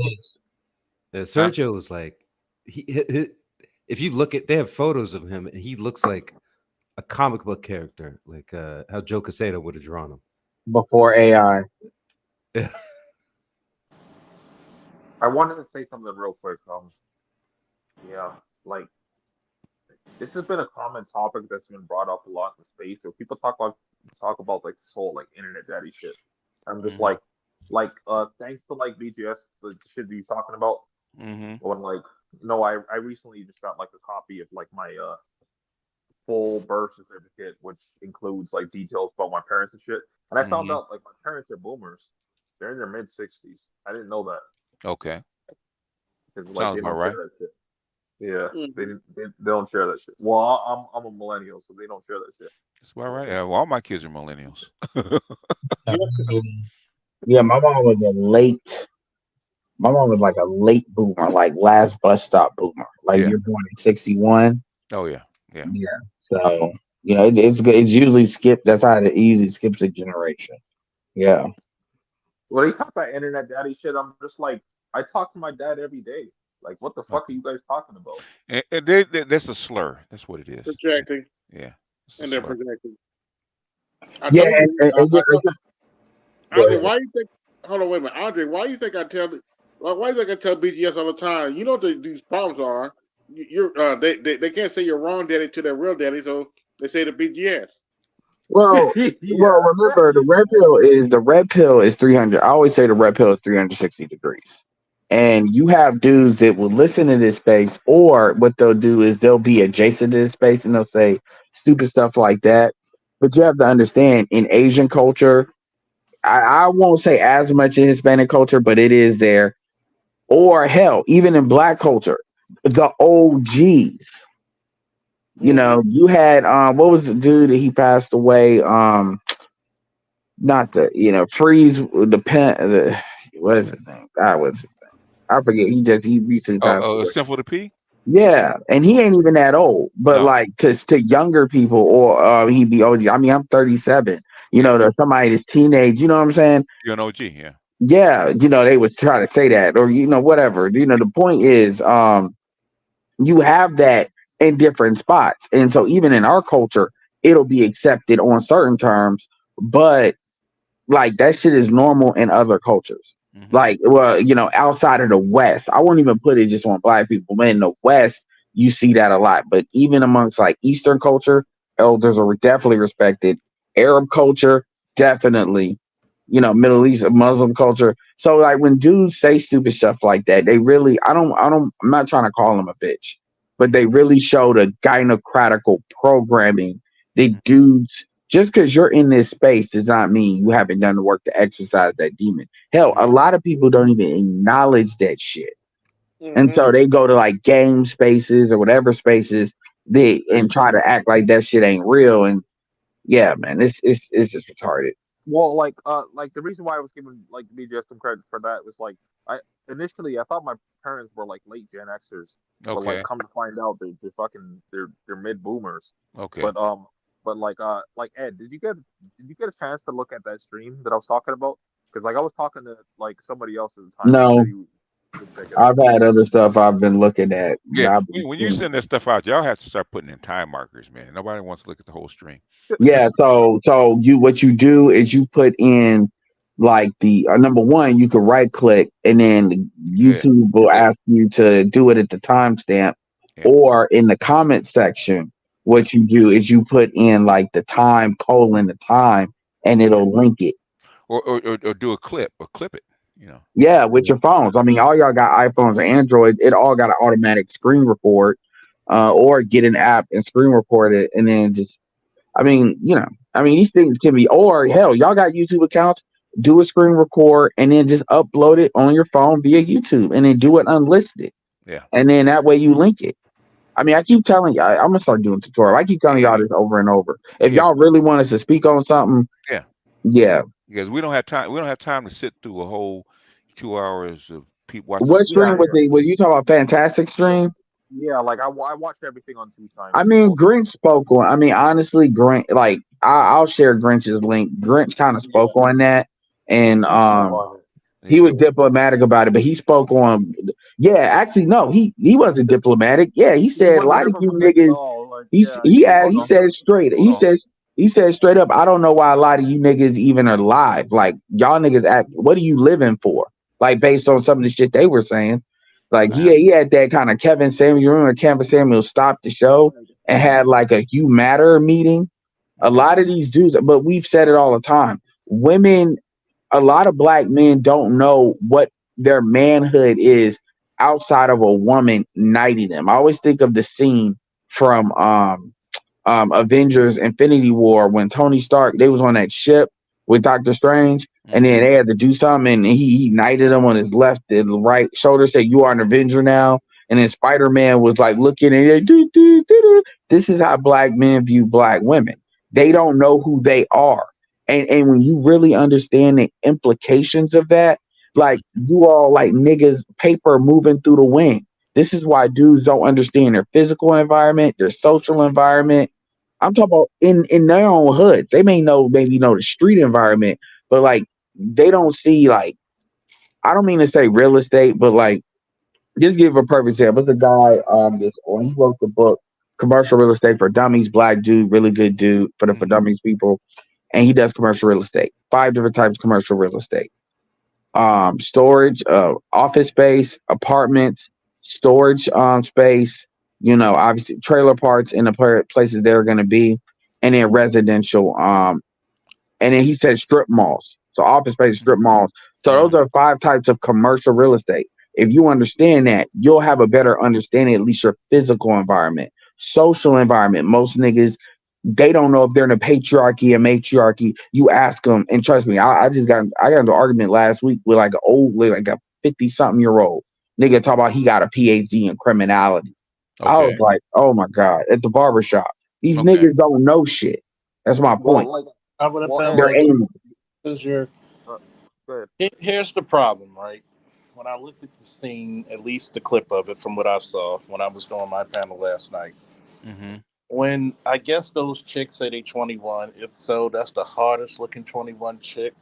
Yeah, Sergio was like, if you look at, they have photos of him, and he looks like a comic book character, like how Joe Quesada would have drawn him. Before AI. Yeah. I wanted to say something real quick. Yeah, like this has been a common topic that's been brought up a lot in space. So people talk about like this whole like internet daddy shit. I'm just like thanks to like BGS, the shit you're talking about. When like I recently just got like a copy of like my full birth certificate, which includes like details about my parents and shit. And I found out like my parents are boomers. They're in their mid-60s. I didn't know that. Okay. Because like Sounds they about don't right. share that shit. Yeah, they don't share that shit. Well, I'm a millennial, so they don't share that shit. That's about right. Yeah, well, all my kids are millennials. Yeah, my mom was a late. My mom was like a late boomer, like last bus stop boomer. Like Yeah. you're born in '61. Oh yeah, yeah. Yeah. So it's good. It's usually skipped. That's how it easily skips a generation. Yeah. Well, they talk about internet daddy shit. I'm just like, I talk to my dad every day. Like, what the fuck are you guys talking about? And that's a slur. That's what it is. Projecting. Yeah. It's a And they're slur. projecting. Yeah, Andre, why you think? Hold on, wait a minute, Andre. Why you think I tell? Why you think I tell BGS all the time? You know what these problems are. They can't say your wrong daddy to their real daddy, so they say the BGS. Well, remember the red pill is 300. I always say the red pill is 360 degrees. And you have dudes that will listen to this space, or what they'll do is they'll be adjacent to this space and they'll say stupid stuff like that. But you have to understand, in Asian culture, I won't say as much in Hispanic culture, but it is there. Or hell, even in Black culture, the OGs. You had what was the dude that he passed away? Not the Freeze the pen. What is his name? God, what's his name? I forget. He recently passed away. Simple to P. Yeah, and he ain't even that old, but No. like to younger people, or he'd be OG. I mean, I'm 37. To somebody that's teenage. You know what I'm saying? You're an OG, yeah. Yeah, they would try to say that, or whatever. The point is, you have that in different spots, and so even in our culture, it'll be accepted on certain terms, but like that shit is normal in other cultures. Like, well, outside of the West, I won't even put it just on Black people. But in the West, you see that a lot. But even amongst like Eastern culture, elders are definitely respected. Arab culture, definitely. Middle East, Muslim culture. So like when dudes say stupid stuff like that, they really, I'm not trying to call them a bitch, but they really show the gynocratical programming that dudes. Just because you're in this space does not mean you haven't done the work to exercise that demon. Hell, a lot of people don't even acknowledge that shit. And so they go to like game spaces or whatever spaces and try to act like that shit ain't real. And yeah, man, it's just retarded. Well, like the reason why I was giving like BGS some credit for that was like I thought my parents were like late Gen Xers, but Okay. like come to find out they're mid boomers. Okay. But but like Ed, did you get a chance to look at that stream that I was talking about? Because like I was talking to like somebody else at the time. He No, said he would check it out. I've had other stuff I've been looking at. Yeah, I've been when you seeing. send that stuff out, y'all have to start putting in time markers, man. Nobody wants to look at the whole stream. Yeah, so what you do is you put in like the number one, you can right click and then Yeah, YouTube will click. ask you to do it at the timestamp, Yeah, or in the comment section, yeah, what you do is you put in like the time colon the time and yeah. it'll link it. Or do a clip or clip it. You know. Yeah, with your phones. I mean, all y'all got iPhones or Android, it all got an automatic screen record, or get an app and screen record it and then just I mean, these things can be, or hell, y'all got YouTube accounts, do a screen record and then just upload it on your phone via YouTube and then do it unlisted. Yeah. And then that way you link it. I mean, I keep telling you, I'm going to start doing tutorial. I keep telling y'all this over and over. If Yeah. y'all really want us to speak on something, Yeah. yeah. Because we don't have time. We don't have time to sit through a whole 2 hours of people watching. What stream was you talking about? Fantastic stream? Yeah, like I watched everything on 2 times. I mean, Grinch spoke on. I mean, honestly, Grinch. Like, I'll share Grinch's link. Grinch kind of spoke on that, and he was diplomatic about it, but he spoke on. Yeah, actually, no, he wasn't diplomatic. Yeah, he said a lot of you niggas. He said straight. He said straight up. I don't know why a lot of you niggas even are alive. Like y'all niggas act. What are you living for? Like based on some of the shit they were saying. Like he had that kind of Kevin Samuel. You remember Kevin Samuel stopped the show and had like a "You Matter" meeting. A lot of these dudes, but we've said it all the time. Women, a lot of black men don't know what their manhood is outside of a woman knighting them. I always think of the scene from Avengers Infinity War when Tony Stark, they was on that ship with Doctor Strange, and then they had to do something, and he knighted him on his left and right shoulder, said, "You are an Avenger now." And then Spider-Man was like looking at it, do, do, do, do. This is how black men view black women. They don't know who they are. And when you really understand the implications of that, like you all like niggas paper moving through the wind. This is why dudes don't understand their physical environment, their social environment. I'm talking about in their own hood. They may maybe know the street environment, but like they don't see like I don't mean to say real estate, but like just give a perfect example. There's a guy he wrote the book Commercial Real Estate for Dummies, black dude, really good dude for the for dummies people. And he does commercial real estate. 5 different types of commercial real estate. Storage, office space, apartments, storage space, obviously trailer parks in the places they're going to be, and then residential. And then he said strip malls. So office space, strip malls. So those are 5 types of commercial real estate. If you understand that, you'll have a better understanding, at least your physical environment, social environment. Most niggas, they don't know if they're in a patriarchy or matriarchy. You ask them, and trust me, I got into an argument last week with like a 50-something-year-old nigga talk about he got a PhD in criminality. I was like, oh my God, at the barbershop. These niggas don't know shit. That's my point. I would have been They're like, angry. "This is your." Here's the problem, right? When I looked at the scene, at least the clip of it from what I saw when I was doing my panel last night. When I guess those chicks say they 21, if so, that's the hardest looking 21 chick.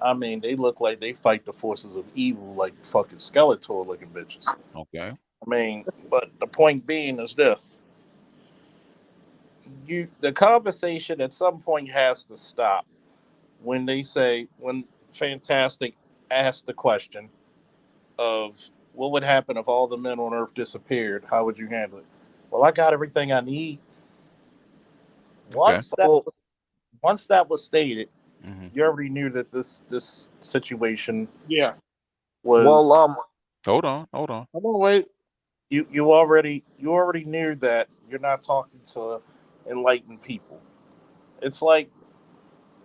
I mean, they look like they fight the forces of evil, like fucking Skeletor looking bitches. Okay. I mean, but the point being is this: the conversation at some point has to stop when when Fantastic asked the question of what would happen if all the men on Earth disappeared, how would you handle it? Well, I got everything I need. Once that was stated, you already knew that this situation was. Hold on. Come on, wait. You already knew that you're not talking to enlightened people. It's like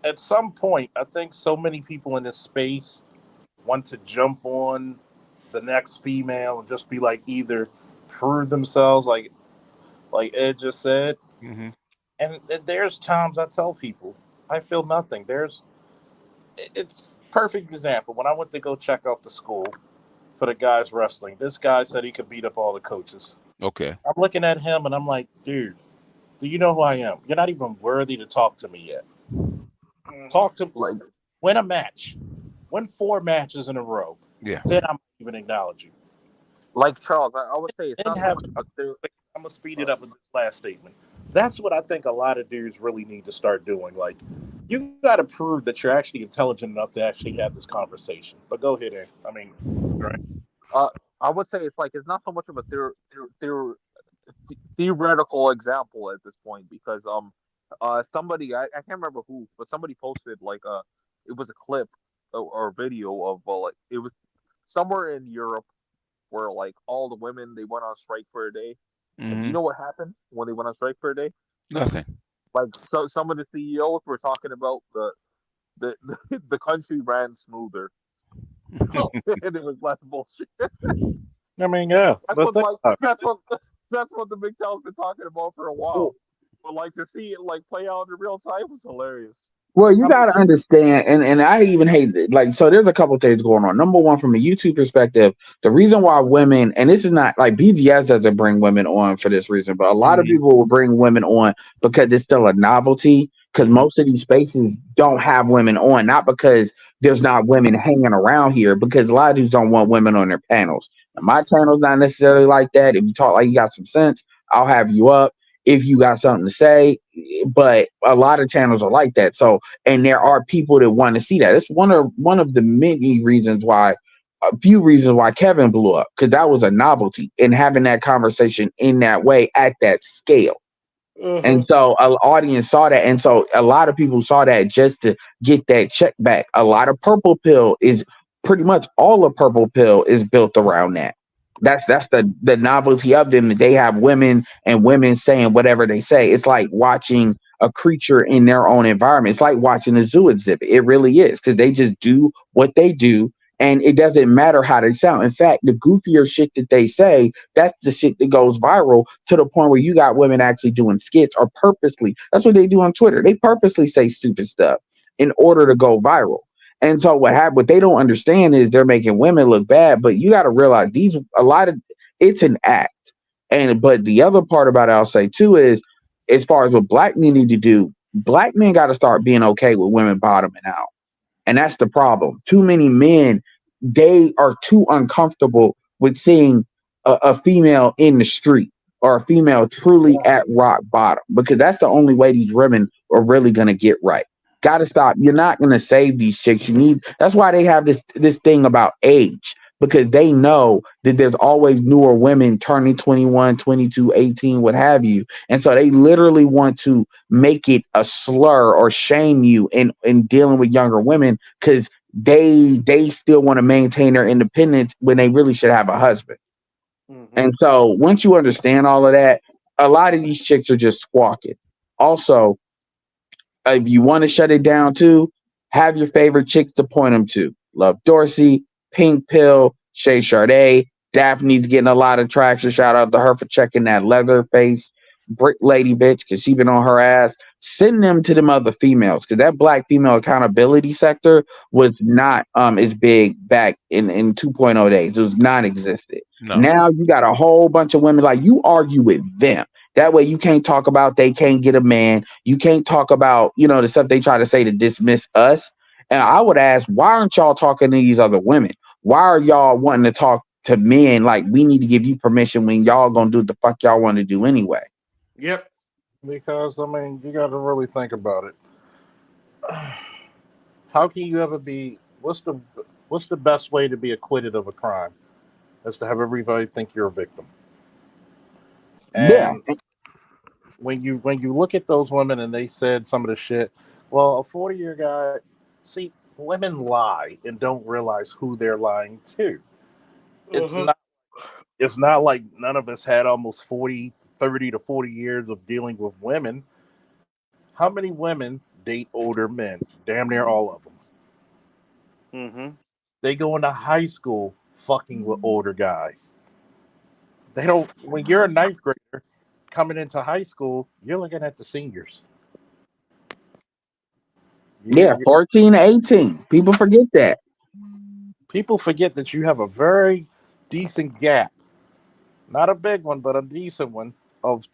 at some point, I think so many people in this space want to jump on the next female and just be like either prove themselves, like Ed just said. And there's times I tell people I feel nothing. It's perfect example. When I went to go check out the school for the guys wrestling, this guy said he could beat up all the coaches. Okay. I'm looking at him and I'm like, dude, Do you know who I am? You're not even worthy to talk to me yet. Talk to like win a match, win 4 matches in a row. Yeah. Then I'm even acknowledge you. like Charles, I would say it's Then not so have much a theory. I'm gonna speed it up with this last statement. That's what I think a lot of dudes really need to start doing. Like, you got to prove that you're actually intelligent enough to actually have this conversation. But go ahead, Aaron. I mean, right? Uh, I would say it's not so much of a theoretical example at this point because somebody I can't remember who, but somebody posted like it was a clip or video of like it was somewhere in Europe where like all the women they went on strike for a day. And do you know what happened when they went on strike for a day? Nothing. Like some of the CEOs were talking about the the country ran smoother. And it was less bullshit. I mean, yeah. That's But what like that's what the Big Tel's been talking about for a while. But like to see it like play out in real time was hilarious. Well, you got to understand, and I even hate it. Like, so there's a couple things going on. Number one, from a YouTube perspective, the reason why women, and this is not like BGS doesn't bring women on for this reason, but a lot of people will bring women on because it's still a novelty. Because most of these spaces don't have women on, not because there's not women hanging around here, because a lot of dudes don't want women on their panels. And my channel's not necessarily like that. If you talk like you got some sense, I'll have you up if you got something to say. But a lot of channels are like that. So, and there are people that want to see that. It's one of the many reasons why, a few reasons why Kevin blew up, because that was a novelty in having that conversation in that way at that scale. And so an audience saw that, and so a lot of people saw that just to get that check back. A lot of Purple Pill is pretty much all of Purple Pill is built around that. That's the novelty of them. They have women and women saying whatever they say. It's like watching a creature in their own environment. It's like watching a zoo exhibit. It really is, because they just do what they do, and it doesn't matter how they sound. In fact, the goofier shit that they say, that's the shit that goes viral, to the point where you got women actually doing skits or purposely. That's what they do on Twitter. They purposely say stupid stuff in order to go viral. And so what they don't understand is they're making women look bad. But you got to realize it's an act. And but the other part about it, I'll say too, is as far as what black men need to do, black men got to start being okay with women bottoming out. And that's the problem. Too many men, they are too uncomfortable with seeing a female in the street or a female truly at rock bottom, because that's the only way these women are really going to get right. Got to stop. You're not going to save these chicks. That's why they have this thing about age, because they know that there's always newer women turning 21, 22, 18, what have you. And so they literally want to make it a slur or shame you in dealing with younger women, because they still want to maintain their independence when they really should have a husband. And so once you understand all of that, a lot of these chicks are just squawking. Also, if you want to shut it down too, have your favorite chicks to point them to. Love Dorsey, Pink Pill, Shay Sade. Daphne's getting a lot of traction. Shout out to her for checking that Leatherface brick lady bitch, because she been on her ass. Send them to them other females, because that black female accountability sector was not as big back in 2.0 days. It was non-existent. No. Now you got a whole bunch of women, like, you argue with them. That way you can't talk about they can't get a man. You can't talk about, the stuff they try to say to dismiss us. And I would ask, why aren't y'all talking to these other women? Why are y'all wanting to talk to men like we need to give you permission when y'all gonna do what the fuck y'all want to do anyway? Yep. Because, I mean, you got to really think about it. How can you ever be? What's the best way to be acquitted of a crime? Is to have everybody think you're a victim. And when you look at those women and they said some of the shit, well, a 40-year guy, see, women lie and don't realize who they're lying to. It's not like none of us had almost 30 to 40 years of dealing with women. How many women date older men? Damn near all of them. They go into high school fucking with older guys. They don't. When you're a ninth grader coming into high school, you're looking at the seniors. 14, 18. People forget that. People forget that you have a very decent gap, not a big one, but a decent one of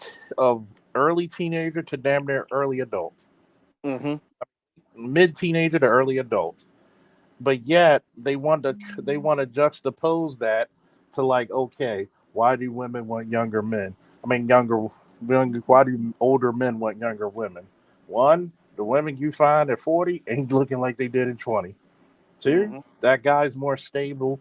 early teenager to damn near early adult, Mm-hmm. mid teenager to early adult. But yet they want to juxtapose that to like, okay, why do women want younger men? I mean, why do older men want younger women? One, the women you find at 40 ain't looking like they did in 20. Two, Mm-hmm. that guy's more stable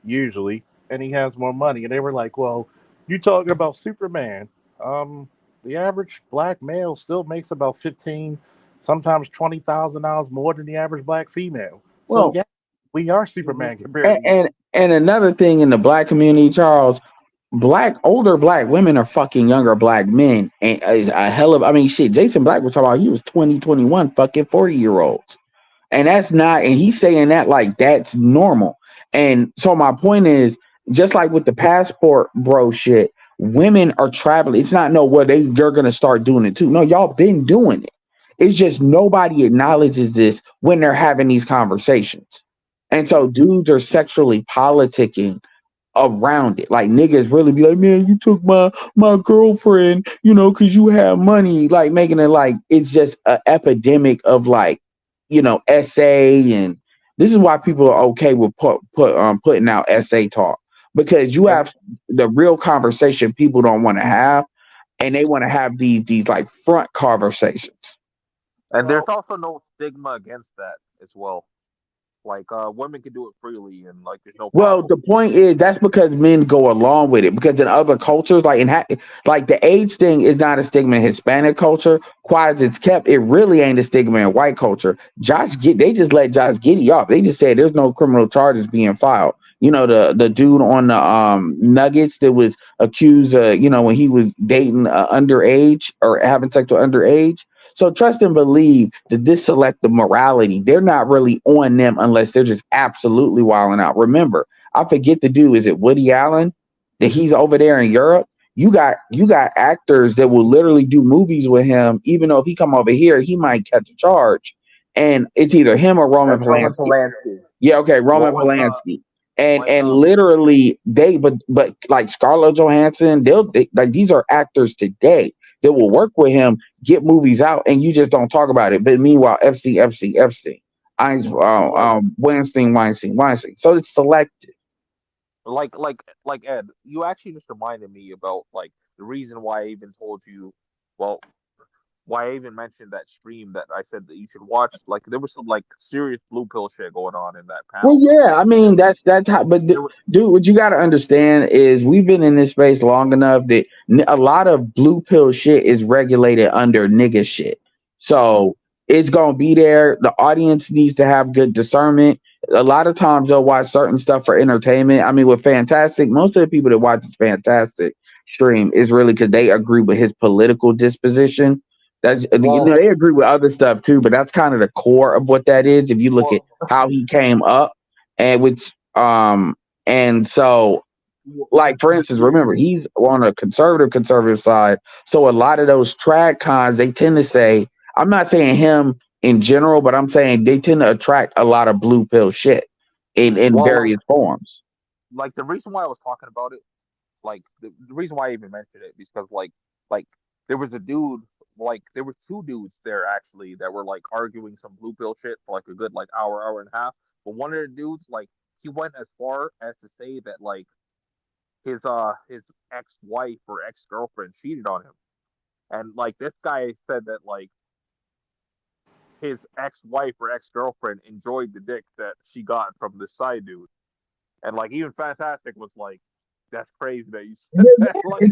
usually, and he has more money. And they were like, well, you talking about Superman? The average black male still makes about 15, sometimes $20,000 more than the average black female. So Well, yeah, we are Superman compared and, to you. and another thing in the black community, Charles, older black women are fucking younger black men, and is a hell of. I mean, shit. Jason Black was talking about he was 20, 21, fucking 40-year-olds. And that's not, and he's saying that like that's normal. And so my point is, just like with the passport bro shit, women are traveling. It's not no what they're gonna start doing it too. No, y'all been doing it. It's just nobody acknowledges this when they're having these conversations. And so dudes are sexually politicking around it. Like niggas really be like, man, you took my girlfriend, because you have money. Like making it like it's just an epidemic of like, essay, and this is why people are okay with putting out essay talk, because you And, have the real conversation people don't want to have, and they want to have these like front conversations. And there's Well, also no stigma against that as well. Like women can do it freely, and like there's no Well, problem. the point is that's because men go along with it. Because in other cultures, like like the age thing is not a stigma in Hispanic culture. Quite as it's kept, it really ain't a stigma in white culture. They just let Josh Giddey off. They just said there's no criminal charges being filed. The dude on the Nuggets that was accused, when he was dating underage or having sex with underage. So trust and believe that this selective morality, they're not really on them unless they're just absolutely wilding out. Remember, I forget the dude, is it Woody Allen? That he's over there in Europe. You got actors that will literally do movies with him, even though if he come over here, he might catch a charge. And it's either him or Roman That's Roman Polanski. Polanski. Yeah, okay, Roman What was Polanski. And like and literally but like Scarlett Johansson, like these are actors today that will work with him, get movies out, and you just don't talk about it. But meanwhile, FC, like Weinstein. So it's selective. like Ed, you actually just reminded me about like the reason why I even told you, well, why I even mentioned that stream that I said that you should watch. Like there was some like serious blue pill shit going on in that Well, panel. yeah, I mean that's how. But There was, dude, what you got to understand is we've been in this space long enough that a lot of blue pill shit is regulated under nigga shit. So it's gonna be there. The audience needs to have good discernment. A lot of times they'll watch certain stuff for entertainment. I mean, with Fantastic, most of the people that watch this Fantastic stream is really because they agree with his political disposition. That's well, they agree with other stuff too, but that's kind of the core of what that is. If you look at well, how he came up, and which and so like for instance, remember he's on a conservative side, so a lot of those trad cons they tend to say, I'm not saying him in general, but I'm saying they tend to attract a lot of blue pill shit in well, various forms. like the reason why I was talking about it, like the reason why I even mentioned it, because like there was a dude, like there were two dudes there actually that were like arguing some blue pill shit for like a good like hour and a half. But one of the dudes, like he went as far as to say that like his ex-wife or ex-girlfriend cheated on him. And like this guy said that like his ex-wife or ex-girlfriend enjoyed the dick that she got from this side dude. And like even Fantastic was like, that's crazy that you said that. Like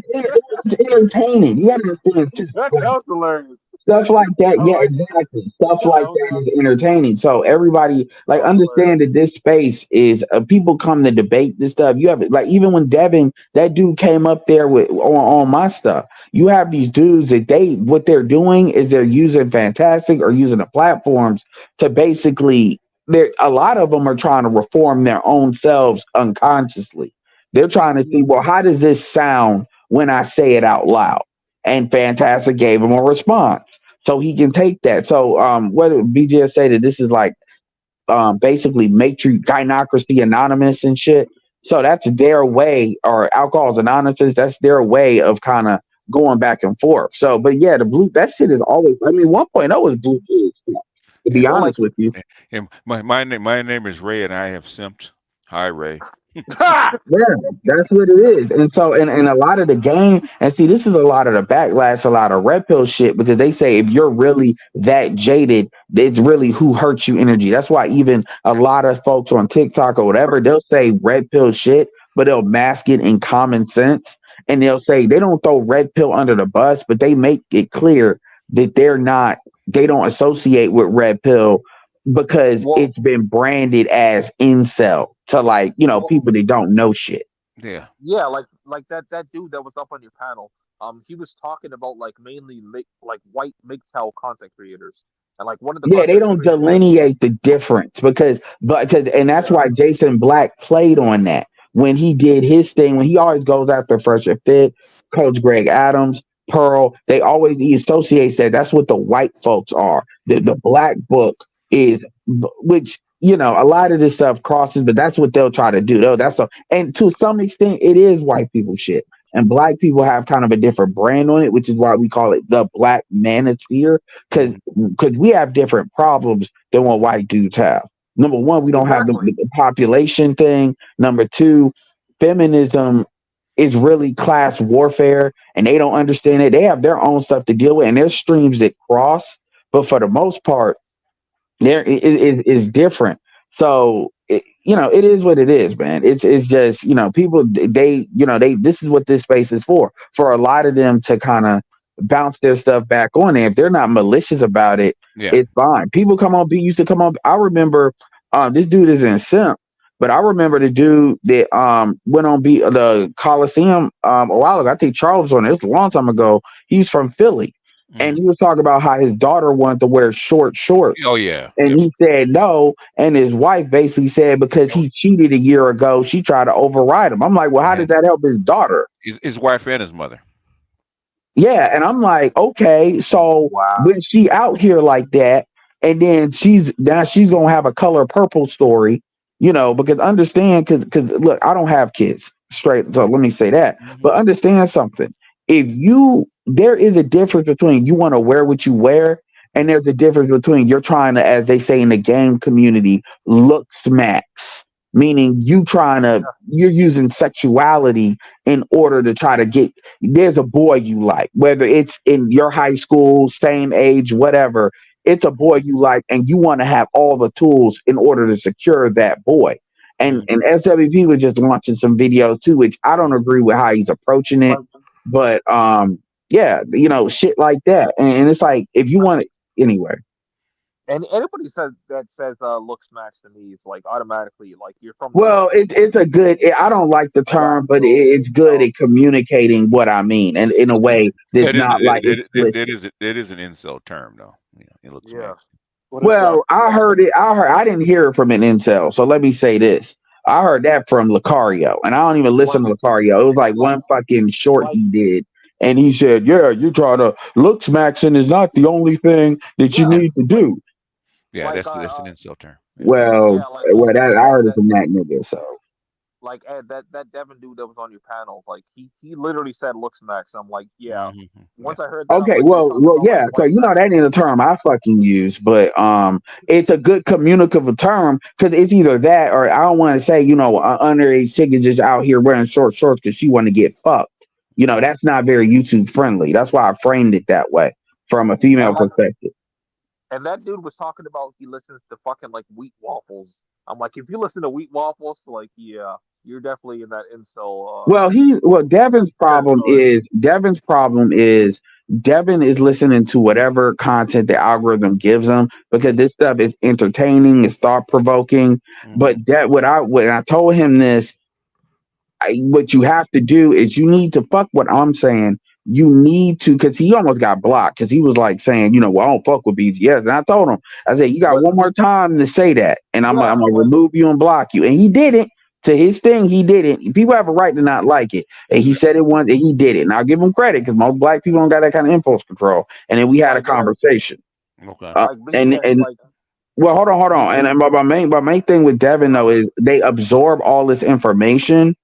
It's entertaining. You gotta understand too. that was hilarious. Stuff like that, I yeah, like exactly. Stuff that like was that is entertaining. So everybody like that was hilarious. understand that this space is people come to debate this stuff. You have like even when Devin, that dude came up there with on my stuff. You have these dudes that what they're doing is they're using Fantastic or using the platforms to basically. A lot of them are trying to reform their own selves unconsciously. They're trying to see, well, how does this sound when I say it out loud? And Fantastic gave him a response. So he can take that. So what did BJ say that this is like basically gynocracy anonymous and shit. So that's their way, or Alcohol's Anonymous, that's their way of kind of going back and forth. So, but yeah, the blue, that shit is always, I mean, 1.0 was blue pill stuff, to be Yeah. honest with you. And my name is Ray, and I have simped. Hi, Ray. Yeah, that's what it is. And so, and a lot of the game, and see, this is a lot of the backlash, a lot of red pill shit, because they say if you're really that jaded, it's really who hurts you energy. That's why even a lot of folks on TikTok or whatever, they'll say red pill shit, but they'll mask it in common sense. And they'll say they don't throw red pill under the bus, but they make it clear that they don't associate with red pill because it's been branded as incel to, like, people that don't know shit. Yeah. Yeah, like that dude that was up on your panel. He was talking about like mainly like white MGTOW content creators, and like one of the Yeah, they content don't creators. delineate the difference and that's why Jason Black played on that when he did his thing, when he always goes after Fresh and Fit, Coach Greg Adams, Pearl. He associates that's what the white folks are. The black book is, which a lot of this stuff crosses, but that's what they'll try to do. Though and to some extent, it is white people shit. And black people have kind of a different brand on it, which is why we call it the black manosphere, because we have different problems than what white dudes have. Number one, we don't have the population thing. Number two, feminism is really class warfare, and they don't understand it. They have their own stuff to deal with, and there's streams that cross, but for the most part, there is different. So it is what it is, man. It's just people, they this is what this space is for a lot of them to kind of bounce their stuff back on there. If they're not malicious about it, Yeah. it's fine. People used to come on. I remember this dude is in simp, but I remember the dude that went on the Coliseum a while ago. I think Charles was on it. It was a long time ago. He's from Philly. And he was talking about how his daughter wanted to wear short shorts. Oh yeah. And he said no. And his wife basically said because he cheated a year ago, she tried to override him. I'm like, well, how did that help his daughter? His wife and his mother. Yeah. And I'm like, okay, so when she out here like that, and then she's gonna have a Color Purple story, because understand, because look, I don't have kids, straight. So let me say that. But understand something. There is a difference between you want to wear what you wear, and there's a difference between you're trying to, as they say in the game community, look smacks. Meaning you're using sexuality in order to try to there's a boy you like, whether it's in your high school, same age, whatever, it's a boy you like, and you want to have all the tools in order to secure that boy. And SWP was just launching some videos too, which I don't agree with how he's approaching it. But yeah, shit like that. And it's like, if you want it anyway. And anybody says looks match to me is like automatically like you're from. Well, it's a good. I don't like the term, but it's good at communicating what I mean, and in a way that's not like explicit. It is an insult term though. Yeah, it looks nasty. Well, I didn't hear it from an incel. So let me say this. I heard that from Lucario, and I don't even listen to Lucario. It was like one fucking short he did. And he said, yeah, you try to look maxing is not the only thing that you need to do. Yeah, that's an insult term. Yeah. Well, I heard it from that nigga, so. Like that Devin dude that was on your panel, like he literally said looks max. I'm like, yeah. Once I heard that, Okay, like, well, yeah. So that ain't a term I fucking use, but it's a good communicative term because it's either that or I don't want to say an underage chick is just out here wearing short shorts because she want to get fucked. That's not very YouTube friendly. That's why I framed it that way from a female perspective. And that dude was talking about he listens to fucking like wheat waffles. I'm like, if you listen to wheat waffles, like, yeah, you're definitely in that incel. Devin's problem is Devin is listening to whatever content the algorithm gives him because this stuff is entertaining, it's thought provoking. But when I told him this, what you have to do is you need to fuck what I'm saying. You need to, because he almost got blocked because he was like saying, well, I don't fuck with BGS. And I told him, I said, you got one more time to say that, and I'm going to remove you and block you. And he did it. To his thing, he did it. People have a right to not like it. And he said it once, and he did it. And I'll give him credit because most black people don't got that kind of impulse control. And then we had a conversation. Okay. Well, hold on. And my main thing with Devin though is they absorb all this information,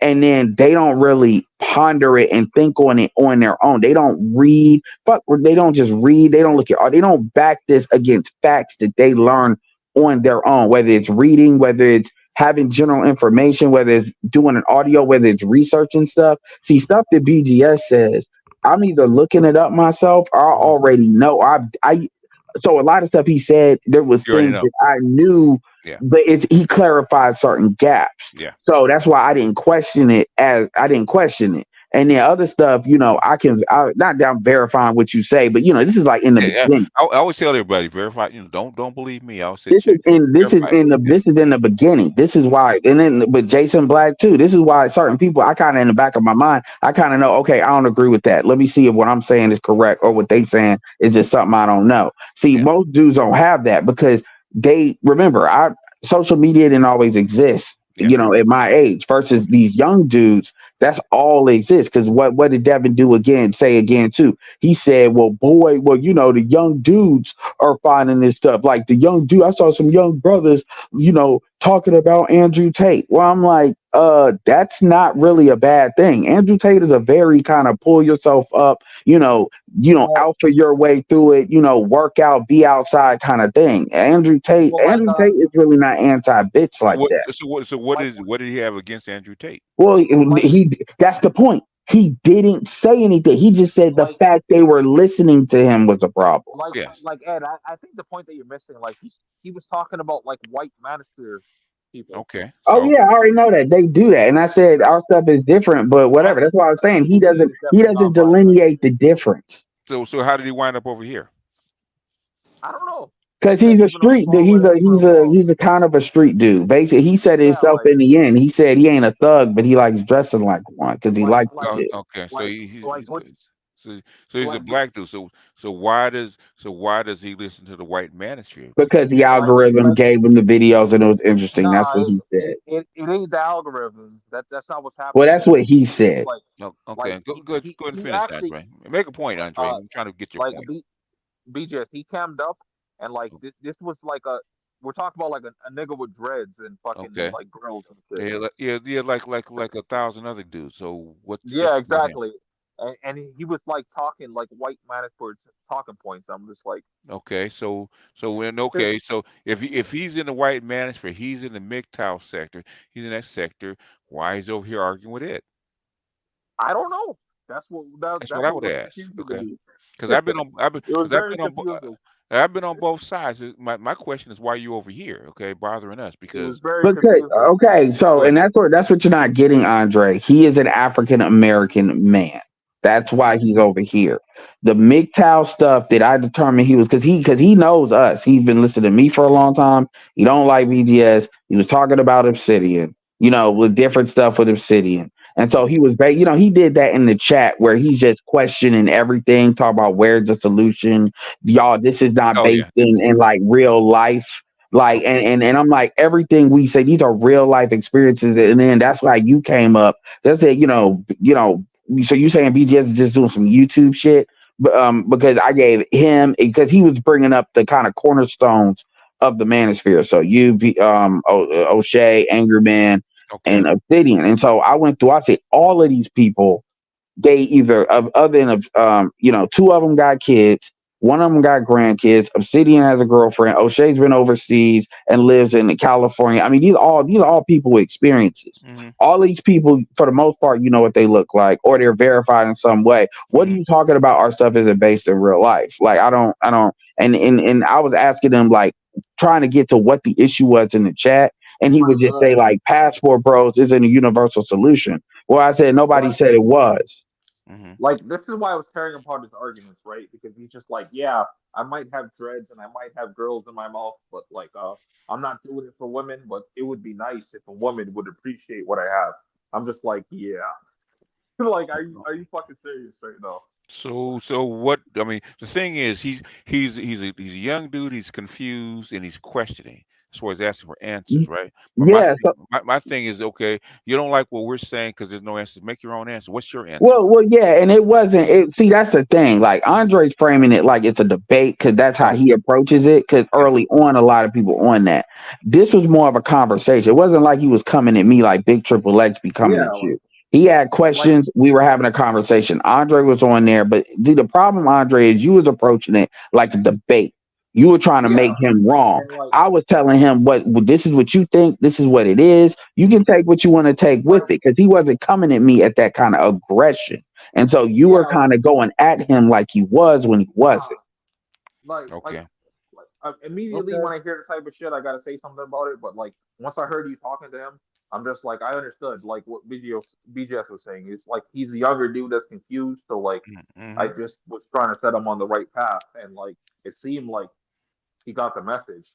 and then they don't really ponder it and think on it on their own. They don't read, but they don't just read. They don't look at, they don't back this against facts that they learn on their own, whether it's reading, whether it's having general information, whether it's doing an audio, whether it's researching stuff. See, stuff that BGS says, I'm either looking it up myself or I already know. So a lot of stuff he said, there was You already things know. that I knew, Yeah. but he clarified certain gaps. Yeah. So that's why I didn't question it. And then other stuff, not that I'm verifying what you say, but this is like in the Yeah, beginning. I always tell everybody verify. Don't believe me. I'll say check. This is Verify. in the beginning. This is why, and then but Jason Black too. This is why certain people, I kind of in the back of my mind, I kind of know. Okay, I don't agree with that. Let me see if what I'm saying is correct or what they saying is just something I don't know. See, most dudes don't have that because they remember our social media didn't always exist. At my age versus these young dudes, that's all exists. Because what did Devin say again too? He said, well, the young dudes are finding this stuff. Like the young dude, I saw some young brothers, talking about Andrew Tate. Well, I'm like, that's not really a bad thing. Andrew Tate is a very kind of pull yourself up, alpha your way through it, work out, be outside kind of thing. Andrew Tate is really not anti-bitch like that. So what did he have against Andrew Tate? Well, that's the point. He didn't say anything. He just said the fact they were listening to him was a problem. Like Ed, I think the point that you're missing, like he was talking about like white manosphere people. Okay. Oh yeah, I already know that they do that, and I said our stuff is different, but whatever. That's why I was saying he doesn't delineate the difference. So how did he wind up over here? I don't know. Because he's a street dude. He's a kind of a street dude. Basically, he said himself in the end. He said he ain't a thug, but he likes dressing like one because he likes it. Okay, so he's a black dude. So why does he listen to the white manosphere? Because the algorithm gave him the videos and it was interesting. That's what he said. It ain't the algorithm. That's not what's happening. Well, that's what he said. Okay, go ahead and finish, Andre. Make a point, Andre. I'm trying to get your point. BGS, he cammed up and like this was like we're talking about like a nigga with dreads and fucking like girls and shit. Yeah, like 1,000 other dudes. So what's exactly. And he was like talking like white manosphere talking points. I'm just like, okay, so if he's in the white manosphere, he's in the MGTOW sector, he's in that sector. Why is he over here arguing with it? I don't know. That's what I would ask. Okay, because I've been on both sides. My question is, why are you over here? Okay, bothering us because okay. So and that's what you're not getting, Andre. He is an African American man. That's why he's over here. The MGTOW stuff that I determined he was because he knows us. He's been listening to me for a long time. He don't like BGS. He was talking about Obsidian, with different stuff with Obsidian. And so he was, he did that in the chat where he's just questioning everything, talk about where's the solution. Y'all, this is not based in like real life. Like, and I'm like, everything we say, these are real life experiences. And then that's why you came up. That's it, so you saying BGS is just doing some YouTube shit? Because I gave him, because he was bringing up the kind of cornerstones of the manosphere. So O'Shea, Angry Man, and Obsidian. And so I went through, I said, all of these people, they either, other than, two of them got kids, one of them got grandkids. Obsidian has a girlfriend. O'Shea's been overseas and lives in California. I mean, these are all people with experiences. Mm-hmm. All these people, for the most part, you know what they look like, or they're verified in some way. What are you talking about? Our stuff isn't based in real life. Like, I don't. And I was asking them, like, trying to get to what the issue was in the chat, and he would just say, like, Passport Bros isn't a universal solution. Well, I said nobody said it was. Mm-hmm. Like, this is why I was tearing apart his arguments, right? Because he's just like, yeah, I might have dreads and I might have girls in my mouth, but like, I'm not doing it for women, but it would be nice if a woman would appreciate what I have. I'm just like, yeah. Like, are you fucking serious right now? So what? I mean, the thing is, he's a young dude. He's confused and he's questioning. as far as asking for answers, right? But Yeah. So, my thing is, okay, you don't like what we're saying because there's no answers. Make your own answer. What's your answer? well, yeah, and it wasn't. See, that's the thing. Like Andre's framing it like it's a debate because that's how he approaches it. Because early on, a lot of people on that. This was more of a conversation. It wasn't like he was coming at me like Big Triple X be coming Yeah, at you. He had questions. We were having a conversation. Andre was on there, but the problem, Andre, is you was approaching it like a debate. You were trying to make him wrong. and like I was telling him what this is what you think. This is what it is. You can take what you want to take with it because he wasn't coming at me at that kind of aggression. And so you were kind of going at him like he was when he wasn't. Okay. Immediately when I hear this type of shit, I gotta say something about it. But like once I heard you talking to him, I'm just like I understood like what BGS was saying. It's like he's a younger dude that's confused. So like I just was trying to set him on the right path, and like it seemed like he got the message.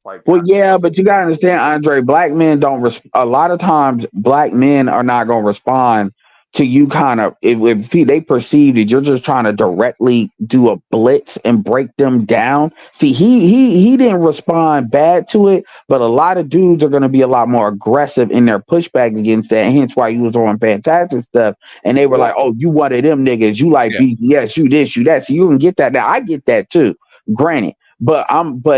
Like Well, yeah, but you gotta understand, Andre. Black men don't. A lot of times, black men are not gonna respond to you. Kind of if they perceive that you're just trying to directly do a blitz and break them down. See, he didn't respond bad to it, but a lot of dudes are gonna be a lot more aggressive in their pushback against that. Hence why you was on fantastic stuff, and they were like, "Oh, you one of them niggas. You like BTS. You this, you that." So you can get that. Now I get that too. Granted. But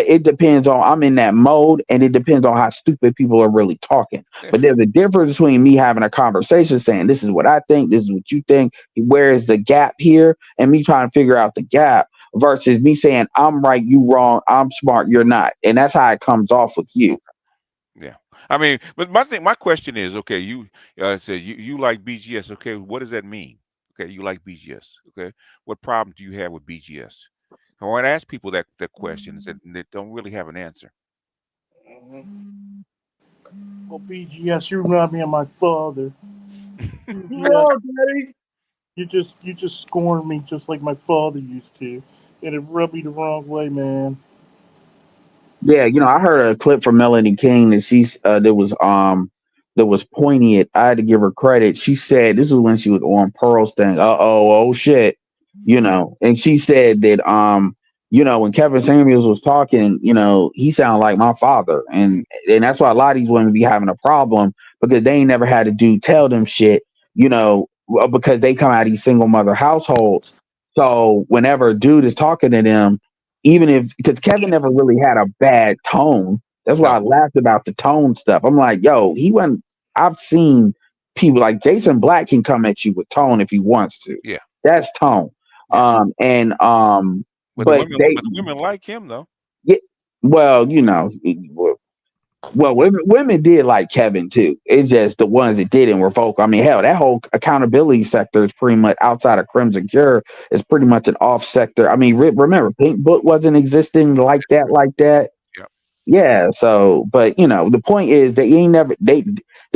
it depends on I'm in that mode, and it depends on how stupid people are really talking. But there's a difference between me having a conversation saying this is what I think, this is what you think, where is the gap here, and me trying to figure out the gap versus me saying I'm right, you wrong, I'm smart, you're not. And that's how it comes off with you. Yeah. I mean, but my question is, okay, you said you like BGS. Okay, what does that mean? Okay, you like BGS. Okay, what problem do you have with BGS? I want to ask people that questions that don't really have an answer. Well, BGS, you remind me of my father. No, Daddy. You just scorn me just like my father used to, and it rubbed me the wrong way, man. Yeah, I heard a clip from Melanie King that that was poignant. I had to give her credit. She said this was when she was on Pearl's thing. Oh shit. And she said that when Kevin Samuels was talking, he sounded like my father. And that's why a lot of these women be having a problem because they ain't never had a dude tell them shit, because they come out of these single mother households. So whenever a dude is talking to them, even if because Kevin never really had a bad tone. That's why I laughed about the tone stuff. I'm like, yo, he wasn't. I've seen people like Jason Black can come at you with tone if he wants to. Yeah, that's tone. Yeah. But the women like him though. Yeah, well, women did like Kevin too. It's just the ones that didn't were vocal. I mean, hell, that whole accountability sector is pretty much outside of Crimson Cure. Is pretty much an off sector. I mean, remember, Pink Book wasn't existing like that. Yeah. Yeah. So, but the point is they ain't never they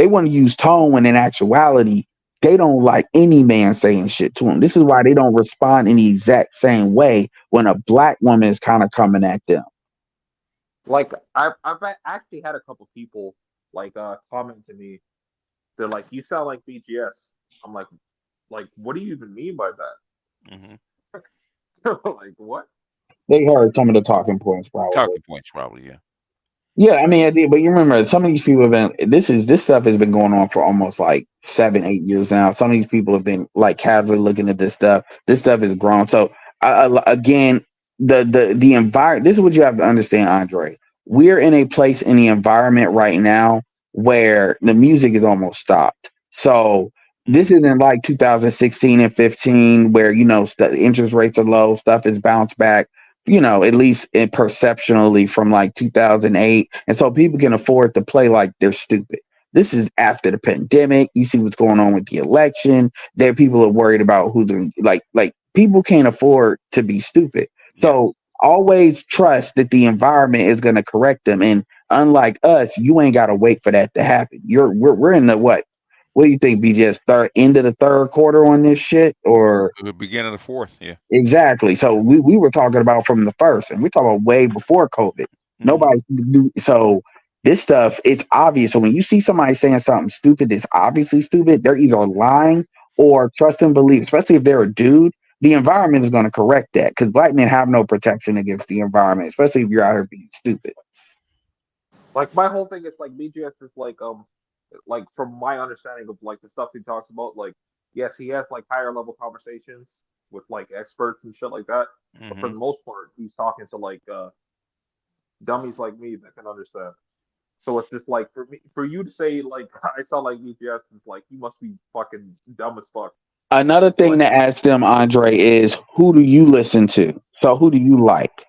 want to use tone when in actuality they don't like any man saying shit to them. This is why they don't respond in the exact same way when a black woman is kind of coming at them. Like I've actually had a couple people like comment to me. They're like, "You sound like BGS." I'm like, what do you even mean by that? Like what? They heard some of the talking points, probably. Yeah. Yeah, I mean, I did, but you remember some of these people have been. This stuff has been going on for almost like 7-8 years now. Some of these people have been like casually looking at this stuff. This stuff has grown. So again, the environment. This is what you have to understand, Andre. We're in a place in the environment right now where the music is almost stopped. So this isn't like 2016 and 15 where interest rates are low, stuff is bounced back. At least perceptionally from like 2008. And so people can afford to play like they're stupid. This is after the pandemic. You see what's going on with the election. There people are worried about who's like people can't afford to be stupid. So always trust that the environment is going to correct them. And unlike us, you ain't got to wait for that to happen. We're in the what? What do you think, BGS? End of the third quarter on this shit, or the beginning of the fourth? Yeah, exactly. So we were talking about from the first, and we're talking about way before COVID. Nobody knew. So this stuff, it's obvious. So when you see somebody saying something stupid, that's obviously stupid, they're either lying or trust and believe. Especially if they're a dude, the environment is going to correct that because black men have no protection against the environment, especially if you're out here being stupid. Like my whole thing is like BGS is like from my understanding of like the stuff he talks about, like yes, he has like higher level conversations with like experts and shit like that. But for the most part, he's talking to like dummies like me that can understand. So it's just like for you to say like I sound like BGS is like he must be fucking dumb as fuck. Another thing to ask them, Andre, is who do you listen to? So who do you like?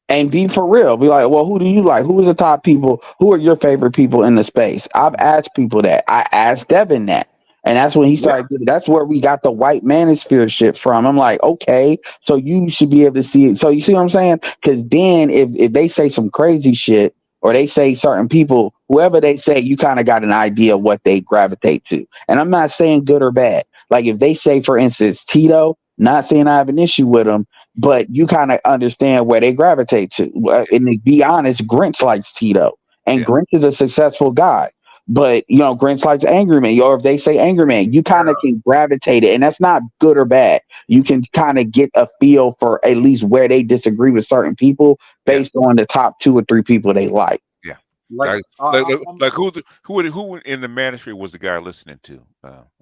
And be for real. Be like, well, who do you like? Who is the top people? Who are your favorite people in the space? I've asked people that. I asked Devin that. And that's when he started getting, that's where we got the white manosphere shit from. I'm like, okay, so you should be able to see it. So you see what I'm saying? Because then if they say some crazy shit or they say certain people, whoever they say, you kind of got an idea of what they gravitate to. And I'm not saying good or bad. Like if they say, for instance, Tito, not saying I have an issue with him, but you kind of understand where they gravitate to. And to be honest, Grinch likes Tito, and Grinch is a successful guy. But you know, Grinch likes Angry Man, or if they say Angry Man, you kind of can gravitate it, and that's not good or bad. You can kind of get a feel for at least where they disagree with certain people based on the top 2 or 3 people they like. Yeah, Like who in the manosphere was the guy listening to,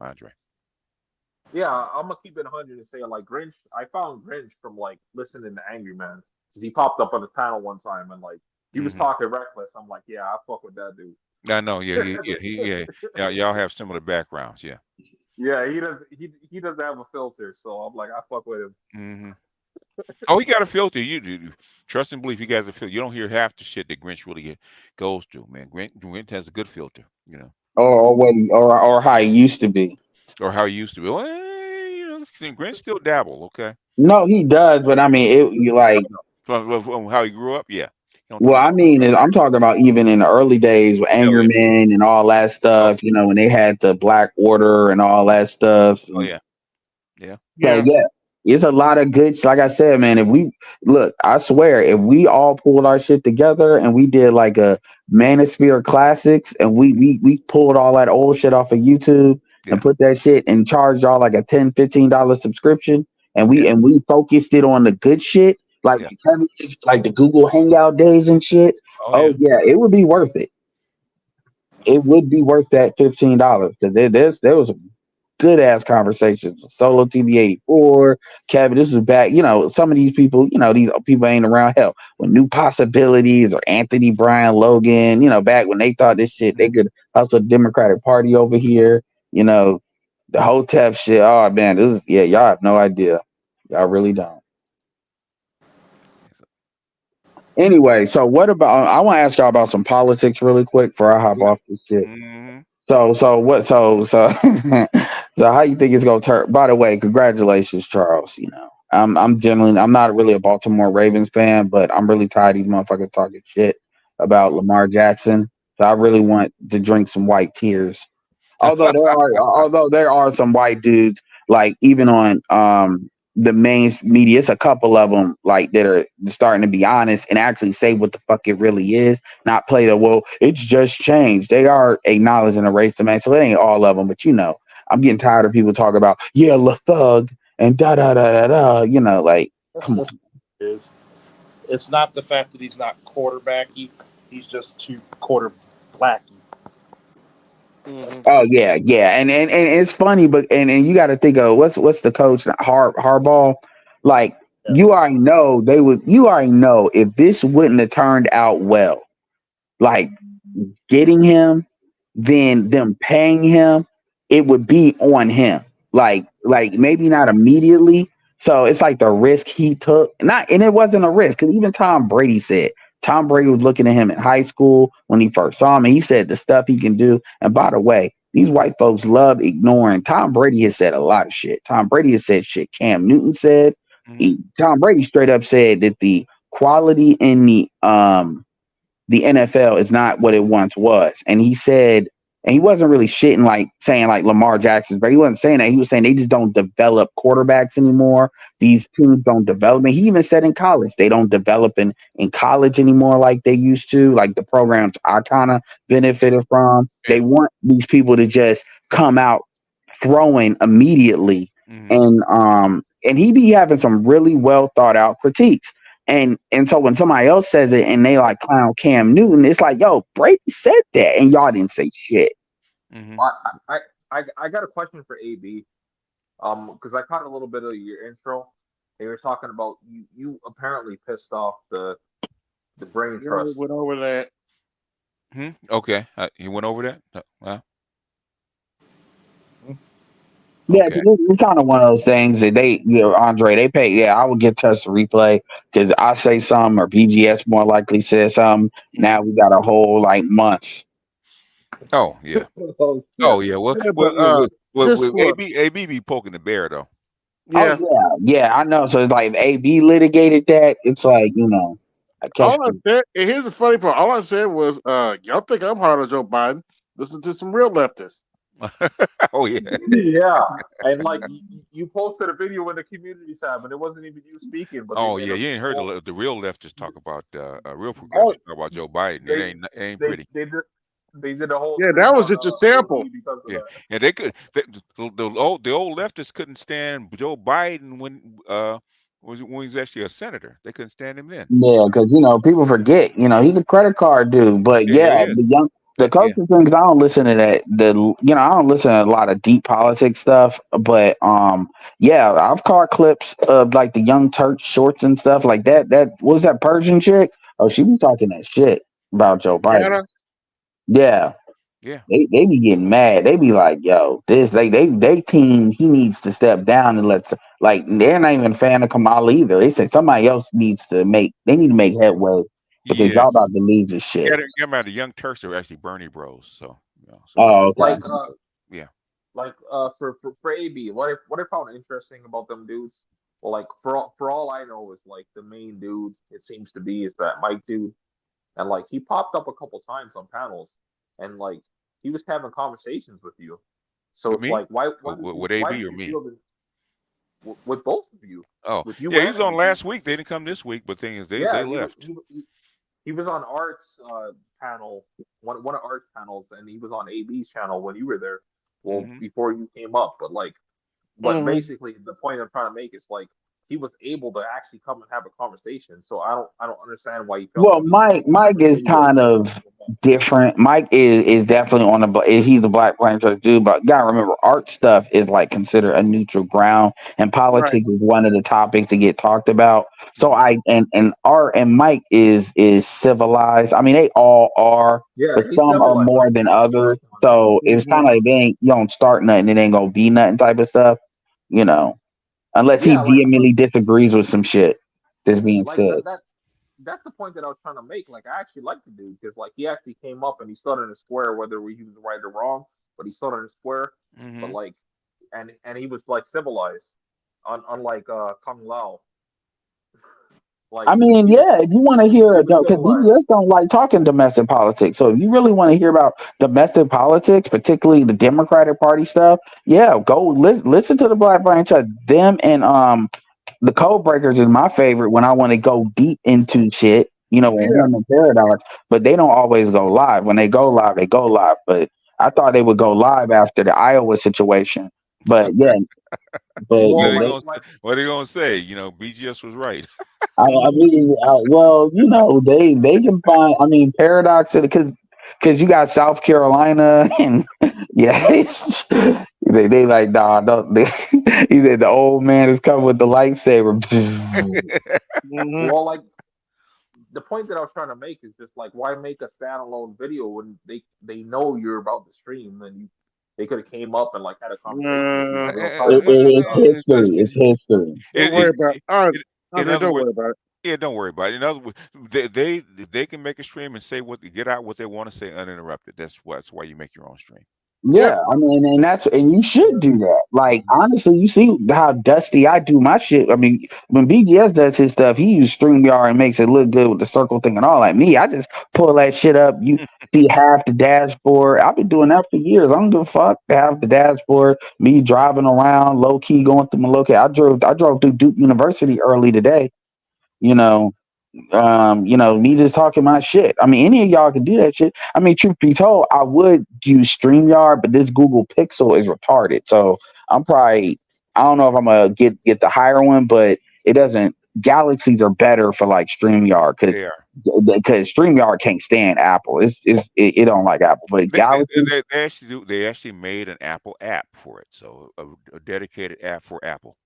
Andre? Yeah, I'm gonna keep it 100 and say like Grinch. I found Grinch from like listening to Angry Man because he popped up on the panel one time and like he was talking reckless. I'm like, yeah, I fuck with that dude. I know, yeah, y'all have similar backgrounds, yeah. Yeah, he doesn't have a filter, so I'm like, I fuck with him. Mm-hmm. Oh, he got a filter. You do trust and believe he got a filter. You don't hear half the shit that Grinch really goes through, man. Grinch has a good filter, you know. Or how he used to be. Or how he used to be. Well, you know, Grinch still dabble, okay. No, he does, but I mean, you like from how he grew up, yeah. Well, I mean, I'm talking about even in the early days with Anger Man and all that stuff. You know, when they had the Black Order and all that stuff. Oh yeah, yeah. So yeah, it's a lot of good. Like I said, man, if we look, I swear, if we all pulled our shit together and we did like a Manosphere Classics and we pulled all that old shit off of YouTube and put that shit and charged y'all like a $10-15 subscription and we focused it on the good shit, like like the Google Hangout days and shit. Oh yeah, it would be worth it. It would be worth that $15 because there was good ass conversations. Solo TB84, Kevin, this is back. You know, some of these people, you know, these people ain't around. Hell, with New Possibilities or Anthony Bryan Logan, you know, back when they thought this shit, they could hustle the Democratic Party over here, you know, the Hotep shit. Oh man, this is y'all have no idea. Y'all really don't. Anyway, so what about I want to ask y'all about some politics really quick before I hop off this shit. So so how you think it's gonna turn? By the way, congratulations, Charles. You know, I'm not really a Baltimore Ravens fan, but I'm really tired of these motherfuckers talking shit about Lamar Jackson. So I really want to drink some white tears. Although there are some white dudes like even on the main media, it's a couple of them like that are starting to be honest and actually say what the fuck it really is, not play the well, it's just changed. They are acknowledging the race man, so it ain't all of them, but you know, I'm getting tired of people talking about La Thug and da da da da da. You know, like come on. It's not the fact that he's not quarterbacky; he's just too quarter blacky. Oh yeah, and it's funny, but and you got to think of what's the coach Harbaugh, like you already know you already know if this wouldn't have turned out well, like getting him, then them paying him, it would be on him, like maybe not immediately. So it's like the risk he took, and it wasn't a risk because even Tom Brady said. Tom Brady was looking at him in high school when he first saw him, and he said the stuff he can do. And by the way, these white folks love ignoring. Tom Brady has said a lot of shit. Tom Brady has said shit Cam Newton said. Tom Brady straight up said that the quality in the NFL is not what it once was. And he said, and he wasn't really shitting like saying like Lamar Jackson, but he wasn't saying that. He was saying they just don't develop quarterbacks anymore. These teams don't develop. And he even said in college, they don't develop in college anymore like they used to, like the programs I kind of benefited from. They want these people to just come out throwing immediately. And he be having some really well thought out critiques. And so when somebody else says it and they like clown Cam Newton, it's like, yo, Brady said that and y'all didn't say shit. Mm-hmm. I got a question for AB. Because I caught a little bit of your intro. They were talking about you apparently pissed off the brain You trust. went over that. Okay, you went over that. Yeah, Okay. it's kind of one of those things that they, Andre, they pay. Yeah, I would give Touch the replay because I say something or BGS more likely says something. Now we got a whole like month. Oh yeah. Oh Oh yeah. Well, Yeah, well, but well, just look. AB be poking the bear though. Yeah. Oh yeah, I know. So it's like if AB litigated that, it's like I catch. All I said, and here's the funny part. All I said was, y'all think I'm hard on Joe Biden? Listen to some real leftists. Oh yeah. Yeah, and like you posted a video in the community tab, and it wasn't even you speaking, but they Oh made yeah. a You ain't heard whole. the real leftists talk about real Oh, progressives talk about Joe Biden. they It ain't they pretty. they did they did a whole Yeah, stream that was on just a sample. AB because of Yeah, that. and they could. The old leftists couldn't stand Joe Biden when he was actually a senator. They couldn't stand him then. Yeah, because people forget. He's a credit card dude. But Yeah, yeah, he is. the Yeah. culture things. I don't listen to that. I don't listen to a lot of deep politics stuff. But yeah, I've caught clips of like the Young Turks shorts and stuff like that. That what was that Persian chick? Oh, she was talking that shit about Joe Biden. Anna, Yeah. Yeah. They be getting mad. They be like, "Yo, this they team. He needs to step down and like they're not even a fan of Kamala either. They say somebody else needs to make. They need to make headway because Yeah. y'all about to lose this shit." Get him out. The Young Turks are actually Bernie Bros. So Oh, okay. Like yeah. for AB, what I found interesting about them dudes, well, like for all I know is like the main dude it seems to be is that Mike dude, and like he popped up a couple times on panels, and like he was having conversations with you, so With it's me? like why With why AB did or you me? feel that with both of you, Oh with you yeah, he and was on AB? last week. They didn't come this week, but thing is, they Yeah, left. he was on Art's panel, one of Art's panels, and he was on AB's channel when you were there. Well, Mm-hmm. before you came up, but basically the point I'm trying to make is like he was able to actually come and have a conversation. So I don't understand why you felt the Well, need Mike to is intimidate kind him. of different. Mike is definitely on he's a black Panther dude, but gotta remember art stuff is like considered a neutral ground, and right? politics is one of the topics to get talked about. So Mm-hmm. and Art and Mike is civilized. I mean, they all are, Yeah, but he's some are civilized. more than I actually others. like him on that. So it's Mm-hmm. kind of like you don't start nothing, it ain't gonna be nothing type of stuff, you know, unless he Yeah, vehemently disagrees with some shit that's being like said. that's the point that I was trying to make. Like I actually like the dude because like he actually came up and he stood in a square, whether he was right or wrong, but he stood in a square. But Mm-hmm. like, and he was like civilized, unlike Kung Lao. Like I mean, he was yeah, if you want to hear he it, was because civilized. BBS don't like talking domestic politics. So if you really want to hear about domestic politics, particularly the Democratic Party stuff, yeah, go listen to the Black Branch. Them and the Code Breakers is my favorite when I want to go deep into shit. With Yeah. him and Paradox, but they don't always go live. When they go live, they go live. But I thought they would go live after the Iowa situation. But yeah, but What Well, are they they, gonna say? What are they gonna say? BGS was right. I mean, well, they can find. I mean, paradox because you got South Carolina and yeah, they like nah. Don't, he said the old man is coming with the lightsaber. Mm-hmm. well, like the point that I was trying to make is just like why make a standalone video when they know you're about to stream and they could have came up and like had a conversation with you in real time. It's history. It's history. Don't worry about it. In Andre, other don't words, worry about it. yeah, don't worry about it. In other words, they can make a stream and say get out what they want to say uninterrupted. That's why you make your own stream. Yep. Yeah, I mean, and you should do that. Like honestly, you see how dusty I do my shit. I mean, when BGS does his stuff, he uses StreamYard and makes it look good with the circle thing and all. Like me, I just pull that shit up. You see half the dashboard. I've been doing that for years. I don't give a fuck. Half the dashboard. Me driving around, low key going through my location. I drove through Duke University early today. You know, me just talking my shit. I mean, any of y'all can do that shit. I mean, truth be told, I would use StreamYard, but this Google Pixel is retarded. So I don't know if I'm gonna get the higher one, but it doesn't galaxies are better for like StreamYard They are. because StreamYard can't stand Apple. It don't like Apple, but Galaxy. They actually made an Apple app for it, so a dedicated app for Apple.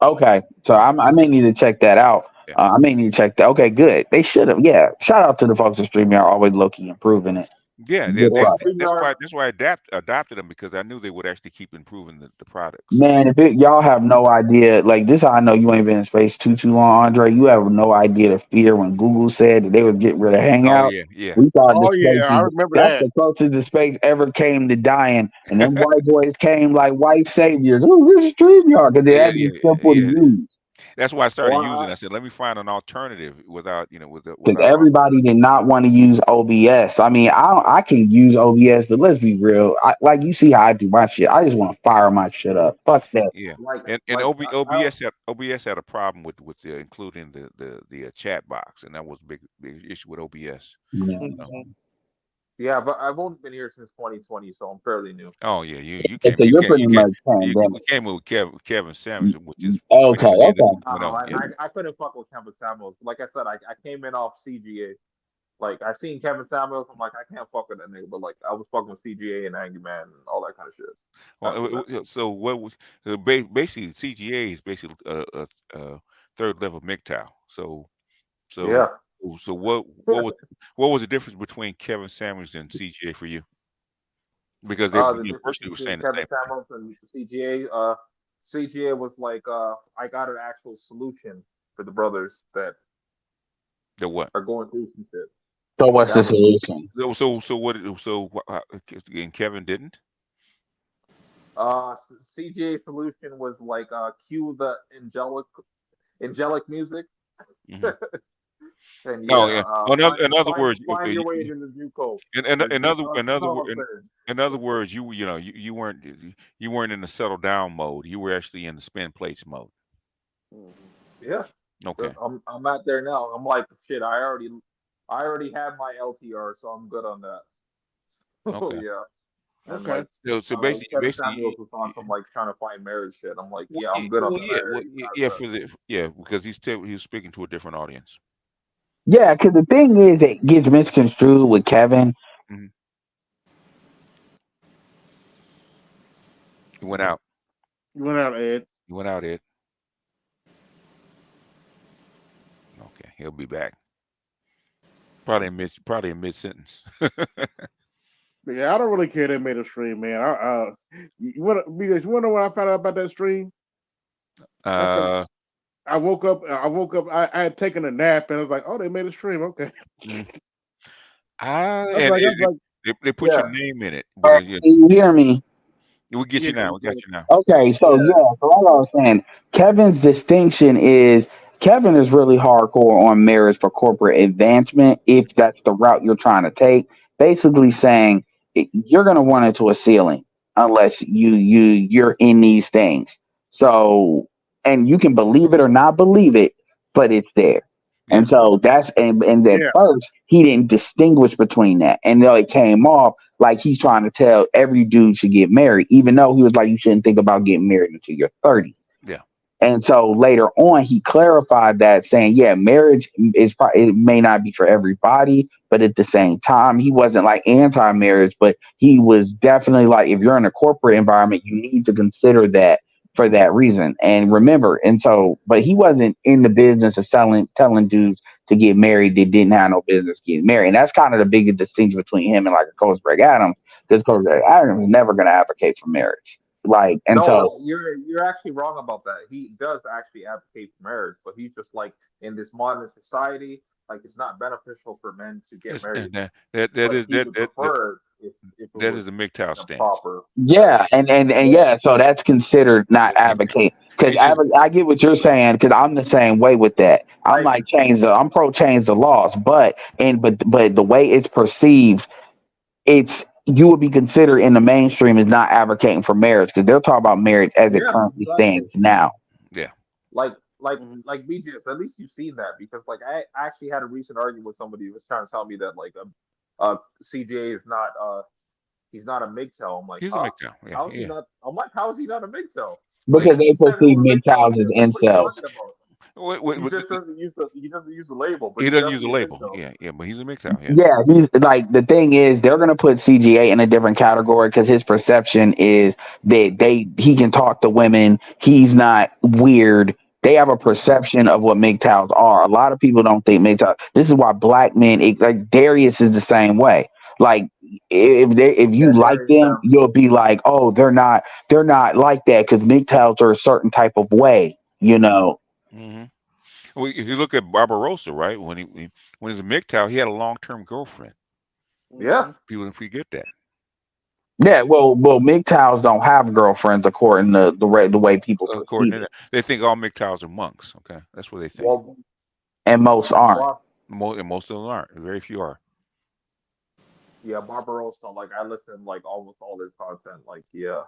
Okay, so Yeah. I may need to check that out. Yeah. I may need to check that. Okay, good. They should have. Yeah, shout out to the folks at StreamYard, always low-key improving it. Yeah, Good product. that's why I adopted them, because I knew they would actually keep improving the products. Man, y'all have no idea. Like this, how I know you ain't been in space too long, Andre. You have no idea the fear when Google said that they would get rid of Oh Hangout. yeah. We thought Oh yeah, I remember that's that. the closest the space ever came to dying, and them white boys came like white saviors. Oh, this is StreamYard because it had to be simple to use. That's why I started using. I said, let me find an alternative without Because without all. everybody did not want to use OBS. I mean, I can use OBS, but let's be real. Like you see how I do my shit. I just want to fire my shit up. Fuck that. Yeah, Like, and like OBS had a problem with including the chat box, and that was a big issue with OBS. Yeah, but I've only been here since 2020, so I'm fairly new. Oh yeah, you So you're pretty much pandemic. came with Kevin Samuels, which is Okay. I couldn't fuck with Kevin Samuels. Like I said, I came in off CGA. Like I seen Kevin Samuels, I'm like, I can't fuck with that nigga. But like I was fucking with CGA and Angry Man and all that kind of shit. Well, so what was basically CGA is basically third level MGTOW. So yeah. So what was the difference between Kevin Samuels and CGA for you? Because they personally were saying the Kevin same. Samuels and CGA. CGA was like, I got an actual solution for the brothers that are going through some shit. So what's the solution? And Kevin didn't? CGA's solution was like cue the angelic music. Mm-hmm. And in other words, find your way into the JUCO. In other words, you weren't in the settle down mode. You were actually in the spin plates mode. Yeah. Okay. I'm out there now. I'm like, shit. I already have my LTR, so I'm good on that. Okay. Yeah. And okay. So basically, Samuels was on some like trying to find marriage shit. I'm like, yeah, I'm good on that. Because he's speaking to a different audience. Yeah, because the thing is, it gets misconstrued with Kevin. Mm-hmm. He went out. You went out, Ed. You went out, Ed. Okay, he'll be back. Probably in mid sentence. Yeah, I don't really care they made a stream, man. You want to know when I found out about that stream? I woke up. I had taken a nap, and I was like, "Oh, they made a stream." Okay. They put your name in it. Can you hear me? We get you now. We got you now. Okay, so so like I was saying, Kevin's distinction is Kevin is really hardcore on marriage for corporate advancement, if that's the route you're trying to take. Basically saying you're gonna run into a ceiling unless you're in these things. So, and you can believe it or not believe it, but it's there. And so that's and at first he didn't distinguish between that, and then it came off like he's trying to tell every dude should get married, even though he was like, you shouldn't think about getting married until you're 30. Yeah. And so later on, he clarified that, saying, yeah, marriage it may not be for everybody, but at the same time, he wasn't like anti-marriage, but he was definitely like, if you're in a corporate environment, you need to consider that for that reason. And remember, and so, but he wasn't in the business of telling dudes to get married that didn't have no business getting married. And that's kind of the biggest distinction between him and like a Coach Greg Adams, because Coach Greg Adams is never going to advocate for marriage. Like, and so you're actually wrong about that. He does actually advocate for marriage, but he's just like, in this modern society, like it's not beneficial for men to get married. That is the MGTOW stance. Proper. Yeah, and yeah, so that's considered not advocate. Because I get what you're saying, because I'm the same way with that. I'm like I'm pro change the laws, but the way it's perceived, you would be considered in the mainstream as not advocating for marriage, because they're talking about marriage as it currently stands now. Yeah. Like BGS, at least you've seen that, because like I actually had a recent argument with somebody who was trying to tell me that like CJ is not he's not a MGTOW. I'm like, he's a MGTOW. Yeah, how is he not? I'm like, how is he not a MGTOW? Because they perceive MGTOWs as incels. He just doesn't use the label, but He he's doesn't use the definitely a label. MGTOW. Yeah, but he's a MGTOW. Yeah. Yeah, he's like the thing is they're gonna put CGA in a different category because his perception is that he can talk to women. He's not weird. They have a perception of what MGTOWs are. A lot of people don't think MGTOWs. This is why black men, like Darius, is the same way. Like if you like them, you'll be like, oh, they're not like that because MGTOWs are a certain type of way, you know. Mm-hmm. Well, if you look at Barbarossa, right? When he was a MGTOW, he had a long-term girlfriend. Yeah. People forget that. Yeah, well, MGTOWs don't have girlfriends according to the way people According perceive to it, that, they think all MGTOWs are monks. Okay, that's what they think. Well, and most aren't. Most of them aren't. Very few are. yeah, Barbarossa. Like I listened like almost all his content. Like yeah,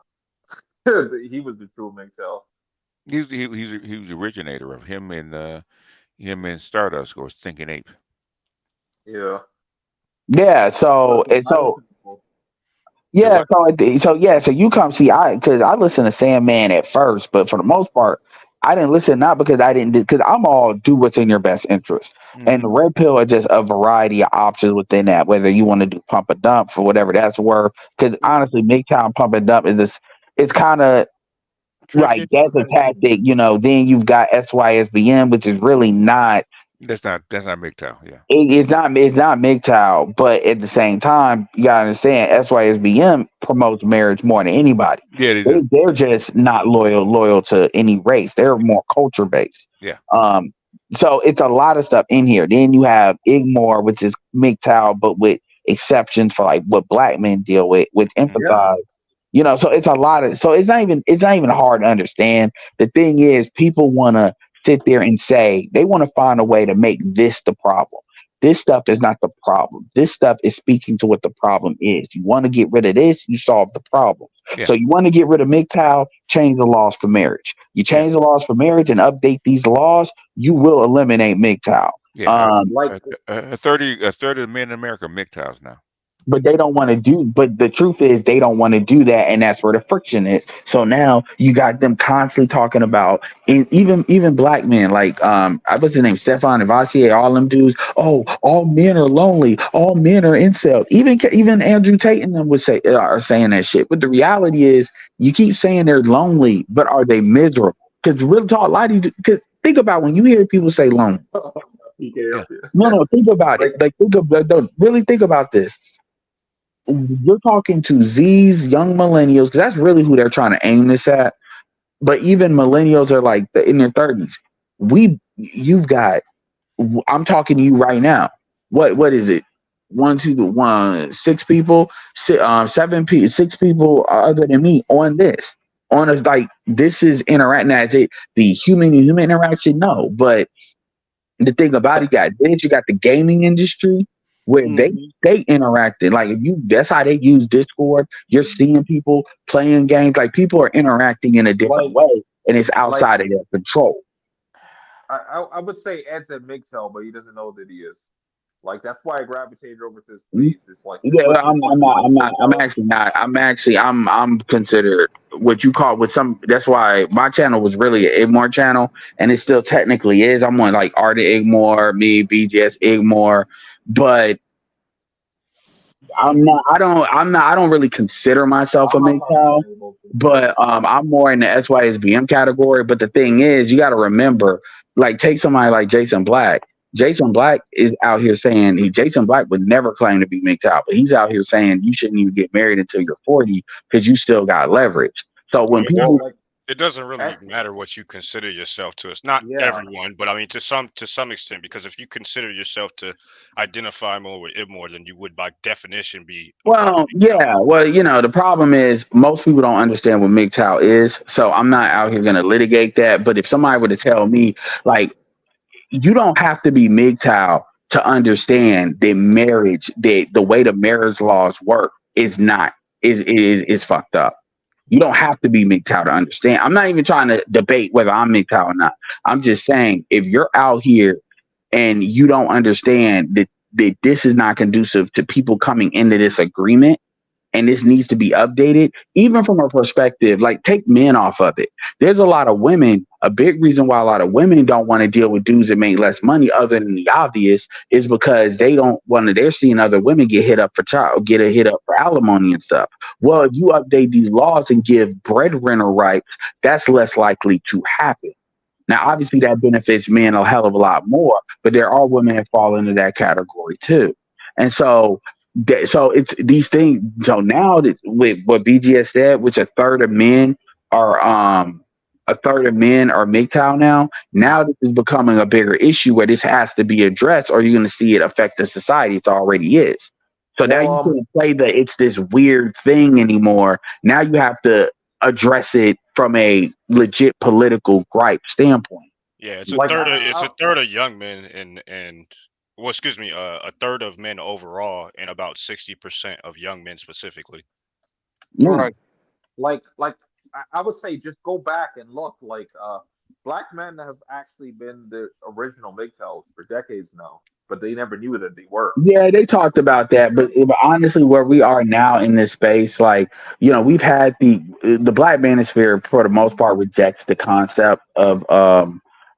he was the true MGTOW. He was the originator of him and Stardust or Thinking Ape. Yeah. Yeah, so yeah, so you come see because I listened to Sandman at first, but for the most part, I didn't listen not because I didn't because I'm all do what's in your best interest, and the red pill are just a variety of options within that. Whether you want to do pump and dump for whatever that's worth, because honestly, MGTOW pump and dump is this. It's kind of like that's a tactic, you know. Then you've got SYSBM, which is really not. That's not MGTOW. Yeah. It's not MGTOW, but at the same time, you gotta understand SYSBM promotes marriage more than anybody. Yeah, they do. They're just not loyal to any race. They're more culture based. Yeah. So it's a lot of stuff in here. Then you have Igmore, which is MGTOW, but with exceptions for like what black men deal with empathize. You know, so it's a lot of so it's not even hard to understand. The thing is, people want to sit there and say they want to find a way to make this the problem. This stuff is not the problem. This stuff is speaking to what the problem is. You want to get rid of this, you solve the problem. Yeah. So you want to get rid of MGTOW, change the laws for marriage. You change the laws for marriage and update these laws, you will eliminate MGTOW. Yeah. A third of the men in America are MGTOWs now. But they don't want to do. But the truth is, they don't want to do that, and that's where the friction is. So now you got them constantly talking about, and even black men like what's his name, Stefan Ivasier, all them dudes. Oh, all men are lonely. All men are incel. Even Andrew Tate and them would say are saying that shit. But the reality is, you keep saying they're lonely, but are they miserable? Because real talk, a lot of you. Because think about when you hear people say lonely. No, think about it. Like really think about this. You're talking to Z's young millennials because that's really who they're trying to aim this at. But even millennials are like in their 30s. You've got. I'm talking to you right now. What is it? 6 people, 7 people, 6 people other than me on this. On a like this is interacting. As it the human to human interaction? No, but the thing about it, you got the gaming industry. Where they interacted like that's how they use Discord. You're seeing people playing games, like people are interacting in a different way, and it's outside of their control. I would say Ed's at MGTOW, but he doesn't know that he is. Like that's why I gravitated over to his page. It's like I'm considered what you call with some. That's why my channel was really an Igmore channel, and it still technically is. I'm on like Art of Igmore, me, BGS Igmore. But I don't really consider myself a MGTOW, but I'm more in the SYSBM category. But the thing is, you got to remember, like take somebody like Jason Black. Jason Black is out here saying Jason Black would never claim to be MGTOW, but he's out here saying you shouldn't even get married until you're 40 because you still got leverage. So when people it doesn't really matter what you consider yourself to. It's not everyone, but I mean to some extent, because if you consider yourself to identify more with Igmore, then you would by definition be. Well, yeah. Well, the problem is most people don't understand what MGTOW is. So I'm not out here gonna litigate that. But if somebody were to tell me, like, you don't have to be MGTOW to understand that marriage, the way the marriage laws work is fucked up. You don't have to be MGTOW to understand. I'm not even trying to debate whether I'm MGTOW or not. I'm just saying if you're out here and you don't understand that this is not conducive to people coming into this agreement and this needs to be updated, even from a perspective, like take men off of it. There's a lot of women a big reason why a lot of women don't want to deal with dudes that make less money, other than the obvious, is because they don't want to. They're seeing other women get hit up for hit up for alimony and stuff. Well, if you update these laws and give breadwinner rights, that's less likely to happen. Now, obviously, that benefits men a hell of a lot more, but there are women that fall into that category too. And so it's these things. So now that with what BGS said, which a third of men are MGTOW now. Now this is becoming a bigger issue where this has to be addressed, or you're going to see it affect the society. It already is. So now you can't play the it's this weird thing anymore. Now you have to address it from a legit political gripe standpoint. Yeah, it's a Like, third of young men and well, excuse me, a third of men overall, and about 60% of young men specifically. Yeah. Right. like I would say just go back and look. Like black men have actually been the original MGTOWs for decades now, but they never knew that they were. Yeah, they talked about that, but honestly, where we are now in this space, like we've had the black manosphere for the most part rejects the concept of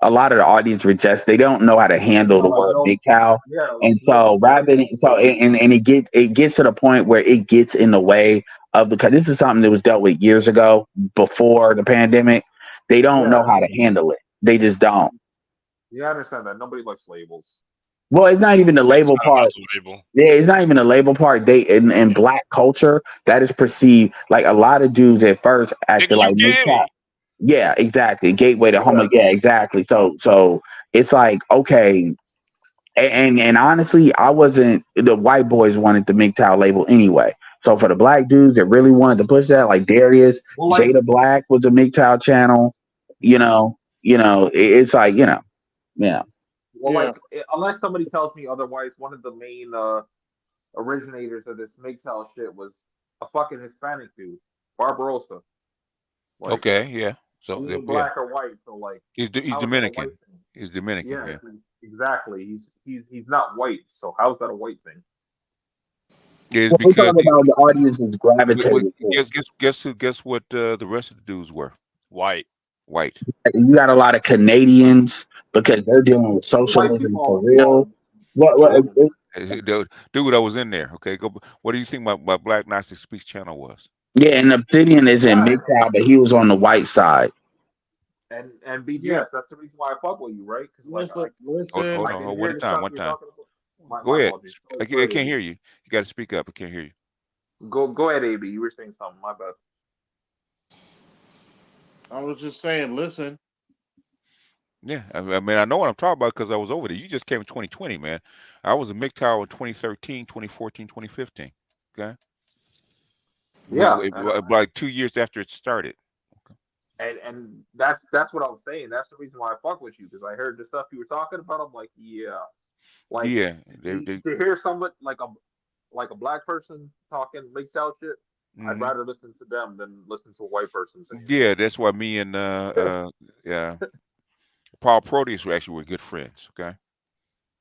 a lot of the audience rejects. They don't know how to handle the word big cow, and so rather than and it gets to the point where it gets in the way of because this is something that was dealt with years ago before the pandemic. They don't know how to handle it. They just don't. Yeah, I understand that. Nobody likes labels. Well, it's not even the It's label not about part. the label. Yeah, it's not even the label part. They in black culture that is perceived like a lot of dudes at first acted Nigga, you like MGTOW. gay. Yeah, exactly. Gateway to homo. Yeah, exactly. So it's like okay, and honestly, I wasn't. The white boys wanted the MGTOW label anyway. So for the black dudes that really wanted to push that, like Darius, Well, like, Jada Black was a MGTOW channel. It's like yeah. well, like unless somebody tells me otherwise, one of the main originators of this MGTOW shit was a fucking Hispanic dude, Barbarossa. Like, Okay, yeah. So he ain't yeah, black or white, so like, he's how is that a white Dominican. thing? He's Dominican. Yeah, Yeah. exactly. He's not white, so how's that a white thing? Yeah, it's Well, we're because talking about the audiences gravitating to it. guess what the rest of the dudes were White. white. You got a lot of Canadians because they're dealing with White socialism for people, real. Dude, I was in there. Okay, go. What do you think my Black Nazi Speaks channel was? Yeah, and Obsidian is in MGTOW, but he was on the white side. and BGS. Yeah. That's the reason why I fuck with you, right? Because like, Hold I on, can one hear at the a time. stuff One you're time. talking about. Go My ahead. apologies. I can't hear you. You got to speak up. I can't hear you. Go ahead, AB. You were saying something. My bad. I was just saying, listen. Yeah, I mean, I know what I'm talking about because I was over there. You just came in 2020, man. I was in MGTOW in 2013, 2014, 2015. Okay. Yeah, Like 2 years after it started. and that's what I was saying. That's the reason why I fuck with you, because I heard the stuff you were talking about. I'm like, yeah, like Yeah, to hear somebody like a black person talking MGTOW shit. I'd rather listen to them than listen to a white person saying. Yeah, that's why me and Paul Proteus actually were good friends. Okay.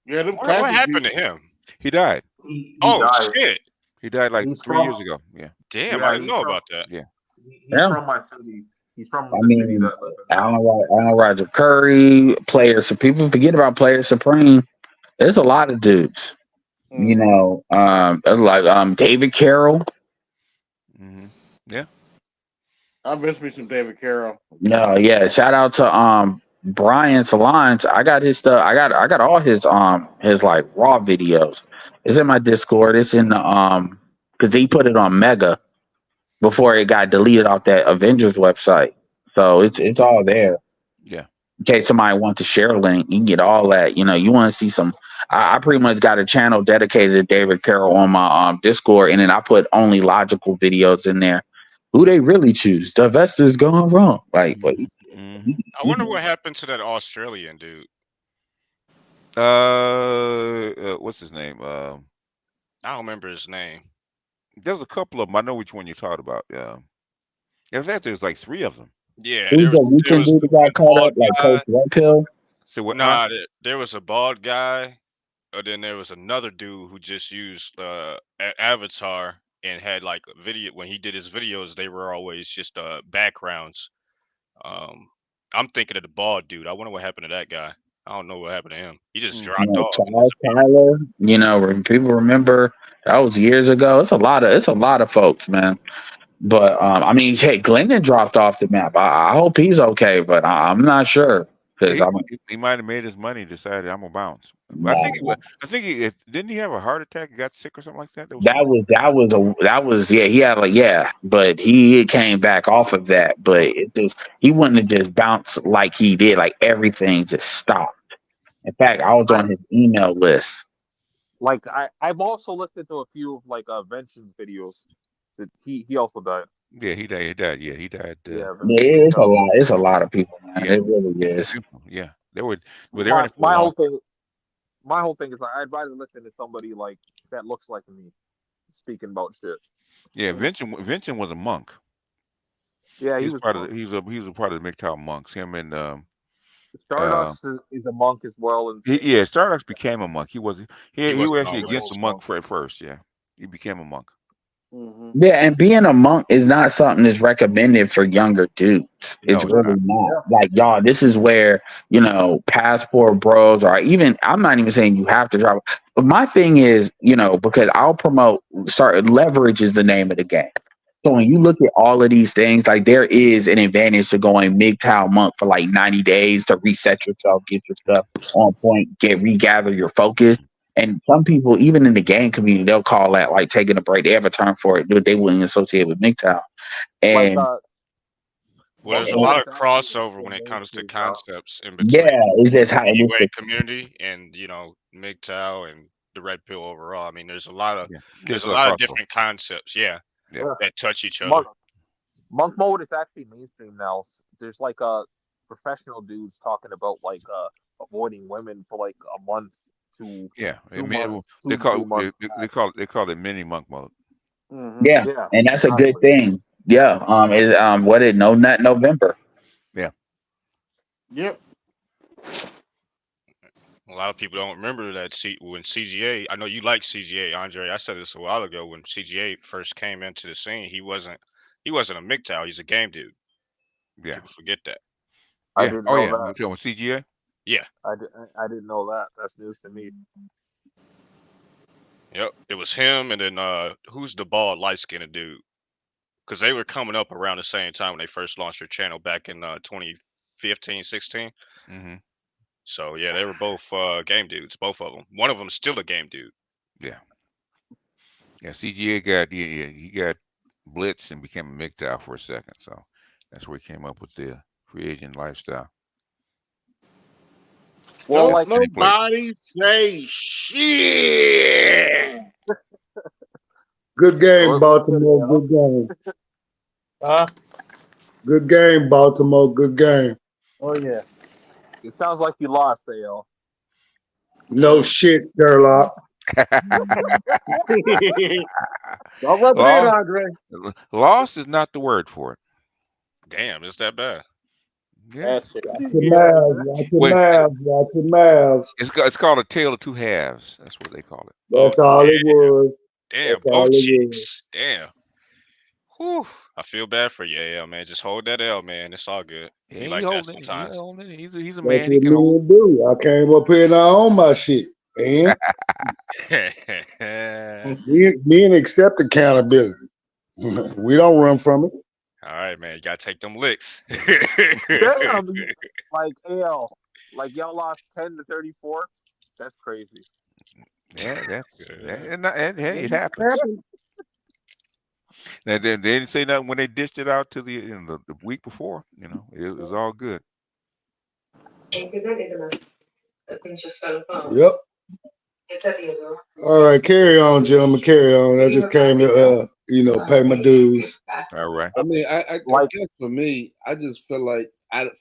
Yeah, them What happened to him? He died. He Oh died. shit! He died like He's 3 years ago. Yeah. Damn, I didn't know about that. Yeah. He's from my city. He's from I the city mean, that I live Alan Roger Curry, players. So people forget about Player Supreme. There's a lot of dudes. There's like David Carroll. Yeah. I miss me some David Carroll. No, yeah. Shout out to Brian Salines. I got his stuff. I got all his like raw videos. It's in my Discord. It's in the because he put it on Mega before it got deleted off that Avengers website. So it's all there. Yeah. In case somebody wants to share a link, you can get all that. You want to see some. I pretty much got a channel dedicated to David Carroll on my Discord, and then I put only logical videos in there. Who they really choose? The Vester's gone wrong. Like, but I wonder what happened to that Australian dude. What's his name? I don't remember his name. There's a couple of them. I know which one you're talking about. Yeah. In fact, there's like 3 of them. Yeah, who's the recent dude that got caught bald up like guy. Coach Red Pill? So what? Nah, there was a bald guy, and then there was another dude who just used avatar and had like a video. When he did his videos, they were always just backgrounds. I'm thinking of the bald dude. I wonder what happened to that guy. I don't know what happened to him. He just You dropped know, off. Charles Tyler. You know, when people remember that was years ago. It's a lot of folks, man. But I mean, hey, Glennon dropped off the map. I hope he's okay, but I'm not sure because Yeah, I'm. he might have made his money. Decided I'm gonna bounce. But Nah, I think didn't he have a heart attack? He got sick or something like that. There was that something. was yeah, he had like yeah, but he came back off of that. But it just he wouldn't have just bounced like he did. Like everything just stopped. In fact, I was on his email list. Like I've also listened to a few of like Vengeance videos that he also died. Yeah, he died. He died. Yeah, he died. Yeah, Yeah, it's a lot. It's a lot of people, man. Yeah, It really is. yeah. They were, well, they were in it for a my long. whole thing is like I'd rather listen to somebody like that looks like me speaking about shit. Yeah, Vincent was a monk. Yeah, he He's was a part of monk. he was a part of the MGTOW monks. Him and Stardust is a monk as well, and yeah, Stardust became a monk. He was wasn't actually against the always. monk at first. Yeah, he became a monk. Yeah, and being a monk is not something that's recommended for younger dudes. It's No, it's really not. not. Like y'all, this is where, you know, passport bros or even I'm not even saying you have to drive. But my thing is, you know, because I'll promote leverage is the name of the game. So when you look at all of these things, like there is an advantage to going MGTOW monk for like 90 days to reset yourself, get your stuff on point, regather your focus. And some people, even in the game community, they'll call that like taking a break. They have a term for it, but they wouldn't associate with MGTOW. like And Well, there's a mode lot is of actually crossover when it comes to concepts in between yeah, it's just the how it UA is. community and MGTOW and the Red Pill overall. I mean, there's a lot of There's a crossover. different concepts, Yeah, that touch each other. Monk mode is actually mainstream now. There's like professional dudes talking about like avoiding women for like a month to yeah. 2 months, They 2 to 3 call months. they call it mini monk mode. Yeah, Yeah, and that's a good exactly. thing. Yeah. Is what it no nut November. Yeah. Yep. A lot of people don't remember that when CGA. I know you like CGA, Andre. I said this a while ago when CGA first came into the scene. He wasn't a MGTOW. He's a game dude. Yeah. People forget that. I Yeah. didn't Oh know yeah. that. You talking CGA? Yeah. I didn't know that. That's news to me. Yep. It was him, and then who's the bald light skinned dude? Because they were coming up around the same time when they first launched their channel back in 2015, 16. Mm-hmm. So yeah, they were both game dudes, both of them. One of them still a game dude. Yeah. Yeah. CGA got he got blitzed and became a MGTOW for a second. So that's where he came up with the free agent lifestyle. Well, Don't like nobody say shit. Good game, Baltimore. Good game. Good game, Baltimore. Good game. Oh yeah. It sounds like you lost, AL. No shit, Sherlock. Don't rub it in, Andre. Loss is not the word for it. Damn, it's that bad. Yeah. Watch your mouths. It's called a tale of two halves. That's what they call it. That's all it was. Damn, That's both all it cheeks. Damn. Whew. I feel bad for you, AL, man. Just hold that L, man. It's all good. Yeah, Be he like that holding it. sometimes. He's a That's man. He what can hold. men do. I came up here and I own my shit. And men accept accountability. We don't run from it. All right, man. You gotta take them licks. Damn, like AL, like y'all lost 10-34. That's crazy. Yeah, and hey, it happens. Now, they didn't say nothing when they dished it out to the week before. You know, it was all good. Yep. All right, carry on, gentlemen. Carry on. I just came to, pay my dues. All right. I mean, I guess for me, I just feel like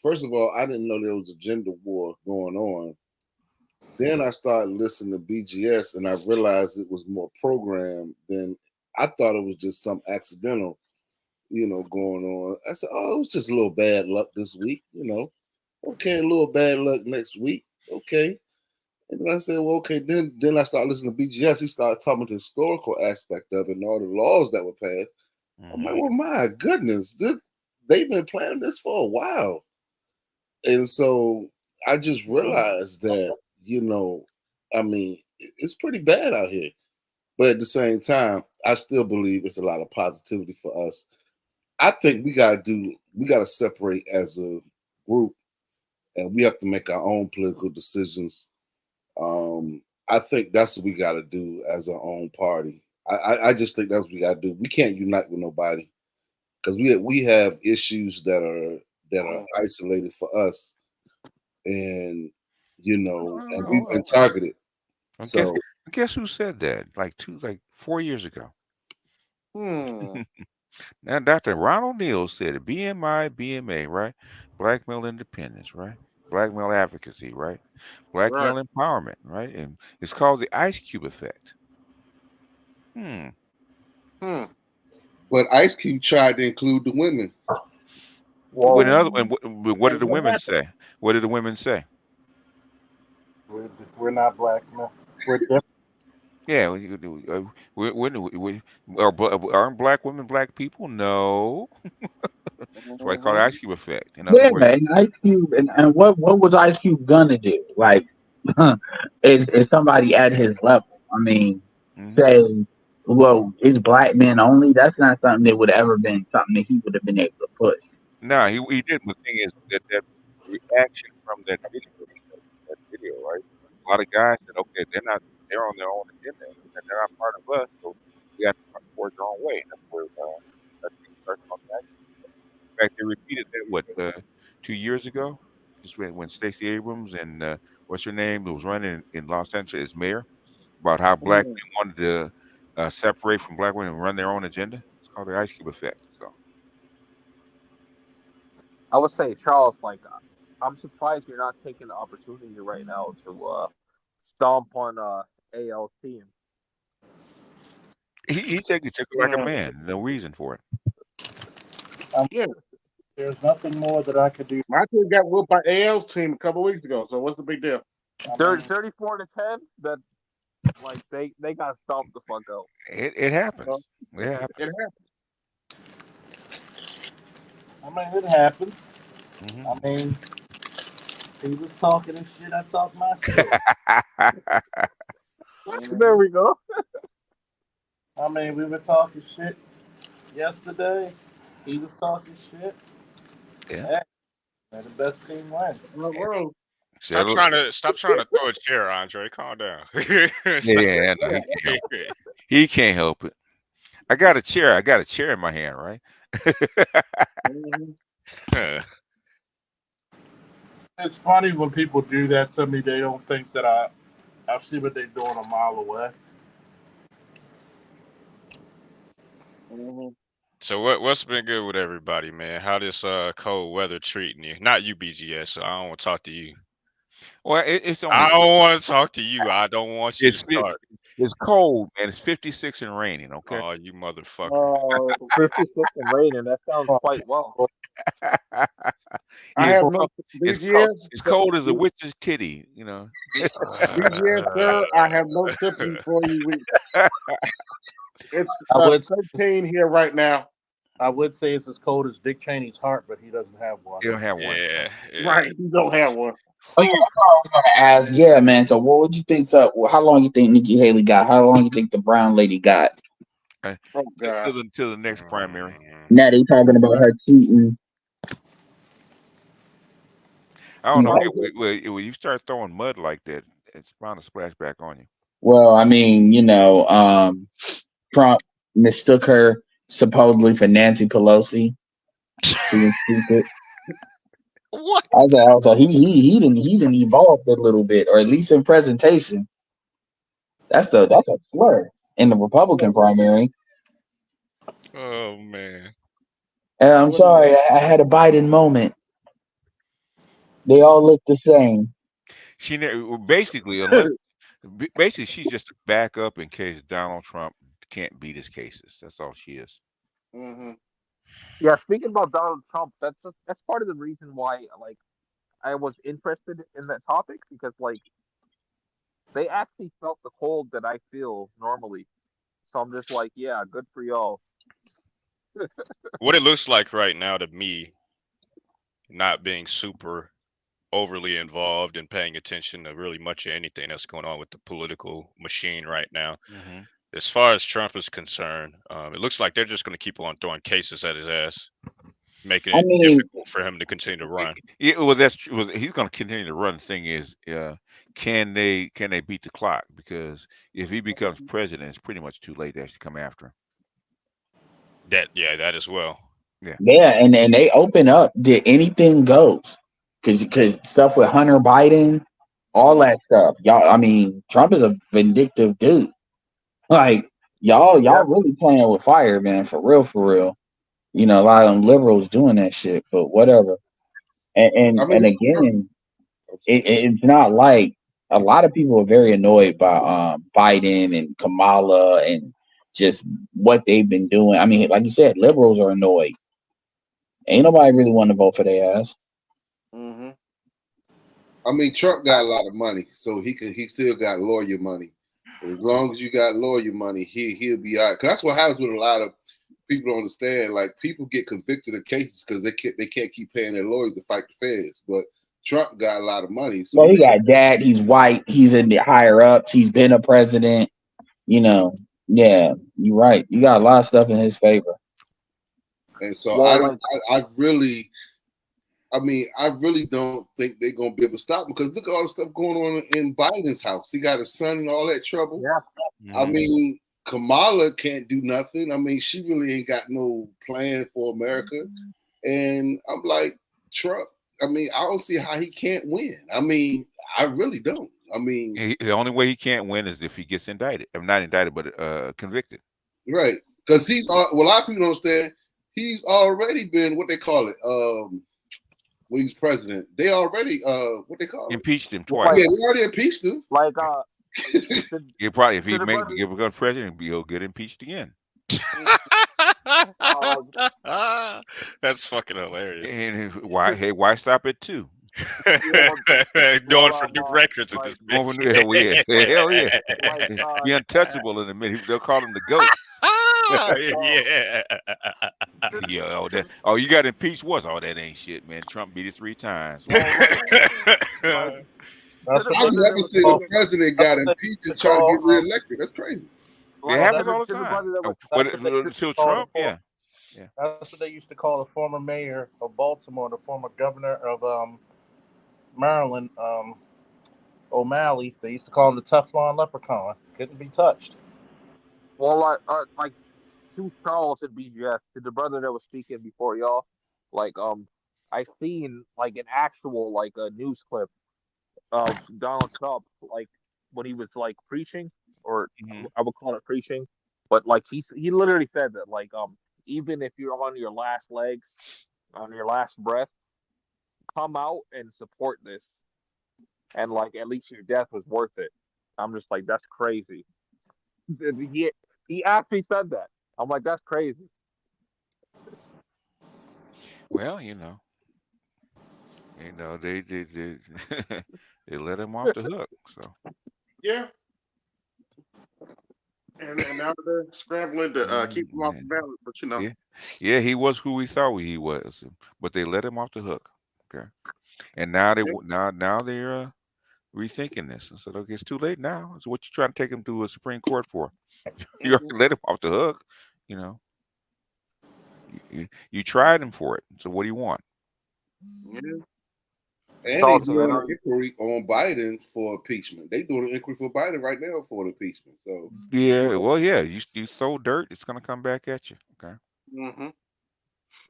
first of all, I didn't know there was a gender war going on. Then I started listening to BGS, and I realized it was more programmed than I thought. It was just some accidental, going on. I said, "Oh, it was just a little bad luck this week, Okay, a little bad luck next week, okay." And then I said, "Well, okay." Then I started listening to BGS. He started talking about the historical aspect of it and all the laws that were passed. I'm like, "Well, my goodness, they've been planning this for a while." And so I just realized that, I mean, it's pretty bad out here. But at the same time, I still believe it's a lot of positivity for us. I think we gotta separate as a group, and we have to make our own political decisions. I think that's what we gotta do as our own party. I just think that's what we gotta do. We can't unite with nobody because we have issues that are isolated for us, and and we've been targeted. So Guess who said that? Like 4 years ago. Now, Dr. Ronald Neal said it. BMI, BMA, right? Black male independence, right? Black male advocacy, right? Black Right. male empowerment, right? And it's called the Ice Cube effect. But Ice Cube tried to include the women. With another, and what did the women say? What did the women say? We're not black men. We're different. Yeah, aren't black women black people? No. That's why I call it Ice Cube effect. In other Yeah, words, and Ice Cube, and what was Ice Cube gonna do? Like, is somebody at his level? I mean, say, well, it's black men only. That's not something that would ever been something that he would have been able to push. no, he did. But the thing is that reaction from that video, right? A lot of guys said, okay, they're on their own agenda, and they're not part of us, so we have to forge our own way. That's where that thing starts on that. In fact, they repeated that 2 years ago, just when Stacey Abrams and what's her name was running in Los Angeles as mayor, about how black men wanted to separate from black women and run their own agenda. It's called the Ice Cube effect. So. I would say, Charles, like, I'm surprised you're not taking the opportunity right now to stomp on AL's team. He took it like a man. No reason for it. Yeah. There's nothing more that I could do. My team got whooped by AL's team a couple weeks ago. So what's the big deal? 34-10. That, like, they got stomped the fuck out. It happens. It happens. It happens. I mean, it happens. I mean, he was talking and shit. I talked my shit. There we go. I mean, we were talking shit yesterday. He was talking shit. Yeah. And the best team wins. Stop trying to throw a chair, Andre. Calm down. Yeah, no, he can't help it. I got a chair in my hand, right? It's funny when people do that to me. They don't think that I see what they're doing a mile away. So what's been good with everybody, man? How this cold weather treating you? Not you, BGS. So I don't want to talk to you. Well, it's only. I don't want to talk to you. I don't want you to start. It's cold, man. It's 56 and raining. Okay. Oh, you motherfucker. 56 and raining. That sounds quite well. I have no BGS. It's cold as a witch's titty, you know. BGS, sir. I have no sympathy for you. It's 13 here right now. I would say it's as cold as Dick Cheney's heart, but he doesn't have one. He don't have one. Yeah. Right. He don't have one. Oh yeah, I was gonna ask. Yeah, man. So, what would you think? How long you think Nikki Haley got? How long you think the brown lady got? Till the next primary. Now they talking about her cheating. I don't know. When you start throwing mud like that, it's bound to splash back on you. Well, I mean, Trump mistook her supposedly for Nancy Pelosi. She was stupid. What? So he didn't evolve a little bit, or at least in presentation. That's a slur in the Republican primary. Oh man. I'm sorry, I had a Biden moment. They all look the same. She basically she's just a backup in case Donald Trump can't beat his cases. That's all she is. Yeah, speaking about Donald Trump, that's part of the reason why, like, I was interested in that topic, because, like, they actually felt the cold that I feel normally. So I'm just like, yeah, good for y'all. What it looks like right now to me, not being super overly involved in paying attention to really much of anything that's going on with the political machine right now. Mhm. As far as Trump is concerned, it looks like they're just going to keep on throwing cases at his ass, making I it mean, difficult for him to continue to run. Yeah, well, that's true. Well, he's going to continue to run. The thing is, can they beat the clock? Because if he becomes president, it's pretty much too late to actually come after him. That as well. Yeah. yeah, and they open up that anything goes, because stuff with Hunter Biden, all that stuff. Y'all, I mean, Trump is a vindictive dude. Like y'all really playing with fire, man, for real, for real. You know, a lot of them liberals doing that shit, but whatever. And I and mean, again, it's not like a lot of people are very annoyed by Biden and Kamala and just what they've been doing. I mean, like you said, liberals are annoyed. Ain't nobody really want to vote for their ass. Mm-hmm. I mean, Trump got a lot of money, so he still got lawyer money. As long as you got lawyer money, he'll be all right. Cause that's what happens with a lot of people. Don't understand. Like people get convicted of cases because they can't keep paying their lawyers to fight the feds. But Trump got a lot of money, so Well, he got dad. He's white. He's in the higher ups. He's been a president. You know, yeah, you're right. You got a lot of stuff in his favor. And so Well, I really don't think they're gonna be able to stop him because look at all the stuff going on in Biden's house. He got his son in all that trouble. Yeah. I mean, Kamala can't do nothing. I mean, she really ain't got no plan for America. And I'm like, Trump, I mean, I don't see how he can't win. I mean, I really don't. I mean, The only way he can't win is if he gets indicted. I'm not indicted, but convicted. right. Because a lot of people don't understand, he's already been what they call it, when he's president. They already what they call it? Impeached him twice. Yeah, they already impeached him. Like he probably if he becomes president, he'll get impeached again. That's fucking hilarious. And why stop at 2? Going for new records at this bitch. Hell yeah. Be untouchable in a minute. They'll call him the GOAT. Yeah. Yeah. You got impeached once. Oh, that ain't shit, man. Trump beat it 3 times. I've never seen a president got impeached and try to get reelected. That's crazy. It happens all the time. Until Trump, yeah. That's what they used to call the former mayor of Baltimore, the former governor of Maryland, O'Malley. They used to call him the Teflon leprechaun. Couldn't be touched. Well, like to Charles and BGS, to the brother that was speaking before y'all, like I seen like an actual like a news clip of Donald Trump like when he was like preaching, or I would call it preaching, but like he literally said that like even if you're on your last legs, on your last breath, come out and support this, and like at least your death was worth it. I'm just like, that's crazy. He actually said that. I'm like, that's crazy. Well, they they let him off the hook. So yeah. And now they're scrambling to keep him off the balance, but yeah, he was who we thought he was, but they let him off the hook. Okay, and now they're rethinking this. I said, okay, it's too late now. So what you trying to take him to a Supreme Court for? You already let him off the hook. You tried him for it. So what do you want? Yeah. And they're doing an inquiry on Biden for impeachment. They doing an inquiry for Biden right now for impeachment. So yeah, well, yeah, you throw dirt, it's gonna come back at you. Okay. Mm-hmm.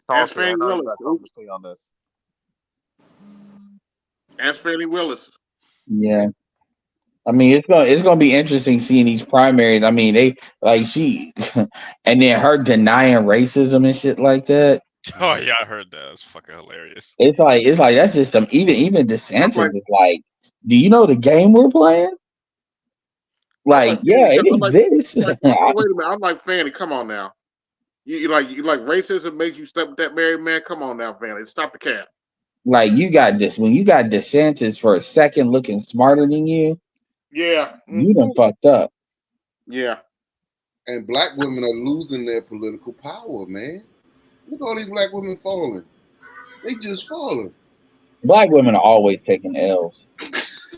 Ask Fannie Willis. On this. Ask Fannie Willis. Yeah. I mean, it's gonna be interesting seeing these primaries. I mean, they like she, and then her denying racism and shit like that. Oh yeah, I heard that. It's fucking hilarious. It's like that's just some even DeSantis is like, do you know the game we're playing? Like, yeah, it exists. Wait a minute, I'm like, Fannie, come on now. You like racism makes you step with that married man? Come on now, Fannie, stop the cap. Like you got this when you got DeSantis for a second looking smarter than you. Yeah, you done fucked up. Yeah, and black women are losing their political power, man. Look at all these black women falling. They just falling. Black women are always taking L's.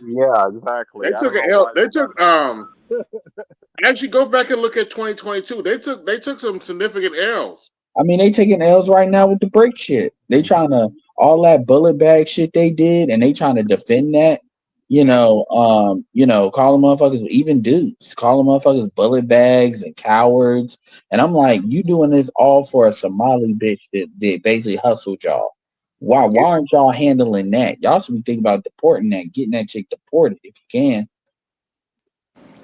Yeah, exactly. They I took don't an know L. why They they took Actually, go back and look at 2022. They took some significant L's. I mean, they taking L's right now with the break shit. They trying to all that bullet bag shit they did, and they trying to defend that. Call them motherfuckers, even dudes, call them motherfuckers bullet bags and cowards. And I'm like, you doing this all for a Somali bitch that basically hustled y'all. Why aren't y'all handling that? Y'all should be thinking about deporting that, getting that chick deported if you can.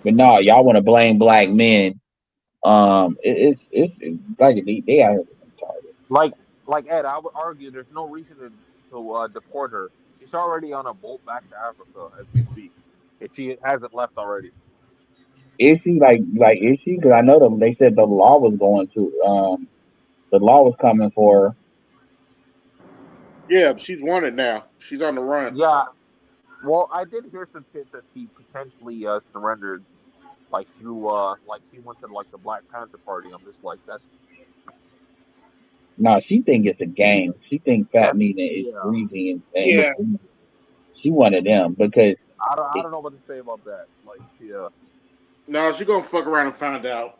But no, y'all want to blame black men. It's like they out here retarded. like Ed. I would argue there's no reason to deport her. She's already on a boat back to Africa as we speak, if she hasn't left already. Is she is she? Because I know them. They said the law was going to the law was coming for her. Yeah, she's wanted now. She's on the run. Yeah. Well, I did hear some shit that she potentially surrendered, like through like she went to like the Black Panther Party. I'm just like No, she think it's a game. She think Fat that's Nina is yeah. breezy and Yeah. she one of them because I don't know what to say about that. Like yeah. No, she's gonna fuck around and find out.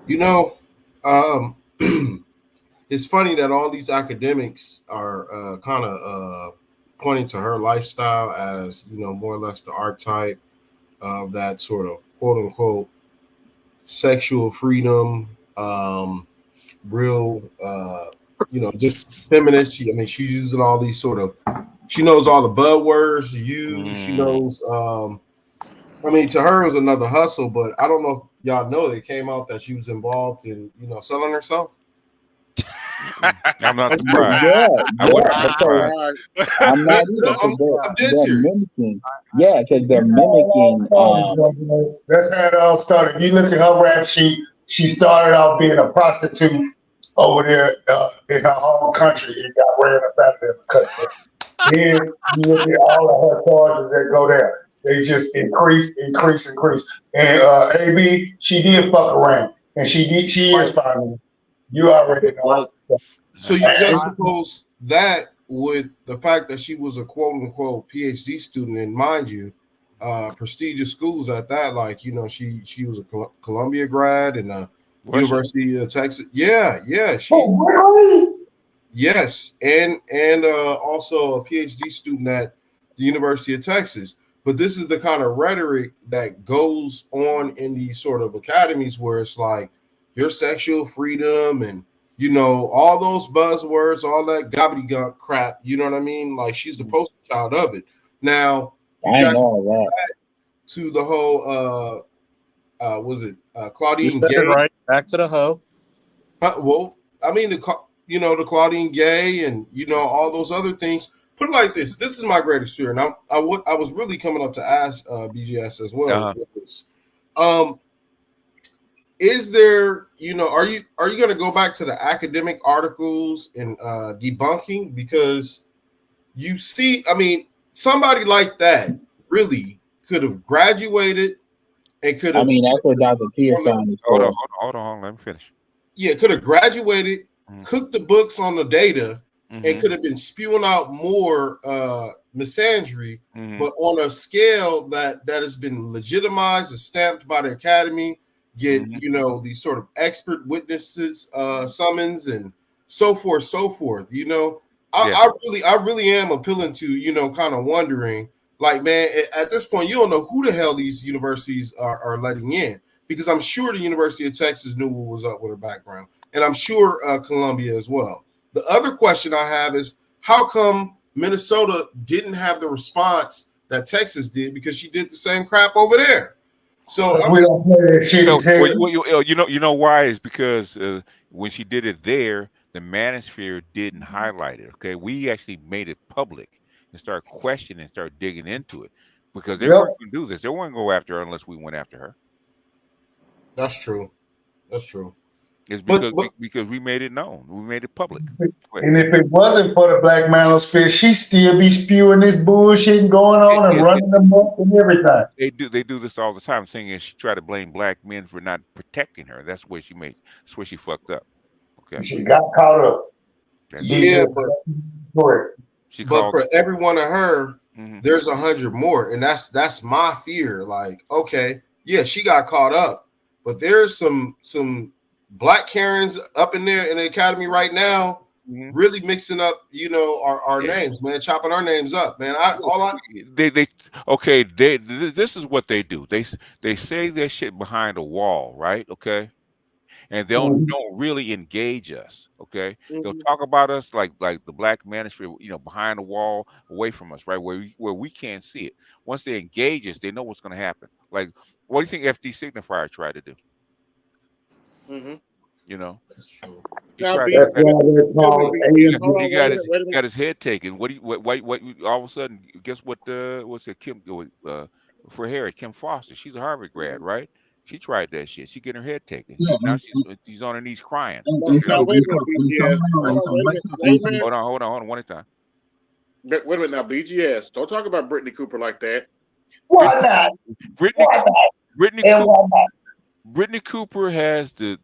You know, it's funny that all these academics are kind of pointing to her lifestyle as, more or less the archetype of that sort of quote unquote sexual freedom, real, just feminist. She's using all these sort of, she knows all the buzzwords to use. She knows, to her it was another hustle, but I don't know if y'all know that it came out that she was involved in, selling herself. I'm not surprised. I wouldn't be surprised. I'm not either. They're mimicking. Yeah, because they're mimicking. That's how it all started. You look at her rap sheet. She started out being a prostitute over there in her home country. It got ran up out there because then you look at all of her charges that go there. They just increase. And AB, she did fuck around, and she is fine. You already know. So you juxtapose that with the fact that she was a quote unquote PhD student, and mind you, prestigious schools at that. Like, she was a Columbia grad and University of Texas. Yeah, she. Yes, and also a PhD student at the University of Texas. But this is the kind of rhetoric that goes on in these sort of academies where it's like your sexual freedom and all those buzzwords, all that gobbledygook crap. You know what I mean? Like, she's the poster child of it. Now, I know all that. To the whole, was it Claudine You said Gay? it right. Back to the hoe. The Claudine Gay and all those other things. Put it like this: this is my greatest fear, and I was really coming up to ask BGS as well. Is there, are you going to go back to the academic articles and debunking, because you see, somebody like that really could have graduated and could have. That's what Dr. Pearson is for. Hold on, let me finish. Yeah, could have graduated, cooked the books on the data, and could have been spewing out more misandry, but on a scale that has been legitimized and stamped by the academy. Get these sort of expert witnesses summons and so forth. I really am appealing to kind of wondering, like, man, at this point you don't know who the hell these universities are letting in, because I'm sure the University of Texas knew what was up with her background, and I'm sure Columbia as well. The other question I have is, how come Minnesota didn't have the response that Texas did, because she did the same crap over there? So we don't play that shit in Texas. You know why? Is because when she did it there, the manosphere didn't highlight it. Okay, we actually made it public and start questioning, start digging into it, because they weren't going to do this. They weren't going to go after her unless we went after her. That's true. It's because we made it known. We made it public. And if it wasn't for the Black Manosphere, she'd still be spewing this bullshit and going on and running them up and everything. They do this all the time, saying she tried to blame black men for not protecting her. That's where she fucked up. Okay. She got caught up. Yeah, She but called. for every one of her, Mhm. there's 100 more, and that's my fear. Like, okay, yeah, she got caught up, but there's some black Karens up in there in the academy right now, really mixing up, our names, man, chopping our names up, man. They this is what they do. They say their shit behind a wall, right? Okay. And they don't really engage us. Okay, they'll talk about us like the black manosphere, behind the wall, away from us, right, where we can't see it. Once they engage us, they know what's going to happen. Like, what do you think FD Signifier tried to do? You know, he Now, tried. That's BGS, why they're called hold on, wait a minute, wait a minute. Got his head taken. What do you what all of a sudden? Guess what? What's it? For Harry, Kim Foster. She's a Harvard grad, right? She tried that shit. She getting her head taken. Now she's on her knees crying. Now, wait a minute, BGS. Hold on, wait a minute. Wait a minute. Hold on, one at a time. Wait a minute now, BGS. Don't talk about Brittany Cooper like that. Why not? Brittany Cooper has the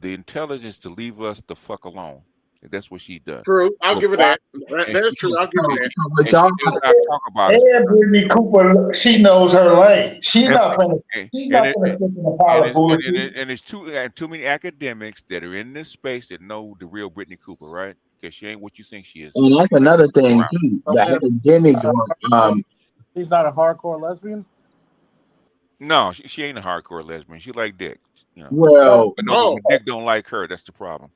intelligence to leave us the fuck alone. That's what she does. True, I'll give her that. That's true. I'll give her that. And she does not talk about it. And Brittany Cooper, she knows her lane. She's not gonna sit in the pile of bullshit. And there's too many academics that are in this space that know the real Brittany Cooper, right? Because she ain't what you think she is. And that's another thing too. The academics She's not a hardcore lesbian. No, she ain't a hardcore lesbian. She like dick. Well, but no, dick don't like her. That's the problem.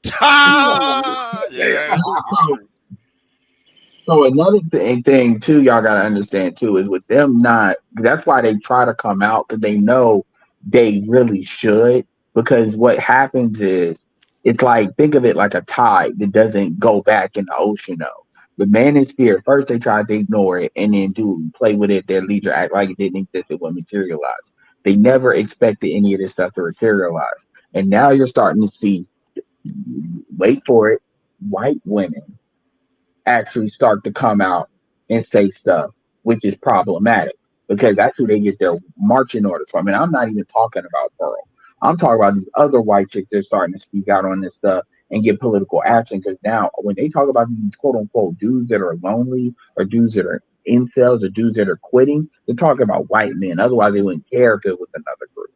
Yeah. So another thing too, y'all gotta understand too, is with them not. That's why they try to come out, because they know they really should. Because what happens is, it's like, think of it like a tide that doesn't go back in the ocean. Though the manosphere, first they tried to ignore it and then play with it, their leisure, act like it didn't exist, it would materialize. They never expected any of this stuff to materialize, and now you're starting to see. Wait for it, white women actually start to come out and say stuff, which is problematic because that's who they get their marching orders from. And I'm not even talking about Pearl. I'm talking about these other white chicks that are starting to speak out on this stuff and get political action. Because now, when they talk about these quote unquote dudes that are lonely or dudes that are incels or dudes that are quitting, they're talking about white men. Otherwise, they wouldn't care if it was another group.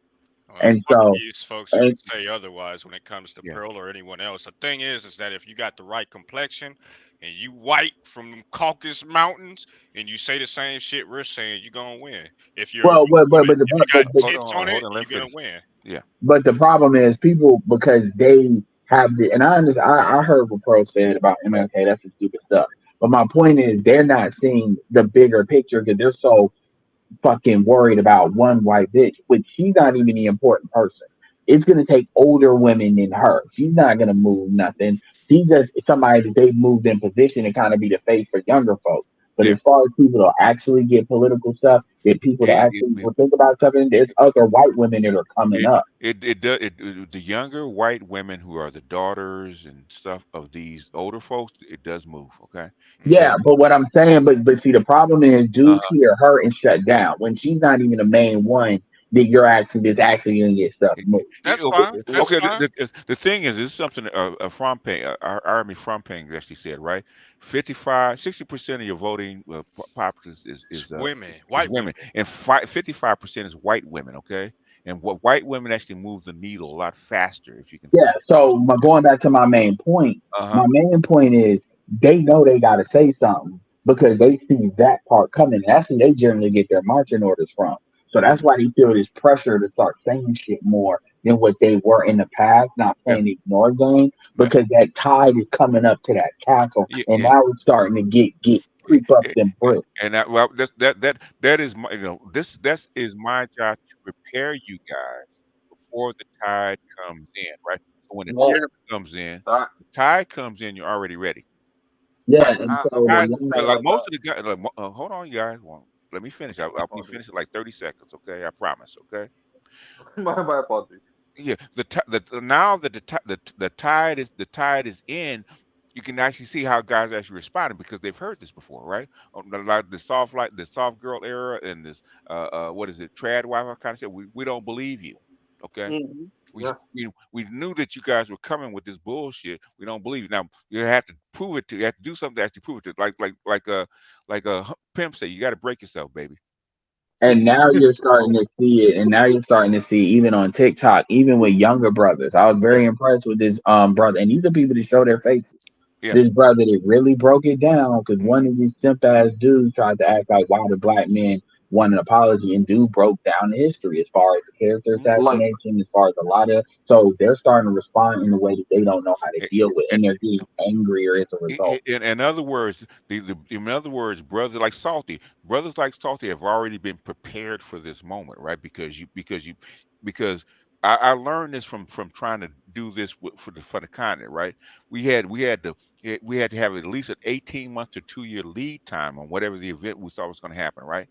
And so, These folks who would say otherwise when it comes to Pearl or anyone else. The thing is that if you got the right complexion and you white from the Caucasus Mountains and you say the same shit we're saying, you're gonna win. If you're but if you got tits on it, let you're gonna win. Yeah. But the problem is people, because they have the, and I understand. I heard what Pro said about MLK. That's the stupid stuff. But my point is, they're not seeing the bigger picture because they're so fucking worried about one white bitch, which she's not even the important person. It's gonna take older women than her. She's not gonna move nothing. She's just somebody that they moved in position to kind of be the face for younger folks. But as far as people to actually get political stuff, get people to actually will think about something, there's other white women that are coming up. The younger white women who are the daughters and stuff of these older folks, it does move. Okay. Yeah, but what I'm saying, but see, the problem is dudes hear her and shut down when she's not even the main one that you're actually that's actually gonna get stuff moved. That's fine. That's fine. The thing is, this is something our Army Framping actually said, right? 60% of your voting populace is women, white women, and 55% is white women. Okay, and what white women actually move the needle a lot faster, if you can. Yeah. So going back to my main point, my main point is they know they got to say something because they see that part coming. That's where they generally get their marching orders from. So that's why they feel this pressure to start saying shit more than what they were in the past, not playing the ignore game, because that tide is coming up to that castle, and now it's starting to get creep up them bricks. And that is my that is my job to prepare you guys before the tide comes in, right? So when the tide comes in, you're already ready. Yeah, and so like most of the guys, hold on, you guys. Let me finish. I'll be finished in like 30 seconds. Okay, I promise. Okay. my apologies. Yeah, now that the tide is in, you can actually see how guys actually responded because they've heard this before, right? Like the soft girl era, and this what is it, trad wife kind of said, we don't believe you, okay? We knew that you guys were coming with this bullshit. We don't believe it. Now you have to prove it to. You have to do something to actually prove it to. Like a pimp say, you got to break yourself, baby. And now you're starting to see it, and now you're starting to see even on TikTok, even with younger brothers. I was very impressed with this brother, and these are people that show their faces. Yeah. This brother that really broke it down because one of these simp ass dudes tried to act like why the black men want an apology, and dude broke down the history as far as the character assassination, as far as a lot of. So they're starting to respond in a way that they don't know how to deal with, and they're getting angrier as a result. In other words, brothers like Salty have already been prepared for this moment, right? Because I learned this from trying to do this for the continent, right? We had to have at least an 18 month to 2 year lead time on whatever the event we thought was going to happen, right?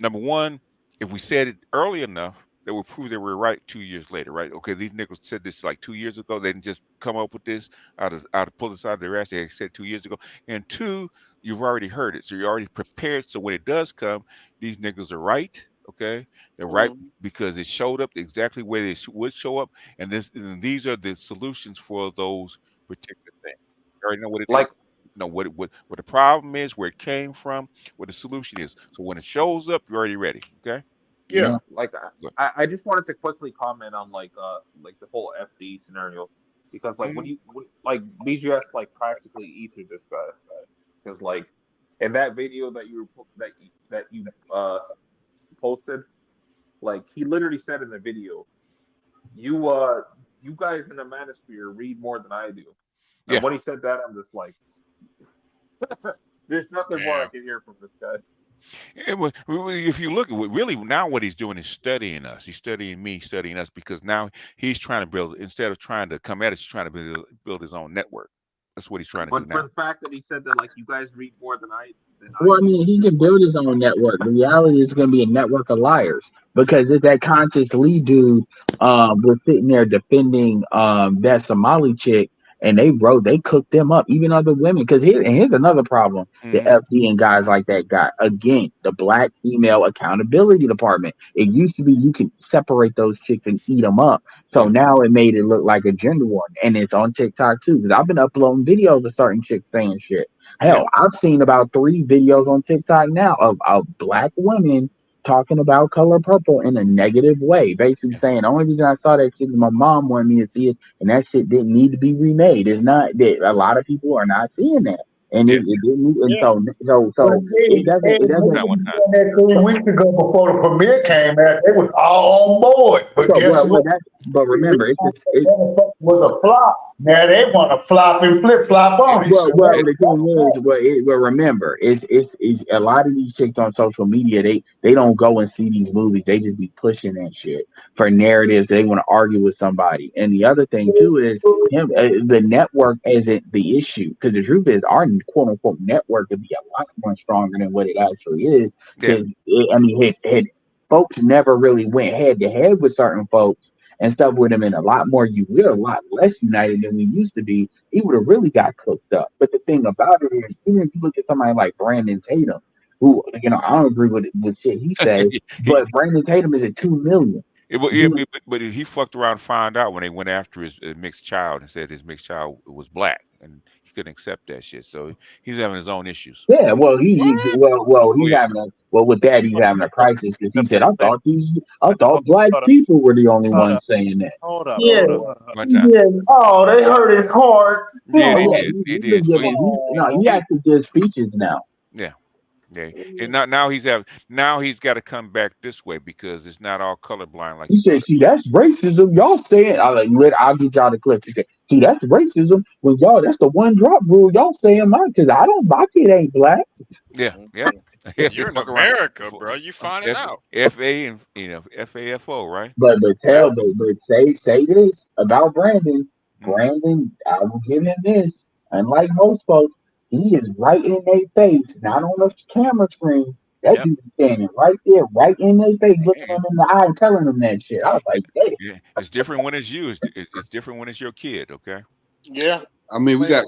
Number one, if we said it early enough, that would prove that we're right 2 years later, right? Okay, these niggas said this like 2 years ago. They didn't just come up with this out of pull this out of their ass. They said 2 years ago. And two, you've already heard it, so you're already prepared. So when it does come, these niggas are right. Okay, they're right because it showed up exactly where they would show up, and these are the solutions for those particular things. You already know what it is. Know what the problem is, where it came from, what the solution is. So when it shows up, you're already ready. Okay. Yeah. Like I just wanted to quickly comment on like the whole FD scenario, because like when like BGS like practically eated this guy, because like in that video that you posted, like he literally said in the video, you guys in the manosphere read more than I do. And when he said that, I'm just like, there's nothing more I can hear from this guy. If you look at really now, what he's doing is studying us. He's studying me, studying us, because now he's trying to build, instead of trying to come at us, he's trying to build his own network. That's what he's trying to do now. But for the fact that he said that, like, you guys read more than I Well, I mean, he can build his own network. The reality is going to be a network of liars, because if that conscious Lee dude was sitting there defending that Somali chick, and they cooked them up, even other women. Because here's another problem: the FD and guys like that got, again, the Black Female Accountability Department. It used to be you can separate those chicks and eat them up. So now it made it look like a gender war, and it's on TikTok too. Because I've been uploading videos of certain chicks saying shit. Hell, I've seen about 3 videos on TikTok now of Black women talking about Color Purple in a negative way, basically saying the only reason I saw that shit is my mom wanted me to see it, and that shit didn't need to be remade. It's not that a lot of people are not seeing that, and it didn't. And so it doesn't. That 3 weeks ago before the premiere came out, they was all on board. But guess what? But remember, it was a flop. Now they want to flop and flip flop on it. Well, the thing is, remember, it's a lot of these chicks on social media. They don't go and see these movies. They just be pushing that shit for narratives. They want to argue with somebody. And the other thing too is the network isn't the issue, because the truth is our quote unquote network could be a lot more stronger than what it actually is. Because had folks never really went head to head with certain folks and stuff with him, and we're a lot less united than we used to be, he would have really got cooked up. But the thing about it is, even if you look at somebody like Brandon Tatum, who, I don't agree with shit he says, but Brandon Tatum is at 2 million. But he fucked around and found out when they went after his mixed child and said his mixed child was Black, and he couldn't accept that shit. So he's having his own issues. Yeah, well, he's having a crisis, because he said, I thought Black people were the only ones saying that. Hold up. Oh, they hurt his heart. Yeah, they did. He actually gives speeches now. Yeah. Yeah, and now he's got to come back this way, because it's not all colorblind like he said. See, that's racism. Y'all saying, I'll get y'all the clip. He said, see, that's racism. When y'all, that's the 1 drop rule. Y'all saying mine, because my kid ain't Black. Yeah. You're in America, bro. You find it out. FA and FAFO, right? But say this about Brandon. Brandon, I will give him this. Unlike most folks, he is right in their face, not on the camera screen. That dude is standing right there, right in their face, looking them in the eye and telling them that shit. I was like, damn. Yeah, it's different when it's you. It's different when it's your kid. Okay. Yeah. I mean, we got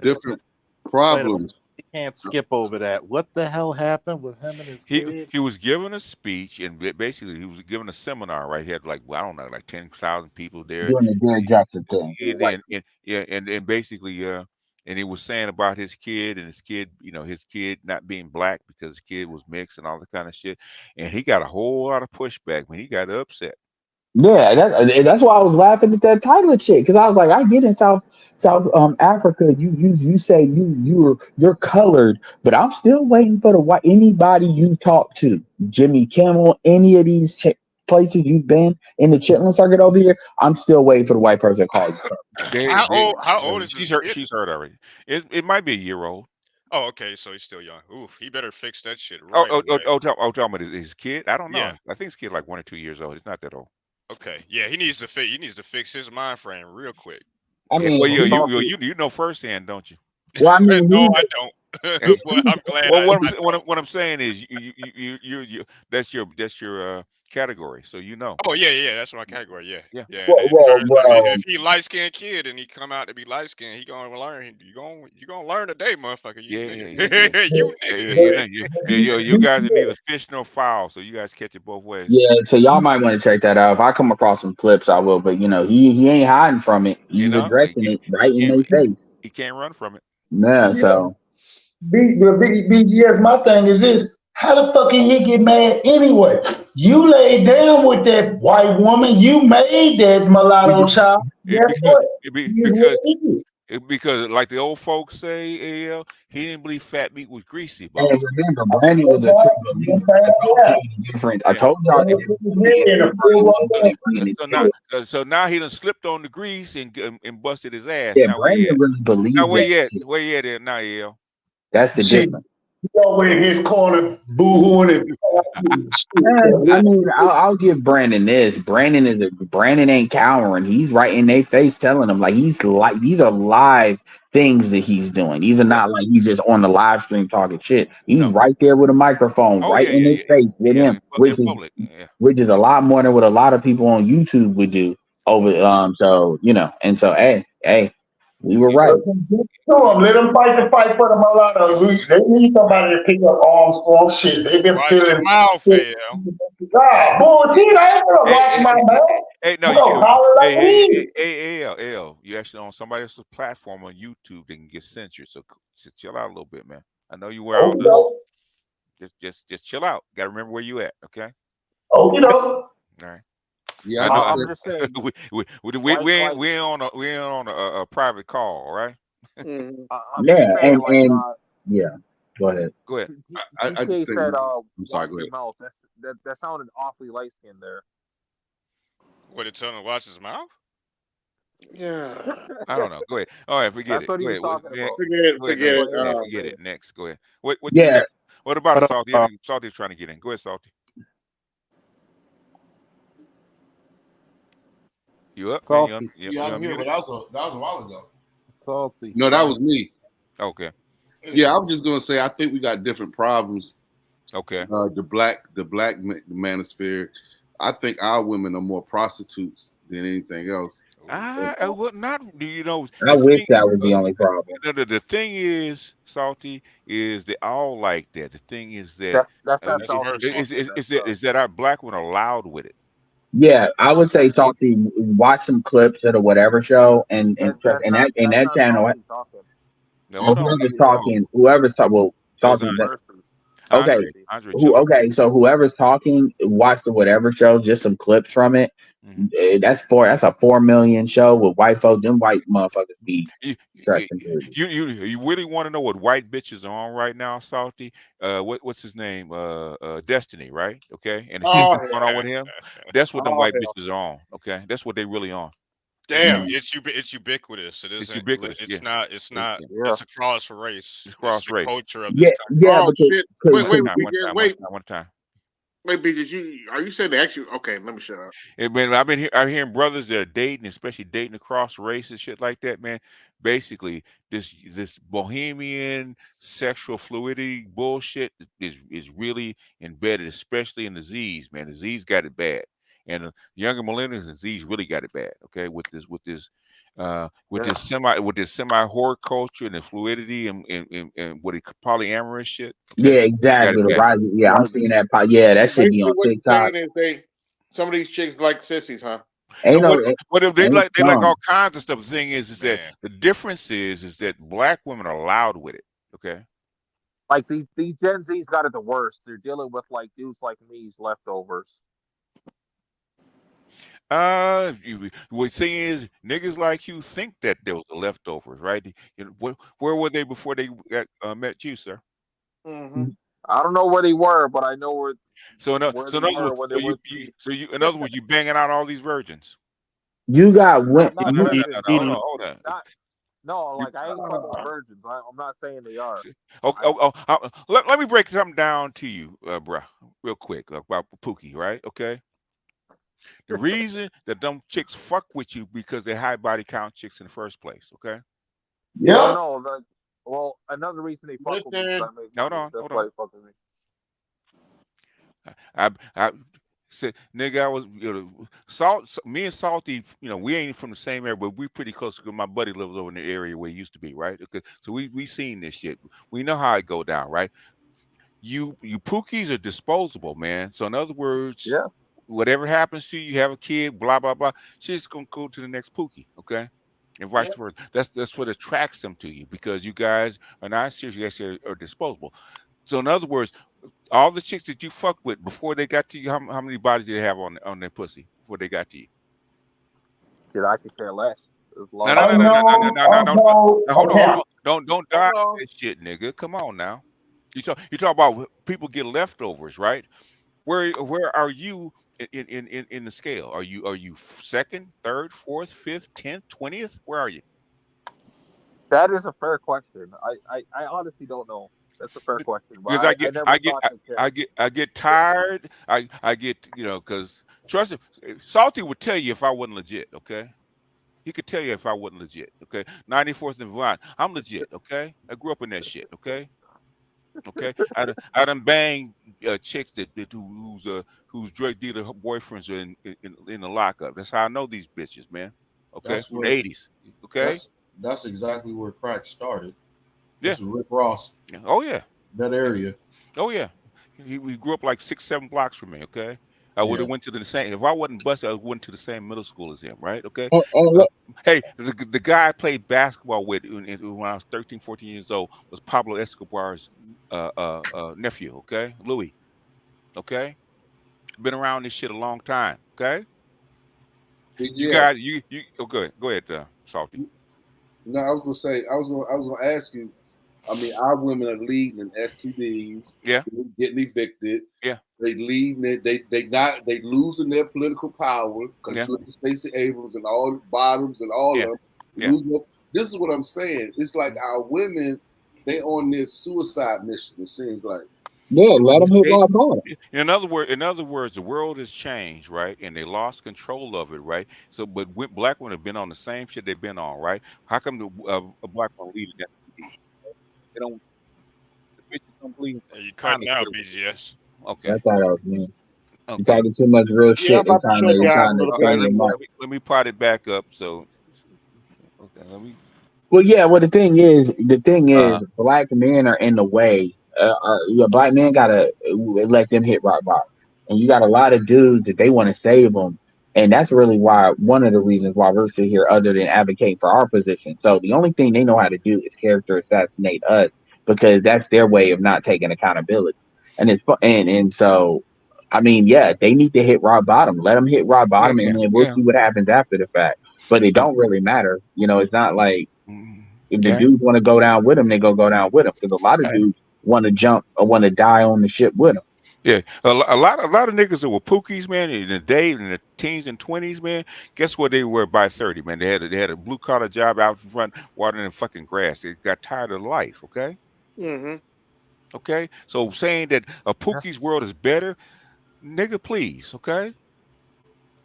different problems. can't skip over that. What the hell happened with him and his kid? He was giving a speech, and basically he was giving a seminar. Right, he had like, well, I don't know, like 10,000 people there. Doing the Derek Jackson thing. And basically, and he was saying about his kid and his kid, his kid not being black because his kid was mixed and all that kind of shit. And he got a whole lot of pushback when he got upset. Yeah, that's why I was laughing at that Tyler chick, because I was like, I get in South Africa, you say you're colored, but I'm still waiting for the white anybody you talk to, Jimmy Kimmel, any of these places you've been in the chitlin circuit over here. I'm still waiting for the white person to call you. How old is she's this heard? kid? She's heard already. It might be a year old. Oh, okay, so he's still young. Oof, he better fix that shit right away. Talking about his kid. I don't know. Yeah. I think his kid like 1 or 2 years old. He's not that old. Okay, yeah, he needs to fix his mind frame real quick. I mean, well, you know firsthand, don't you? Well, I mean, no, I don't. Well, I'm glad. Well, what I'm saying is, you that's your category, so you know. Oh yeah, that's my category. Yeah. Well, If he light skinned kid and he come out to be light skinned, he gonna learn. You gonna learn today, motherfucker. You you guys are neither fish nor fowl, so you guys catch it both ways. Yeah, so y'all might want to check that out. If I come across some clips, I will. But he ain't hiding from it. He's addressing it right in their face. He can't run from it. Yeah, so BGS, my thing is this. How the fuck can he get mad anyway? You laid down with that white woman. You made that mulatto child. Guess what? Because like the old folks say, AL, he didn't believe fat meat was greasy. But and remember, Brandy was a different. I told y'all. So now he done slipped on the grease and busted his ass. Yeah, now Brandy really believed now where that. you at now, AL? That's the difference. He over in his corner boohooing and I mean, I'll give Brandon this. Brandon ain't cowering. He's right in their face, telling them like these are live things that he's doing. These are not like he's just on the live stream talking shit. He's right there with a microphone, in their face with him, which is a lot more than what a lot of people on YouTube would do. So hey, we were right. let them fight the fight for the mulattoes. They need somebody to pick up arms for them. Shit, they've been feeling. Bullshit! I ain't gonna wash my mouth. Hey, you actually on somebody else's platform on YouTube that can get censored. So chill out a little bit, man. I know you were out. Just chill out. Got to remember where you at, okay? Oh, all right. Yeah, I'm just saying. we ain't on a private call, all right? Yeah, and yeah. Go ahead. Go ahead. DK said, I'm sorry, go ahead. Mouth. That sounded awfully light skinned there. What, it telling him to watch his mouth? Yeah. I don't know. Go ahead. All right, forget That's what he was talking about. Forget it. Forget it. Next, go ahead. What Yeah. What about Salty? Salty's trying to get in. Go ahead, Salty. You up? Salty. I'm here, but that was a while ago. Salty. No, that was me. Okay. Yeah, I was just gonna say I think we got different problems. Okay. The black manosphere. I think our women are more prostitutes than anything else. I would not. Do you know? I wish that was the only problem. The thing is, Salty, is they all like that. The thing is that is that our black women are loud with it. Yeah, I would say Salty, watch some clips at a whatever show and that channel. Whoever's talking, well, Salty. Okay. So whoever's talking, watch the whatever show, just some clips from it. Mm-hmm. That's a 4 million show with white folks. Them white motherfuckers be you really want to know what white bitches are on right now, Salty? What's his name? Destiny, right? Okay, and the shit that's going on with him. That's what them white bitches are on. Okay, that's what they really on. Damn, it's ubiquitous. It isn't. It's ubiquitous. It's not. It's a cross race. It's cross race. The culture of this country. Oh shit! Wait. One time. Wait, BJ, are you saying they actually? Okay, let me shut up. Man, I'm hearing brothers that are dating, especially dating across races, shit like that, man. Basically, this bohemian sexual fluidity bullshit is really embedded, especially in the Z's, man. The Z's got it bad. And the younger millennials and Z's really got it bad, okay, with this with this semi horror culture and the fluidity and what it polyamorous shit. Yeah, Okay? exactly. The rise. Yeah, I'm seeing that. Yeah, that should be Basically, on what you're TikTok. saying is some of these chicks like sissies, huh? Ain't no. What if they ain't like all some. kinds of stuff. The thing is that the difference is that black women are allowed with it. Okay. Like the Gen Z's got it the worst. They're dealing with like dudes like me's leftovers. What thing is, niggas like you think that there was the leftovers, right? You know, where were they before they met you, sir? Mm-hmm. I don't know where they were, but I know where So in they other were when they were. in other words, you banging out all these virgins. You got Not No, virgins. hold on. No, like I ain't talking about virgins. I'm not saying they are. Let me break something down to you, bruh, real quick about Pookie, right? Okay. The reason that them chicks fuck with you because they're high body count chicks in the first place, okay? Well, no, well, another reason they fuck with me is I make Hold money. on. That's why they fuck with me. I said, nigga, I was, me and Salty, we ain't from the same area, but we pretty close because my buddy lives over in the area where he used to be, right? Okay, so we seen this shit. We know how it go down, right? You Pookies are disposable, man. So in other words, whatever happens to you, you have a kid, blah blah blah, she's gonna go to the next Pookie, okay? And vice versa. That's what attracts them to you because you guys are not serious. You guys are disposable. So in other words, all the chicks that you fucked with before they got to you, how many bodies did they have on their pussy before they got to you? Shit, I could care less. No. Hold on. Don't die on this shit, nigga. Come on now. You talk about people get leftovers, right? Where are you in the scale? Are you second, third, fourth, fifth, 10th, 20th? Where are you? That is a fair question. I honestly don't know. That's a fair question. But Because I never thought to care. I get tired. I get because trust me, Salty would tell you if I wasn't legit. Okay, he could tell you if I wasn't legit. Okay, 94th and Vine, I'm legit. Okay, I grew up in that shit. Okay, I done banged chicks whose drug dealer boyfriends are in the lockup. That's how I know these bitches, man. Okay, That's from where, the 80s. Okay, that's exactly where crack started. Yeah. This is Rick Ross. Oh yeah. That area. Oh yeah. He grew up like 6-7 blocks from me. Okay, I would have went to the same. If I wasn't busted, I went to the same middle school as him. Right? Okay. Hey, the guy I played basketball with when I was 13, 14 years old was Pablo Escobar's nephew. Okay, Louis. Okay, been around this shit a long time. Okay. You guys, you go ahead, Salty. No, I was gonna say, I was gonna ask you. I mean, our women are leading in STDs. Yeah. Getting evicted. Yeah. They leading it. They losing their political power because Stacey Abrams and all the bottoms and all of them losing. This is what I'm saying. It's like our women, they on this suicide mission. It seems like. Yeah, let them hit rock bottom. In other words, the world has changed, right? And they lost control of it, right? So, but black women have been on the same shit they've been on, right? How come a black one leading that? They don't. The bitches don't believe. You cutting out, BGS. Okay. That's how that was, man. You talking too much real shit. I'm about to shut down a little bit. Let me pot it back up. So, okay, let me. Well, yeah. Well, the thing is, black men are in the way. Black men gotta let them hit rock bottom, and you got a lot of dudes that they want to save them, and that's really why one of the reasons why we're still here, other than advocating for our position. So the only thing they know how to do is character assassinate us because that's their way of not taking accountability, and so. I mean, yeah, they need to hit rock bottom. Let them hit rock bottom, and then we'll see what happens after the fact. But it don't really matter. It's not like if the dudes want to go down with them, they go down with them. Because a lot of dudes want to jump or want to die on the ship with them. Yeah, a lot of niggas that were pookies, man, in the teens and 20s, man. Guess what they were by 30, man? They had a blue collar job out in front, watering fucking grass. They got tired of life. Okay. Mm-hmm. Okay. So saying that a pookie's world is better. Nigga, please, okay?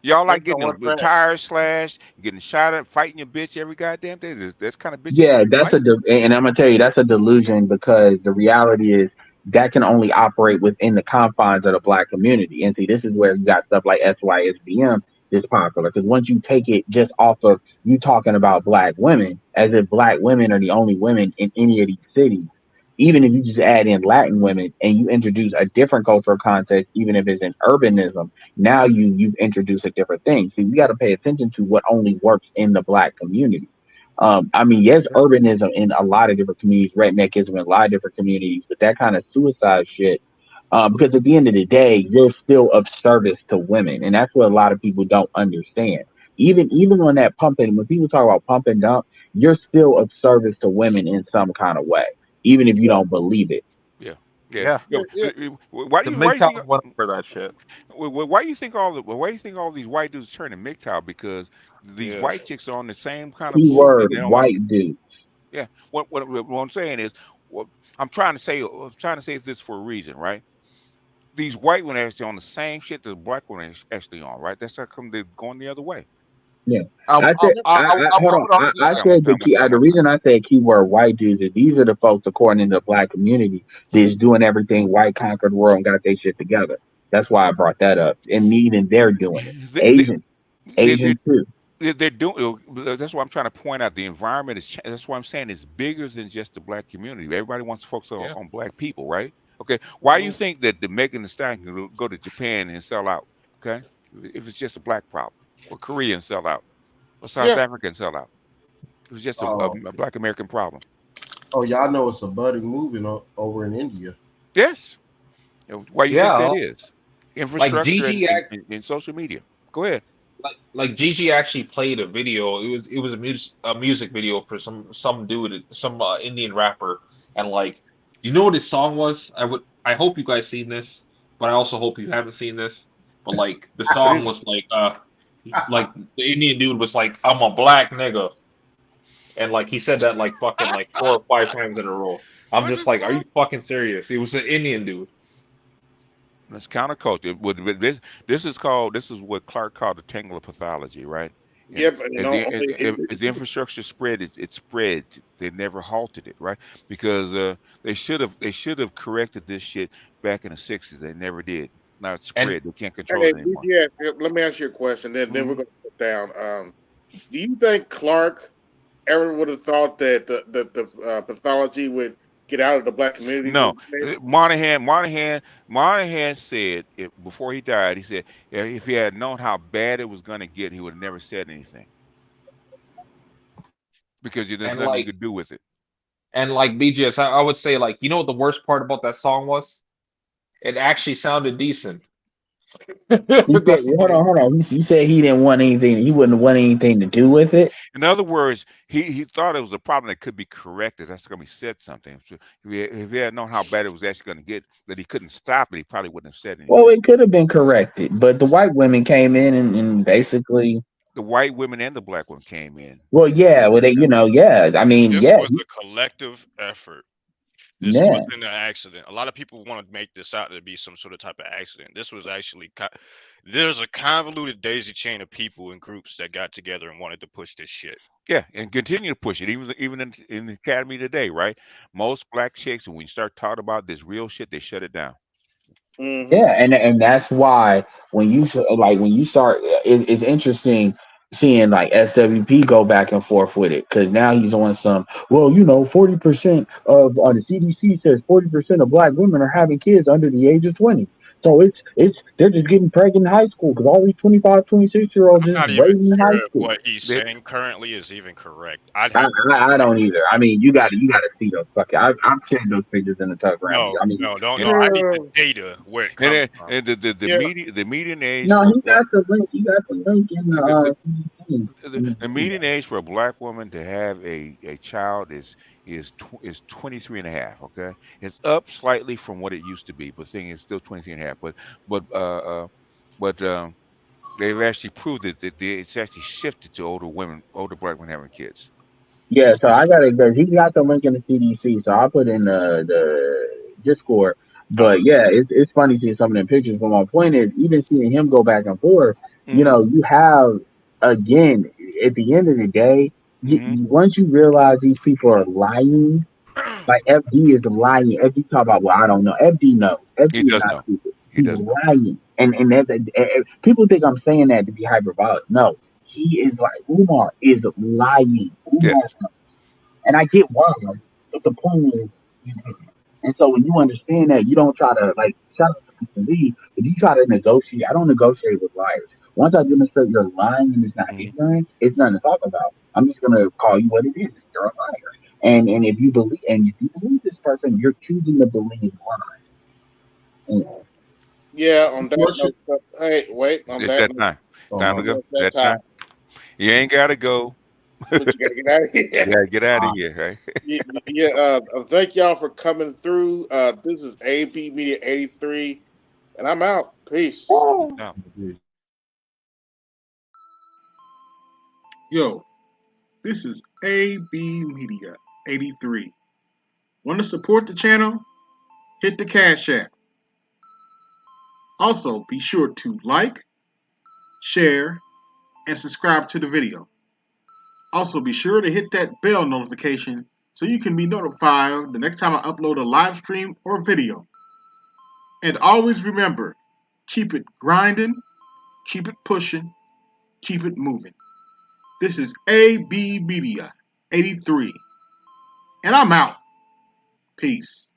Y'all like getting the tires slashed, getting shot at, fighting your bitch every goddamn day. That's kind of bitch. Yeah, that's and I'm gonna tell you that's a delusion because the reality is that can only operate within the confines of the black community. And see, this is where you got stuff like SYSBM is popular. Because once you take it just off of you talking about black women, as if black women are the only women in any of these cities, even if you just add in Latin women and you introduce a different cultural context, even if it's an urbanism, now you've introduced a different thing. So you got to pay attention to what only works in the black community. I mean, yes, urbanism in a lot of different communities, redneckism in a lot of different communities, but that kind of suicide shit. Because at the end of the day, you're still of service to women, and that's what a lot of people don't understand. Even on that pumping, when people talk about pump and dump, you're still of service to women in some kind of way, even if you don't believe it. Yeah. Yeah. Why do The you think MGTOW went up for that shit. why do you think all these white dudes turn to MGTOW? Because these Yeah. white chicks are on the same kind of bullshit. Keyword They don't want white dude. yeah. What I'm saying is what I'm trying to say this for a reason, right? These white women are actually on the same shit that the black women are actually on, right? That's how come they're going the other way. Yeah, I said. Hold on. would argue I that. said the key. The reason I said keyword white dudes is these are the folks, according to the black community, that's doing everything white conquered the world and got their shit together. That's why I brought that up. And meaning they're doing it. Asian too. They're doing. That's why I'm trying to point out the environment is. That's why I'm saying it's bigger than just the black community. Everybody wants to focus on black people, right? Okay. Why do you think that the Megan Thee Stallion can go to Japan and sell out? Okay, if it's just a black problem, or Korea and sell out, or South Yeah. Africa and sell out, it was just a black American problem. Oh, y'all know it's a budding movement over in India. Yes. Why do you think that Yeah. is? Like Infrastructure Gigi and social media. Go ahead. like Gigi actually played a video. It was a music video for some dude, some Indian rapper, and like, you know what his song was? I hope you guys seen this, but I also hope you haven't seen this. But like the song was like the Indian dude was like, "I'm a black nigga," and like he said that like fucking like 4 or 5 times in a row. I'm just like, are you fucking serious? It was an Indian dude. It's counterculture. This is what Clark called the tangle pathology, right? And Yeah, but as the infrastructure spread, it spread. They never halted it, right? Because they should have corrected this shit back in the '60s. They never did. Now it's spread. They can't control hey, it anymore. let me ask you a question. Then we're going to put down. Do you think Clark ever would have thought that the pathology would get out of the black community? No, Monahan said before he died. He said if he had known how bad it was going to get, he would have never said anything because there's And nothing you like could do with it. and like BGS, I would say like, you know what the worst part about that song was? It actually sounded decent. You said, hold on. You said he didn't want anything. He wouldn't want anything to do with it. In other words, he thought it was a problem that could be corrected. That's going to be said something. So if he had known how bad it was actually going to get, that he couldn't stop it, he probably wouldn't have said anything. Well, it could have been corrected, but the white women came in and basically the white women and the black women came in. Well, yeah, well, they, I mean, This yeah, was a collective effort. This yeah. wasn't an accident. A lot of people want to make this out to be some sort of type of accident. This was actually there's a convoluted daisy chain of people and groups that got together and wanted to push this shit. Yeah, and continue to push it, even in the academy today, right? Most black chicks, when we start talking about this real shit, they shut it down. Yeah, and that's why when you start, it's interesting seeing like SWP go back and forth with it because now he's on some. Well, 40% of the CDC says 40% of black women are having kids under the age of 20. So it's they're just getting pregnant in high school because all these 25, 26-year-olds I'm just not even raising in high sure if school. what he's saying currently is even correct. I don't either. I mean, you got to see those fucking. I've shared those pictures in the Telegram. I mean, no. I need the data where it comes from. And the median age. No, he got the link. He got the link in the median age for a black woman to have a child is 23 and a half. Okay, it's up slightly from what it used to be, but thing is still 23 and a half. But they've actually proved that it's actually shifted to older black women having kids. Yeah, so I got it. He got the link in the CDC, so I'll put in the Discord. But yeah, it's funny seeing some of the pictures. But my point is, even seeing him go back and forth, you have again at the end of the day, once you realize these people are lying, like FD is lying. FD talk about, well, I don't know. FD knows. FD is not stupid. He's lying. And people think I'm saying that to be hyperbolic. No, he is like Umar is lying. Yeah. Umar, and I get why, but the point is, and so when you understand that, you don't try to like shout out to Mr. Lee. If you try to negotiate, I don't negotiate with liars. Once I demonstrate you're lying and it's not ignorant, it's nothing to talk about. I'm just gonna call you what it is. You're a liar. And if you believe this person, you're choosing to believe lies. Yeah, on that note, hey, wait, on It's that that note, time. Time to go. that That time. time. You ain't gotta go. But you gotta get out of here. You gotta get out of here, right? Yeah, thank y'all for coming through. This is AB Media 83, and I'm out. Peace. No. Yo, this is AB Media 83. Want to support the channel? Hit the Cash App. Also, be sure to like, share, and subscribe to the video. Also, be sure to hit that bell notification so you can be notified the next time I upload a live stream or video. And always remember, keep it grinding, keep it pushing, keep it moving. This is AB Media 83, and I'm out. Peace.